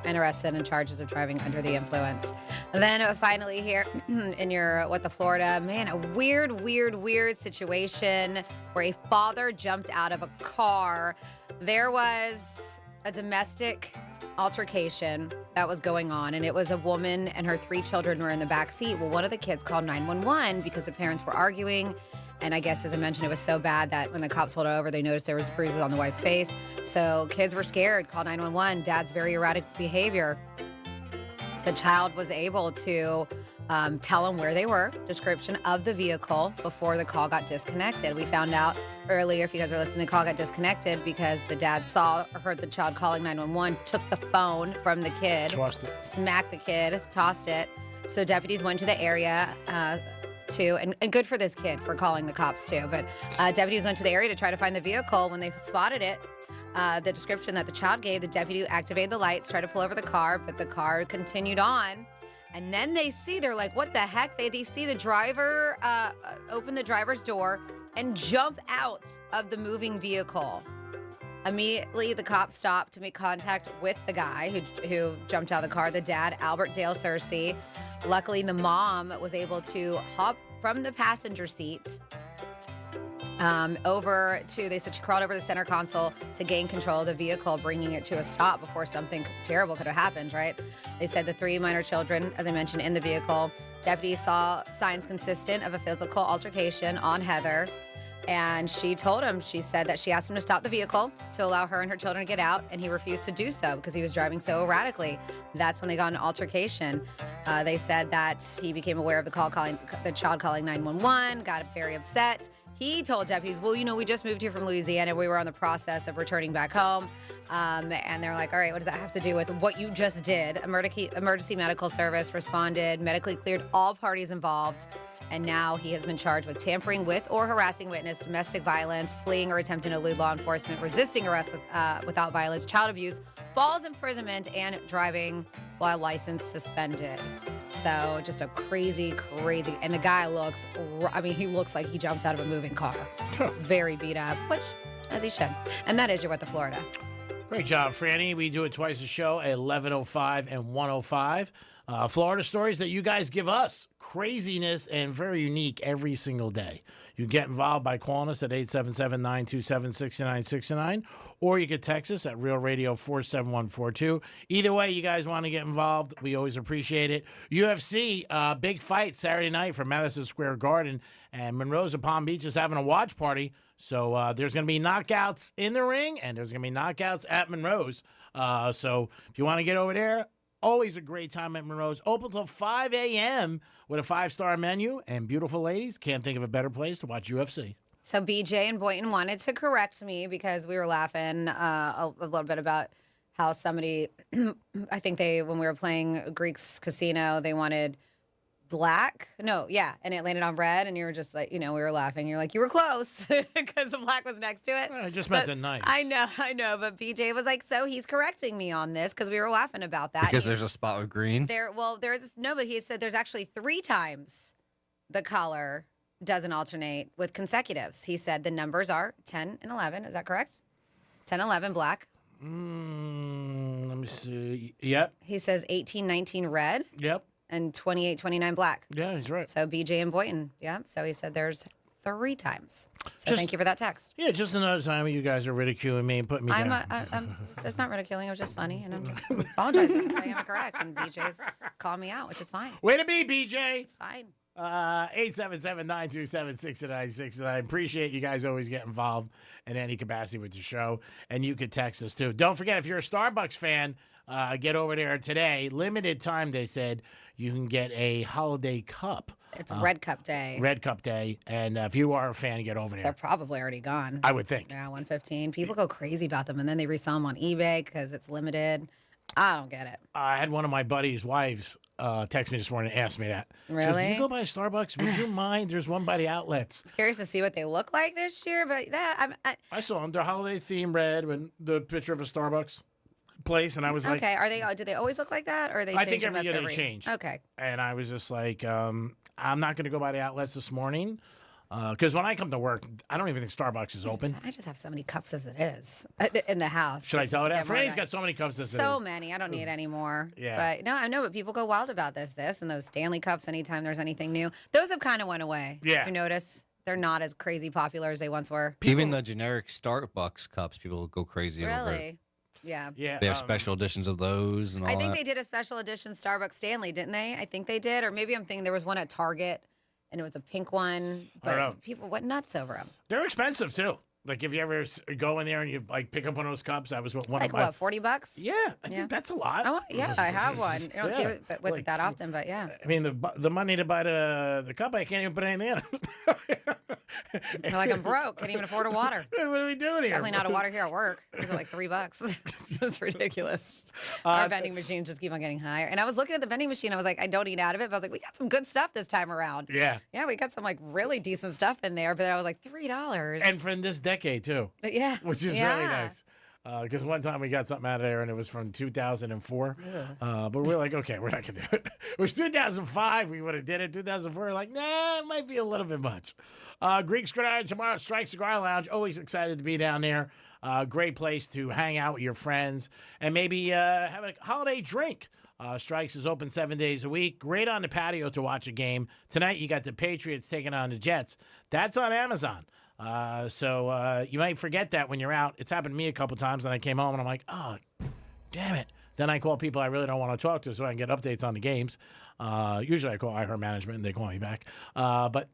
[SPEAKER 5] and arrested on charges of driving under the influence. And then finally here in your What the Florida, man, a weird situation where a father jumped out of a car. There was a domestic altercation that was going on, and it was a woman and her 3 children were in the back seat. Well, one of the kids called 911 because the parents were arguing. And I guess, as I mentioned, it was so bad that when the cops pulled over, they noticed there was bruises on the wife's face. So kids were scared, called 911. Dad's very erratic behavior. The child was able to tell them where they were, description of the vehicle before the call got disconnected. We found out earlier, if you guys were listening, the call got disconnected because the dad heard the child calling 911, took the phone from the kid, smacked the kid, tossed it. So deputies went to the area, and good for this kid for calling the cops too, but deputies went to the area to try to find the vehicle. When they spotted it, the description that the child gave, the deputy activated the lights, tried to pull over the car, but the car continued on. And then they're like, what the heck? They see the driver open the driver's door and jump out of the moving vehicle. Immediately, the cops stopped to make contact with the guy who jumped out of the car, the dad, Albert Dale Searcy. Luckily, the mom was able to hop from the passenger seat they said she crawled over the center console to gain control of the vehicle, bringing it to a stop before something terrible could have happened, right? They said the 3 minor children, as I mentioned, in the vehicle. Deputies saw signs consistent of a physical altercation on Heather. And she said that she asked him to stop the vehicle to allow her and her children to get out, and he refused to do so because he was driving so erratically. That's when they got an altercation. They said that he became aware of the child calling 911, got very upset. He told deputies, well, we just moved here from Louisiana. We were on the process of returning back home. And they're like, all right, what does that have to do with what you just did? Emergency medical service responded, medically cleared all parties involved. And now he has been charged with tampering with or harassing witness, domestic violence, fleeing or attempting to elude law enforcement, resisting arrest without violence, child abuse, false imprisonment, and driving while license suspended. So just a crazy. And the guy he looks like he jumped out of a moving car. Very beat up, which, as he should. And that is your What the Florida.
[SPEAKER 3] Great job, Franny. We do it twice a show at 11:05 and 1:05. Florida stories that you guys give us. Craziness and very unique every single day. You get involved by calling us at 877-927-6969, or you can text us at Real Radio 47142. Either way, you guys want to get involved, we always appreciate it. UFC, big fight Saturday night from Madison Square Garden, and Monroe's of Palm Beach is having a watch party. So there's going to be knockouts in the ring, and there's going to be knockouts at Monroe's. So if you want to get over there, always a great time at Monroe's. Open till 5 a.m. with a 5-star menu and beautiful ladies. Can't think of a better place to watch UFC.
[SPEAKER 5] So BJ and Boynton wanted to correct me because we were laughing a little bit about how somebody, I think when we were playing Greek's Casino, they wanted black. No, yeah. And it landed on red. And you were just like, we were laughing. You're like, you were close because the black was next to it.
[SPEAKER 3] I just meant the night.
[SPEAKER 5] I know. But BJ was like, so he's correcting me on this because we were laughing about that.
[SPEAKER 1] Because there's a spot with green?
[SPEAKER 5] But he said there's actually 3 times the color doesn't alternate with consecutives. He said the numbers are 10 and 11. Is that correct? 10, 11, black.
[SPEAKER 3] Let me see. Yep.
[SPEAKER 5] He says 18, 19, red.
[SPEAKER 3] Yep.
[SPEAKER 5] And 28, 29, black.
[SPEAKER 3] Yeah, he's right.
[SPEAKER 5] So BJ and Boynton. Yeah. So he said there's 3 times. So thank you for that text.
[SPEAKER 3] Yeah, just another time you guys are ridiculing me and putting me down.
[SPEAKER 5] It's not ridiculing. It was just funny. And I'm just apologizing for saying I'm correct. And BJ's calling me out, which is fine.
[SPEAKER 3] Way to be, BJ.
[SPEAKER 5] It's fine.
[SPEAKER 3] 877-927-6969. Appreciate you guys always get involved in any capacity with the show. And you can text us, too. Don't forget, if you're a Starbucks fan, get over there today. Limited time, they said. You can get a holiday cup.
[SPEAKER 5] It's Red Cup Day.
[SPEAKER 3] Red Cup Day. And if you are a fan, get over there.
[SPEAKER 5] They're probably already gone.
[SPEAKER 3] I would think.
[SPEAKER 5] Yeah, $115. People go crazy about them, and then they resell them on eBay because it's limited. I don't get it.
[SPEAKER 3] I had one of my buddy's wives text me this morning and ask me that.
[SPEAKER 5] Really?
[SPEAKER 3] She goes, "Do you go by Starbucks? Would you mind? There's one by the outlets."
[SPEAKER 5] Curious to see what they look like this year, but
[SPEAKER 3] I saw them. They're holiday theme red with the picture of a Starbucks place, and I was like,
[SPEAKER 5] okay, do they always look like that, or are they?
[SPEAKER 3] I think every year they change.
[SPEAKER 5] Okay.
[SPEAKER 3] And I was just like, I'm not going to go by the outlets this morning. Because when I come to work, I don't even think Starbucks is open.
[SPEAKER 5] I just have so many cups as it is in the house.
[SPEAKER 3] Should I tell her that? Franny's got so many cups as it is.
[SPEAKER 5] So many. I don't need any more.
[SPEAKER 3] Yeah.
[SPEAKER 5] But no, I know, but people go wild about this, and those Stanley cups anytime there's anything new. Those have kind of went away.
[SPEAKER 3] Yeah.
[SPEAKER 5] If you notice, they're not as crazy popular as they once were.
[SPEAKER 1] Even the generic Starbucks cups, people go crazy over it.
[SPEAKER 5] Really? Yeah.
[SPEAKER 3] Yeah.
[SPEAKER 1] They have special editions of those and all
[SPEAKER 5] I think
[SPEAKER 1] that.
[SPEAKER 5] they did a special edition Starbucks Stanley, didn't they? I think they did. Or maybe I'm thinking there was one at Target. And it was a pink one, but people went nuts over them.
[SPEAKER 3] They're expensive too. Like if you ever go in there and you like pick up one of those cups, that was what one
[SPEAKER 5] like
[SPEAKER 3] of my.
[SPEAKER 5] What, $40?
[SPEAKER 3] Yeah, I think that's a lot.
[SPEAKER 5] Oh, yeah, I have one. You don't see it with
[SPEAKER 3] like,
[SPEAKER 5] it that often, but yeah.
[SPEAKER 3] I mean, the money to buy the cup, I can't even put anything in it.
[SPEAKER 5] You're like, I'm broke. Can't even afford a water.
[SPEAKER 3] What are we doing here?
[SPEAKER 5] Definitely not a water here at work. It was like $3. It's ridiculous. Our vending machines just keep on getting higher. And I was looking at the vending machine. I was like, I don't eat out of it. But I was like, we got some good stuff this time around.
[SPEAKER 3] Yeah.
[SPEAKER 5] Yeah, we got some like really decent stuff in there. But I was like, $3.
[SPEAKER 3] And from this decade too.
[SPEAKER 5] Yeah.
[SPEAKER 3] Which is really nice. Because one time we got something out of there and it was from 2004. But we're like, okay, we're not going to do it. It was 2005. We would have did it. 2004, we're like, nah, it might be a little bit much. Greek Gridiron tomorrow at Strike Cigar Lounge. Always excited to be down there. Great place to hang out with your friends and maybe have a holiday drink. Strikes is open 7 days a week. Great on the patio to watch a game. Tonight you got the Patriots taking on the Jets. That's on Amazon. So you might forget that when you're out. It's happened to me a couple times, and I came home and I'm like, oh, damn it. Then I call people I really don't want to talk to so I can get updates on the games. Usually I call iHeart Management and they call me back. But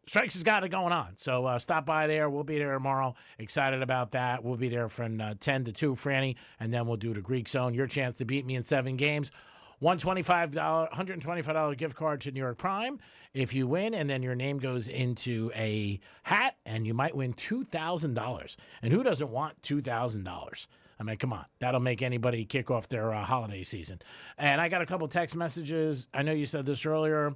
[SPEAKER 3] Strikes has got it going on. So stop by there. We'll be there tomorrow. Excited about that. We'll be there from 10 to 2, Franny, and then we'll do the Greek Zone. Your chance to beat me in 7 games. $125 gift card to New York Prime if you win, and then your name goes into a hat, and you might win $2,000. And who doesn't want $2,000? I mean, come on. That'll make anybody kick off their holiday season. And I got a couple text messages. I know you said this earlier.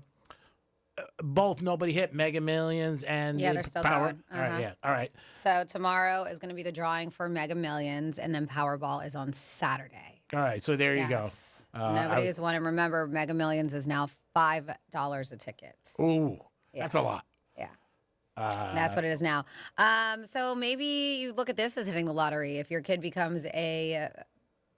[SPEAKER 3] Both nobody hit Mega Millions and
[SPEAKER 5] they're still
[SPEAKER 3] Power.
[SPEAKER 5] going.
[SPEAKER 3] All right, yeah. All right.
[SPEAKER 5] So tomorrow is going to be the drawing for Mega Millions, and then Powerball is on Saturday.
[SPEAKER 3] All right. So there you go.
[SPEAKER 5] Nobody has won. And remember, Mega Millions is now $5 a ticket.
[SPEAKER 3] Ooh, that's a lot.
[SPEAKER 5] Yeah. That's what it is now. So maybe you look at this as hitting the lottery if your kid becomes a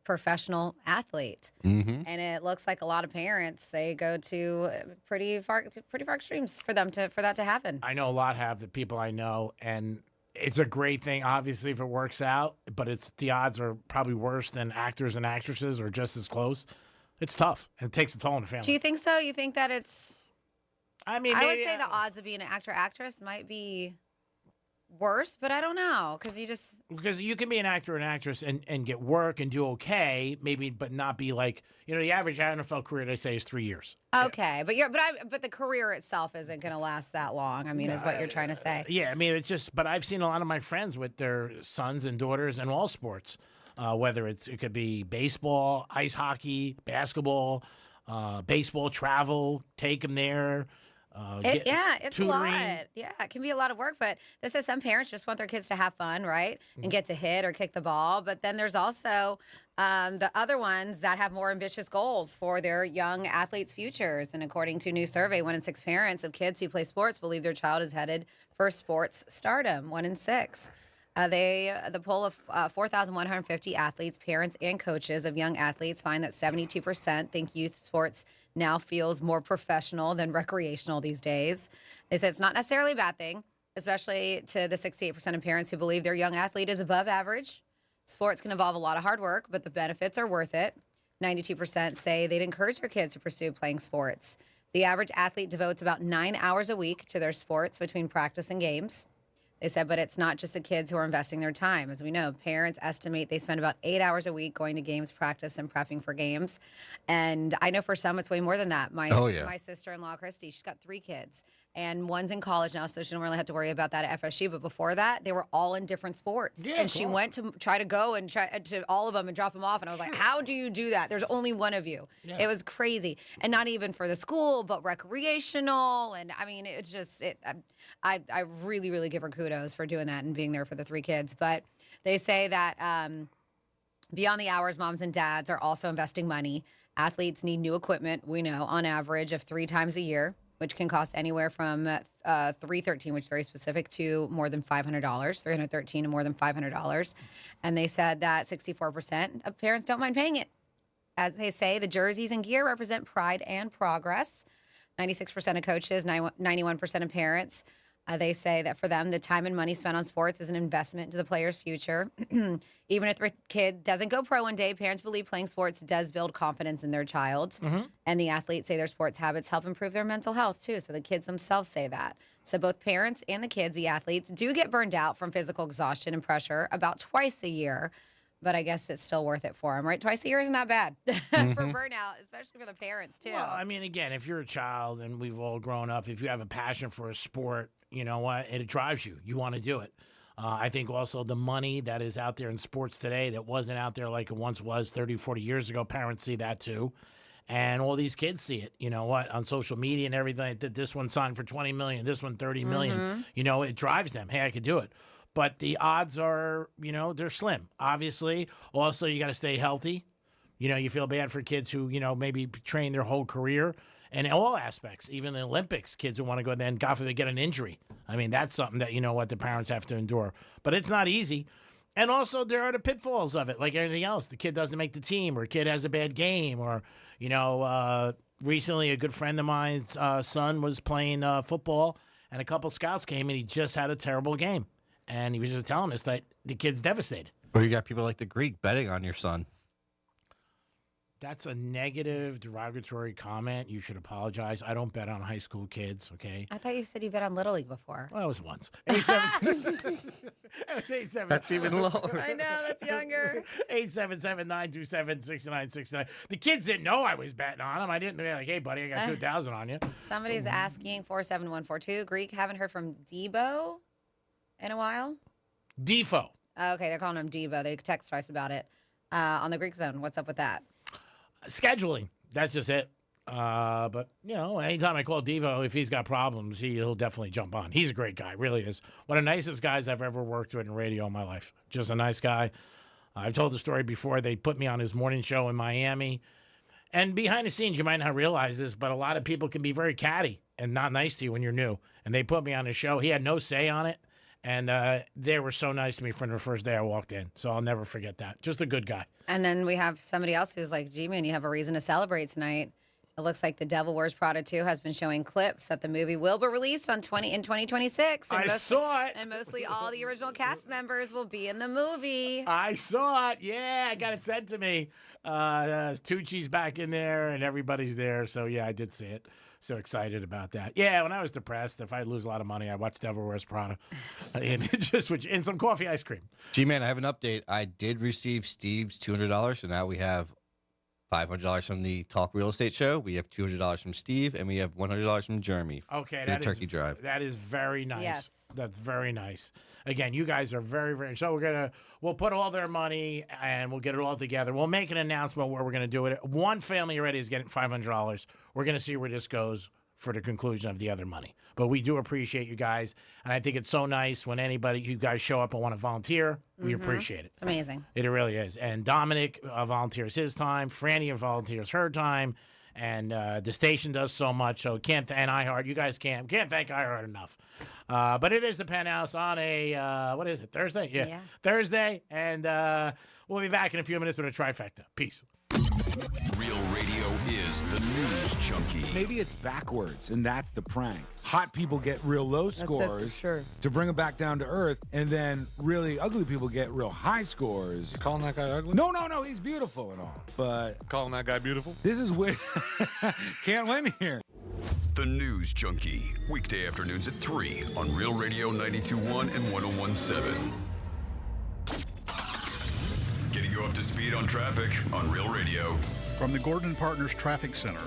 [SPEAKER 5] professional athlete.
[SPEAKER 1] Mm-hmm.
[SPEAKER 5] And it looks like a lot of parents, they go to pretty far extremes for that to happen.
[SPEAKER 3] I know a lot have, the people I know, and it's a great thing, obviously, if it works out, but the odds are probably worse than actors and actresses, or just as close. It's tough, and it takes a toll on the family.
[SPEAKER 5] Do you think so? You think that it's...
[SPEAKER 3] I mean,
[SPEAKER 5] I would say the odds of being an actor-actress might be worse, but I don't know, because
[SPEAKER 3] you can be an actor and actress and get work and do okay, maybe, but not be like, the average NFL career, they say, is 3 years.
[SPEAKER 5] Okay, but the career itself isn't going to last that long. I mean, is what you're trying to say.
[SPEAKER 3] Yeah, I mean, it's just, but I've seen a lot of my friends with their sons and daughters in all sports, whether it could be baseball, ice hockey, basketball, baseball, travel, take them there.
[SPEAKER 5] It's
[SPEAKER 3] tutoring.
[SPEAKER 5] a lot. Yeah, it can be a lot of work, but this is some parents just want their kids to have fun, right? And get to hit or kick the ball. But then there's also the other ones that have more ambitious goals for their young athletes' futures. And according to a new survey, 1 in 6 parents of kids who play sports believe their child is headed for sports stardom. 1 in 6. The poll of 4,150 athletes, parents, and coaches of young athletes find that 72% think youth sports now feels more professional than recreational these days. They said it's not necessarily a bad thing, especially to the 68% of parents who believe their young athlete is above average. Sports can involve a lot of hard work, but the benefits are worth it. 92% say they'd encourage their kids to pursue playing sports. The average athlete devotes about 9 hours a week to their sports between practice and games. They said, but it's not just the kids who are investing their time. As we know, parents estimate they spend about 8 hours a week going to games, practice, and prepping for games. And I know for some, it's way more than that. My sister-in-law, Christy, she's got 3 kids. And one's in college now, so she don't really have to worry about that at FSU. But before that, they were all in different sports.
[SPEAKER 3] Yeah,
[SPEAKER 5] and she went to try to go and try to all of them and drop them off. And I was like, how do you do that? There's only one of you. Yeah. It was crazy. And not even for the school, but recreational. And I mean, it's just, I really, really give her kudos for doing that and being there for the 3 kids. But they say that beyond the hours, moms and dads are also investing money. Athletes need new equipment, we know, on average of 3 times a year, which can cost anywhere from $313, which is very specific, to more than $500, $313 and more than $500. And they said that 64% of parents don't mind paying it. As they say, the jerseys and gear represent pride and progress. 96% of coaches, 91% of parents, they say that for them, the time and money spent on sports is an investment into the player's future. Even if their kid doesn't go pro one day, parents believe playing sports does build confidence in their child. Mm-hmm. And the athletes say their sports habits help improve their mental health, too. So the kids themselves say that. So both parents and the kids, the athletes, do get burned out from physical exhaustion and pressure about twice a year. But I guess it's still worth it for them, right? Twice a year isn't that bad for burnout, especially for the parents, too.
[SPEAKER 3] Well, I mean, again, if you're a child, and we've all grown up, if you have a passion for a sport, you know what? It drives you. You want to do it. I think also the money that is out there in sports today that wasn't out there like it once was 30, 40 years ago, parents see that too. And all these kids see it, you know what, on social media and everything. This one signed for $20 million, this one $30 million.
[SPEAKER 5] Mm-hmm.
[SPEAKER 3] You know, it drives them. Hey, I could do it. But the odds are, you know, they're slim, obviously. Also, you got to stay healthy. You know, you feel bad for kids who, you know, maybe train their whole career. And in all aspects, even the Olympics, kids who want to go then, God forbid, get an injury. I mean, that's something that, you know what, the parents have to endure. But it's not easy. And also, there are the pitfalls of it, like anything else. The kid doesn't make the team, or a kid has a bad game, or, you know, recently a good friend of mine's son was playing football, and a couple scouts came, and he just had a terrible game. And he was just telling us that the kid's devastated.
[SPEAKER 1] Or you got people like the Greek betting on your son.
[SPEAKER 3] That's a negative, derogatory comment. You should apologize. I don't bet on high school kids, okay?
[SPEAKER 5] I thought you said you bet on Little League before.
[SPEAKER 3] Well, it was once. 877.
[SPEAKER 1] That's even lower.
[SPEAKER 5] I know, that's younger.
[SPEAKER 3] 877-927-6969. The kids didn't know I was betting on them. I didn't be like, hey, buddy, I got 2,000 on you.
[SPEAKER 5] Somebody's asking 47142. Greek, haven't heard from Debo in a while.
[SPEAKER 3] Defo.
[SPEAKER 5] Okay, they're calling him Debo. They text twice about it. On the Greek Zone, what's up with that?
[SPEAKER 3] Scheduling. That's just it. But, anytime I call Devo, if he's got problems, he'll definitely jump on. He's a great guy, really is. One of the nicest guys I've ever worked with in radio in my life. Just a nice guy. I've told the story before. They put me on his morning show in Miami. And behind the scenes, you might not realize this, but a lot of people can be very catty and not nice to you when you're new. And they put me on his show. He had no say on it. And they were so nice to me from the first day I walked in. So I'll never forget that. Just a good guy.
[SPEAKER 5] And then we have somebody else who's like, G-Man, you have a reason to celebrate tonight. It looks like The Devil Wears Prada 2 has been showing clips that the movie will be released in 2026. And
[SPEAKER 3] saw it.
[SPEAKER 5] And mostly all the original cast members will be in the movie.
[SPEAKER 3] I saw it. Yeah, I got it sent to me. Tucci's back in there and everybody's there. So, yeah, I did see it. So excited about that. Yeah, when I was depressed, if I lose a lot of money, I watched Devil Wears Prada and some coffee ice cream.
[SPEAKER 1] G-Man, I have an update. I did receive Steve's $200, so now we have $500 from the Talk Real Estate Show. We have $200 from Steve, and we have $100 from Jeremy.
[SPEAKER 3] Okay,
[SPEAKER 1] for the Turkey Drive.
[SPEAKER 3] That is very nice.
[SPEAKER 5] Yes.
[SPEAKER 3] That's very nice. Again, you guys are very, very. So we'll put all their money and we'll get it all together. We'll make an announcement where we're going to do it. One family already is getting $500. We're going to see where this goes for the conclusion of the other money. But we do appreciate you guys, and I think it's so nice when you guys show up and want to volunteer. We appreciate it.
[SPEAKER 5] It's amazing.
[SPEAKER 3] It really is. And Dominic volunteers his time. Franny volunteers her time. And the station does so much. So and iHeart, you guys can't thank iHeart enough. But it is the Penthouse on a, what is it, Thursday? Yeah. Thursday. And we'll be back in a few minutes with a trifecta. Peace.
[SPEAKER 2] Real radio is the news junkie.
[SPEAKER 4] Maybe it's backwards, and that's the prank. Hot people get real low scores to bring them back down to earth, and then really ugly people get real high scores.
[SPEAKER 6] You calling that guy ugly?
[SPEAKER 4] No, he's beautiful and all. But
[SPEAKER 6] calling that guy beautiful?
[SPEAKER 4] This is where can't win here.
[SPEAKER 2] The News Junkie, weekday afternoons at 3 on Real Radio 92.1 and 101.7. Getting you up to speed on traffic on Real Radio.
[SPEAKER 7] From the Gordon Partners Traffic Center.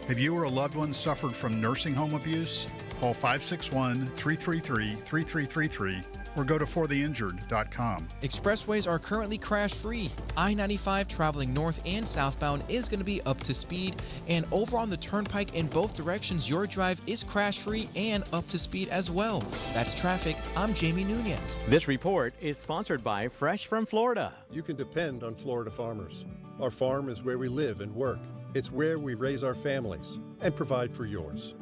[SPEAKER 7] Have you or a loved one suffered from nursing home abuse? Call 561-333-3333 or go to fortheinjured.com.
[SPEAKER 8] Expressways are currently crash-free. I-95 traveling north and southbound is going to be up to speed, and over on the turnpike in both directions, your drive is crash-free and up to speed as well. That's traffic. I'm Jamie Nunez.
[SPEAKER 9] This report is sponsored by Fresh from Florida.
[SPEAKER 20] You can depend on Florida farmers. Our farm is where we live and work. It's where we raise our families and provide for yours.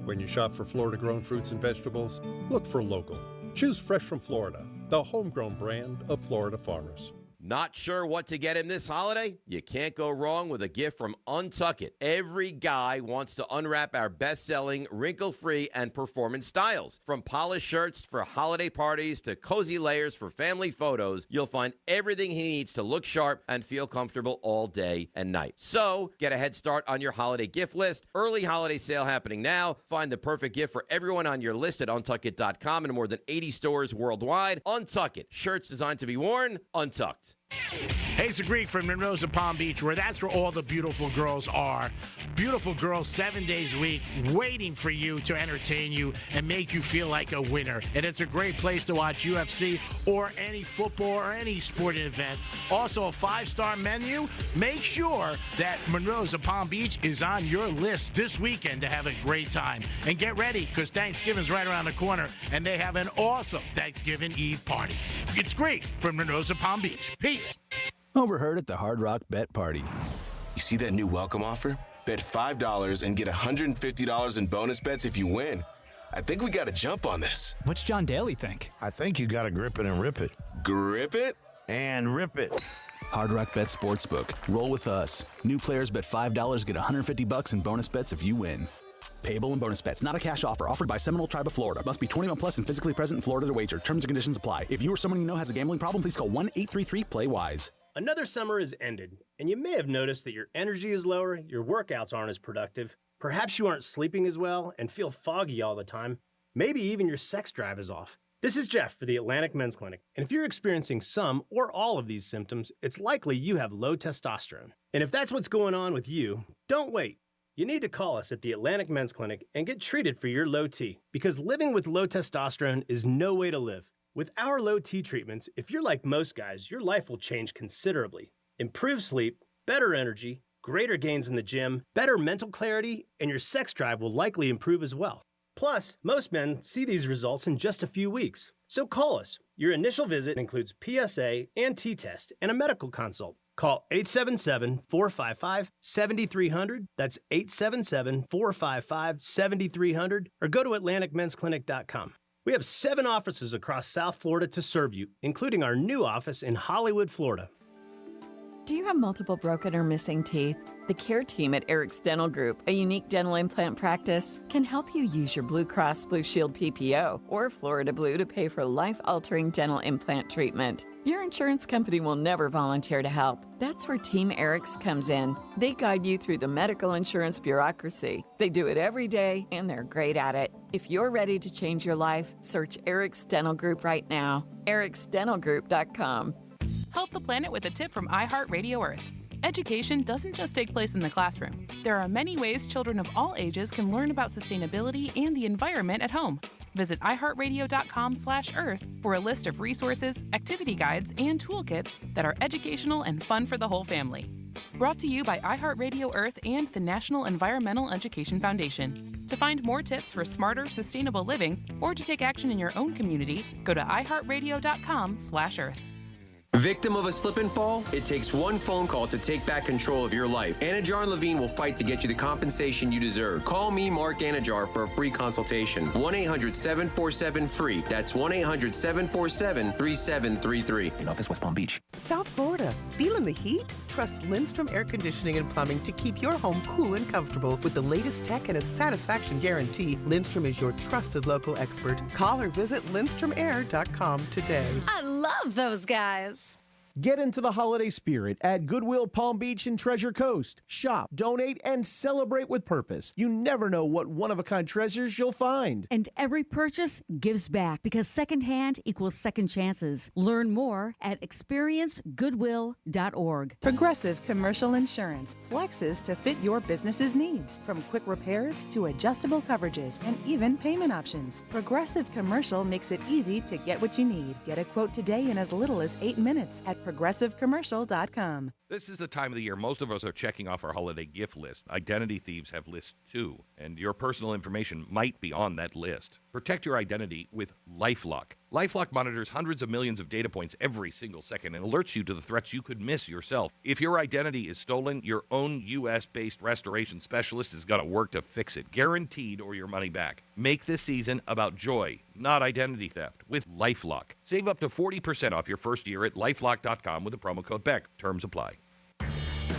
[SPEAKER 20] When you shop for Florida-grown fruits and vegetables, look for local. Choose Fresh from Florida, the homegrown brand of Florida farmers.
[SPEAKER 21] Not sure what to get him this holiday? You can't go wrong with a gift from Untuck It. Every guy wants to unwrap our best-selling, wrinkle-free, and performance styles. From polished shirts for holiday parties to cozy layers for family photos, you'll find everything he needs to look sharp and feel comfortable all day and night. So, get a head start on your holiday gift list. Early holiday sale happening now. Find the perfect gift for everyone on your list at untuckit.com and more than 80 stores worldwide. Untuck It. Shirts designed to be worn, untucked.
[SPEAKER 3] Hey, it's the Greek from Monroe's of Palm Beach, where that's where all the beautiful girls are. Beautiful girls 7 days a week, waiting for you to entertain you and make you feel like a winner. And it's a great place to watch UFC or any football or any sporting event. Also, a 5-star menu. Make sure that Monroe's of Palm Beach is on your list this weekend to have a great time. And get ready, because Thanksgiving's right around the corner, and they have an awesome Thanksgiving Eve party. It's Greek from Monroe's of Palm Beach. Peace.
[SPEAKER 28] Overheard at the Hard Rock Bet Party.
[SPEAKER 29] You see that new welcome offer? Bet $5 and get $150 in bonus bets if you win. I think we got to jump on this.
[SPEAKER 30] What's John Daly think?
[SPEAKER 6] I think you got to grip it and rip it.
[SPEAKER 29] Grip it?
[SPEAKER 6] And rip it.
[SPEAKER 28] Hard Rock Bet Sportsbook. Roll with us. New players bet $5, get $150 in bonus bets if you win. Payable and bonus bets. Not a cash offer. Offered by Seminole Tribe of Florida. Must be 21 plus and physically present in Florida to wager. Terms and conditions apply. If you or someone you know has a gambling problem, please call 1-833-PLAY-WISE.
[SPEAKER 11] Another summer is ended, and you may have noticed that your energy is lower, your workouts aren't as productive, perhaps you aren't sleeping as well and feel foggy all the time, maybe even your sex drive is off. This is Jeff for the Atlantic Men's Clinic, and if you're experiencing some or all of these symptoms, it's likely you have low testosterone. And if that's what's going on with you, don't wait. You need to call us at the Atlantic Men's Clinic and get treated for your low T, because living with low testosterone is no way to live. With our low T treatments, if you're like most guys, your life will change considerably. Improved sleep, better energy, greater gains in the gym, better mental clarity, and your sex drive will likely improve as well. Plus, most men see these results in just a few weeks. So call us. Your initial visit includes PSA and T-test and a medical consult. Call 877-455-7300. That's 877-455-7300. Or go to AtlanticMen'sClinic.com. We have 7 offices across South Florida to serve you, including our new office in Hollywood, Florida.
[SPEAKER 12] Do you have multiple broken or missing teeth? The care team at Eric's Dental Group, a unique dental implant practice, can help you use your Blue Cross Blue Shield PPO or Florida Blue to pay for life-altering dental implant treatment. Your insurance company will never volunteer to help. That's where Team Eric's comes in. They guide you through the medical insurance bureaucracy. They do it every day, and they're great at it. If you're ready to change your life, search Eric's Dental Group right now. ericsdentalgroup.com.
[SPEAKER 13] Help the planet with a tip from iHeartRadio Earth. Education doesn't just take place in the classroom. There are many ways children of all ages can learn about sustainability and the environment at home. Visit iHeartRadio.com/Earth for a list of resources, activity guides, and toolkits that are educational and fun for the whole family. Brought to you by iHeartRadio Earth and the National Environmental Education Foundation. To find more tips for smarter, sustainable living, or to take action in your own community, go to iHeartRadio.com/Earth.
[SPEAKER 15] Victim of a slip and fall? It takes one phone call to take back control of your life. Anajar and Levine will fight to get you the compensation you deserve. Call me, Mark Anajar, for a free consultation. 1-800-747-FREE. That's 1-800-747-3733.
[SPEAKER 22] In office, West Palm Beach. South Florida. Feeling the heat? Trust Lindstrom Air Conditioning and Plumbing to keep your home cool and comfortable. With the latest tech and a satisfaction guarantee, Lindstrom is your trusted local expert. Call or visit LindstromAir.com today.
[SPEAKER 23] I love those guys.
[SPEAKER 24] Get into the holiday spirit at Goodwill Palm Beach and Treasure Coast. Shop, donate, and celebrate with purpose. You never know what one-of-a-kind treasures you'll find.
[SPEAKER 25] And every purchase gives back because secondhand equals second chances. Learn more at experiencegoodwill.org.
[SPEAKER 14] Progressive Commercial Insurance flexes to fit your business's needs. From quick repairs to adjustable coverages and even payment options. Progressive Commercial makes it easy to get what you need. Get a quote today in as little as 8 minutes at progressivecommercial.com.
[SPEAKER 27] This is the time of the year most of us are checking off our holiday gift list. Identity thieves have lists too, and your personal information might be on that list. Protect your identity with LifeLock. LifeLock monitors hundreds of millions of data points every single second and alerts you to the threats you could miss yourself. If your identity is stolen, your own U.S.-based restoration specialist is going to work to fix it, guaranteed, or your money back. Make this season about joy, not identity theft, with LifeLock. Save up to 40% off your first year at LifeLock.com with the promo code BECK. Terms apply.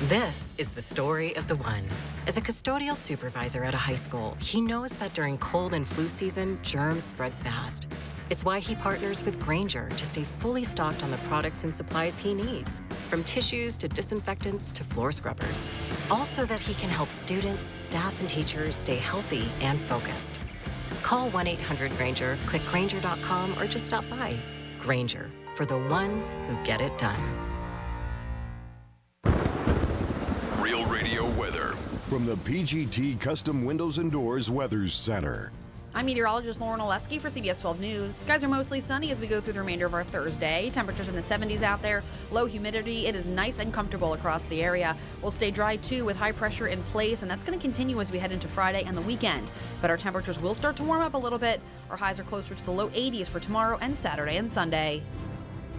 [SPEAKER 16] This is the story of the one. As a custodial supervisor at a high school, he knows that during cold and flu season, germs spread fast. It's why he partners with Grainger to stay fully stocked on the products and supplies he needs, from tissues to disinfectants to floor scrubbers. All so that he can help students, staff, and teachers stay healthy and focused. Call 1-800-GRAINGER, click Grainger.com, or just stop by. Grainger, for the ones who get it done.
[SPEAKER 2] Real Radio weather
[SPEAKER 26] from the PGT Custom Windows and Doors Weather Center.
[SPEAKER 10] I'm meteorologist Lauren Oleski for CBS 12 News. Skies are mostly sunny as we go through the remainder of our Thursday. Temperatures in the 70s out there. Low humidity. It is nice and comfortable across the area. We'll stay dry too with high pressure in place, and that's going to continue as we head into Friday and the weekend. But our temperatures will start to warm up a little bit. Our highs are closer to the low 80s for tomorrow and Saturday and Sunday.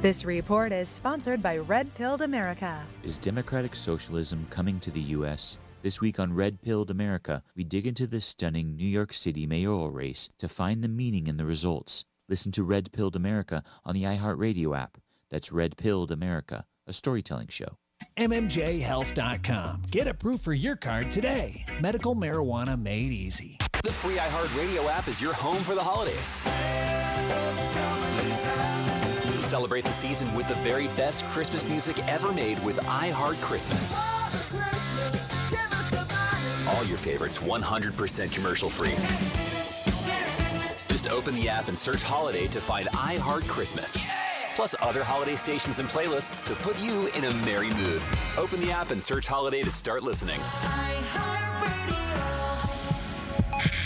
[SPEAKER 14] This report is sponsored by Red Pilled America.
[SPEAKER 30] Is democratic socialism coming to the U.S.? This week on Red Pilled America, we dig into the stunning New York City mayoral race to find the meaning in the results. Listen to Red Pilled America on the iHeartRadio app. That's Red Pilled America, a storytelling show.
[SPEAKER 31] MMJHealth.com. Get approved for your card today. Medical marijuana made easy.
[SPEAKER 32] The free iHeartRadio app is your home for the holidays.
[SPEAKER 1] Celebrate the season with the very best Christmas music ever made with iHeart Christmas. All your favorites 100% commercial free. Just open the app and search Holiday to find iHeart Christmas. Plus other holiday stations and playlists to put you in a merry mood. Open the app and search Holiday to start listening.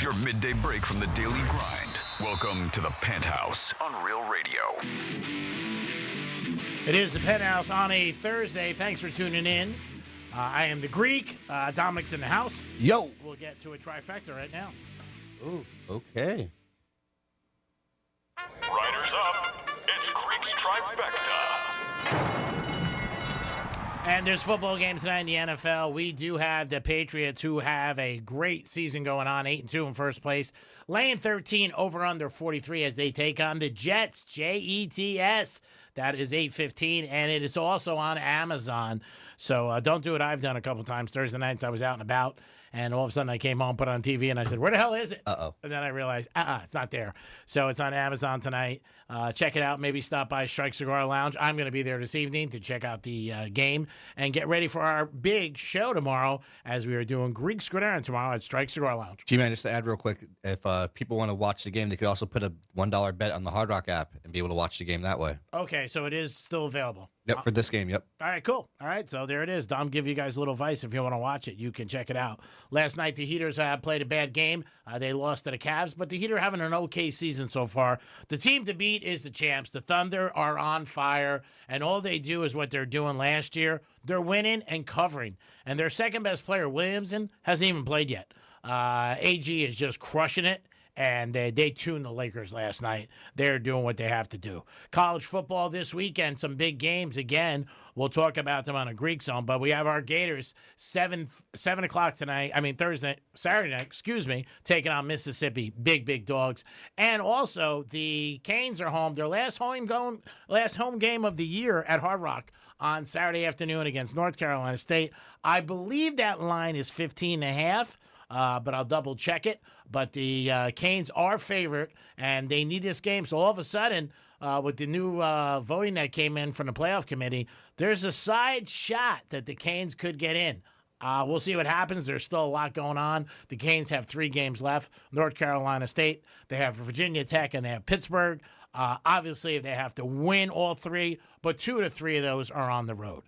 [SPEAKER 2] Your midday break from the daily grind. Welcome to the Penthouse on Real Radio.
[SPEAKER 3] It is the Penthouse on a Thursday. Thanks for tuning in. I am the Greek. Dominic's in the house.
[SPEAKER 4] Yo.
[SPEAKER 3] We'll get to a trifecta right now.
[SPEAKER 4] Ooh, okay.
[SPEAKER 2] Riders up. It's Greek's trifecta.
[SPEAKER 3] And there's football games tonight in the NFL. We do have the Patriots, who have a great season going on, 8-2 in first place, laying 13 over under 43 as they take on the Jets, Jets. That is 8:15, and it is also on Amazon. So don't do what I've done a couple times. Thursday nights I was out and about, and all of a sudden I came home, put it on TV, and I said, where the hell is it?
[SPEAKER 4] Uh-oh.
[SPEAKER 3] And then I realized, it's not there. So it's on Amazon tonight. Check it out. Maybe stop by Strike Cigar Lounge. I'm going to be there this evening to check out the game and get ready for our big show tomorrow, as we are doing Greek's Gridiron tomorrow at Strike Cigar Lounge.
[SPEAKER 4] G-Man, just to add real quick, if people want to watch the game, they could also put a $1 bet on the Hard Rock app and be able to watch the game that way.
[SPEAKER 3] Okay, so it is still available.
[SPEAKER 4] Yep, for this game, yep.
[SPEAKER 3] All right, cool. All right, so there it is. Dom, give you guys a little advice. If you want to watch it, you can check it out. Last night, the Heaters played a bad game. They lost to the Cavs, but the Heat are having an okay season so far. The team to beat is the champs. The Thunder are on fire, and all they do is what they're doing last year. They're winning and covering. And their second-best player, Williamson, hasn't even played yet. AG is just crushing it. And they tuned the Lakers last night. They're doing what they have to do. College football this weekend, some big games again. We'll talk about them on a Greek Zone, but we have our Gators 7 o'clock tonight. Saturday night, taking on Mississippi. Big dogs. And also the Canes are home. Their last home game of the year at Hard Rock on Saturday afternoon against North Carolina State. I believe that line is 15.5. But I'll double check it. But the Canes are favorite, and they need this game. So all of a sudden, with the new voting that came in from the playoff committee, there's a side shot that the Canes could get in. We'll see what happens. There's still a lot going on. The Canes have 3 games left. North Carolina State, they have Virginia Tech, and they have Pittsburgh. Obviously, they have to win all 3, but 2 to 3 of those are on the road.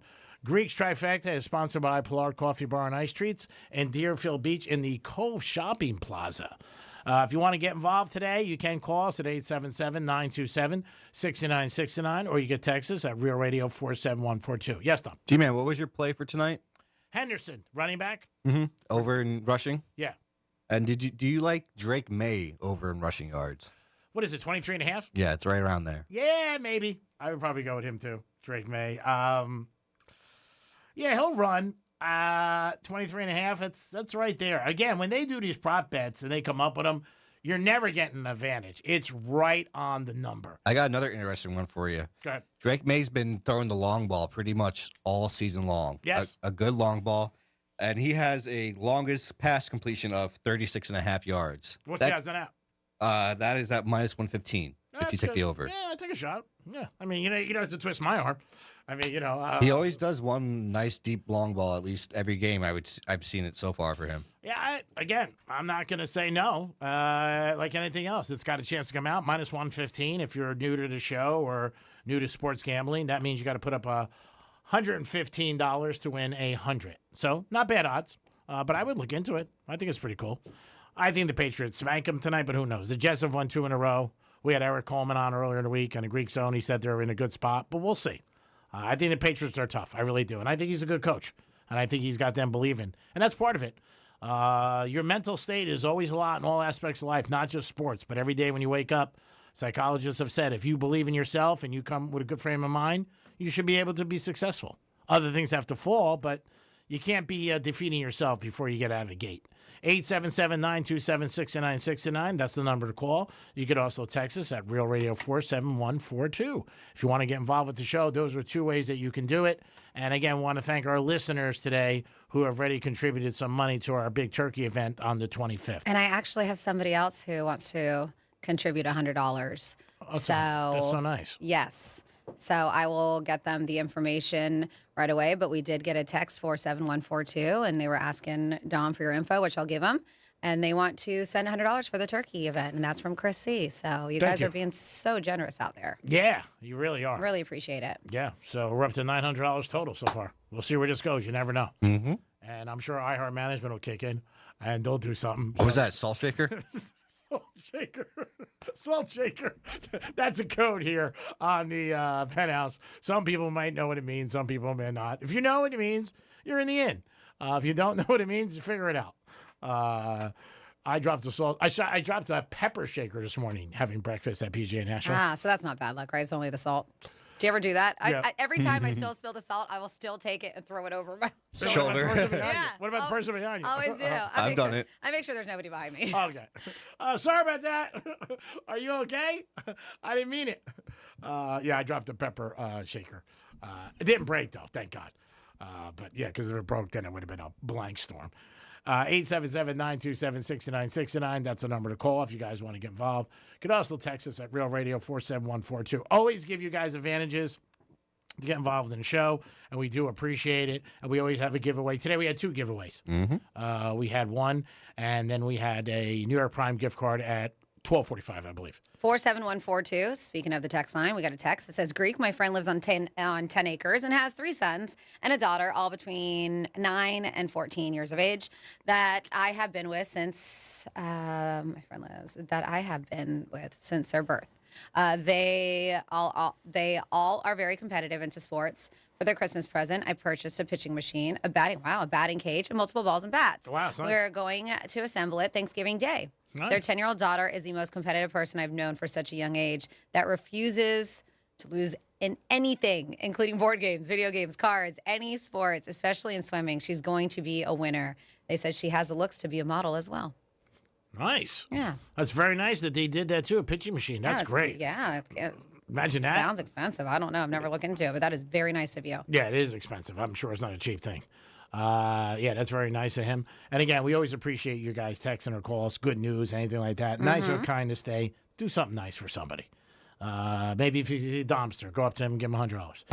[SPEAKER 3] Greek's Trifecta is sponsored by Pilar Coffee Bar and Ice Treats in Deerfield Beach in the Cove Shopping Plaza. If you want to get involved today, you can call us at 877-927-6969, or you can text us at Real Radio 47142. Yes, Tom.
[SPEAKER 4] G-Man, what was your play for tonight?
[SPEAKER 3] Henderson, running back.
[SPEAKER 4] Mm-hmm. Over in rushing?
[SPEAKER 3] Yeah.
[SPEAKER 4] And do you like Drake May over in rushing yards?
[SPEAKER 3] What is it, 23.5?
[SPEAKER 4] Yeah, it's right around there.
[SPEAKER 3] Yeah, maybe. I would probably go with him too, Drake May. Yeah, he'll run 23.5. That's right there. Again, when they do these prop bets and they come up with them, you're never getting an advantage. It's right on the number.
[SPEAKER 4] I got another interesting one for you.
[SPEAKER 3] Go ahead.
[SPEAKER 4] Drake May's been throwing the long ball pretty much all season long.
[SPEAKER 3] Yes.
[SPEAKER 4] A good long ball. And he has a longest pass completion of 36.5 yards.
[SPEAKER 3] What's the odds on that?
[SPEAKER 4] That is at minus 115 if you take the over.
[SPEAKER 3] Yeah, I take a shot. Yeah. I mean, you don't have to twist my arm. I mean,
[SPEAKER 4] he always does one nice deep long ball at least every game. I've seen it so far for him.
[SPEAKER 3] Yeah, I'm not going to say no. Like anything else, it's got a chance to come out. Minus 115 if you're new to the show or new to sports gambling. That means you got to put up $115 to win 100. So not bad odds, but I would look into it. I think it's pretty cool. I think the Patriots spank them tonight, but who knows? The Jets have won 2 in a row. We had Eric Coleman on earlier in the week on the Greek Zone. He said they're in a good spot, but we'll see. I think the Patriots are tough. I really do. And I think he's a good coach. And I think he's got them believing. And that's part of it. Your mental state is always a lot in all aspects of life, not just sports. But every day when you wake up, psychologists have said if you believe in yourself and you come with a good frame of mind, you should be able to be successful. Other things have to fall, but you can't be defeating yourself before you get out of the gate. 877-927-6969. That's the number to call. You could also text us at Real Radio 47142. If you want to get involved with the show, those are 2 ways that you can do it. And again, want to thank our listeners today who have already contributed some money to our big turkey event on the 25th.
[SPEAKER 23] And I actually have somebody else who wants to contribute $100.
[SPEAKER 3] Okay.
[SPEAKER 23] So
[SPEAKER 3] that's so nice.
[SPEAKER 23] Yes.
[SPEAKER 5] So I will get them the information right away. But we did get a text 47142, and they were asking Dom for your info, which I'll give them. And they want to send $100 for the turkey event, and that's from Chris C. So you guys are being so generous out there.
[SPEAKER 3] Yeah, you really are.
[SPEAKER 5] Really appreciate it.
[SPEAKER 3] Yeah, so we're up to $900 total so far. We'll see where this goes. You never know.
[SPEAKER 4] Mm-hmm.
[SPEAKER 3] And I'm sure iHeart Management will kick in, and they'll do something.
[SPEAKER 4] What was that, salt shaker?
[SPEAKER 3] Salt shaker. Salt shaker. That's a code here on the Penthouse. Some people might know what it means. Some people may not. If you know what it means, you're in the inn. If you don't know what it means, you figure it out. I dropped a salt. I dropped a pepper shaker this morning having breakfast at PGA National.
[SPEAKER 5] So that's not bad luck, right? It's only the salt. Do you ever do that?
[SPEAKER 3] Yeah.
[SPEAKER 5] Every time I still spill the salt, I will still take it and throw it over my
[SPEAKER 4] shoulder.
[SPEAKER 3] What about the person behind you?
[SPEAKER 5] Always do.
[SPEAKER 4] I've done it.
[SPEAKER 5] I make sure there's nobody behind me.
[SPEAKER 3] Okay. Sorry about that. Are you okay? I didn't mean it. Yeah, I dropped a pepper shaker. It didn't break, though, thank God. But, yeah, because if it broke, then it would have been a blank storm. 877-927-6969. That's the number to call if you guys want to get involved. You could also text us at Real Radio 47142. Always give you guys advantages to get involved in the show, and we do appreciate it. And we always have a giveaway. Today we had 2 giveaways.
[SPEAKER 4] Mm-hmm.
[SPEAKER 3] We had one, and then we had a New York Prime gift card at 12:45, I believe.
[SPEAKER 5] 47142. Speaking of the text line, we got a text. It says, Greek, my friend lives on 10 acres and has 3 sons and a daughter, all between 9 and 14 years of age, that I have been with since their birth. They all are very competitive into sports. For their Christmas present, I purchased a pitching machine, a batting cage, and multiple balls and bats.
[SPEAKER 3] Wow, nice.
[SPEAKER 5] We're going to assemble it Thanksgiving Day.
[SPEAKER 3] Nice.
[SPEAKER 5] Their 10-year-old daughter is the most competitive person I've known for such a young age that refuses to lose in anything, including board games, video games, cards, any sports, especially in swimming. She's going to be a winner. They said she has the looks to be a model as well.
[SPEAKER 3] Nice.
[SPEAKER 5] Yeah.
[SPEAKER 3] That's very nice that they did that, too, a pitching machine. That's great.
[SPEAKER 5] Yeah.
[SPEAKER 3] Imagine that.
[SPEAKER 5] Sounds expensive. I don't know. I've never looked into it, but that is very nice of you.
[SPEAKER 3] Yeah, it is expensive. I'm sure it's not a cheap thing. Yeah, that's very nice of him. And again, we always appreciate you guys texting or calls, good news, anything like that. Nice or kindness day. Do something nice for somebody. Maybe if you see Domster, go up to him and give him $100.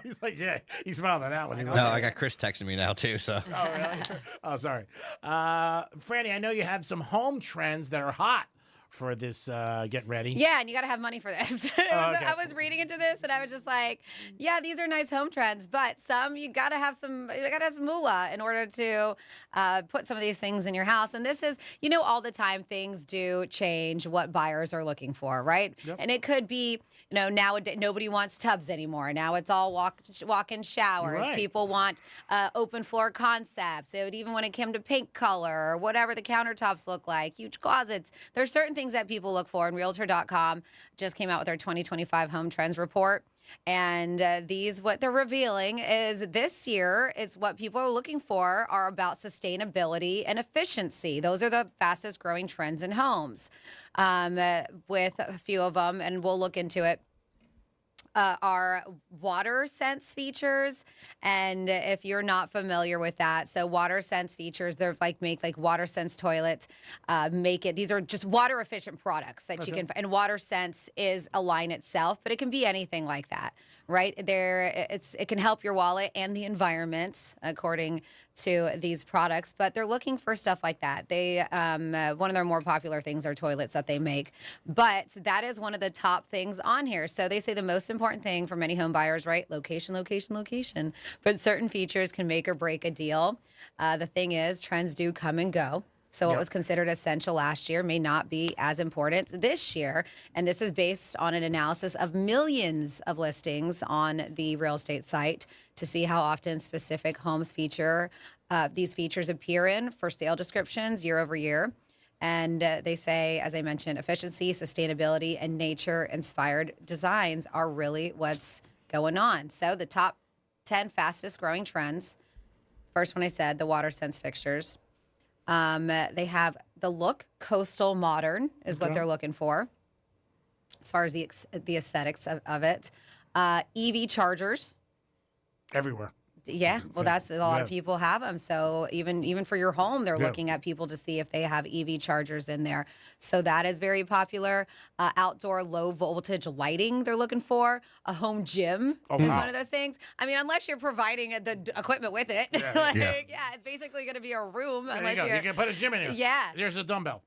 [SPEAKER 3] He's like, yeah, he smiled at that one. He's like,
[SPEAKER 4] No, I got Chris texting me now, too, so.
[SPEAKER 3] Oh, really? Oh, sorry. Franny, I know you have some home trends that are hot for this Get Ready.
[SPEAKER 5] Yeah, and you got to have money for this. I was reading into this, and I was just like, yeah, these are nice home trends, but you got to have some moolah in order to put some of these things in your house. And this is, all the time things do change what buyers are looking for, right?
[SPEAKER 3] Yep.
[SPEAKER 5] And it could be, nowadays nobody wants tubs anymore. Now it's all walk-in showers.
[SPEAKER 3] Right.
[SPEAKER 5] People want open floor concepts. Even when it came to paint color or whatever the countertops look like, huge closets. There's certain things that people look for, and Realtor.com just came out with their 2025 home trends report. And what they're revealing is this year is what people are looking for are about sustainability and efficiency. Those are the fastest growing trends in homes, with a few of them, and we'll look into it. Are water sense features. And if you're not familiar with that, so water sense features, they're make water sense toilets, these are just water efficient products that you can, and water sense is a line itself, but it can be anything like that, right? It can help your wallet and the environment according to these products, but they're looking for stuff like that. They, one of their more popular things are toilets that they make, but that is one of the top things on here. So they say the most important thing for many home buyers, right? Location, location, location. But certain features can make or break a deal. The thing is, trends do come and go. So what was considered essential last year may not be as important this year. And this is based on an analysis of millions of listings on the real estate site to see how often specific homes these features appear in for sale descriptions year over year. And they say, as I mentioned, efficiency, sustainability, and nature-inspired designs are really what's going on. So the top 10 fastest growing trends. First one I said, the water sense fixtures. They have the look, coastal modern is what they're looking for as far as the aesthetics of it. EV chargers.
[SPEAKER 3] Everywhere.
[SPEAKER 5] Yeah, well, that's a lot of people have them. So even for your home, they're looking at people to see if they have EV chargers in there. So that is very popular. Outdoor low voltage lighting, they're looking for. A home gym is one of those things. I mean, unless you're providing the equipment with it, it's basically going to be a room. Unless
[SPEAKER 3] you can put a gym in here.
[SPEAKER 5] Yeah,
[SPEAKER 3] there's a dumbbell.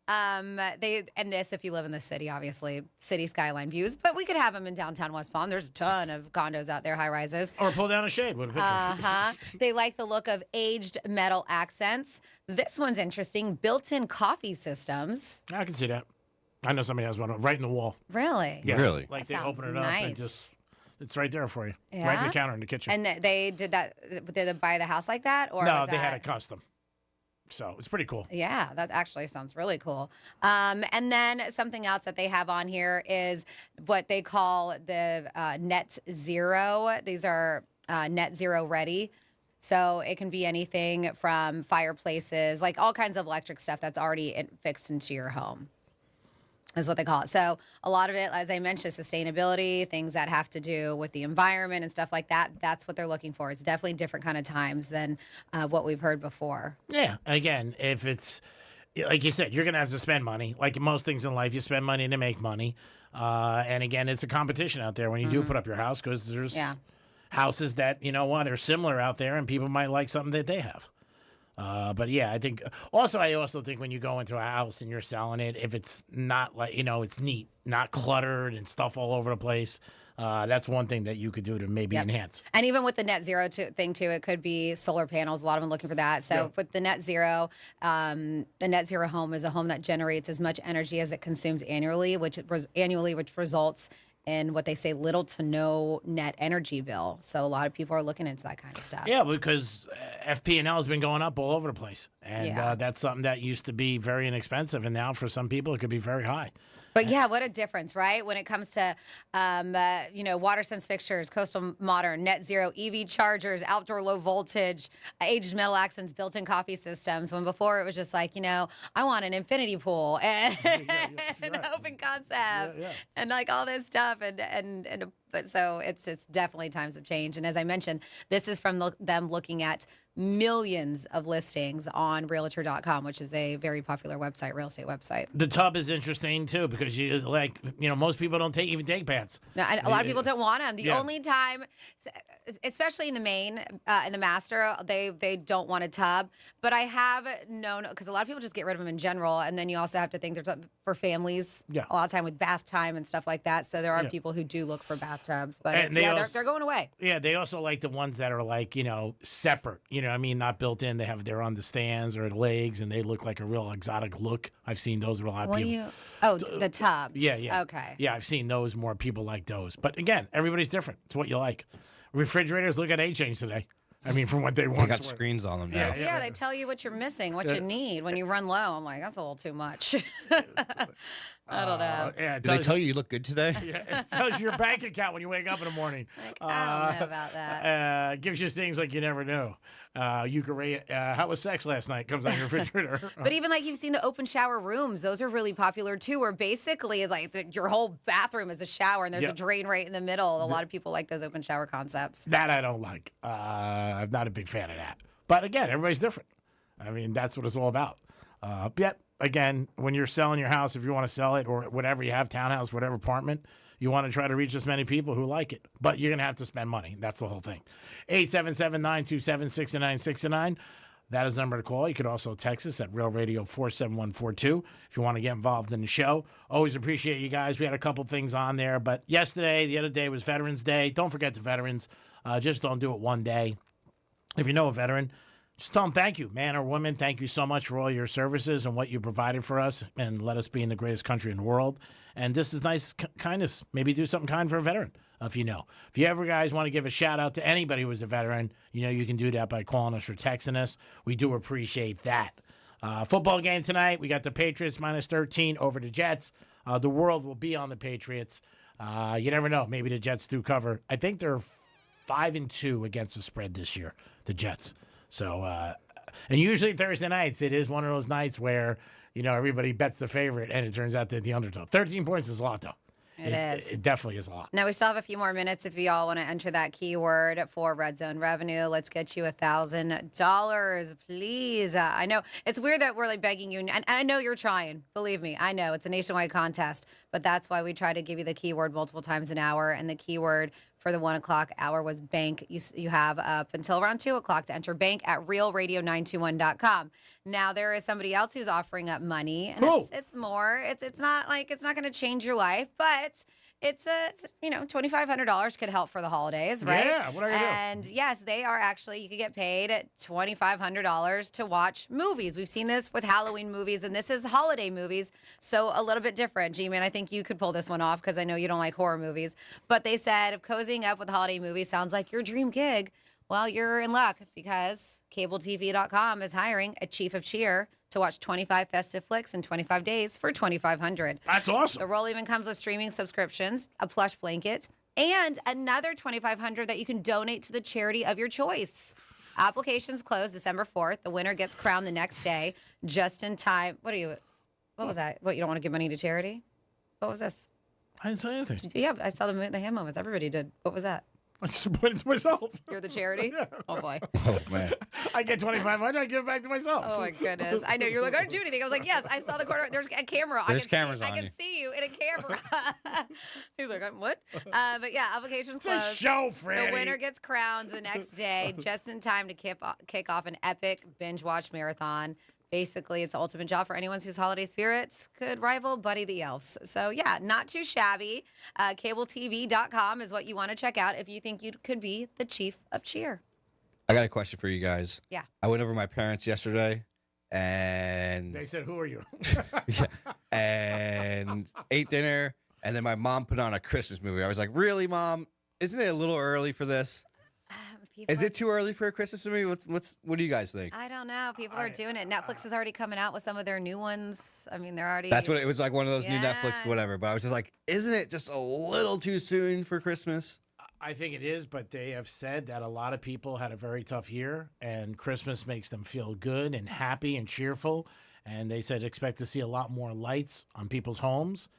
[SPEAKER 5] This if you live in the city, obviously, city skyline views. But we could have them in downtown West Palm. There's a ton of condos out there, high rises.
[SPEAKER 3] Or pull down a shade with a picture.
[SPEAKER 5] They like the look of aged metal accents. This one's interesting. Built-in coffee systems.
[SPEAKER 3] I can see that. I know somebody has one right in the wall.
[SPEAKER 5] Really?
[SPEAKER 3] Yeah.
[SPEAKER 4] Really?
[SPEAKER 3] Like
[SPEAKER 5] That
[SPEAKER 3] they open it
[SPEAKER 5] sounds
[SPEAKER 3] up and
[SPEAKER 5] nice.
[SPEAKER 3] just it's right there for you.
[SPEAKER 5] Yeah?
[SPEAKER 3] Right in the counter in the kitchen.
[SPEAKER 5] And they did that. Did they buy the house like that, or
[SPEAKER 3] no,
[SPEAKER 5] was
[SPEAKER 3] they had
[SPEAKER 5] that-
[SPEAKER 3] it custom. So it's pretty cool.
[SPEAKER 5] Yeah, that actually sounds really cool. And then something else that they have on here is what they call the net zero. These are net zero ready. So it can be anything from fireplaces, like all kinds of electric stuff that's already fixed into your home is what they call it. So a lot of it, as I mentioned, sustainability, things that have to do with the environment and stuff like that. That's what they're looking for. It's definitely different kind of times than what we've heard before.
[SPEAKER 3] Yeah. Again, if it's like you said, you're going to have to spend money. Like most things in life, you spend money to make money. And again, it's a competition out there when you do put up your house because there's houses that, you know what, are similar out there and people might like something that they have. But yeah, I also think when you go into a house and you're selling it, if it's not like, it's neat, not cluttered and stuff all over the place, that's one thing that you could do to maybe enhance.
[SPEAKER 5] And even with the net zero thing too, it could be solar panels. A lot of them looking for that. So with the net zero home is a home that generates as much energy as it consumes annually, which results in what they say little to no net energy bill. So a lot of people are looking into that kind of stuff.
[SPEAKER 3] Yeah, because FP&L has been going up all over the place. And that's something that used to be very inexpensive. And now for some people, it could be very high.
[SPEAKER 5] But yeah, what a difference, right? When it comes to, WaterSense fixtures, coastal modern, net zero, EV chargers, outdoor low voltage, aged metal accents, built-in coffee systems. When before it was just like, I want an infinity pool and an open concept and like all this stuff. But so it's definitely times have changed. And as I mentioned, this is from them looking at millions of listings on realtor.com, which is a very popular website, real estate website.
[SPEAKER 3] The tub is interesting too because most people don't even take baths.
[SPEAKER 5] No, and a lot of people don't want them. The only time, especially in the main, in the master, they don't want a tub. But I have known, because a lot of people just get rid of them in general, and then you also have to think there's for families. A lot of time with bath time and stuff like that. So there are people who do look for bathtubs, but they're going away.
[SPEAKER 3] Yeah, they also like the ones that are like separate. I mean, not built in. They're on the stands or the legs, and they look like a real exotic look. I've seen those with a lot of people.
[SPEAKER 5] The tubs.
[SPEAKER 3] Yeah.
[SPEAKER 5] Okay.
[SPEAKER 3] Yeah, I've seen those more. People like those. But again, everybody's different. It's what you like. Refrigerators look at A-Change today. I mean, from what they want.
[SPEAKER 4] They got screens on them now.
[SPEAKER 5] Yeah, they tell you what you're missing, what you need. When you run low, I'm like, that's a little too much. I don't know.
[SPEAKER 3] Yeah,
[SPEAKER 4] Did they tell you look good today?
[SPEAKER 3] Yeah, it tells you your bank account when you wake up in the morning.
[SPEAKER 5] I don't know about that.
[SPEAKER 3] Gives you things like you never knew. You could rate how was sex last night? Comes on your refrigerator.
[SPEAKER 5] But even like you've seen the open shower rooms, those are really popular too. Where basically like your whole bathroom is a shower and there's a drain right in the middle. A lot of people like those open shower concepts.
[SPEAKER 3] That I don't like. I'm not a big fan of that. But again, everybody's different. I mean, that's what it's all about. Again, when you're selling your house, if you want to sell it or whatever you have, townhouse, whatever apartment, you want to try to reach as many people who like it. But you're going to have to spend money. That's the whole thing. 877-927-6969. That is the number to call. You could also text us at Real Radio 47142 if you want to get involved in the show. Always appreciate you guys. We had a couple things on there. But the other day was Veterans Day. Don't forget the veterans. Just don't do it one day. If you know a veteran, just tell them thank you, man or woman. Thank you so much for all your services and what you provided for us and let us be in the greatest country in the world. And this is nice kindness. Maybe do something kind for a veteran, if you know. If you ever guys want to give a shout out to anybody who's a veteran, you can do that by calling us or texting us. We do appreciate that. Football game tonight. We got the Patriots -13 over the Jets. The world will be on the Patriots. You never know. Maybe the Jets do cover. I think they're 5-2 against the spread this year, the Jets. So, and usually Thursday nights, it is one of those nights where, everybody bets the favorite and it turns out that the underdog. 13 points is a lot, though.
[SPEAKER 5] It is.
[SPEAKER 3] It definitely is a lot.
[SPEAKER 5] Now, we still have a few more minutes if you all want to enter that keyword for Red Zone revenue. Let's get you $1,000, please. I know it's weird that we're like begging you, and I know you're trying. Believe me, I know it's a nationwide contest, but that's why we try to give you the keyword multiple times an hour. And the keyword for the 1 o'clock hour was bank. You have up until around 2 o'clock to enter bank at realradio921.com. Now, there is somebody else who's offering up money, and it's more. It's not going to change your life, but it's $2,500 could help for the holidays, right?
[SPEAKER 3] Yeah, what are you doing?
[SPEAKER 5] And yes, they are actually, you could get paid $2,500 to watch movies. We've seen this with Halloween movies, and this is holiday movies, so a little bit different. G-Man, I think you could pull this one off because I know you don't like horror movies. But they said if cozying up with holiday movies sounds like your dream gig, well, you're in luck because CableTV.com is hiring a chief of cheer to watch 25 festive flicks in 25 days for $2,500.
[SPEAKER 3] That's awesome.
[SPEAKER 5] The role even comes with streaming subscriptions, a plush blanket, and another $2,500 that you can donate to the charity of your choice. Applications close December 4th. The winner gets crowned the next day, just in time. What was that? What, you don't want to give money to charity? What was this?
[SPEAKER 3] I didn't say anything.
[SPEAKER 5] Yeah, I saw the hand moments. Everybody did. What was that?
[SPEAKER 3] I just pointed to myself.
[SPEAKER 5] You're the charity? Oh, boy.
[SPEAKER 4] Oh, man.
[SPEAKER 3] I get $2,500. I give it back to myself.
[SPEAKER 5] Oh, my goodness. I know. You're like, I don't do anything. I was like, yes, I saw the corner. There's a camera.
[SPEAKER 4] There's cameras on
[SPEAKER 5] I
[SPEAKER 4] you.
[SPEAKER 5] can see you in a camera. He's like, what? But yeah, applications
[SPEAKER 3] It's a
[SPEAKER 5] closed.
[SPEAKER 3] show, Franny.
[SPEAKER 5] The winner gets crowned the next day, just in time to kick off an epic binge watch marathon. Basically, it's the ultimate job for anyone whose holiday spirits could rival Buddy the Elf's. So, yeah, not too shabby. CableTV.com is what you want to check out if you think you could be the chief of cheer.
[SPEAKER 4] I got a question for you guys.
[SPEAKER 5] Yeah.
[SPEAKER 4] I went over to my parents yesterday, and
[SPEAKER 3] They said, who are you?
[SPEAKER 4] and ate dinner, and then my mom put on a Christmas movie. I was like, really, Mom? Isn't it a little early for this? Is it too early for a Christmas movie? What do you guys think?
[SPEAKER 5] I don't know. People are doing it. Netflix is already coming out with some of their new ones. I mean, they're already.
[SPEAKER 4] That's what it was like, one of those new
[SPEAKER 5] Yeah.
[SPEAKER 4] Netflix whatever. But I was just like, isn't it just a little too soon for Christmas?
[SPEAKER 3] I think it is, but they have said that a lot of people had a very tough year, and Christmas makes them feel good and happy and cheerful. And they said expect to see a lot more lights on people's homes.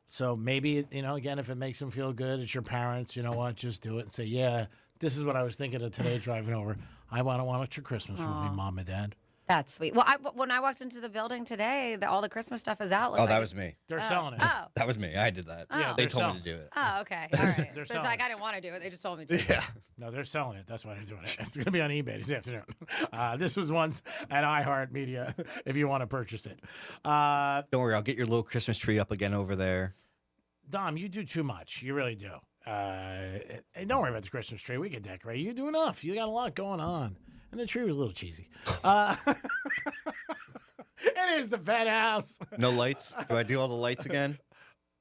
[SPEAKER 3] So maybe, again, if it makes them feel good, it's your parents, you know what, just do it and say, yeah, this is what I was thinking of today driving over. I want to watch your Christmas movie, Mom and Dad.
[SPEAKER 5] That's sweet. Well, when I walked into the building today, all the Christmas stuff is out.
[SPEAKER 4] Oh, that was me.
[SPEAKER 3] They're selling it.
[SPEAKER 5] Oh.
[SPEAKER 4] That was me. I did that.
[SPEAKER 5] Yeah,
[SPEAKER 4] they
[SPEAKER 3] they're
[SPEAKER 4] told me
[SPEAKER 3] selling
[SPEAKER 4] to do it.
[SPEAKER 5] Oh, okay. All right. So
[SPEAKER 3] They're
[SPEAKER 5] it's
[SPEAKER 3] selling
[SPEAKER 5] like
[SPEAKER 3] it.
[SPEAKER 5] I didn't want to do it. They just told me to.
[SPEAKER 4] Yeah.
[SPEAKER 3] No, they're selling it. That's why they're doing it. It's going to be on eBay this afternoon. This was once at iHeartMedia if you want to purchase it.
[SPEAKER 4] Don't worry. I'll get your little Christmas tree up again over there.
[SPEAKER 3] Dom, you do too much. You really do. And don't worry about the Christmas tree. We can decorate. You do enough. You got a lot going on. And the tree was a little cheesy. It is the Penthouse.
[SPEAKER 4] No lights? Do I do all the lights again?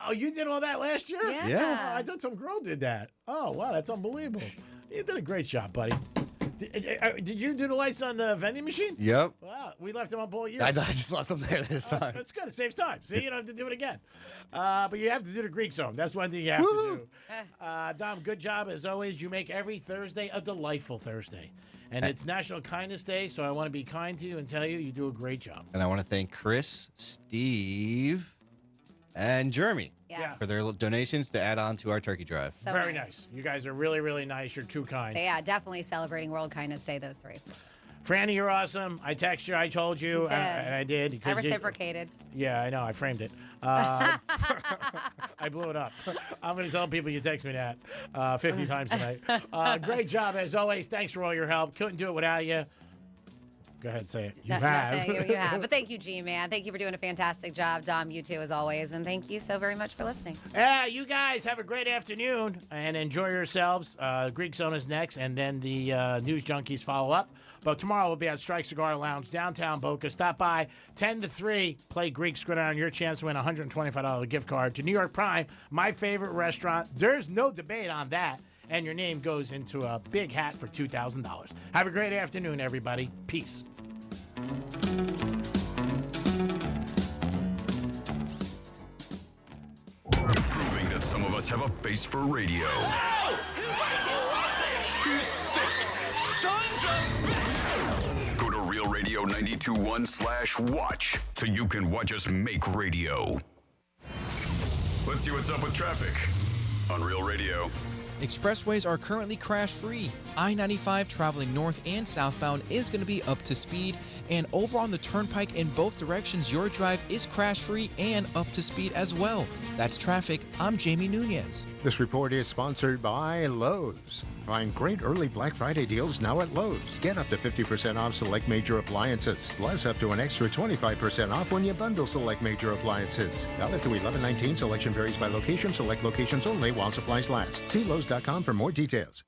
[SPEAKER 3] Oh, you did all that last year?
[SPEAKER 4] Yeah.
[SPEAKER 3] Oh, I thought some girl did that. Oh, wow. That's unbelievable. You did a great job, buddy. Did you do the lights on the vending machine?
[SPEAKER 4] Yep.
[SPEAKER 3] Wow. We left them up all year.
[SPEAKER 4] I just left them there this time.
[SPEAKER 3] That's good. It saves time. See, you don't have to do it again. But you have to do the Greek Zone. That's one thing you have to do. Dom, good job as always. You make every Thursday a delightful Thursday. And it's National Kindness Day, so I want to be kind to you and tell you you do a great job.
[SPEAKER 4] And I want to thank Chris, Steve, and Jeremy for their donations to add on to our turkey drive.
[SPEAKER 5] So
[SPEAKER 3] Very nice. You guys are really, really nice. You're too kind.
[SPEAKER 5] Yeah, definitely celebrating World Kindness Day, those three.
[SPEAKER 3] Franny, you're awesome. I texted you. I told you.
[SPEAKER 5] You did.
[SPEAKER 3] And I did.
[SPEAKER 5] I reciprocated.
[SPEAKER 3] Yeah, I know. I framed it. I blew it up. I'm going to tell people you text me that 50 times tonight. Great job, as always. Thanks for all your help. Couldn't do it without you. Go ahead, say it. You have.
[SPEAKER 5] You have. But thank you, G-Man. Thank you for doing a fantastic job. Dom, you too, as always. And thank you so very much for listening.
[SPEAKER 3] Yeah, you guys have a great afternoon and enjoy yourselves. Greek Zone is next, and then the News Junkies follow up. But tomorrow we'll be at Strike Cigar Lounge, downtown Boca. Stop by 10 to 3. Play Greek Gridiron. Your chance to win a $125 gift card to New York Prime, my favorite restaurant. There's no debate on that. And your name goes into a big hat for $2,000. Have a great afternoon, everybody. Peace.
[SPEAKER 2] Proving that some of us have a face for radio.
[SPEAKER 6] You sick sons of...
[SPEAKER 2] Go to realradio921/watch so you can watch us make radio. Let's see what's up with traffic on Real Radio.
[SPEAKER 7] Expressways are currently crash-free. I-95 traveling north and southbound is going to be up to speed. And over on the turnpike in both directions, your drive is crash-free and up to speed as well. That's traffic. I'm Jamie Nunez.
[SPEAKER 8] This report is sponsored by Lowe's. Find great early Black Friday deals now at Lowe's. Get up to 50% off select major appliances, plus up to an extra 25% off when you bundle select major appliances. Valid through 11/19. Selection varies by location. Select locations only while supplies last. See Lowe's.com for more details.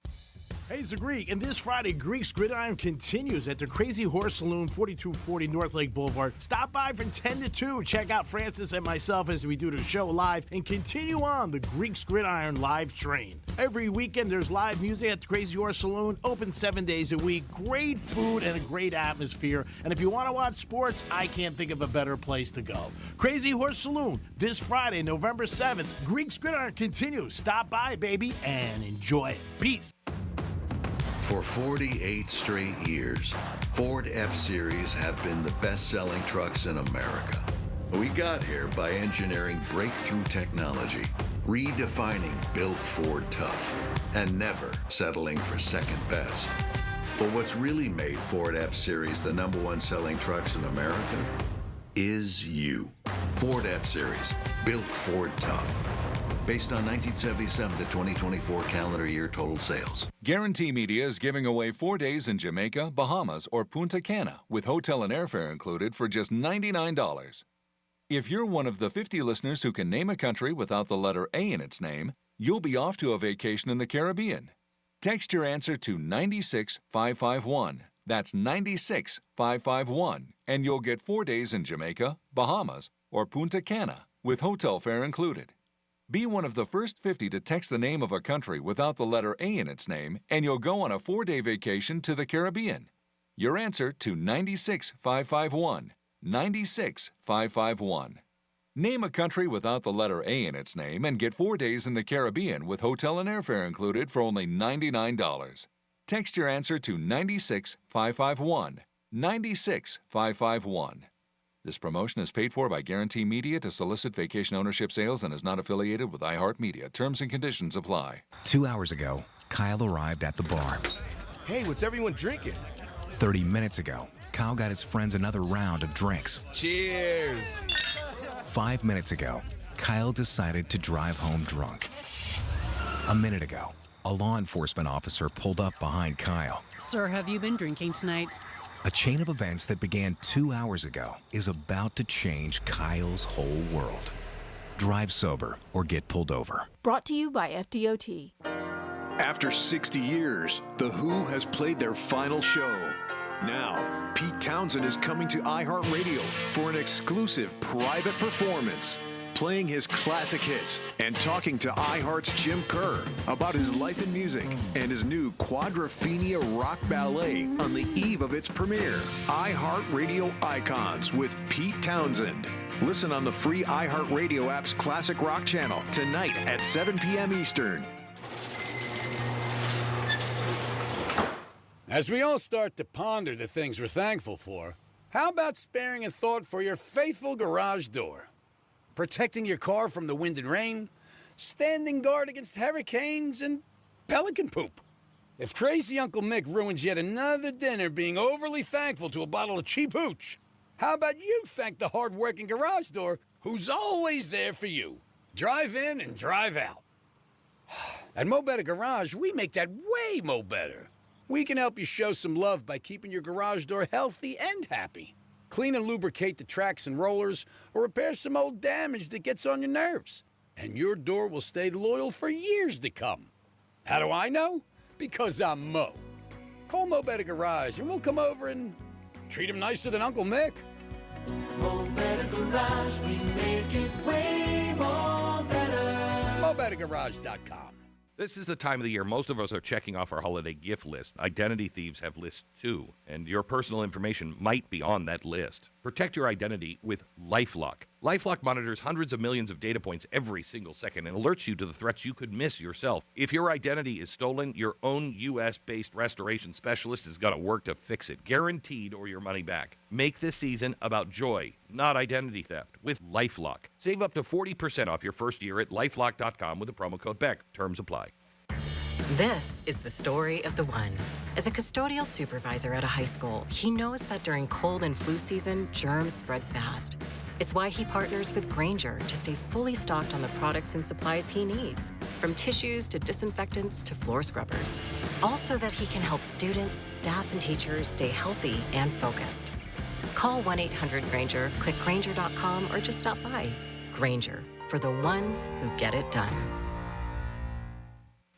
[SPEAKER 3] Hey, it's the Greek, and this Friday, Greek's Gridiron continues at the Crazy Horse Saloon, 4240 North Lake Boulevard. Stop by from 10 to 2. Check out Francis and myself as we do the show live, and continue on the Greek's Gridiron live train. Every weekend, there's live music at the Crazy Horse Saloon, open 7 days a week. Great food and a great atmosphere. And if you want to watch sports, I can't think of a better place to go. Crazy Horse Saloon, this Friday, November 7th. Greek's Gridiron continues. Stop by, baby, and enjoy it. Peace.
[SPEAKER 9] For 48 straight years, Ford F-Series have been the best-selling trucks in America. We got here by engineering breakthrough technology, redefining Built Ford Tough, and never settling for second best. But what's really made Ford F-Series the #1 selling trucks in America is you. Ford F-Series, Built Ford Tough. Based on 1977 to 2024 calendar year total sales.
[SPEAKER 11] Guarantee Media is giving away 4 days in Jamaica, Bahamas, or Punta Cana with hotel and airfare included for just $99. If you're one of the 50 listeners who can name a country without the letter A in its name, you'll be off to a vacation in the Caribbean. Text your answer to 96551. That's 96551, and you'll get 4 days in Jamaica, Bahamas, or Punta Cana with hotel fare included. Be one of the first 50 to text the name of a country without the letter A in its name, and you'll go on a 4-day vacation to the Caribbean. Your answer to 96551. 96551. Name a country without the letter A in its name and get 4 days in the Caribbean with hotel and airfare included for only $99. Text your answer to 96551. 96551. This promotion is paid for by Guarantee Media to solicit vacation ownership sales and is not affiliated with iHeartMedia. Terms and conditions apply.
[SPEAKER 17] 2 hours ago, Kyle arrived at the bar.
[SPEAKER 18] Hey, what's everyone drinking?
[SPEAKER 17] 30 minutes ago, Kyle got his friends another round of drinks.
[SPEAKER 18] Cheers!
[SPEAKER 17] 5 minutes ago, Kyle decided to drive home drunk. A minute ago, a law enforcement officer pulled up behind Kyle.
[SPEAKER 19] Sir, have you been drinking tonight?
[SPEAKER 17] A chain of events that began 2 hours ago is about to change Kyle's whole world. Drive sober or get pulled over.
[SPEAKER 12] Brought to you by FDOT.
[SPEAKER 26] After 60 years, The Who has played their final show. Now, Pete Townsend is coming to iHeartRadio for an exclusive private performance, playing his classic hits and talking to iHeart's Jim Kerr about his life in music and his new Quadrophenia rock ballet on the eve of its premiere. iHeartRadio Icons with Pete Townsend. Listen on the free iHeartRadio app's Classic Rock channel tonight at 7 p.m. Eastern.
[SPEAKER 20] As we all start to ponder the things we're thankful for, how about sparing a thought for your faithful garage door? Protecting your car from the wind and rain, standing guard against hurricanes and pelican poop. If crazy Uncle Mick ruins yet another dinner being overly thankful to a bottle of cheap hooch, how about you thank the hard-working garage door who's always there for you? Drive in and drive out. At Mo Better Garage, we make that way mo better. We can help you show some love by keeping your garage door healthy and happy. Clean and lubricate the tracks and rollers, or repair some old damage that gets on your nerves. And your door will stay loyal for years to come. How do I know? Because I'm Mo. Call Mo Better Garage and we'll come over and treat him nicer than Uncle Mick.
[SPEAKER 6] Mo Better Garage, we make it way more better.
[SPEAKER 20] MoBetterGarage.com.
[SPEAKER 27] This is the time of the year most of us are checking off our holiday gift list. Identity thieves have lists too, and your personal information might be on that list. Protect your identity with LifeLock. LifeLock monitors hundreds of millions of data points every single second and alerts you to the threats you could miss yourself. If your identity is stolen, your own U.S.-based restoration specialist is going to work to fix it, guaranteed, or your money back. Make this season about joy, not identity theft, with LifeLock. Save up to 40% off your first year at lifelock.com with the promo code BECK. Terms apply.
[SPEAKER 10] This is the story of the one. As a custodial supervisor at a high school, he knows that during cold and flu season, germs spread fast. It's why he partners with Granger to stay fully stocked on the products and supplies he needs, from tissues to disinfectants to floor scrubbers. Also that he can help students, staff, and teachers stay healthy and focused. Call 1-800-GRANGER, click Granger.com, or just stop by. Granger, for the ones who get it done.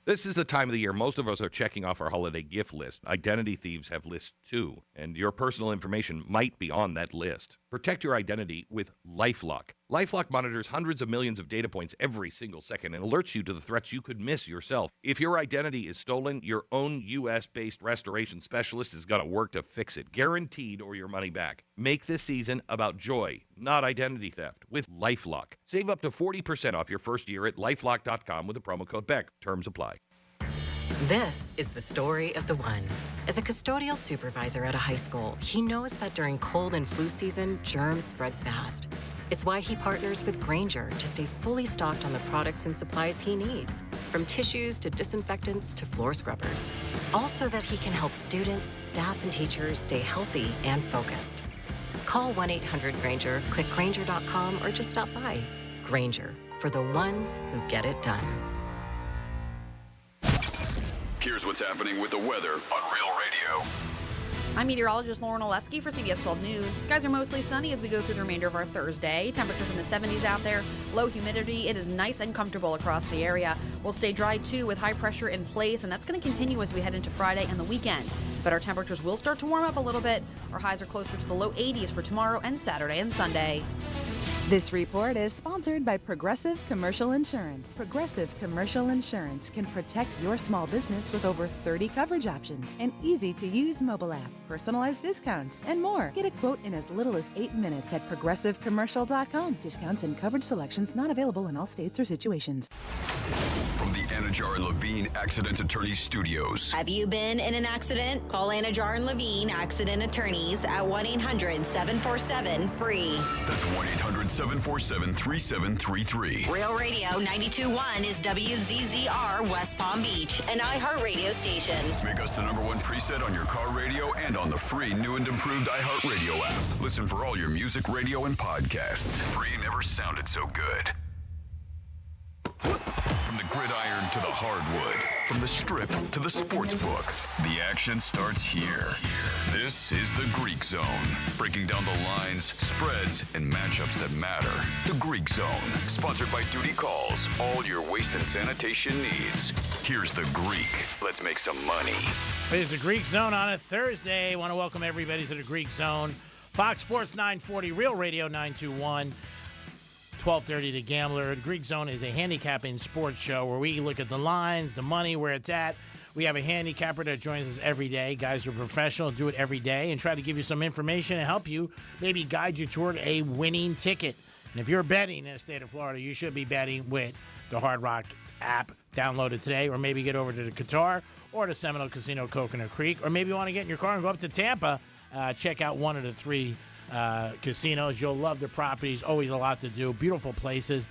[SPEAKER 27] This is the time of the year most of us are checking off our holiday gift list. Identity thieves have lists too, and your personal information might be on that list. Protect your identity with LifeLock. LifeLock monitors hundreds of millions of data points every single second and alerts you to the threats you could miss yourself. If your identity is stolen, your own U.S.-based restoration specialist is going to work to fix it, guaranteed, or your money back. Make this season about joy, not identity theft, with LifeLock. Save up to 40% off your first year at lifelock.com with the promo code BECK. Terms apply.
[SPEAKER 10] This is the story of the one. As a custodial supervisor at a high school, he knows that during cold and flu season, germs spread fast. It's why he partners with Granger to stay fully stocked on the products and supplies he needs, from tissues to disinfectants to floor scrubbers. Also that he can help students, staff, and teachers stay healthy and focused. Call 1-800-GRANGER, click Granger.com, or just stop by. Granger, for the ones who get it done.
[SPEAKER 2] Here's what's happening with the weather on Real Radio.
[SPEAKER 13] I'm meteorologist Lauren Oleski for CBS 12 News. Skies are mostly sunny as we go through the remainder of our Thursday. Temperatures in the 70s out there. Low humidity. It is nice and comfortable across the area. We'll stay dry, too, with high pressure in place, and that's going to continue as we head into Friday and the weekend. But our temperatures will start to warm up a little bit. Our highs are closer to the low 80s for tomorrow and Saturday and Sunday.
[SPEAKER 14] This report is sponsored by Progressive Commercial Insurance. Progressive Commercial Insurance can protect your small business with over 30 coverage options, an easy-to-use mobile app, personalized discounts, and more. Get a quote in as little as 8 minutes at progressivecommercial.com. Discounts and coverage selections not available in all states or situations.
[SPEAKER 2] From the Anajar and Levine Accident Attorneys Studios.
[SPEAKER 15] Have you been in an accident? Call Anajar and Levine Accident Attorneys at 1-800-747-FREE.
[SPEAKER 2] That's 1-800-747-3733.
[SPEAKER 15] Real Radio 92.1 is WZZR West Palm Beach, an iHeartRadio station.
[SPEAKER 2] Make us the #1 preset on your car radio and on the free new and improved iHeartRadio app. Listen for all your music, radio, and podcasts. Free never sounded so good. From the gridiron to the hardwood, from the strip to the sports book, the action starts here. This is the Greek Zone, breaking down the lines, spreads, and matchups that matter. The Greek Zone, sponsored by Duty Calls, all your waste and sanitation needs. Here's the Greek. Let's make some money.
[SPEAKER 3] It's the Greek Zone on a Thursday. I want to welcome everybody to the Greek Zone. Fox Sports 940, Real Radio 921. 12:30 to Gambler. The Greek Zone is a handicapping sports show where we look at the lines, the money, where it's at. We have a handicapper that joins us every day. Guys who are professional, do it every day, and try to give you some information and help you, maybe guide you toward a winning ticket. And if you're betting in the state of Florida, you should be betting with the Hard Rock app. Download it today, or maybe get over to the Qatar or the Seminole Casino Coconut Creek, or maybe you want to get in your car and go up to Tampa, check out one of the three casinos. You'll love the properties. Always a lot to do. Beautiful places.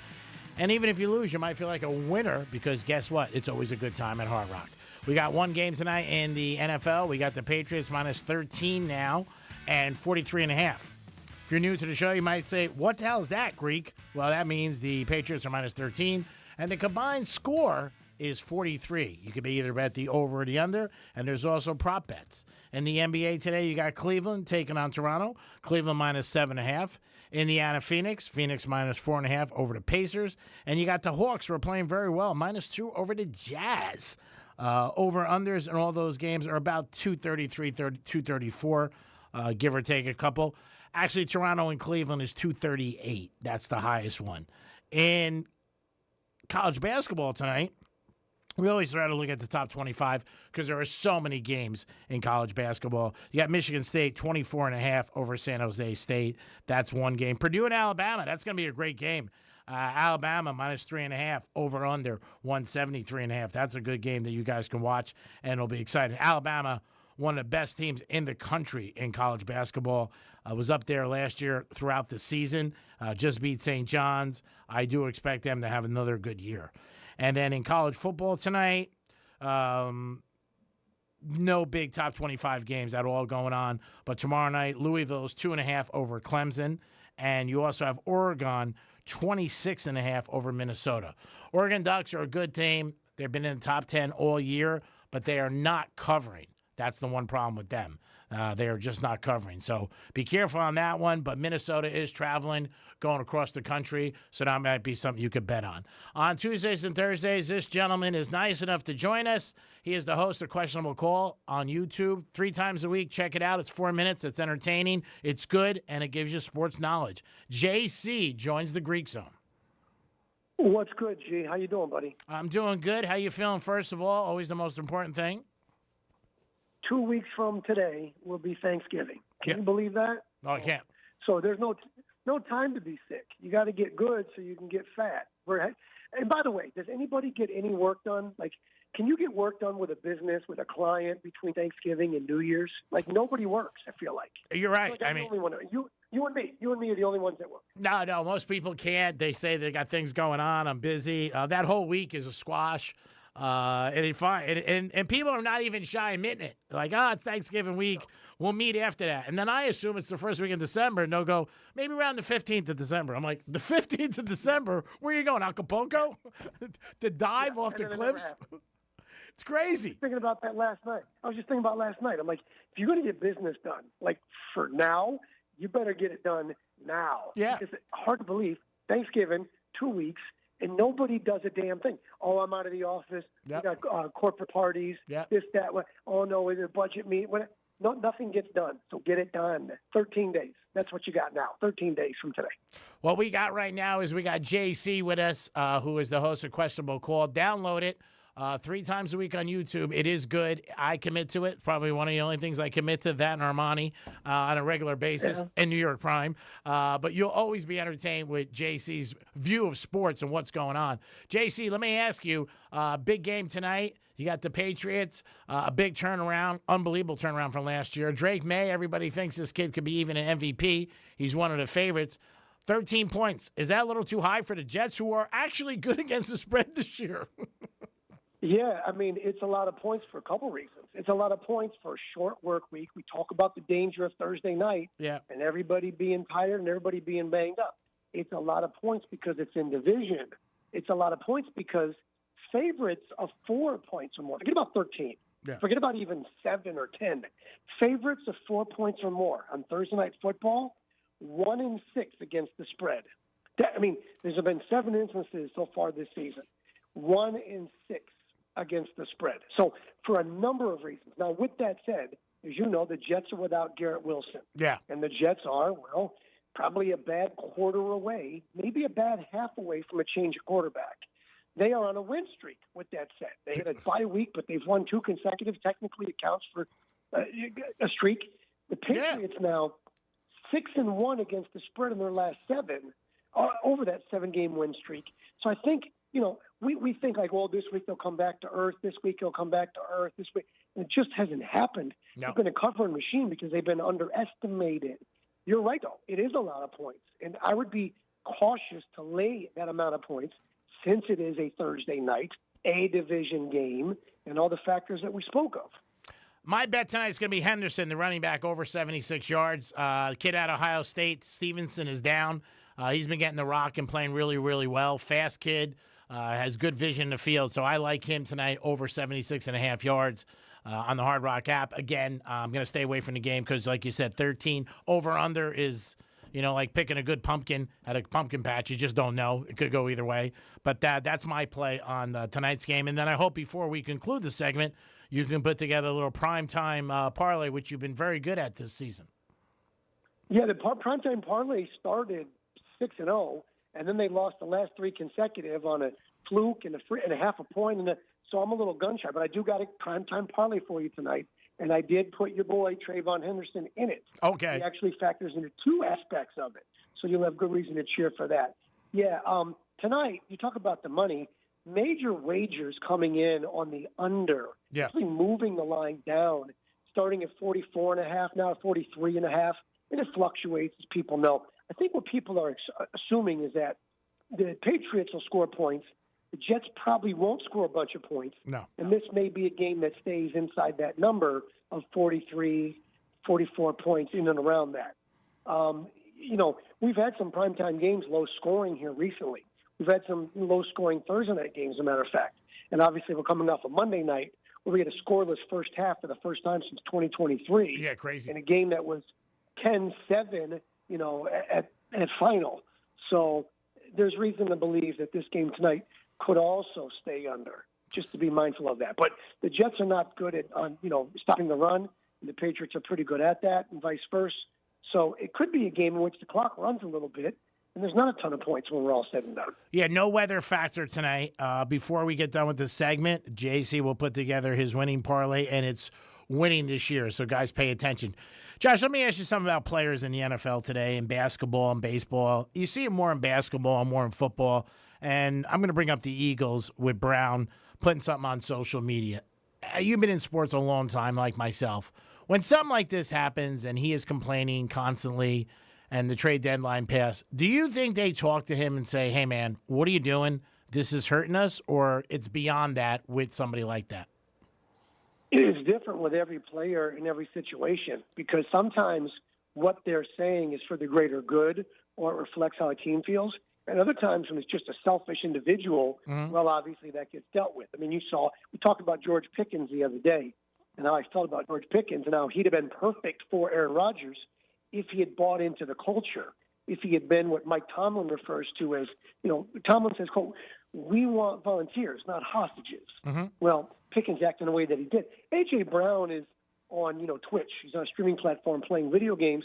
[SPEAKER 3] And even if you lose, you might feel like a winner because guess what? It's always a good time at Hard Rock. We got one game tonight in the NFL. We got the Patriots minus 13 now and 43.5. If you're new to the show, you might say, what the hell is that, Greek? Well, that means the Patriots are minus 13 and the combined score is 43. You could be either bet the over or the under, and there's also prop bets. In the NBA today, you got Cleveland taking on Toronto. Cleveland minus 7.5. Indiana, Phoenix. Phoenix minus 4.5 over the Pacers. And you got the Hawks who are playing very well. Minus 2 over the Jazz. Over-unders in all those games are about 233, 234, give or take a couple. Actually, Toronto and Cleveland is 238. That's the highest one. In college basketball tonight, we always try to look at the top 25 because there are so many games in college basketball. You got Michigan State 24.5 over San Jose State. That's one game. Purdue and Alabama. That's going to be a great game. Alabama minus 3.5 over under 173.5. That's a good game that you guys can watch and it'll be exciting. Alabama one of the best teams in the country in college basketball. Was up there last year throughout the season. Just beat St. John's. I do expect them to have another good year. And then in college football tonight, no big top 25 games at all going on. But tomorrow night, Louisville's 2.5 over Clemson. And you also have Oregon 26.5 over Minnesota. Oregon Ducks are a good team. They've been in the top 10 all year, but they are not covering. That's the one problem with them. They are just not covering. So be careful on that one. But Minnesota is traveling, going across the country, so that might be something you could bet on. On Tuesdays and Thursdays, this gentleman is nice enough to join us. He is the host of Questionable Call on YouTube 3 times a week. Check it out. It's 4 minutes. It's entertaining. It's good, and it gives you sports knowledge. JC joins the Greek Zone.
[SPEAKER 1] What's good, G? How you doing, buddy?
[SPEAKER 3] I'm doing good. How you feeling, first of all? Always the most important thing.
[SPEAKER 1] 2 weeks from today will be Thanksgiving. Can you believe that?
[SPEAKER 3] Oh, I can't.
[SPEAKER 1] So there's no time to be sick. You got to get good so you can get fat. And by the way, does anybody get any work done? Like, can you get work done with a business, with a client between Thanksgiving and New Year's? Like, nobody works, I feel like.
[SPEAKER 3] You're right.
[SPEAKER 1] Like, I'm the only one. You and me are the only ones that work.
[SPEAKER 3] No, most people can't. They say they got things going on. I'm busy. That whole week is a squash. And it's fine. And people are not even shy admitting it. Like, it's Thanksgiving week. We'll meet after that. And then I assume it's the first week in December, and they'll go, maybe around the 15th of December. I'm like, the 15th of December? Where are you going, Acapulco? To dive off the cliffs? It's crazy.
[SPEAKER 1] I was thinking about that last night. I'm like, if you're going to get business done, like for now, you better get it done now.
[SPEAKER 3] Yeah.
[SPEAKER 1] It's hard to believe. Thanksgiving, 2 weeks, and nobody does a damn thing. Oh, I'm out of the office.
[SPEAKER 3] Yep.
[SPEAKER 1] We got corporate parties, this, that. What? Oh, no, it's a budget meeting. No, nothing gets done. So get it done. 13 days. That's what you got now, 13 days from today.
[SPEAKER 3] What we got right now is we got JC with us, who is the host of Questionable Call. Download it 3 times a week on YouTube. It is good. I commit to it. Probably one of the only things I commit to, that and Armani on a regular basis, and New York Prime. But you'll always be entertained with JC's view of sports and what's going on. JC, let me ask you, big game tonight. You got the Patriots, a big turnaround, unbelievable turnaround from last year. Drake May, everybody thinks this kid could be even an MVP. He's one of the favorites. 13 points. Is that a little too high for the Jets, who are actually good against the spread this year?
[SPEAKER 1] Yeah, I mean, it's a lot of points for a couple reasons. It's a lot of points for a short work week. We talk about the danger of Thursday night and everybody being tired and everybody being banged up. It's a lot of points because it's in division. It's a lot of points because favorites of 4 points or more. Forget about 13. Forget about even 7 or 10. Favorites of 4 points or more on Thursday Night Football, 1-6 against the spread. There's been 7 instances so far this season. 1-6 against the spread. So for a number of reasons. Now, with that said, as you know, the Jets are without Garrett Wilson.
[SPEAKER 3] Yeah.
[SPEAKER 1] And the Jets are, probably a bad quarter away, maybe a bad half away from a change of quarterback. They are on a win streak, with that said. They had a bye week, but they've won 2 consecutive. Technically, it counts for a streak. The Patriots now 6-1 against the spread in their last 7, over that 7-game win streak. So I think, we think like, well, this week they'll come back to earth. This week they'll come back to earth. This week, and it just hasn't happened.
[SPEAKER 3] No.
[SPEAKER 1] It's been a covering machine because they've been underestimated. You're right, though. It is a lot of points, and I would be cautious to lay that amount of points since it is a Thursday night, a division game, and all the factors that we spoke of.
[SPEAKER 3] My bet tonight is going to be Henderson, the running back, over 76 yards. Kid out of Ohio State, Stevenson, is down. He's been getting the rock and playing really, really well. Fast kid, has good vision in the field. So I like him tonight over 76.5 yards on the Hard Rock app. Again, I'm going to stay away from the game because, like you said, 13 over-under is, like picking a good pumpkin at a pumpkin patch. You just don't know. It could go either way. But that's my play on tonight's game. And then I hope before we conclude the segment, you can put together a little primetime parlay, which you've been very good at this season.
[SPEAKER 1] Yeah, the primetime parlay started 6-0, and then they lost the last 3 consecutive on a fluke and a half a point. So I'm a little gun shy, but I do got a primetime parlay for you tonight, and I did put your boy Trayvon Henderson in it.
[SPEAKER 3] Okay.
[SPEAKER 1] He actually factors into 2 aspects of it, so you'll have good reason to cheer for that. Yeah, tonight, you talk about the money. Major wagers coming in on the under, actually moving the line down, starting at 44.5, now at 43.5, and it fluctuates, as people know. I think what people are assuming is that the Patriots will score points. The Jets probably won't score a bunch of points.
[SPEAKER 3] No.
[SPEAKER 1] And this may be a game that stays inside that number of 43, 44 points, in and around that. We've had some primetime games low scoring here recently. We've had some low scoring Thursday night games, as a matter of fact. And obviously we're coming off a Monday night where we had a scoreless first half for the first time since 2023.
[SPEAKER 3] Yeah, crazy.
[SPEAKER 1] In a game that was 10-7, at final. So there's reason to believe that this game tonight could also stay under, just to be mindful of that. But the Jets are not good at stopping the run, and the Patriots are pretty good at that, and vice versa. So it could be a game in which the clock runs a little bit, and there's not a ton of points when we're all said and done.
[SPEAKER 3] Yeah, no weather factor tonight. Before we get done with this segment, JC will put together his winning parlay, and it's winning this year, so guys pay attention. Josh, let me ask you something about players in the NFL today, in basketball and baseball. You see it more in basketball and more in football, and I'm going to bring up the Eagles with Brown putting something on social media. You've been in sports a long time, like myself. When something like this happens and he is complaining constantly and the trade deadline passed, do you think they talk to him and say, hey, man, what are you doing? This is hurting us, or it's beyond that with somebody like that?
[SPEAKER 1] It is different with every player in every situation, because sometimes what they're saying is for the greater good or it reflects how a team feels. And other times when it's just a selfish individual, well, obviously that gets dealt with. I mean, we talked about George Pickens the other day, and how I felt about George Pickens and how he'd have been perfect for Aaron Rodgers if he had bought into the culture, if he had been what Mike Tomlin refers to as, Tomlin says, quote, we want volunteers, not hostages. Well, Pickens acted in a way that he did. A.J. Brown is on, Twitch. He's on a streaming platform playing video games,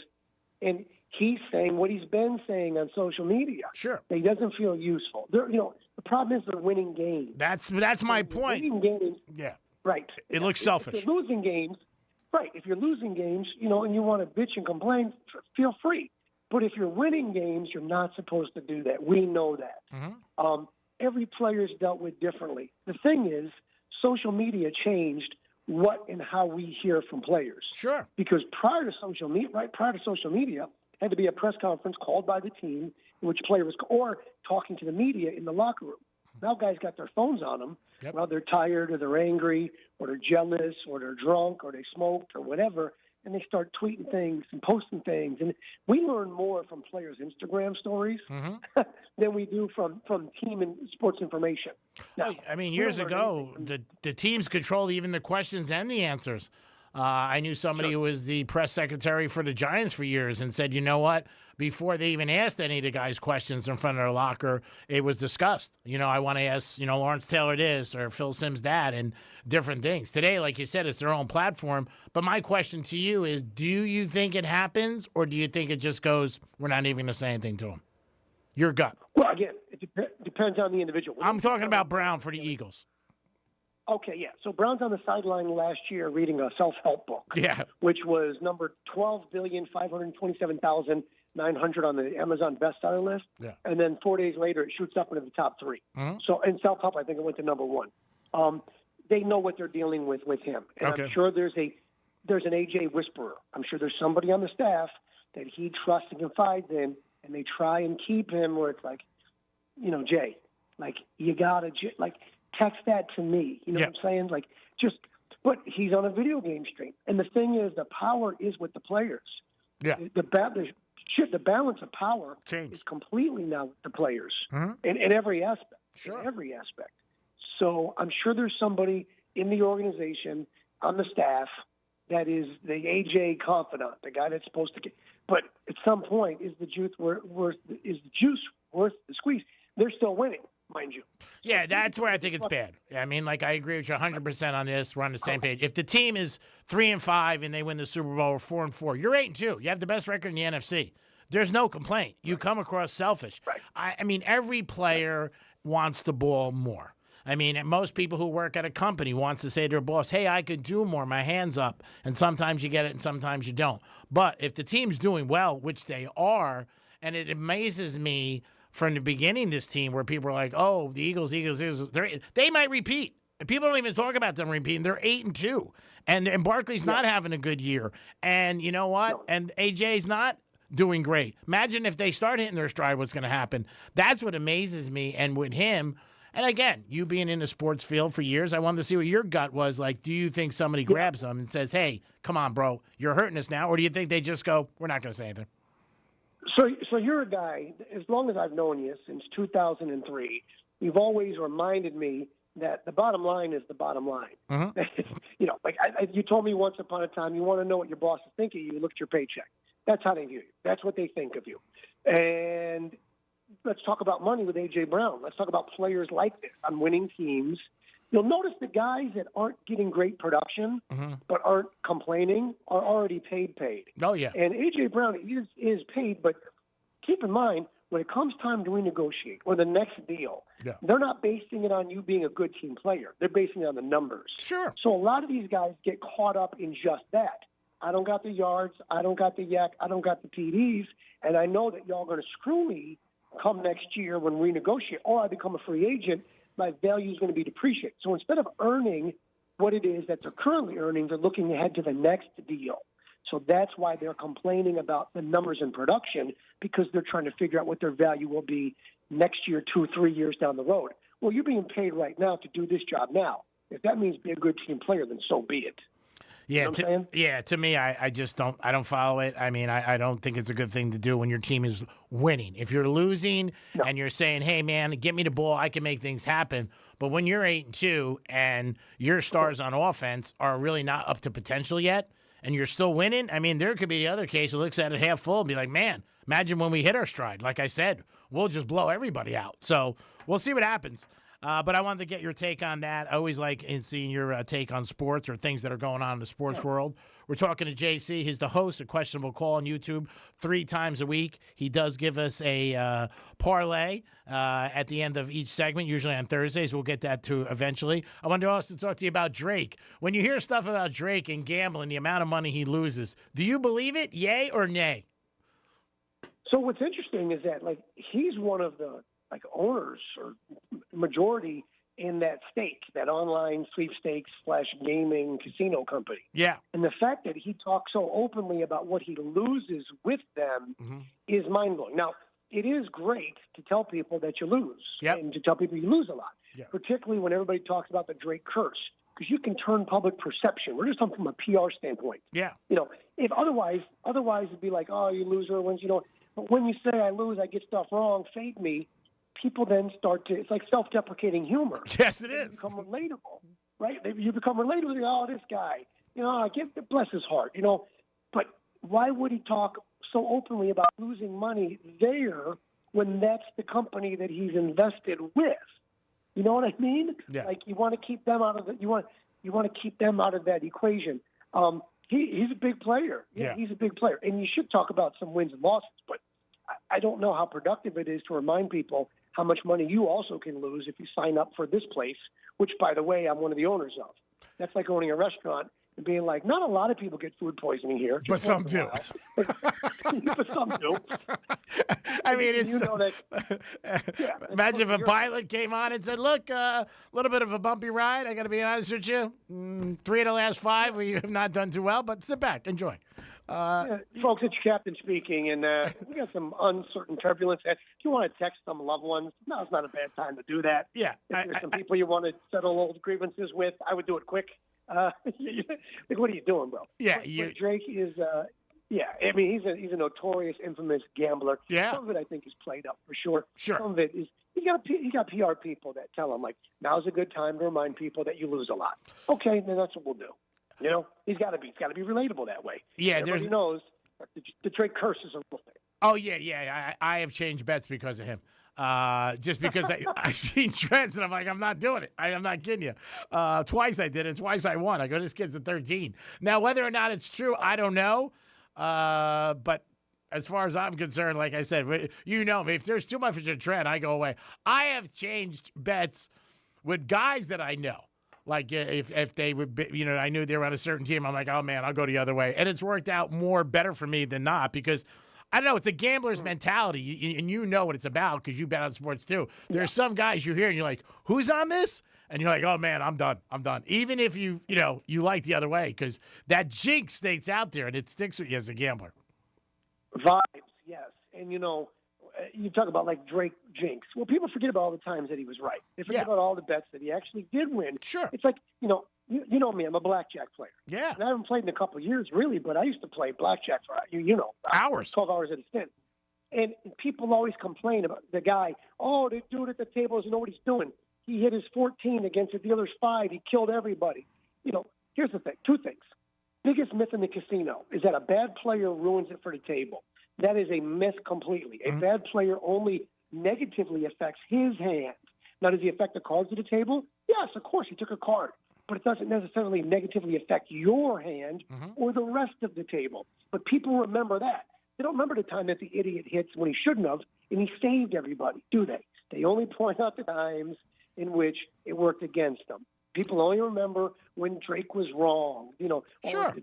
[SPEAKER 1] and he's saying what he's been saying on social media.
[SPEAKER 3] Sure.
[SPEAKER 1] That he doesn't feel useful. The problem is they're winning games.
[SPEAKER 3] That's my point.
[SPEAKER 1] Winning games.
[SPEAKER 3] Yeah.
[SPEAKER 1] Right.
[SPEAKER 3] It looks selfish.
[SPEAKER 1] If you're losing games, right, if you're losing games, and you want to bitch and complain, feel free. But if you're winning games, you're not supposed to do that. We know that. Every player is dealt with differently. The thing is, social media changed what and how we hear from players.
[SPEAKER 3] Sure.
[SPEAKER 1] Because prior to social media, had to be a press conference called by the team in which players or talking to the media in the locker room. Now guys got their phones on them.
[SPEAKER 3] Yep.
[SPEAKER 1] Well, they're tired or they're angry or they're jealous or they're drunk or they smoked or whatever, and they start tweeting things and posting things. And we learn more from players' Instagram stories than we do from team and sports information. Now,
[SPEAKER 3] I mean, years ago, the teams controlled even the questions and the answers. I knew somebody who was the press secretary for the Giants for years and said, you know what? Before they even asked any of the guys questions in front of their locker, it was discussed. I want to ask, Lawrence Taylor this or Phil Simms that and different things. Today, like you said, it's their own platform. But my question to you is, do you think it happens or do you think it just goes, we're not even going to say anything to them? Your gut.
[SPEAKER 1] Well, again, it depends on the individual.
[SPEAKER 3] I'm talking about Brown for the Eagles.
[SPEAKER 1] Okay, yeah. So Brown's on the sideline last year reading a self-help book, which was number 12,527,900 on the Amazon bestseller list.
[SPEAKER 3] Yeah.
[SPEAKER 1] And then 4 days later, it shoots up into the top 3. So in self-help, I think it went to number 1. They know what they're dealing with him. And I'm sure there's an AJ whisperer. I'm sure there's somebody on the staff that he trusts and confides in, and they try and keep him where it's like, Jay, like, you got to, text that to me. You know what I'm saying? But he's on a video game stream. And the thing is, the power is with the players.
[SPEAKER 3] Yeah.
[SPEAKER 1] The balance of power is completely now with the players in every aspect.
[SPEAKER 3] Sure.
[SPEAKER 1] In every aspect. So I'm sure there's somebody in the organization, on the staff, that is the AJ confidant, the guy that's supposed to get. But at some point, is the juice worth the squeeze? They're still winning, mind you.
[SPEAKER 3] Yeah, that's where I think it's bad. I mean, I agree with you 100% on this. We're on the same page. If the team is 3-5 and they win the Super Bowl or 4-4, you're 8-2. You have the best record in the NFC. There's no complaint. You come across selfish.
[SPEAKER 1] Right.
[SPEAKER 3] I mean, every player wants the ball more. I mean, most people who work at a company wants to say to their boss, hey, I could do more, my hand's up. And sometimes you get it and sometimes you don't. But if the team's doing well, which they are, and it amazes me from the beginning, this team, where people are like, oh, the Eagles, they might repeat. People don't even talk about them repeating. They're 8-2, and Barkley's not having a good year. And you know what? No. And AJ's not doing great. Imagine if they start hitting their stride, what's going to happen? That's what amazes me. And with him, and again, you being in the sports field for years, I wanted to see what your gut was like. Do you think somebody grabs them and says, "Hey, come on, bro, you're hurting us now," or do you think they just go, "We're not going to say anything"?
[SPEAKER 1] So you're a guy. As long as I've known you since 2003, you've always reminded me that the bottom line is the bottom line.
[SPEAKER 3] Mm-hmm.
[SPEAKER 1] You know, like you told me once upon a time, you want to know what your boss is thinking, you look at your paycheck. That's how they view you. That's what they think of you. And let's talk about money with A.J. Brown. Let's talk about players like this on winning teams. You'll notice the guys that aren't getting great production but aren't complaining are already paid.
[SPEAKER 3] Oh, yeah.
[SPEAKER 1] And A.J. Brown is paid, but keep in mind, when it comes time to renegotiate or the next deal, they're not basing it on you being a good team player. They're basing it on the numbers.
[SPEAKER 3] Sure.
[SPEAKER 1] So a lot of these guys get caught up in just that. I don't got the yards. I don't got the yak. I don't got the TDs. And I know that y'all are going to screw me come next year when we negotiate, or I become a free agent, my value is going to be depreciated. So instead of earning what it is that they're currently earning, they're looking ahead to the next deal. So that's why they're complaining about the numbers in production, because they're trying to figure out what their value will be next year, 2-3 years down the road. Well, you're being paid right now to do this job now. If that means be a good team player, then so be it.
[SPEAKER 3] Yeah,
[SPEAKER 1] You know
[SPEAKER 3] to me, I just don't follow it. I mean, I don't think it's a good thing to do when your team is winning. If you're losing and you're saying, "Hey, man, get me the ball, I can make things happen," but when you're 8-2 and your stars on offense are really not up to potential yet, and you're still winning, I mean, there could be the other case who looks at it half full and be like, "Man, imagine when we hit our stride. Like I said, we'll just blow everybody out." So we'll see what happens. But I wanted to get your take on that. I always like seeing your take on sports or things that are going on in the sports world. We're talking to JC. He's the host of Questionable Call on YouTube 3 times a week. He does give us a parlay at the end of each segment, usually on Thursdays. We'll get that to eventually. I wanted to also talk to you about Drake. When you hear stuff about Drake and gambling, the amount of money he loses, do you believe it, yay or nay?
[SPEAKER 1] So what's interesting is that, like, he's one of the owners or majority in that stake, that online sweepstakes / gaming casino company.
[SPEAKER 3] Yeah.
[SPEAKER 1] And the fact that he talks so openly about what he loses with them is mind-blowing. Now, it is great to tell people that you lose and to tell people you lose a lot, particularly when everybody talks about the Drake curse, because you can turn public perception. We're just talking from a PR standpoint.
[SPEAKER 3] Yeah.
[SPEAKER 1] You know, if otherwise it'd be like, "Oh, you loser," wins, you know. But when you say I lose, I get stuff wrong, fade me, people then start to, it's like self-deprecating humor.
[SPEAKER 3] Yes, it is.
[SPEAKER 1] You become relatable, right? You become relatable. Oh, this guy, you know, bless his heart, you know. But why would he talk so openly about losing money there when that's the company that he's invested with? You know what I mean?
[SPEAKER 3] Yeah.
[SPEAKER 1] Like, you want to keep them out of you want to keep them out of that equation. He's a big player. Yeah, he's a big player, and you should talk about some wins and losses. But I don't know how productive it is to remind people how much money you also can lose if you sign up for this place, which, by the way, I'm one of the owners of. That's like owning a restaurant and being like, not a lot of people get food poisoning here.
[SPEAKER 3] But some do.
[SPEAKER 1] But some do.
[SPEAKER 3] I mean, it's...
[SPEAKER 1] You know that,
[SPEAKER 3] imagine if a pilot came on and said, "Look, a little bit of a bumpy ride. I got to be honest with you. 3 of the last 5, we have not done too well, but sit back, enjoy."
[SPEAKER 1] Folks, it's your captain speaking, and we got some uncertain turbulence. If you want to text some loved ones, no, it's not a bad time to do that.
[SPEAKER 3] Yeah.
[SPEAKER 1] If there's some people you want to settle old grievances with, I would do it quick. Like, what are you doing, bro?
[SPEAKER 3] Yeah,
[SPEAKER 1] but Drake is. I mean, he's a notorious, infamous gambler.
[SPEAKER 3] Yeah.
[SPEAKER 1] Some of it, I think, is played up for sure.
[SPEAKER 3] Sure.
[SPEAKER 1] Some of it is. He got PR people that tell him, like, now's a good time to remind people that you lose a lot. Okay, then that's what we'll do. You know, he's got to be relatable that way.
[SPEAKER 3] Yeah,
[SPEAKER 1] everybody knows that the Drake curse is a real thing.
[SPEAKER 3] Oh yeah. I have changed bets because of him. Just because I've seen trends and I'm like, I'm not doing it. I'm not kidding you. Twice I did it. Twice I won. I go, this kid's a 13. Now, whether or not it's true, I don't know. But as far as I'm concerned, like I said, you know me. If there's too much of a trend, I go away. I have changed bets with guys that I know. Like, if they would be, you know, I knew they were on a certain team, I'm like, oh, man, I'll go the other way. And it's worked out better for me than not, because, I don't know, it's a gambler's mentality, and you know what it's about because you bet on sports too. There's some guys you hear and you're like, who's on this? and you're like, oh man, I'm done. Even if you like the other way, because that jinx stays out there and it sticks with you as a gambler.
[SPEAKER 1] Vibes, yes. And you talk about like Drake jinx. Well, people forget about all the times that he was right. They forget about all the bets that he actually did win.
[SPEAKER 3] Sure.
[SPEAKER 1] It's like, you know me, I'm a blackjack player.
[SPEAKER 3] Yeah.
[SPEAKER 1] And I haven't played in a couple of years, really, but I used to play blackjack for,
[SPEAKER 3] hours.
[SPEAKER 1] 12 hours at a stint. And people always complain about the guy, oh, the dude at the table doesn't know what he's doing. He hit his 14 against the dealer's 5. He killed everybody. Here's the thing, 2 things. Biggest myth in the casino is that a bad player ruins it for the table. That is a myth completely. A bad player only negatively affects his hand. Now, does he affect the cards at the table? Yes, of course, he took a card. But it doesn't necessarily negatively affect your hand or the rest of the table. But people remember that. They don't remember the time that the idiot hits when he shouldn't have, and he saved everybody, do they? They only point out the times in which it worked against them. People only remember when Drake was wrong.
[SPEAKER 3] Sure.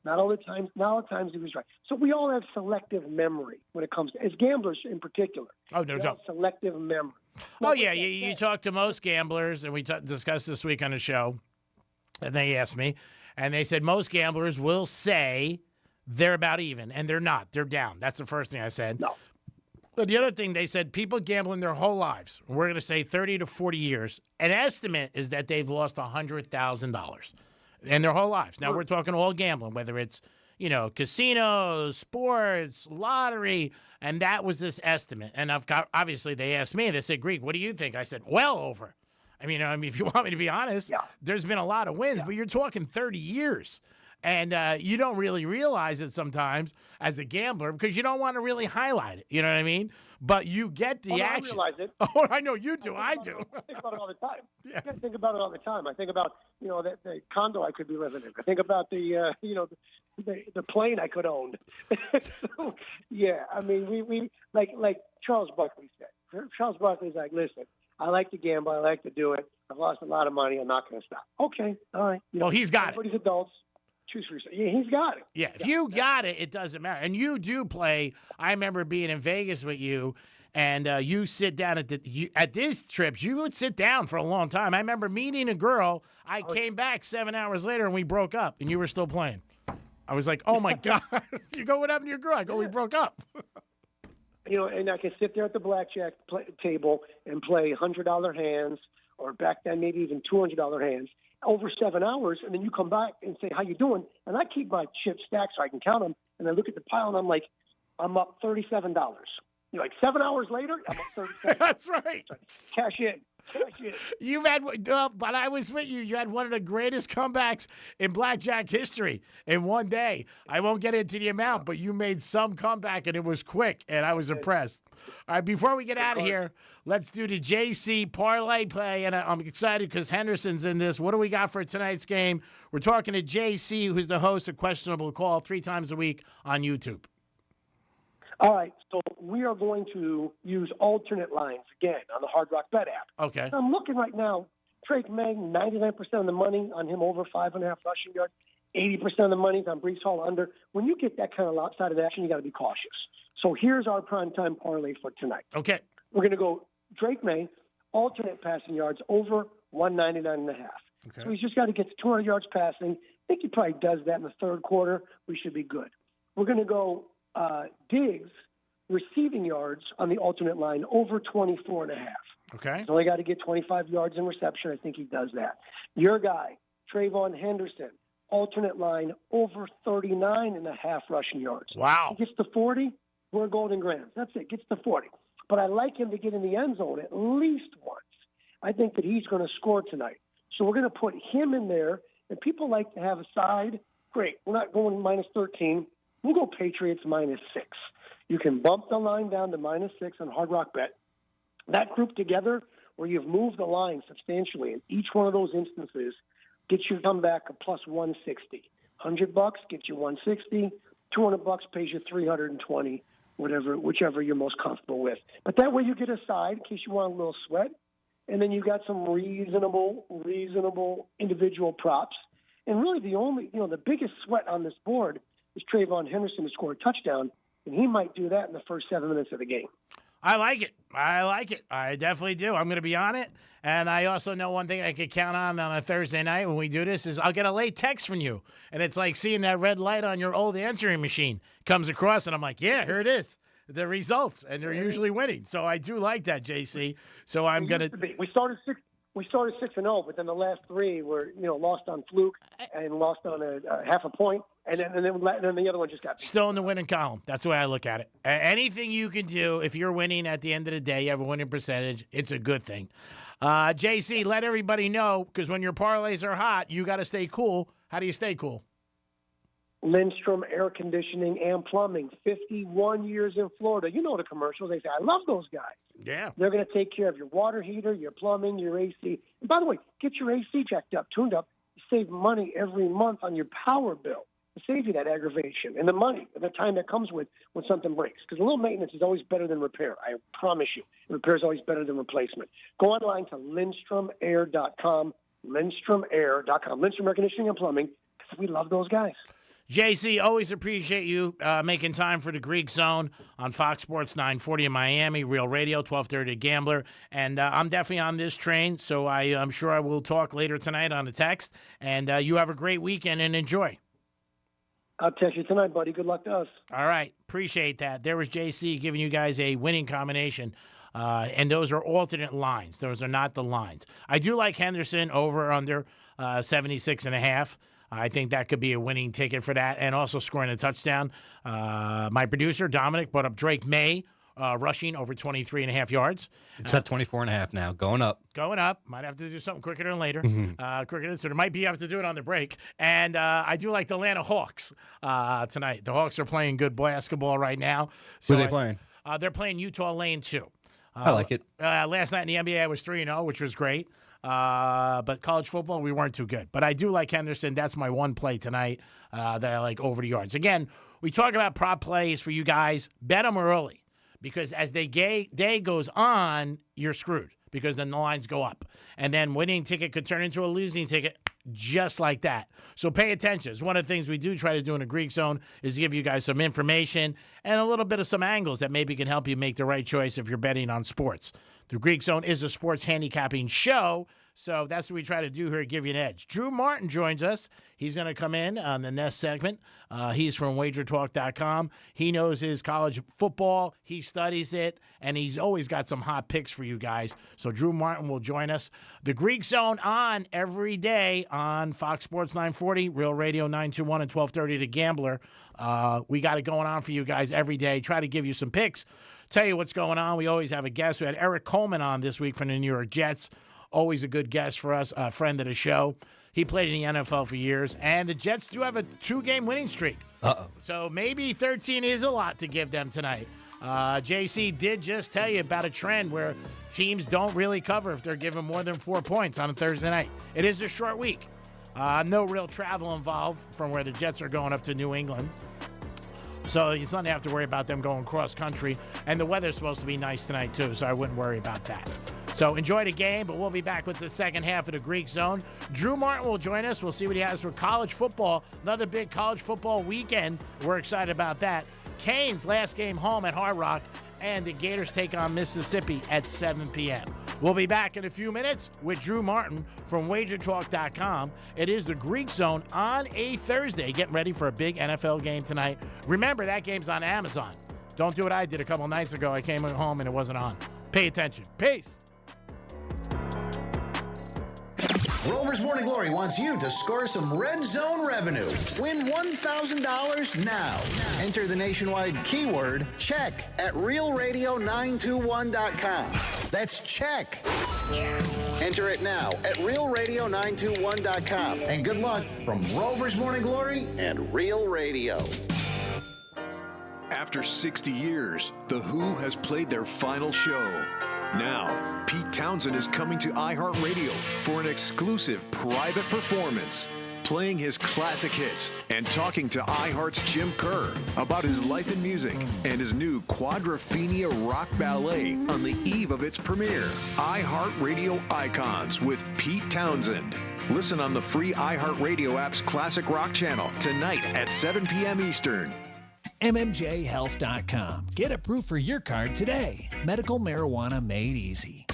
[SPEAKER 1] Not all the times. Not all the times he was right. So we all have selective memory when it comes to, as gamblers in particular.
[SPEAKER 3] Oh, no doubt.
[SPEAKER 1] Selective memory.
[SPEAKER 3] Oh, yeah. You talk to most gamblers, and we discussed this week on the show, and they asked me, and they said most gamblers will say they're about even, and they're not. They're down. That's the first thing I said.
[SPEAKER 1] No.
[SPEAKER 3] But the other thing, they said people gambling their whole lives, we're going to say 30 to 40 years, an estimate is that they've lost $100,000 in their whole lives. Now, we're talking all gambling, whether it's, casinos, sports, lottery, and that was this estimate. And obviously, they asked me, they said, Greek, what do you think? I said, well over. I mean, if you want me to be honest, there's been a lot of wins, but you're talking 30 years. And you don't really realize it sometimes as a gambler because you don't want to really highlight it. You know what I mean? But you get the action.
[SPEAKER 1] I realize it.
[SPEAKER 3] Oh, I know you do. I do.
[SPEAKER 1] I think about it all the time. Yeah. I think about it all the time. I think about, the condo I could be living in. I think about the plane I could own. So, yeah, I mean, we like Charles Barkley said. Charles Barkley's like, listen, I like to gamble. I like to do it. I've lost a lot of money. I'm not going to stop. Okay, all right.
[SPEAKER 3] Well, he's got it.
[SPEAKER 1] Everybody's adults. Choose for yourself. Yeah, he's got it.
[SPEAKER 3] Yeah, if you got it, it doesn't matter. And you do play. I remember being in Vegas with you, and you sit down at these trips. You would sit down for a long time. I remember meeting a girl. I came back 7 hours later, and we broke up, and you were still playing. I was like, oh, my God. You go, what happened to your girl? I go, we broke up.
[SPEAKER 1] And I can sit there at the blackjack table and play $100 hands, or back then maybe even $200 hands, over 7 hours, and then you come back and say, how you doing? And I keep my chips stacked so I can count them, and I look at the pile, and I'm like, I'm up $37. Like 7 hours later, I'm up $37.
[SPEAKER 3] That's right.
[SPEAKER 1] Cash in.
[SPEAKER 3] You've had, but I was with you. You had one of the greatest comebacks in blackjack history in one day. I won't get into the amount, but you made some comeback, and it was quick, and I was impressed. All right, before we get out of here, let's do the JC parlay play, and I'm excited because Henderson's in this. What do we got for tonight's game? We're talking to JC, who's the host of Questionable Call 3 times a week on YouTube.
[SPEAKER 1] All right, so we are going to use alternate lines again on the Hard Rock Bet app.
[SPEAKER 3] Okay.
[SPEAKER 1] I'm looking right now, Drake May, 99% of the money on him over 5.5 rushing yards, 80% of the money on Brees Hall under. When you get that kind of lopsided action, you got to be cautious. So here's our primetime parlay for tonight.
[SPEAKER 3] Okay.
[SPEAKER 1] We're going to go Drake May, alternate passing yards over 199.5.
[SPEAKER 3] Okay.
[SPEAKER 1] So he's just got to get to 200 yards passing. I think he probably does that in the third quarter. We should be good. We're going to go Diggs receiving yards on the alternate line over 24.5.
[SPEAKER 3] Okay.
[SPEAKER 1] He's only got to get 25 yards in reception. I think he does that. Your guy, Trayvon Henderson, alternate line over 39.5 rushing yards.
[SPEAKER 3] Wow.
[SPEAKER 1] He gets to 40, we're golden grams. That's it. Gets to 40. But I like him to get in the end zone at least once. I think that he's going to score tonight. So we're going to put him in there. And people like to have a side. Great. We're not going minus 13. We'll go Patriots minus 6. You can bump the line down to minus 6 on Hard Rock Bet. That group together, where you've moved the line substantially in each one of those instances, gets you come back a plus 160. $100 gets you 160. $200 pays you 320. Whichever you're most comfortable with. But that way you get a side in case you want a little sweat, and then you got some reasonable individual props. And really the biggest sweat on this board is Trayvon Henderson to score a touchdown, and he might do that in the first 7 minutes of the game.
[SPEAKER 3] I like it. I definitely do. I'm going to be on it. And I also know one thing I could count on a Thursday night when we do this is I'll get a late text from you. And it's like seeing that red light on your old answering machine comes across. And I'm like, yeah, here it is. The results. And they're usually winning. So I do like that, JC. So I'm going to.
[SPEAKER 1] We started 6-0, but then the last three were, lost on fluke and lost on a half a point. And then the other one just got beat.
[SPEAKER 3] Still in the winning column. That's the way I look at it. Anything you can do, if you're winning at the end of the day, you have a winning percentage, it's a good thing. JC, let everybody know, because when your parlays are hot, you got to stay cool. How do you stay cool?
[SPEAKER 1] Lindstrom Air Conditioning and Plumbing, 51 years in Florida. You know the commercials. They say, I love those guys.
[SPEAKER 3] Yeah.
[SPEAKER 1] They're going to take care of your water heater, your plumbing, your AC. And by the way, get your AC jacked up, tuned up. You save money every month on your power bill. It saves you that aggravation and the money and the time that comes with when something breaks. Because a little maintenance is always better than repair. I promise you. Repair is always better than replacement. Go online to LindstromAir.com, LindstromAir.com, Lindstrom Air Conditioning and Plumbing, because we love those guys.
[SPEAKER 3] JC, always appreciate you making time for the Greek Zone on Fox Sports 940 in Miami, Real Radio, 1230 Gambler. And I'm definitely on this train, so I'm sure I will talk later tonight on the text. And you have a great weekend and enjoy.
[SPEAKER 1] I'll text you tonight, buddy. Good luck to us.
[SPEAKER 3] All right. Appreciate that. There was JC giving you guys a winning combination. And those are alternate lines. Those are not the lines. I do like Henderson over under 76.5. I think that could be a winning ticket for that, and also scoring a touchdown. My producer, Dominic, brought up Drake May rushing over 23.5 yards.
[SPEAKER 4] It's at 24.5 now, going up.
[SPEAKER 3] Going up. Might have to do something quicker than later. So there might be have to do it on the break. And I do like the Atlanta Hawks tonight. The Hawks are playing good basketball right now.
[SPEAKER 4] Who are they playing?
[SPEAKER 3] They're playing Utah Lane 2.
[SPEAKER 4] I like it.
[SPEAKER 3] Last night in the NBA, I was 3-0, which was great. But college football, we weren't too good. But I do like Henderson. That's my one play tonight that I like over the yards. Again, we talk about prop plays for you guys. Bet them early, because as the day goes on, you're screwed, because then the lines go up. And then winning ticket could turn into a losing ticket just like that. So pay attention. It's one of the things we do try to do in the Greek Zone is give you guys some information and a little bit of some angles that maybe can help you make the right choice if you're betting on sports. The Greek Zone is a sports handicapping show, so that's what we try to do here, give you an edge. Drew Martin joins us. He's going to come in on the next segment. He's from wagertalk.com. He knows his college football. He studies it, and he's always got some hot picks for you guys. So Drew Martin will join us. The Greek Zone on every day on Fox Sports 940, Real Radio 921 and 1230 The Gambler. We got it going on for you guys every day. Try to give you some picks. Tell you what's going on. We always have a guest. We had Eric Coleman on this week from the New York Jets. Always a good guest for us, a friend of the show. He played in the NFL for years, and the Jets do have a 2-game winning streak. So maybe 13 is a lot to give them tonight. JC did just tell you about a trend where teams don't really cover if they're given more than 4 points on a Thursday night. It is a short week. No real travel involved from where the Jets are going up to New England. So you don't have to worry about them going cross-country. And the weather's supposed to be nice tonight, too, so I wouldn't worry about that. So enjoy the game, but we'll be back with the second half of the Greek Zone. Drew Martin will join us. We'll see what he has for college football. Another big college football weekend. We're excited about that. Canes' last game home at Hard Rock, and the Gators take on Mississippi at 7 p.m. We'll be back in a few minutes with Drew Martin from wagertalk.com. It is the Greek Zone on a Thursday, getting ready for a big NFL game tonight. Remember, that game's on Amazon. Don't do what I did a couple nights ago. I came home and it wasn't on. Pay attention. Peace.
[SPEAKER 16] Rover's Morning Glory wants you to score some Red Zone revenue. Win $1,000 now. Enter the nationwide keyword check at realradio921.com. That's check. Enter it now at realradio921.com. And good luck from Rover's Morning Glory and Real Radio.
[SPEAKER 26] After 60 years, The Who has played their final show. Now, Pete Townsend is coming to iHeartRadio for an exclusive private performance, playing his classic hits and talking to iHeart's Jim Kerr about his life in music and his new Quadrophenia rock ballet on the eve of its premiere. iHeartRadio Icons with Pete Townsend. Listen on the free iHeartRadio app's Classic Rock channel tonight at 7 p.m. Eastern.
[SPEAKER 5] MMJHealth.com. Get approved for your card today. Medical marijuana made easy.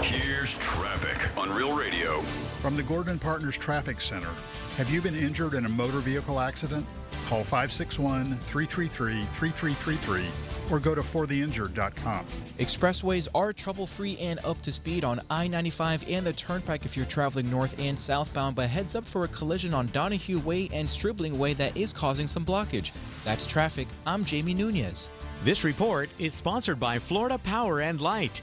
[SPEAKER 2] Here's traffic on Real Radio.
[SPEAKER 7] From the Gordon Partners Traffic Center. Have you been injured in a motor vehicle accident? Call 561-333-3333 or go to fortheinjured.com.
[SPEAKER 21] Expressways are trouble-free and up to speed on I-95 and the Turnpike if you're traveling north and southbound, but heads up for a collision on Donahue Way and Stribling Way that is causing some blockage. That's traffic. I'm Jamie Nunez.
[SPEAKER 22] This report is sponsored by Florida Power and Light.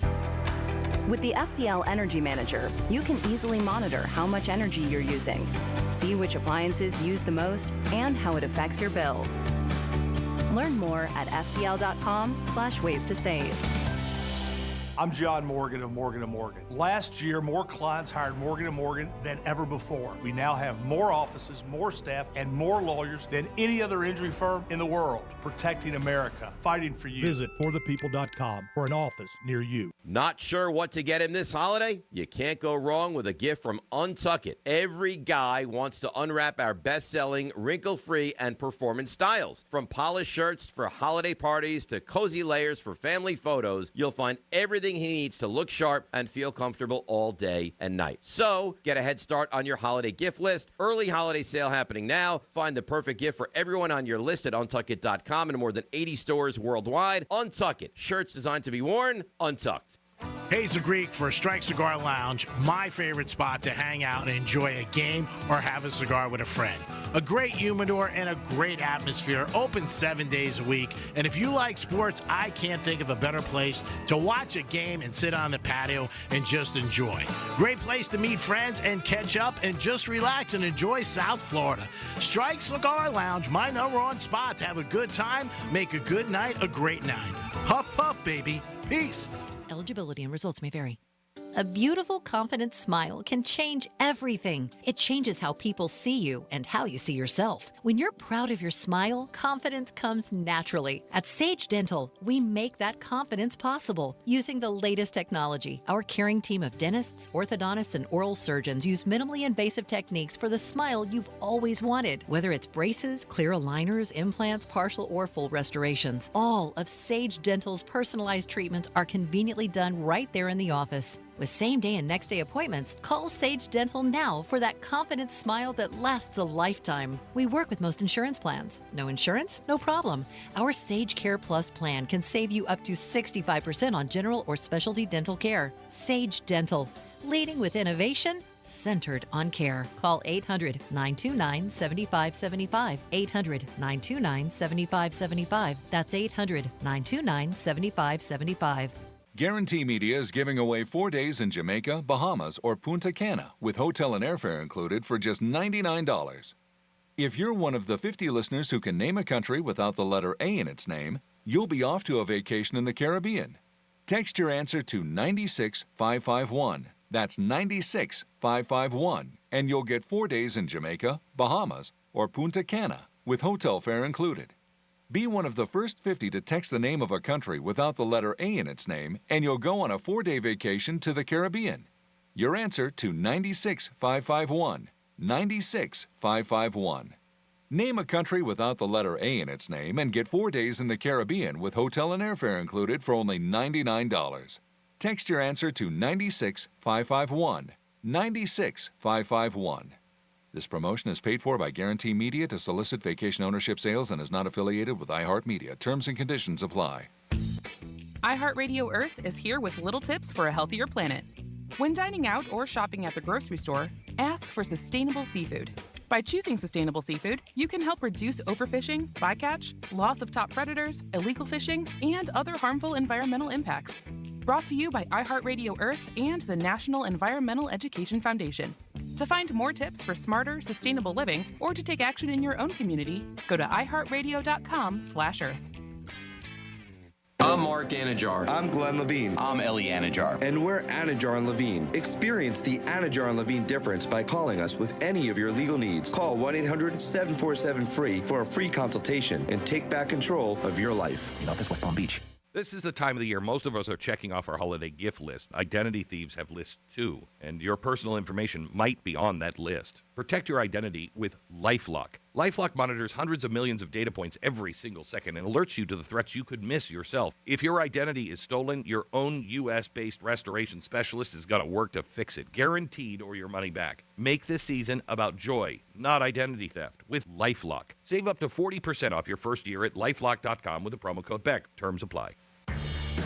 [SPEAKER 23] With the FPL Energy Manager, you can easily monitor how much energy you're using, see which appliances use the most, and how it affects your bill. Learn more at fpl.com/ways to save.
[SPEAKER 24] I'm John Morgan of Morgan & Morgan. Last year, more clients hired Morgan & Morgan than ever before. We now have more offices, more staff, and more lawyers than any other injury firm in the world, protecting America, fighting for you.
[SPEAKER 25] Visit forthepeople.com for an office near you.
[SPEAKER 28] Not sure what to get him this holiday? You can't go wrong with a gift from Untuck It. Every guy wants to unwrap our best-selling, wrinkle-free, and performance styles. From polished shirts for holiday parties to cozy layers for family photos, you'll find everything he needs to look sharp and feel comfortable all day and night. So, get a head start on your holiday gift list. Early holiday sale happening now. Find the perfect gift for everyone on your list at untuckit.com and more than 80 stores worldwide. Untuck It. Shirts designed to be worn, untucked.
[SPEAKER 3] Hayes the Greek for Strike Cigar Lounge, my favorite spot to hang out and enjoy a game or have a cigar with a friend. A great humidor and a great atmosphere, open 7 days a week. And if you like sports, I can't think of a better place to watch a game and sit on the patio and just enjoy. Great place to meet friends and catch up and just relax and enjoy South Florida. Strike Cigar Lounge, my number one spot to have a good time, make a good night a great night. Puff, puff, baby. Peace.
[SPEAKER 29] Eligibility and results may vary. A beautiful, confident smile can change everything. It changes how people see you and how you see yourself. When you're proud of your smile, confidence comes naturally. At Sage Dental, we make that confidence possible. Using the latest technology, our caring team of dentists, orthodontists, and oral surgeons use minimally invasive techniques for the smile you've always wanted. Whether it's braces, clear aligners, implants, partial or full restorations, all of Sage Dental's personalized treatments are conveniently done right there in the office. With same-day and next-day appointments, call Sage Dental now for that confident smile that lasts a lifetime. We work with most insurance plans. No insurance? No problem. Our Sage Care Plus plan can save you up to 65% on general or specialty dental care. Sage Dental, leading with innovation, centered on care. Call 800-929-7575. 800-929-7575. That's 800-929-7575.
[SPEAKER 11] Guarantee Media is giving away 4 days in Jamaica, Bahamas, or Punta Cana with hotel and airfare included for just $99. If you're one of the 50 listeners who can name a country without the letter A in its name, you'll be off to a vacation in the Caribbean. Text your answer to 96551. That's 96551, and you'll get 4 days in Jamaica, Bahamas, or Punta Cana with hotel fare included. Be one of the first 50 to text the name of a country without the letter A in its name, and you'll go on a 4-day vacation to the Caribbean. Your answer to 96551. 96551. Name a country without the letter A in its name and get 4 days in the Caribbean with hotel and airfare included for only $99. Text your answer to 96551. 96551. This promotion is paid for by Guarantee Media to solicit vacation ownership sales and is not affiliated with iHeartMedia. Terms and conditions apply.
[SPEAKER 30] iHeartRadio Earth is here with little tips for a healthier planet. When dining out or shopping at the grocery store, ask for sustainable seafood. By choosing sustainable seafood, you can help reduce overfishing, bycatch, loss of top predators, illegal fishing, and other harmful environmental impacts. Brought to you by iHeartRadio Earth and the National Environmental Education Foundation. To find more tips for smarter, sustainable living, or to take action in your own community, go to iHeartRadio.com/Earth.
[SPEAKER 31] I'm Mark Anajar.
[SPEAKER 18] I'm Glenn Levine.
[SPEAKER 31] I'm Ellie Anajar.
[SPEAKER 18] And we're Anajar and Levine. Experience the Anajar and Levine difference by calling us with any of your legal needs. Call 1-800-747-FREE for a free consultation and take back control of your life.
[SPEAKER 31] In office, West Palm Beach.
[SPEAKER 27] This is the time of the year most of us are checking off our holiday gift list. Identity thieves have lists too, and your personal information might be on that list. Protect your identity with LifeLock. LifeLock monitors hundreds of millions of data points every single second and alerts you to the threats you could miss yourself. If your identity is stolen, your own U.S.-based restoration specialist is going to work to fix it, guaranteed, or your money back. Make this season about joy, not identity theft, with LifeLock. Save up to 40% off your first year at LifeLock.com with the promo code BECK. Terms apply.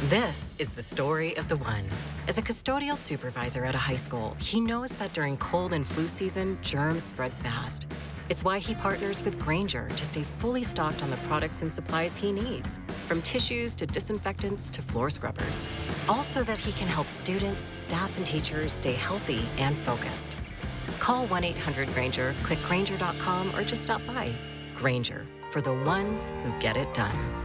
[SPEAKER 6] This is the story of the one. As a custodial supervisor at a high school, he knows that during cold and flu season, germs spread fast. It's why he partners with Grainger to stay fully stocked on the products and supplies he needs, from tissues to disinfectants to floor scrubbers. All so that he can help students, staff, and teachers stay healthy and focused. Call 1-800-GRAINGER, click Grainger.com, or just stop by. Grainger, for the ones who get it done.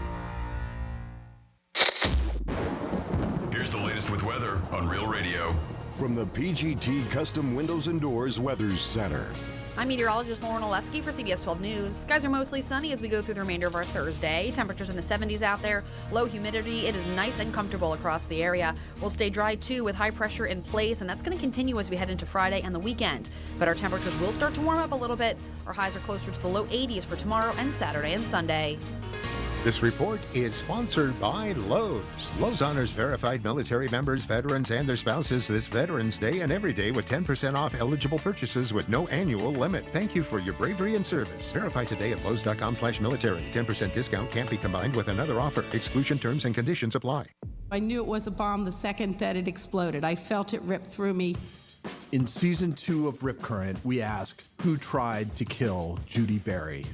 [SPEAKER 2] Here's the latest with weather on Real Radio.
[SPEAKER 8] From the PGT Custom Windows and Doors Weather Center.
[SPEAKER 9] I'm meteorologist Lauren Oleski for CBS 12 News. Skies are mostly sunny as we go through the remainder of our Thursday. Temperatures in the 70s out there. Low humidity. It is nice and comfortable across the area. We'll stay dry too with high pressure in place, and that's going to continue as we head into Friday and the weekend. But our temperatures will start to warm up a little bit. Our highs are closer to the low 80s for tomorrow and Saturday and Sunday.
[SPEAKER 10] This report is sponsored by Lowe's. Lowe's honors verified military members, veterans, and their spouses this Veterans Day and every day with 10% off eligible purchases with no annual limit. Thank you for your bravery and service. Verify today at Lowe's.com/military. 10% discount can't be combined with another offer. Exclusion terms and conditions apply.
[SPEAKER 12] I knew it was a bomb the second that it exploded. I felt it rip through me.
[SPEAKER 25] In season 2 of Rip Current, we ask who tried to kill Judy Berry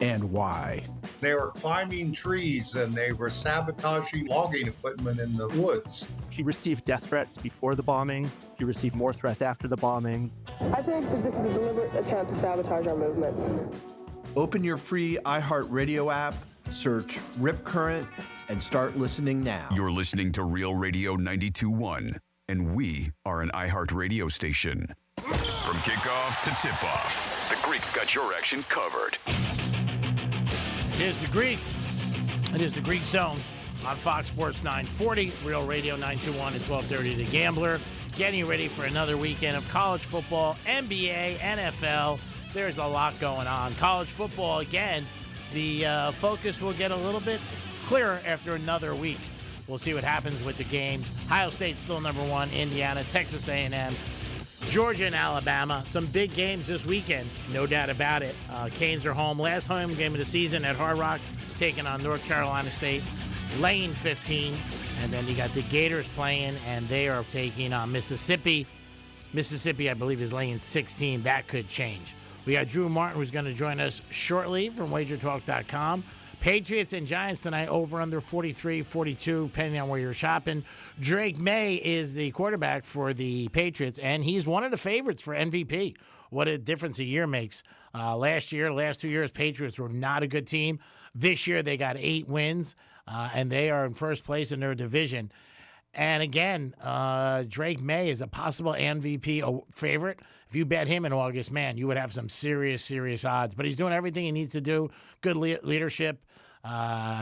[SPEAKER 25] and why.
[SPEAKER 13] They were climbing trees and they were sabotaging logging equipment in the woods.
[SPEAKER 14] She received death threats before the bombing. She received more threats after the bombing.
[SPEAKER 15] I think that this is a deliberate attempt to sabotage our movement.
[SPEAKER 25] Open your free iHeartRadio app, search Rip Current, and start listening now.
[SPEAKER 2] You're listening to Real Radio 92.1, and we are an iHeartRadio station. From kickoff to tip-off, the Greek's got your action covered.
[SPEAKER 3] Here's the Greek. It is the Greek Zone on Fox Sports 940, Real Radio 921 at 1230. The Gambler, getting ready for another weekend of college football, NBA, NFL. There's a lot going on. College football, again, the focus will get a little bit clearer after another week. We'll see what happens with the games. Ohio State still number one. Indiana, Texas A&M, Georgia and Alabama. Some big games this weekend, no doubt about it. Canes are home. Last home game of the season at Hard Rock, taking on North Carolina State, laying 15. And then you got the Gators playing, and they are taking on Mississippi. Mississippi, I believe, is laying 16. That could change. We got Drew Martin, who's going to join us shortly from WagerTalk.com. Patriots and Giants tonight, over under 43, 42, depending on where you're shopping. Drake May is the quarterback for the Patriots, and he's one of the favorites for MVP. What a difference a year makes. Last 2 years, Patriots were not a good team. This year, they got 8 wins, and they are in first place in their division. And again, Drake May is a possible MVP favorite. If you bet him in August, man, you would have some serious odds. But he's doing everything he needs to do. Good leadership.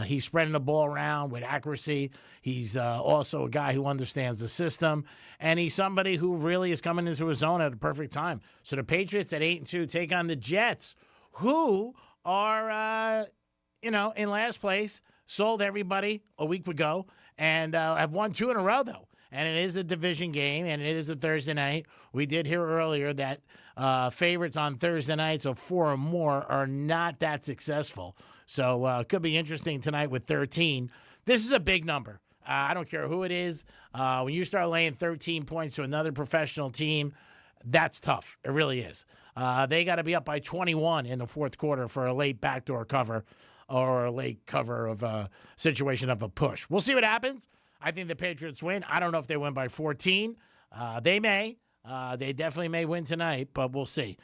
[SPEAKER 3] He's spreading the ball around with accuracy. He's also a guy who understands the system. And he's somebody who really is coming into his own at a perfect time. So the Patriots at 8-2 take on the Jets, who are, in last place, sold everybody a week ago, and have won 2 in a row, though. And it is a division game, and it is a Thursday night. We did hear earlier that favorites on Thursday nights of 4 or more are not that successful. So it could be interesting tonight with 13. This is a big number. I don't care who it is. When you start laying 13 points to another professional team, that's tough. It really is. They got to be up by 21 in the fourth quarter for a late backdoor cover or a late cover of a situation of a push. We'll see what happens. I think the Patriots win. I don't know if they win by 14. They may. They definitely may win tonight, but we'll see.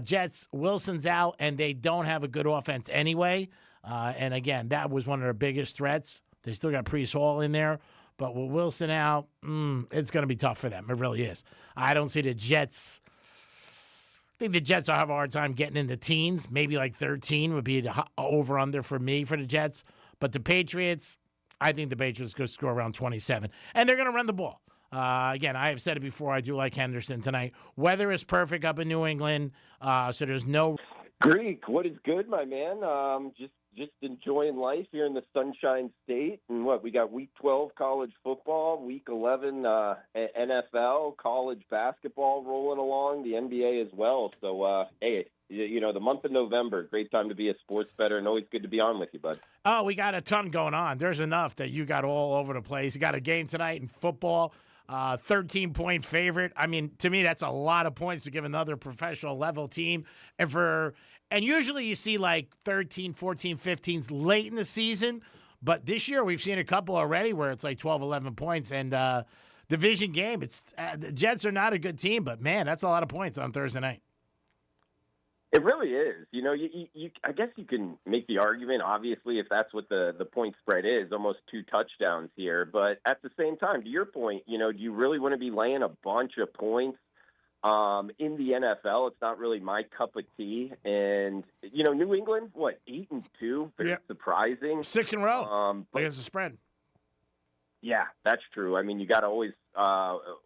[SPEAKER 3] Jets, Wilson's out, and they don't have a good offense anyway. And again, that was one of their biggest threats. They still got Priest Hall in there, but with Wilson out, it's going to be tough for them. It really is. I don't see the Jets. I think the Jets will have a hard time getting in the teens. Maybe like 13 would be the over-under for me for the Jets. But the Patriots, I think the Patriots could score around 27. And they're going to run the ball. Again, I have said it before. I do like Henderson tonight. Weather is perfect up in New England, so there's no.
[SPEAKER 1] Greek, what is good, my man? Just enjoying life here in the Sunshine State. And we got Week 12 college football, Week 11 NFL, college basketball rolling along, the NBA as well. So, hey, the month of November, great time to be a sports bettor, and always good to be on with you, bud.
[SPEAKER 3] Oh, we got a ton going on. There's enough that you got all over the place. You got a game tonight in football, 13-point favorite. I mean, to me, that's a lot of points to give another professional level team. And usually you see like 13, 14, 15s late in the season. But this year we've seen a couple already where it's like 12, 11 points. And division game, the Jets are not a good team, but, man, that's a lot of points on Thursday night.
[SPEAKER 1] It really is. I guess you can make the argument, obviously, if that's what the point spread is, almost 2 touchdowns here. But at the same time, to your point, do you really want to be laying a bunch of points in the NFL? It's not really my cup of tea. And, New England, 8-2? Very surprising.
[SPEAKER 3] 6 in a row against the spread.
[SPEAKER 1] Yeah, that's true. I mean, you got to always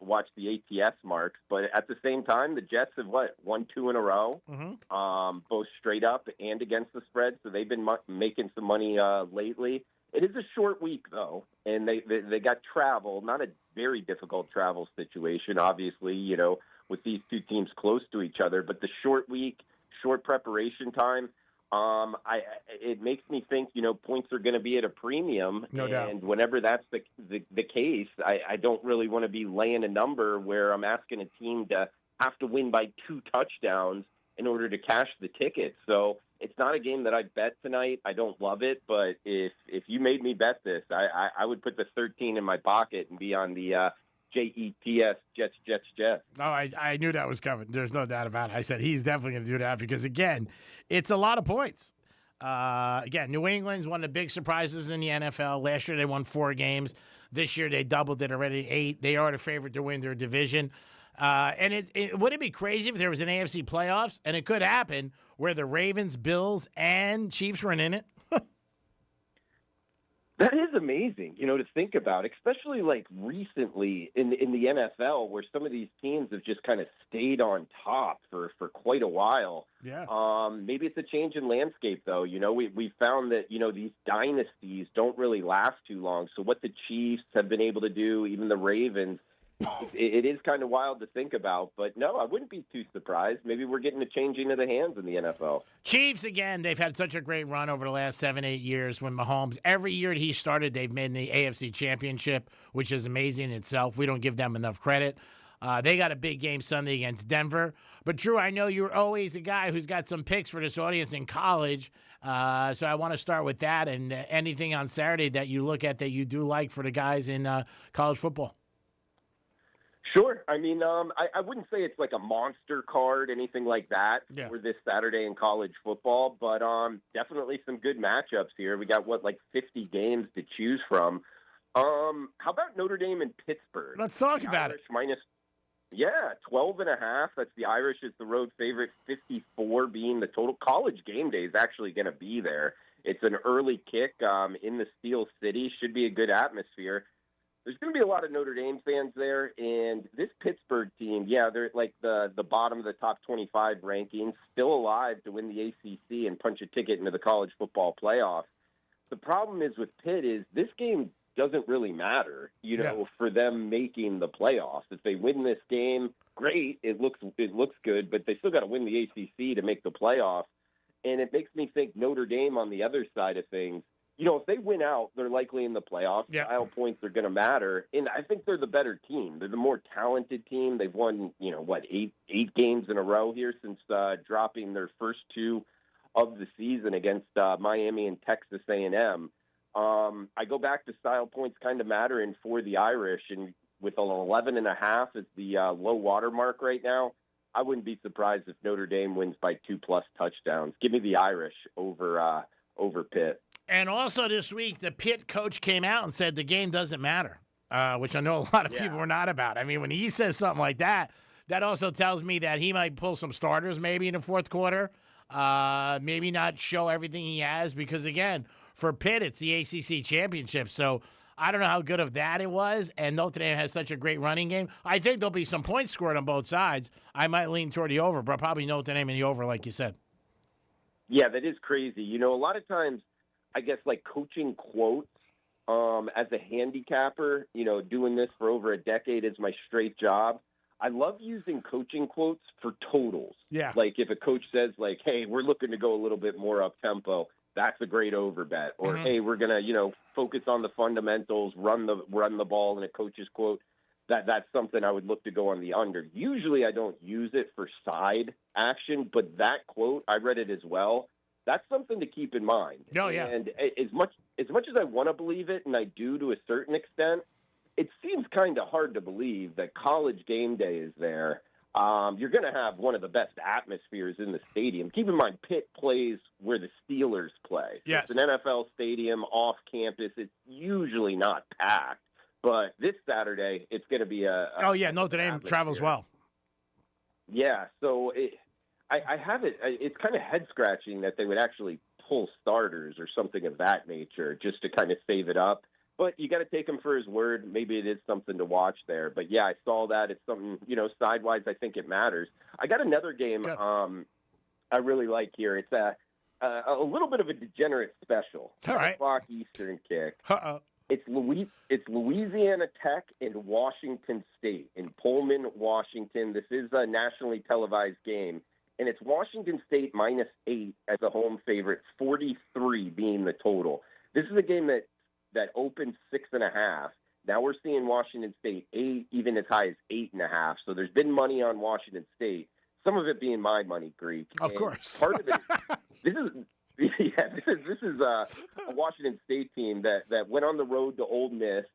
[SPEAKER 1] watch the ATS marks, but at the same time, the Jets have won 2 in a row, both straight up and against the spread. So they've been making some money lately. It is a short week though, and they got travel, not a very difficult travel situation, obviously, with these two teams close to each other, but the short week, short preparation time. It makes me think, points are going to be at a premium.
[SPEAKER 3] No doubt.
[SPEAKER 1] And whenever that's the case, I don't really want to be laying a number where I'm asking a team to have to win by 2 touchdowns in order to cash the ticket. So it's not a game that I bet tonight. I don't love it, but if you made me bet this, I would put the 13 in my pocket and be on the Jets, Jets.
[SPEAKER 3] Oh, I knew that was coming. There's no doubt about it. I said he's definitely going to do that because, again, it's a lot of points. Again, New England's one of the big surprises in the NFL. Last year they won 4 games. This year they doubled it already, 8. They are the favorite to win their division. And would it be crazy if there was an AFC playoffs? And it could happen where the Ravens, Bills, and Chiefs were in it.
[SPEAKER 1] That is amazing, to think about, especially recently in the NFL where some of these teams have just kind of stayed on top for quite a while.
[SPEAKER 3] Yeah.
[SPEAKER 1] Maybe it's a change in landscape, though. We found that, these dynasties don't really last too long. So what the Chiefs have been able to do, even the Ravens, it is kind of wild to think about. But, no, I wouldn't be too surprised. Maybe we're getting a changing of the hands in the NFL.
[SPEAKER 3] Chiefs, again, they've had such a great run over the last 7-8 years when Mahomes, every year he started, they've made the AFC Championship, which is amazing in itself. We don't give them enough credit. They got a big game Sunday against Denver. But, Drew, I know you're always a guy who's got some picks for this audience in college. So I want to start with that and anything on Saturday that you look at that you do like for the guys in college football.
[SPEAKER 1] Sure. I mean, I wouldn't say it's like a monster card, anything like that for this Saturday in college football, but definitely some good matchups here. We got, 50 games to choose from. How about Notre Dame and Pittsburgh?
[SPEAKER 3] Let's talk about it.
[SPEAKER 1] 12.5. That's the Irish is the road favorite, 54 being the total. College game day is actually going to be there. It's an early kick in the Steel City. Should be a good atmosphere. There's going to be a lot of Notre Dame fans there, and this Pittsburgh team, they're at the bottom of the top 25 rankings, still alive to win the ACC and punch a ticket into the college football playoff. The problem is with Pitt is this game doesn't really matter, for them making the playoffs. If they win this game, great, it looks good, but they still got to win the ACC to make the playoff. And it makes me think Notre Dame on the other side of things. If they win out, they're likely in the playoffs.
[SPEAKER 3] Yeah.
[SPEAKER 1] Style points are going to matter. And I think they're the better team. They're the more talented team. They've won, 8 games in a row here since dropping their first 2 of the season against Miami and Texas A&M. I go back to style points kind of mattering for the Irish. And with an 11.5 as the low water mark right now, I wouldn't be surprised if Notre Dame wins by 2+ touchdowns. Give me the Irish over Pitt.
[SPEAKER 3] And also this week, the Pitt coach came out and said the game doesn't matter, which I know a lot of people are not about. I mean, when he says something like that, that also tells me that he might pull some starters maybe in the fourth quarter, maybe not show everything he has because, again, for Pitt, it's the ACC championship. So I don't know how good of that it was, and Notre Dame has such a great running game. I think there'll be some points scored on both sides. I might lean toward the over, but probably Notre Dame in the over, like you said.
[SPEAKER 1] Yeah, that is crazy. You know, a lot of times, I guess, like coaching quotes as a handicapper, you know, doing this for over a decade is my straight job. I love using coaching quotes for totals.
[SPEAKER 3] Yeah.
[SPEAKER 1] Like if a coach says, like, hey, we're looking to go a little bit more up-tempo, that's a great over bet. Or, hey, we're going to, you know, focus on the fundamentals, run the ball in a coach's quote. That's something I would look to go on the under. Usually I don't use it for side action, but that quote, I read it as well. That's something to keep in mind.
[SPEAKER 3] Oh, yeah.
[SPEAKER 1] And as much as I want to believe it, and I do to a certain extent, it seems kind of hard to believe that College game day is there. You're going to have one of the best atmospheres in the stadium. Keep in mind, Pitt plays where the Steelers play. So
[SPEAKER 3] yes.
[SPEAKER 1] It's an NFL stadium off campus. It's usually not packed. But this Saturday, it's going to be
[SPEAKER 3] Notre Dame travels well.
[SPEAKER 1] Yeah, so I have it. It's kind of head-scratching that they would actually pull starters or something of that nature just to kind of save it up. But you got to take him for his word. Maybe it is something to watch there. But, yeah, I saw that. It's something, you know, sidewise I think it matters. I got another game I really like here. It's a little bit of a degenerate special.
[SPEAKER 3] All right.
[SPEAKER 1] 10 o'clock Eastern kick.
[SPEAKER 3] Uh-oh.
[SPEAKER 1] It's Louisiana Tech and Washington State in Pullman, Washington. This is a nationally televised game, and it's Washington State -8 as a home favorite, 43 being the total. This is a game that opened 6.5. Now we're seeing Washington State 8, even as high as 8.5. So there's been money on Washington State. Some of it being my money, Greek.
[SPEAKER 3] Of course.
[SPEAKER 1] Part of it. This is a Washington State team that went on the road to Ole Miss,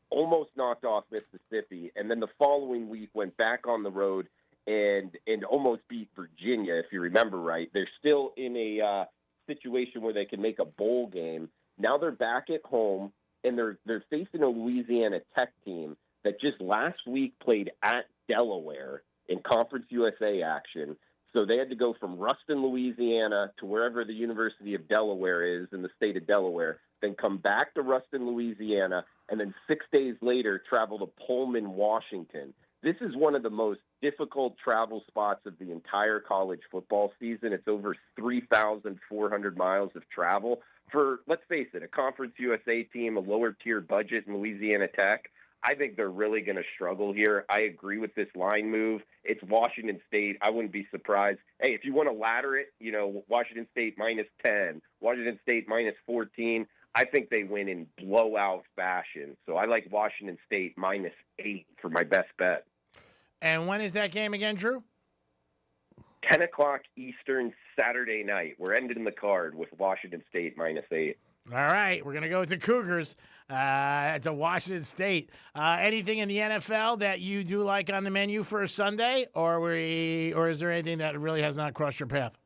[SPEAKER 1] almost knocked off Mississippi, and then the following week went back on the road and almost beat Virginia, if you remember right. They're still in a situation where they can make a bowl game. Now they're back at home, and they're facing a Louisiana Tech team that just last week played at Delaware in Conference USA action. So they had to go from Ruston, Louisiana, to wherever the University of Delaware is in the state of Delaware, then come back to Ruston, Louisiana, and then 6 days later travel to Pullman, Washington. This is one of the most difficult travel spots of the entire college football season. It's over 3,400 miles of travel for, let's face it, a Conference USA team, a lower-tier budget in Louisiana Tech. I think they're really going to struggle here. I agree with this line move. It's Washington State. I wouldn't be surprised. Hey, if you want to ladder it, you know, Washington State -10, Washington State -14, I think they win in blowout fashion. So I like Washington State -8 for my best bet.
[SPEAKER 3] And when is that game again, Drew?
[SPEAKER 1] 10 o'clock Eastern Saturday night. We're ending the card with Washington State -8.
[SPEAKER 3] All right, we're going to go with the Cougars. It's a Washington State. Anything in the NFL that you do like on the menu for a Sunday, or is there anything that really has not crossed your path?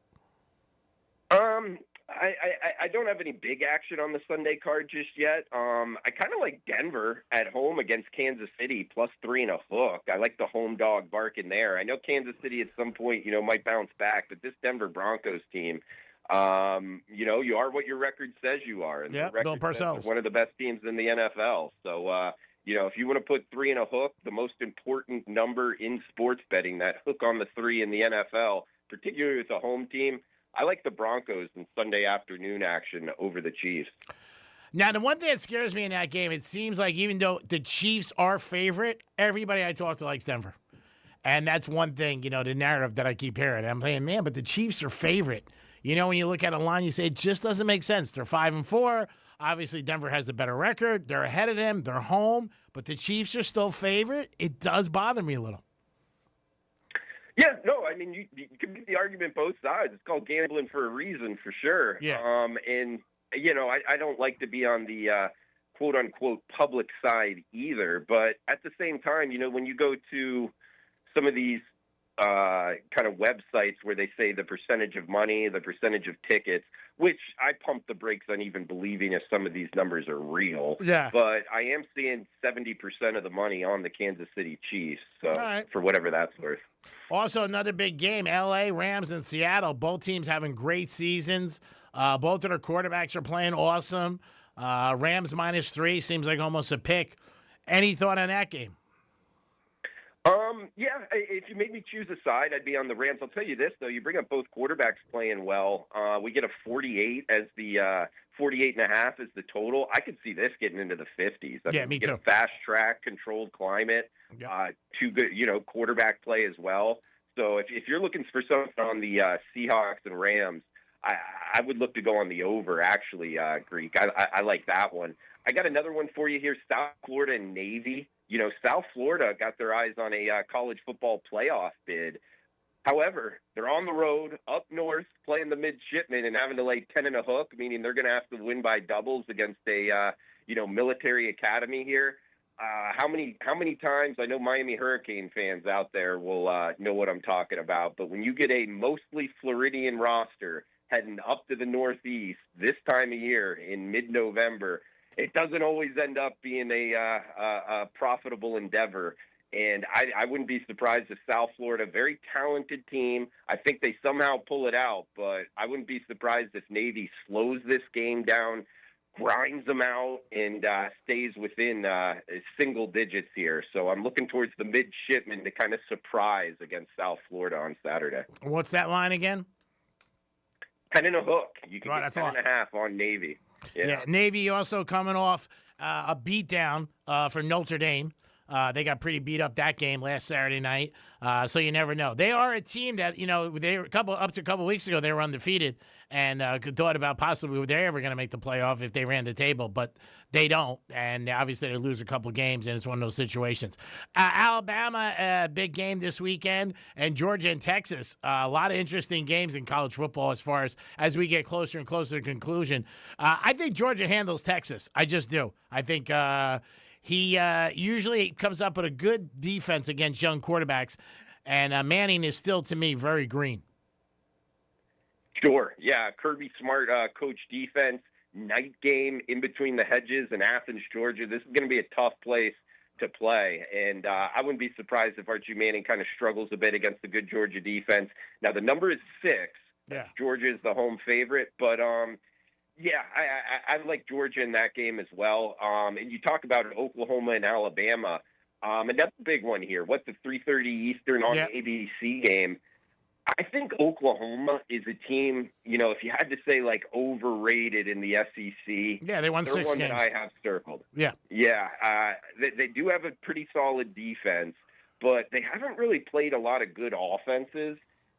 [SPEAKER 1] I don't have any big action on the Sunday card just yet. I kind of like Denver at home against Kansas City, +3 and a hook. I like the home dog barking there. I know Kansas City at some point, you know, might bounce back, but this Denver Broncos team, you know, you are what your record says you are. And
[SPEAKER 3] yeah, Bill Parcells.
[SPEAKER 1] One of the best teams in the NFL. So, you know, if you want to put 3 and a hook, the most important number in sports betting, that hook on the 3 in the NFL, particularly with a home team, I like the Broncos in Sunday afternoon action over the Chiefs.
[SPEAKER 3] Now, the one thing that scares me in that game, it seems like even though the Chiefs are favorite, everybody I talk to likes Denver. And that's one thing, you know, the narrative that I keep hearing. I'm saying, man, but the Chiefs are favorite. You know, when you look at a line, you say it just doesn't make sense. They're 5-4. Obviously, Denver has the better record. They're ahead of them. They're home. But the Chiefs are still favorite. It does bother me a little.
[SPEAKER 1] Yeah, no, I mean, you can make the argument both sides. It's called gambling for a reason, for sure.
[SPEAKER 3] Yeah.
[SPEAKER 1] And, you know, I don't like to be on the quote-unquote public side either. But at the same time, you know, when you go to some of these kind of websites where they say the percentage of money, the percentage of tickets, which I pump the brakes on even believing if some of these numbers are real.
[SPEAKER 3] Yeah.
[SPEAKER 1] But I am seeing 70% of the money on the Kansas City Chiefs, so
[SPEAKER 3] right,
[SPEAKER 1] for whatever that's worth.
[SPEAKER 3] Also, another big game, L.A., Rams, and Seattle. Both teams having great seasons. Both of their quarterbacks are playing awesome. Rams -3 seems like almost a pick. Any thought on that game?
[SPEAKER 1] Yeah, if you made me choose a side, I'd be on the Rams. I'll tell you this, though. You bring up both quarterbacks playing well. We get a 48 as the 48.5 is the total. I could see this getting into the 50s.
[SPEAKER 3] Me
[SPEAKER 1] get
[SPEAKER 3] too.
[SPEAKER 1] A fast track, controlled climate, two good, quarterback play as well. So if you're looking for something on the Seahawks and Rams, I would look to go on the over, actually, Greek. I like that one. I got another one for you here, South Florida and Navy. South Florida got their eyes on a college football playoff bid. However, they're on the road up north playing the midshipmen and having to lay 10 and a hook, meaning they're going to have to win by doubles against a military academy here. How many times, I know Miami Hurricane fans out there will know what I'm talking about, but when you get a mostly Floridian roster heading up to the Northeast this time of year in mid-November, it doesn't always end up being a profitable endeavor. And I wouldn't be surprised if South Florida, very talented team, I think they somehow pull it out, but I wouldn't be surprised if Navy slows this game down, grinds them out, and stays within single digits here. So I'm looking towards the midshipmen to kind of surprise against South Florida on Saturday.
[SPEAKER 3] What's that line again?
[SPEAKER 1] 10 and a hook. You can get
[SPEAKER 3] that's
[SPEAKER 1] 10.5 on Navy.
[SPEAKER 3] Yeah, Navy also coming off a beatdown for Notre Dame. They got pretty beat up that game last Saturday night, so you never know. They are a team that, they were up to a couple weeks ago, they were undefeated and thought about possibly were they ever going to make the playoff if they ran the table, but they don't, and obviously they lose a couple games, and it's one of those situations. Alabama, big game this weekend, and Georgia and Texas. A lot of interesting games in college football as we get closer and closer to conclusion. I think Georgia handles Texas. I just do. I think he usually comes up with a good defense against young quarterbacks, and Manning is still, to me, very green.
[SPEAKER 1] Sure. Yeah, Kirby Smart coach defense, night game in between the hedges in Athens, Georgia. This is going to be a tough place to play, and I wouldn't be surprised if Archie Manning kind of struggles a bit against the good Georgia defense. Now, the number is 6.
[SPEAKER 3] Yeah.
[SPEAKER 1] Georgia is the home favorite, but yeah, I like Georgia in that game as well. And you talk about Oklahoma and Alabama, and that's a big one here. What's the 3:30 Eastern on the ABC game? I think Oklahoma is a team, if you had to say, like, overrated in the SEC.
[SPEAKER 3] Yeah, they won 6
[SPEAKER 1] one
[SPEAKER 3] games.
[SPEAKER 1] That I have circled.
[SPEAKER 3] Yeah.
[SPEAKER 1] Yeah, they do have a pretty solid defense, but they haven't really played a lot of good offenses.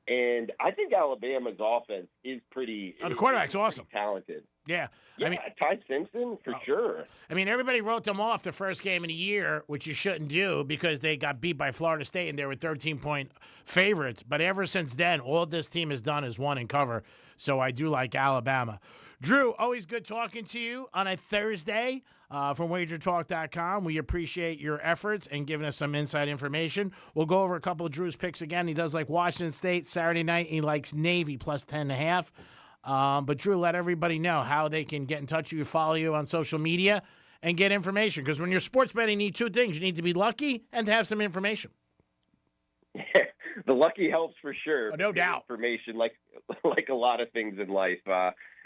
[SPEAKER 1] And I think Alabama's offense is pretty.
[SPEAKER 3] The quarterback's awesome.
[SPEAKER 1] Talented.
[SPEAKER 3] Yeah.
[SPEAKER 1] I mean, Ty Simpson, for sure.
[SPEAKER 3] I mean, everybody wrote them off the first game of the year, which you shouldn't do because they got beat by Florida State and they were 13-point favorites. But ever since then, all this team has done is won and cover. So I do like Alabama. Drew, always good talking to you on a Thursday from WagerTalk.com. We appreciate your efforts and giving us some inside information. We'll go over a couple of Drew's picks again. He does like Washington State Saturday night. He likes Navy plus 10.5. But Drew, let everybody know how they can get in touch with you, follow you on social media, and get information. Because when you're sports betting, you need 2 things. You need to be lucky and to have some information.
[SPEAKER 1] The lucky helps for sure.
[SPEAKER 3] No doubt.
[SPEAKER 1] Information, like a lot of things in life.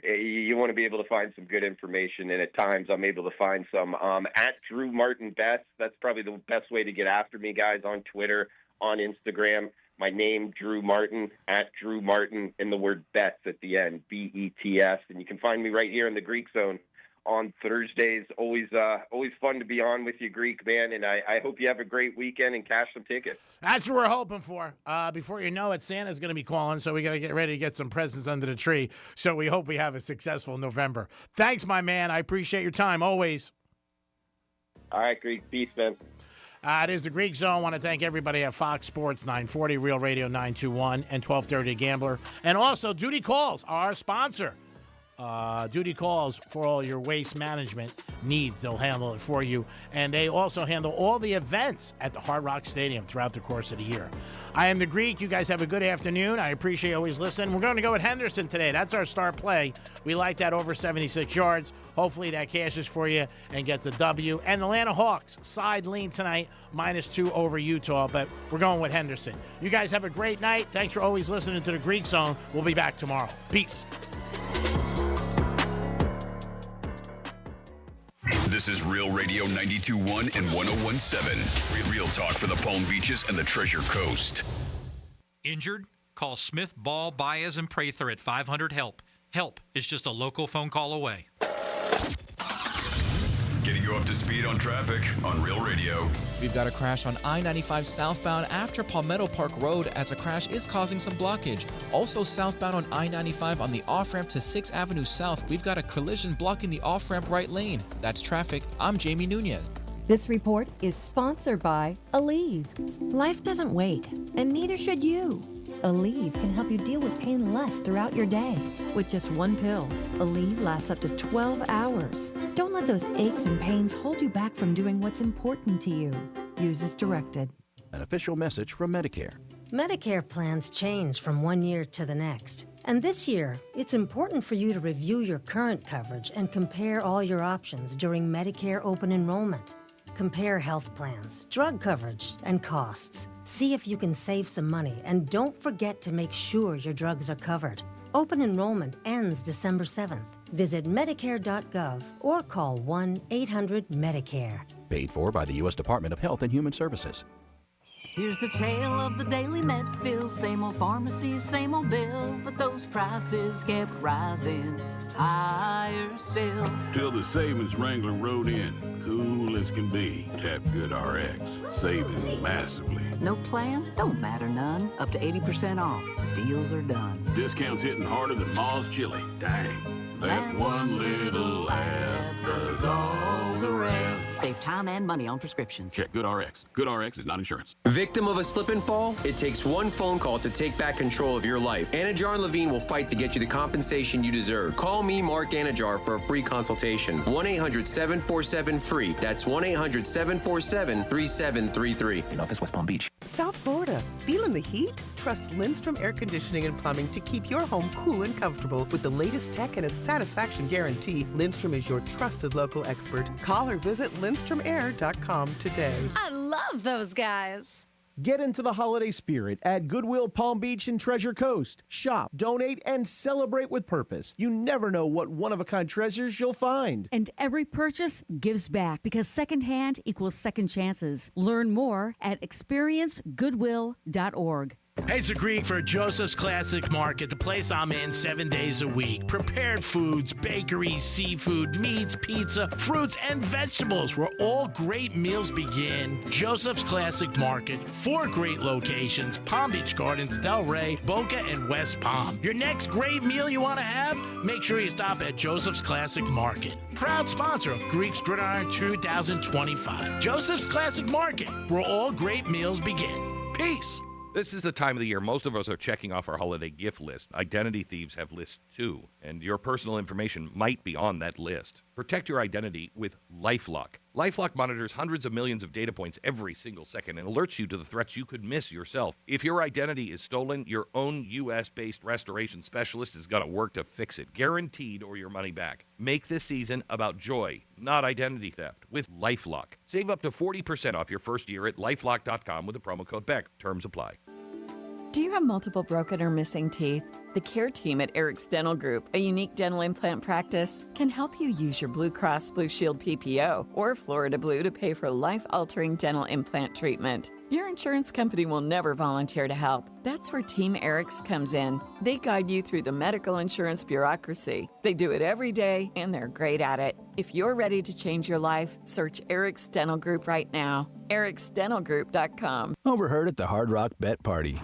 [SPEAKER 1] You want to be able to find some good information, and at times I'm able to find some. At Drew Martin Best, that's probably the best way to get after me, guys, on Twitter, on Instagram. My name, Drew Martin, at Drew Martin, and the word bets at the end, BETS. And you can find me right here in the Greek Zone on Thursdays. Always fun to be on with you, Greek, man. And I hope you have a great weekend and cash some tickets.
[SPEAKER 3] That's what we're hoping for. Before you know it, Santa's going to be calling, so we got to get ready to get some presents under the tree. So we hope we have a successful November. Thanks, my man. I appreciate your time, always.
[SPEAKER 1] All right, Greek. Peace, man.
[SPEAKER 3] It is the Greek Zone. I want to thank everybody at Fox Sports 940, Real Radio 921, and 1230 Gambler. And also, Duty Calls, our sponsor. Duty Calls for all your waste management needs. They'll handle it for you. And they also handle all the events at the Hard Rock Stadium throughout the course of the year. I am the Greek. You guys have a good afternoon. I appreciate you always listening. We're going to go with Henderson today. That's our star play. We like that over 76 yards. Hopefully that cashes for you and gets a W. And the Atlanta Hawks, side lean tonight, -2 over Utah. But we're going with Henderson. You guys have a great night. Thanks for always listening to the Greek Zone. We'll be back tomorrow. Peace.
[SPEAKER 2] This is Real Radio 92.1 and 101.7. Real talk for the Palm Beaches and the Treasure Coast.
[SPEAKER 4] Injured? Call Smith, Ball, Baez, and Prather at 500-HELP. HELP is just a local phone call away.
[SPEAKER 2] Getting you up to speed on traffic on Real Radio.
[SPEAKER 5] We've got a crash on I-95 southbound after Palmetto Park Road as a crash is causing some blockage. Also southbound on I-95 on the off-ramp to 6th Avenue South, we've got a collision blocking the off-ramp right lane. That's traffic. I'm Jamie Nunez.
[SPEAKER 7] This report is sponsored by Aleve. Life doesn't wait, and neither should you. Aleve can help you deal with pain less throughout your day. With just one pill, Aleve lasts up to 12 hours. Don't let those aches and pains hold you back from doing what's important to you. Use as directed.
[SPEAKER 16] An official message from Medicare.
[SPEAKER 17] Medicare plans change from one year to the next. And this year, it's important for you to review your current coverage and compare all your options during Medicare open enrollment. Compare health plans, drug coverage, and costs. See if you can save some money, and don't forget to make sure your drugs are covered. Open enrollment ends December 7th. Visit Medicare.gov or call 1-800-MEDICARE.
[SPEAKER 16] Paid for by the U.S. Department of Health and Human Services.
[SPEAKER 19] Here's the tale of the daily med fill. Same old pharmacy, same old bill, but those prices kept rising higher still.
[SPEAKER 20] Till the savings wrangler rode in, cool as can be. Tap Good RX, saving massively.
[SPEAKER 19] No plan? Don't matter none. Up to 80% off. The deals are done.
[SPEAKER 20] Discounts hitting harder than Ma's chili. Dang. That one little app does all the rest.
[SPEAKER 19] Save time and money on prescriptions.
[SPEAKER 20] Check Good RX. Good RX is not insurance.
[SPEAKER 18] Victim of a slip and fall? It takes one phone call to take back control of your life. Anajar and Levine will fight to get you the compensation you deserve. Call me, Mark Anajar, for a free consultation. 1-800-747-FREE. That's 1-800-747-3733.
[SPEAKER 21] In office, West Palm Beach.
[SPEAKER 22] South Florida. Feeling the heat? Trust Lindstrom Air Conditioning and Plumbing to keep your home cool and comfortable with the latest tech and a satisfaction guarantee. Lindstrom is your trusted local expert. Call or visit lindstromair.com today.
[SPEAKER 23] I love those guys.
[SPEAKER 26] Get into the holiday spirit at Goodwill Palm Beach and Treasure Coast. Shop, donate, and celebrate with purpose. You never know what one-of-a-kind treasures you'll find.
[SPEAKER 32] And every purchase gives back because secondhand equals second chances. Learn more at experiencegoodwill.org.
[SPEAKER 3] Hey, it's the Greek for Joseph's Classic Market, the place I'm in 7 days a week. Prepared foods, bakeries, seafood, meats, pizza, fruits, and vegetables, where all great meals begin. Joseph's Classic Market, 4 great locations: Palm Beach Gardens, Delray, Boca, and West Palm. Your next great meal you want to have? Make sure you stop at Joseph's Classic Market. Proud sponsor of Greek's Gridiron 2025. Joseph's Classic Market, where all great meals begin. Peace.
[SPEAKER 27] This is the time of the year most of us are checking off our holiday gift list. Identity thieves have lists too, and your personal information might be on that list. Protect your identity with LifeLock. LifeLock monitors hundreds of millions of data points every single second and alerts you to the threats you could miss yourself. If your identity is stolen, your own U.S.-based restoration specialist is going to work to fix it, guaranteed, or your money back. Make this season about joy, not identity theft, with LifeLock. Save up to 40% off your first year at LifeLock.com with the promo code BECK. Terms apply.
[SPEAKER 33] Do you have multiple broken or missing teeth? The care team at Eric's Dental Group, a unique dental implant practice, can help you use your Blue Cross Blue Shield PPO or Florida Blue to pay for life-altering dental implant treatment. Your insurance company will never volunteer to help. That's where Team Eric's comes in. They guide you through the medical insurance bureaucracy. They do it every day, and they're great at it. If you're ready to change your life, search Eric's Dental Group right now. ericsdentalgroup.com.
[SPEAKER 34] Overheard at the Hard Rock Bet Party.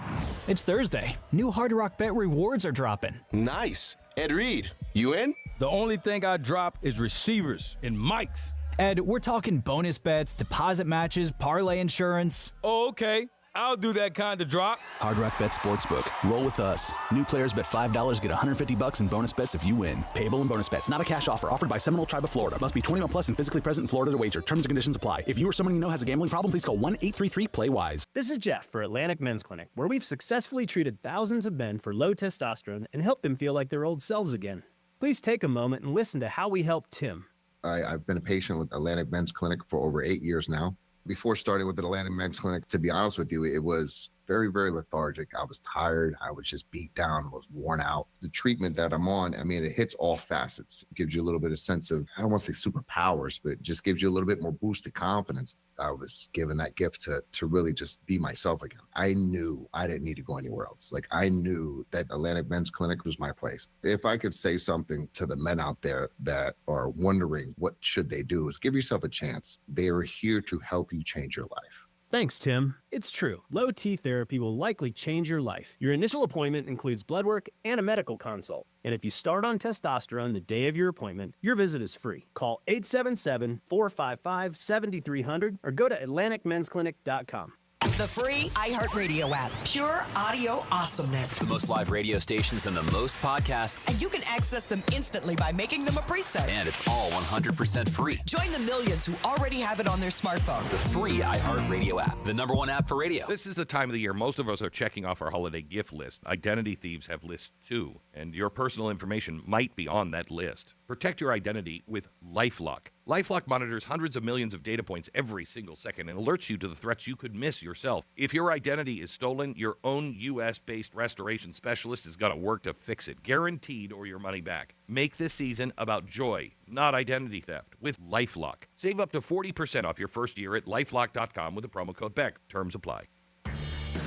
[SPEAKER 35] It's Thursday. New Hard Rock Bet rewards are dropping.
[SPEAKER 34] Nice. Ed Reed, you in?
[SPEAKER 36] The only thing I drop is receivers and mics.
[SPEAKER 35] Ed, we're talking bonus bets, deposit matches, parlay insurance.
[SPEAKER 36] Oh, okay. I'll do that kind of drop.
[SPEAKER 34] Hard Rock Bet Sportsbook. Roll with us. New players bet $5, get $150 in bonus bets if you win. Payable in bonus bets. Not a cash offer. Offered by Seminole Tribe of Florida. Must be 21 plus and physically present in Florida to wager. Terms and conditions apply. If you or someone you know has a gambling problem, please call 1-833-PLAY-WISE.
[SPEAKER 37] This is Jeff for Atlantic Men's Clinic, where we've successfully treated thousands of men for low testosterone and helped them feel like their old selves again. Please take a moment and listen to how we helped Tim.
[SPEAKER 38] I've been a patient with Atlantic Men's Clinic for over 8 years now.
[SPEAKER 1] Before starting with the Atlantic Men's Clinic, to be honest with you, it was very, very lethargic. I was tired. I was just beat down, was worn out. The treatment that I'm on, I mean, it hits all facets. It gives you a little bit of sense of, I don't want to say superpowers, but it just gives you a little bit more boosted confidence. I was given that gift to really just be myself again. I knew I didn't need to go anywhere else. Like, I knew that Atlantic Men's Clinic was my place. If I could say something to the men out there that are wondering what should they do, is give yourself a chance. They are here to help you change your life.
[SPEAKER 37] Thanks, Tim. It's true. Low T therapy will likely change your life. Your initial appointment includes blood work and a medical consult. And if you start on testosterone the day of your appointment, your visit is free. Call 877-455-7300 or go to AtlanticMen'sClinic.com.
[SPEAKER 6] The free iHeartRadio app. Pure audio awesomeness.
[SPEAKER 8] The most live radio stations and the most podcasts.
[SPEAKER 6] And you can access them instantly by making them a preset.
[SPEAKER 8] And it's all 100% free.
[SPEAKER 6] Join the millions who already have it on their smartphone.
[SPEAKER 8] The free iHeartRadio app. The #1 app for radio.
[SPEAKER 27] This is the time of the year most of us are checking off our holiday gift list. Identity thieves have lists too, and your personal information might be on that list. Protect your identity with LifeLock. LifeLock monitors hundreds of millions of data points every single second and alerts you to the threats you could miss yourself. If your identity is stolen, your own U.S.-based restoration specialist is going to work to fix it, guaranteed, or your money back. Make this season about joy, not identity theft, with LifeLock. Save up to 40% off your first year at LifeLock.com with the promo code BECK. Terms apply.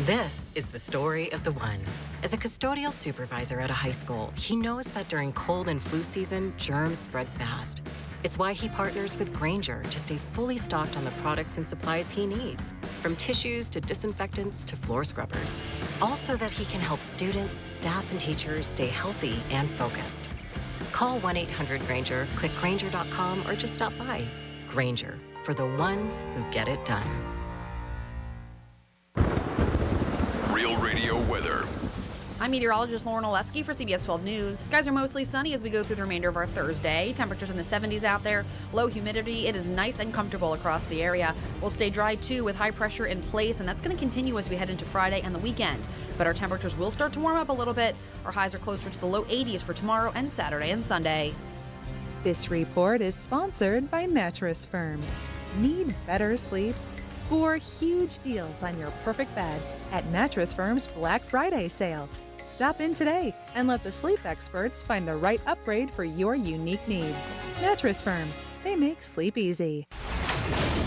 [SPEAKER 9] This is the story of the one. As a custodial supervisor at a high school, he knows that during cold and flu season, germs spread fast. It's why he partners with Grainger to stay fully stocked on the products and supplies he needs, from tissues to disinfectants to floor scrubbers. All so that he can help students, staff, and teachers stay healthy and focused. Call 1-800-GRAINGER, click Grainger.com, or just stop by. Grainger, for the ones who get it done.
[SPEAKER 2] Real Radio weather.
[SPEAKER 10] I'm meteorologist Lauren Oleski for CBS 12 News. Skies are mostly sunny as we go through the remainder of our Thursday. Temperatures in the 70s out there. Low humidity. It is nice and comfortable across the area. We'll stay dry too with high pressure in place, and that's going to continue as we head into Friday and the weekend. But our temperatures will start to warm up a little bit. Our highs are closer to the low 80s for tomorrow and Saturday and Sunday.
[SPEAKER 11] This report is sponsored by Mattress Firm. Need better sleep? Score huge deals on your perfect bed at Mattress Firm's Black Friday sale. Stop in today and let the sleep experts find the right upgrade for your unique needs. Mattress Firm. They make sleep easy.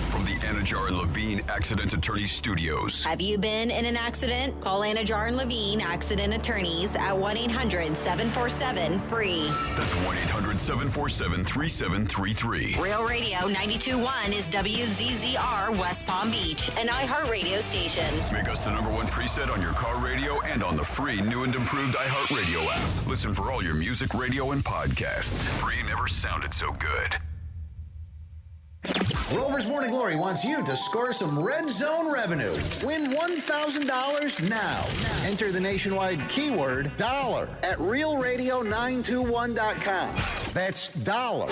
[SPEAKER 2] From the Anajar and Levine Accident Attorney Studios.
[SPEAKER 12] Have you been in an accident? Call Anajar and Levine Accident Attorneys at 1-800-747-FREE.
[SPEAKER 2] That's 1-800-747-3733.
[SPEAKER 12] Real Radio 92.1 is WZZR West Palm Beach, an iHeartRadio station.
[SPEAKER 2] Make us the #1 preset on your car radio and on the free new and improved iHeartRadio app. Listen for all your music, radio, and podcasts. Free never sounded so good.
[SPEAKER 13] Rover's Morning Glory wants you to score some Red Zone revenue. Win $1,000 now. Enter the nationwide keyword dollar at realradio921.com. That's dollar.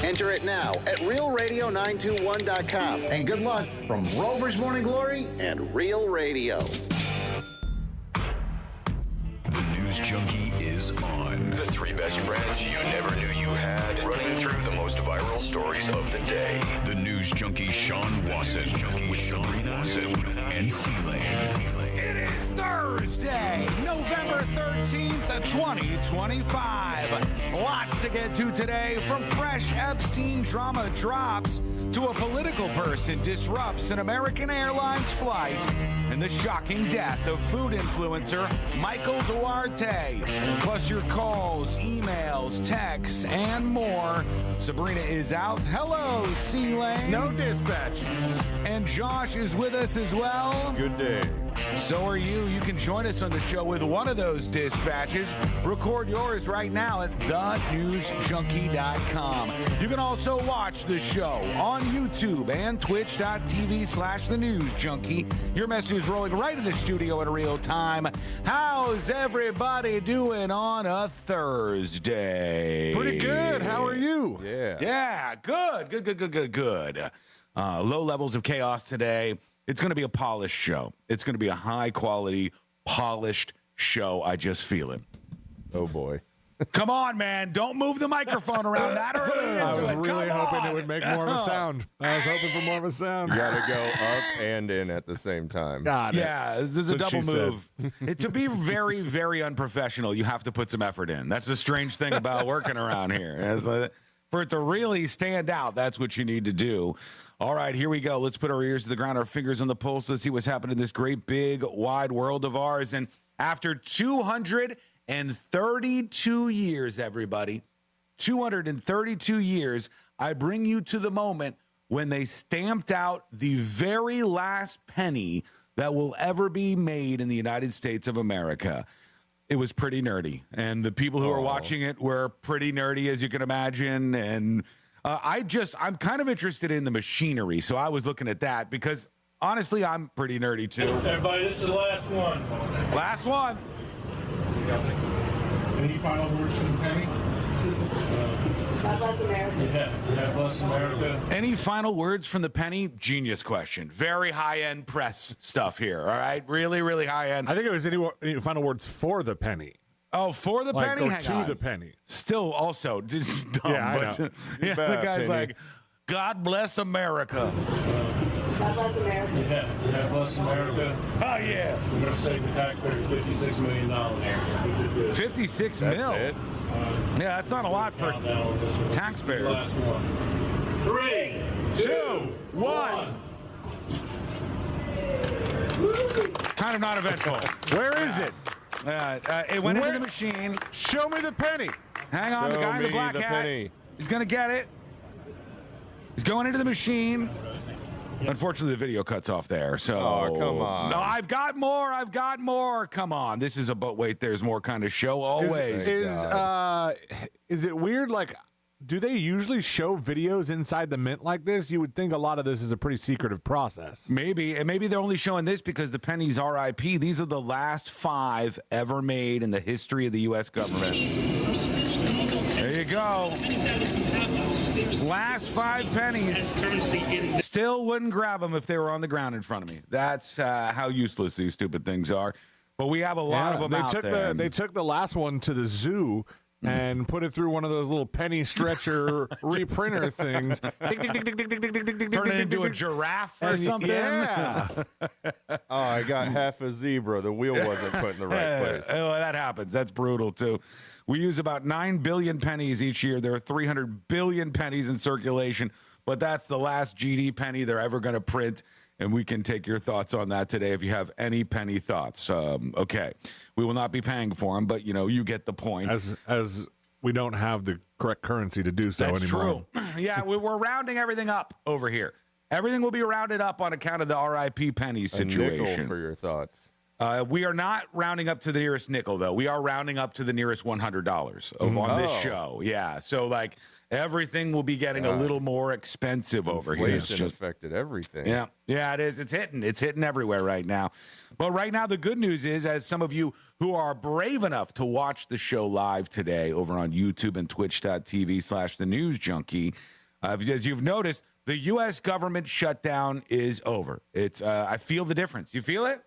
[SPEAKER 13] Enter it now at realradio921.com. And good luck from Rover's Morning Glory and Real Radio.
[SPEAKER 2] The News Junkie is on. The 3 best friends you never knew you had, running through the most viral stories of the day. The News Junkie Sean Wasson with Sabrina and C-Lane.
[SPEAKER 14] It is Thursday, November 13th, 2025. Lots to get to today, from fresh Epstein drama drops to a political person disrupts an American Airlines flight and the shocking death of food influencer Michael Duarte. Plus your calls, emails, texts, and more. Sabrina is out. Hello, C-Lane.
[SPEAKER 36] No dispatches.
[SPEAKER 14] And Josh is with us as well.
[SPEAKER 36] Good day.
[SPEAKER 14] So are you. You can join us on the show with one of those dispatches. Record yours right now at thenewsjunkie.com. You can also watch the show on YouTube and twitch.tv/thenewsjunkie. Your message is rolling right in the studio in real time. How's everybody doing on a Thursday?
[SPEAKER 36] Pretty good. How are you?
[SPEAKER 14] Yeah, good. Low levels of chaos today. It's going to be a polished show. It's going to be a high-quality, polished show. I just feel it.
[SPEAKER 36] Oh, boy.
[SPEAKER 14] Come on, man. Don't move the microphone around that early.
[SPEAKER 4] I was really hoping it would make more of a sound. I was hoping for more of a sound.
[SPEAKER 5] You got to go up and in at the same time.
[SPEAKER 4] Got it.
[SPEAKER 14] Yeah, this is a double move. To be very, very unprofessional, you have to put some effort in. That's the strange thing about working around here. For it to really stand out, that's what you need to do. All right, here we go. Let's put our ears to the ground, our fingers on the pulse. Let's see what's happening in this great, big, wide world of ours. And after 232 years, everybody, 232 years, I bring you to the moment when they stamped out the very last penny that will ever be made in the United States of America. It was pretty nerdy, and the people who were watching it were pretty nerdy, as you can imagine. And I'm kind of interested in the machinery, so I was looking at that because honestly, I'm pretty nerdy too.
[SPEAKER 7] Everybody, this is the last one.
[SPEAKER 14] Last one.
[SPEAKER 7] Any final words from the penny? God bless America. Yeah, God bless America.
[SPEAKER 14] Any final words from the penny? Genius question. Very high-end press stuff here, all right? Really, really high-end.
[SPEAKER 4] I think it was any final words for the penny.
[SPEAKER 14] Oh, for the penny?
[SPEAKER 4] Or to the penny.
[SPEAKER 14] Still also just dumb.
[SPEAKER 4] Yeah, I know.
[SPEAKER 14] Yeah, the guy's like, God bless America.
[SPEAKER 7] God bless America. Yeah, God bless America.
[SPEAKER 14] Oh, yeah.
[SPEAKER 7] We're going to save the taxpayers $56 million.
[SPEAKER 14] 56 mil?
[SPEAKER 5] It.
[SPEAKER 14] Yeah, that's not a lot for taxpayers.
[SPEAKER 7] Last one. 3,
[SPEAKER 14] 2, 1. Kind of not eventful.
[SPEAKER 4] Where is it?
[SPEAKER 14] It went into the machine.
[SPEAKER 4] Show me the penny.
[SPEAKER 14] Hang on, the guy in the black hat. He's going to get it. He's going into the machine. Unfortunately, the video cuts off there. So,
[SPEAKER 5] come on.
[SPEAKER 14] No, I've got more. Come on. This is a but wait, there's more kind of show always.
[SPEAKER 4] Is it weird? Like, do they usually show videos inside the mint like this? You would think a lot of this is a pretty secretive process.
[SPEAKER 14] Maybe. And maybe they're only showing this because the penny's RIP. These are the last 5 ever made in the history of the U.S. government. There you go. Last 5 pennies. Still wouldn't grab them if they were on the ground in front of me. That's how useless these stupid things are. But we have a lot of them out there.
[SPEAKER 4] They took the last one to the zoo and put it through one of those little penny stretcher reprinter things.
[SPEAKER 14] Turn it into a giraffe or something.
[SPEAKER 4] Yeah.
[SPEAKER 5] I got half a zebra. The wheel wasn't put in the right place.
[SPEAKER 14] Oh, that happens. That's brutal, too. We use about 9 billion pennies each year. There are 300 billion pennies in circulation, but that's the last GD penny they're ever going to print. And we can take your thoughts on that today if you have any penny thoughts. Okay. We will not be paying for them, but, you get the point.
[SPEAKER 4] As we don't have the correct currency to do so
[SPEAKER 14] That's
[SPEAKER 4] anymore.
[SPEAKER 14] True. Yeah, we're rounding everything up over here. Everything will be rounded up on account of the RIP penny situation.
[SPEAKER 5] A nickel for your thoughts.
[SPEAKER 14] We are not rounding up to the nearest nickel, though. We are rounding up to the nearest $100 on this show. Yeah, so everything will be getting a little more expensive over here.
[SPEAKER 5] Inflation affected everything.
[SPEAKER 14] Yeah, it is. It's hitting everywhere right now. But right now, the good news is, as some of you who are brave enough to watch the show live today over on YouTube and twitch.tv/The News Junkie, as you've noticed, the U.S. government shutdown is over. It's I feel the difference. You feel it?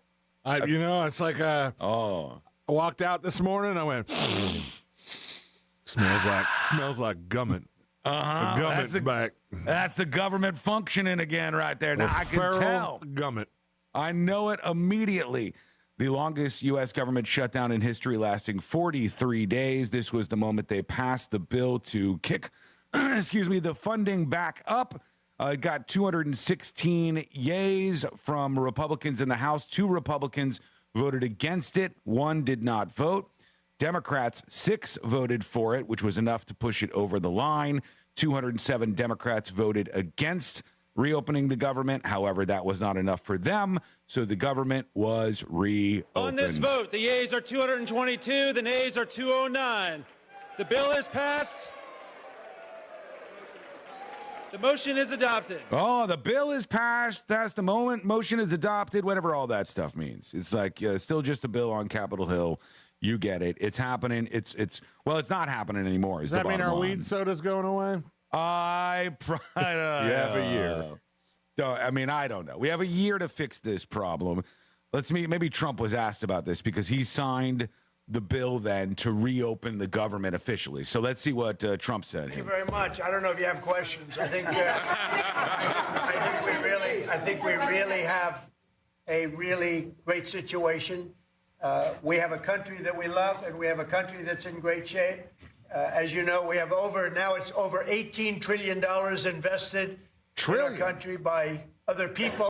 [SPEAKER 4] It's like I walked out this morning. I went, smells like gummit.
[SPEAKER 14] Uh-huh.
[SPEAKER 4] Gummit's back.
[SPEAKER 14] That's the government functioning again right there. Now, I can tell.
[SPEAKER 4] Gummit.
[SPEAKER 14] I know it immediately. The longest U.S. government shutdown in history, lasting 43 days. This was the moment they passed the bill to kick, the funding back up. It got 216 yays from Republicans in the House. 2 Republicans voted against it. 1 did not vote. Democrats, 6 voted for it, which was enough to push it over the line. 207 Democrats voted against reopening the government. However, that was not enough for them, so the government was reopened.
[SPEAKER 15] On this vote, the yeas are 222, the nays are 209. The bill is passed. The motion is adopted.
[SPEAKER 14] Oh, the bill is passed. That's the moment. Motion is adopted, whatever all that stuff means. It's like still just a bill on Capitol Hill. You get it. It's happening. It's not happening anymore.
[SPEAKER 4] Does that mean our weed soda's going away?
[SPEAKER 14] You
[SPEAKER 5] have a year.
[SPEAKER 14] I don't know. We have a year to fix this problem. Maybe Trump was asked about this because he signed the bill then to reopen the government officially. So let's see what Trump said.
[SPEAKER 3] Thank you very much. I don't know if you have questions. I think we really have a really great situation. We have a country that we love, and we have a country that's in great shape. As you know, we have over $18 trillion invested in our country by other people.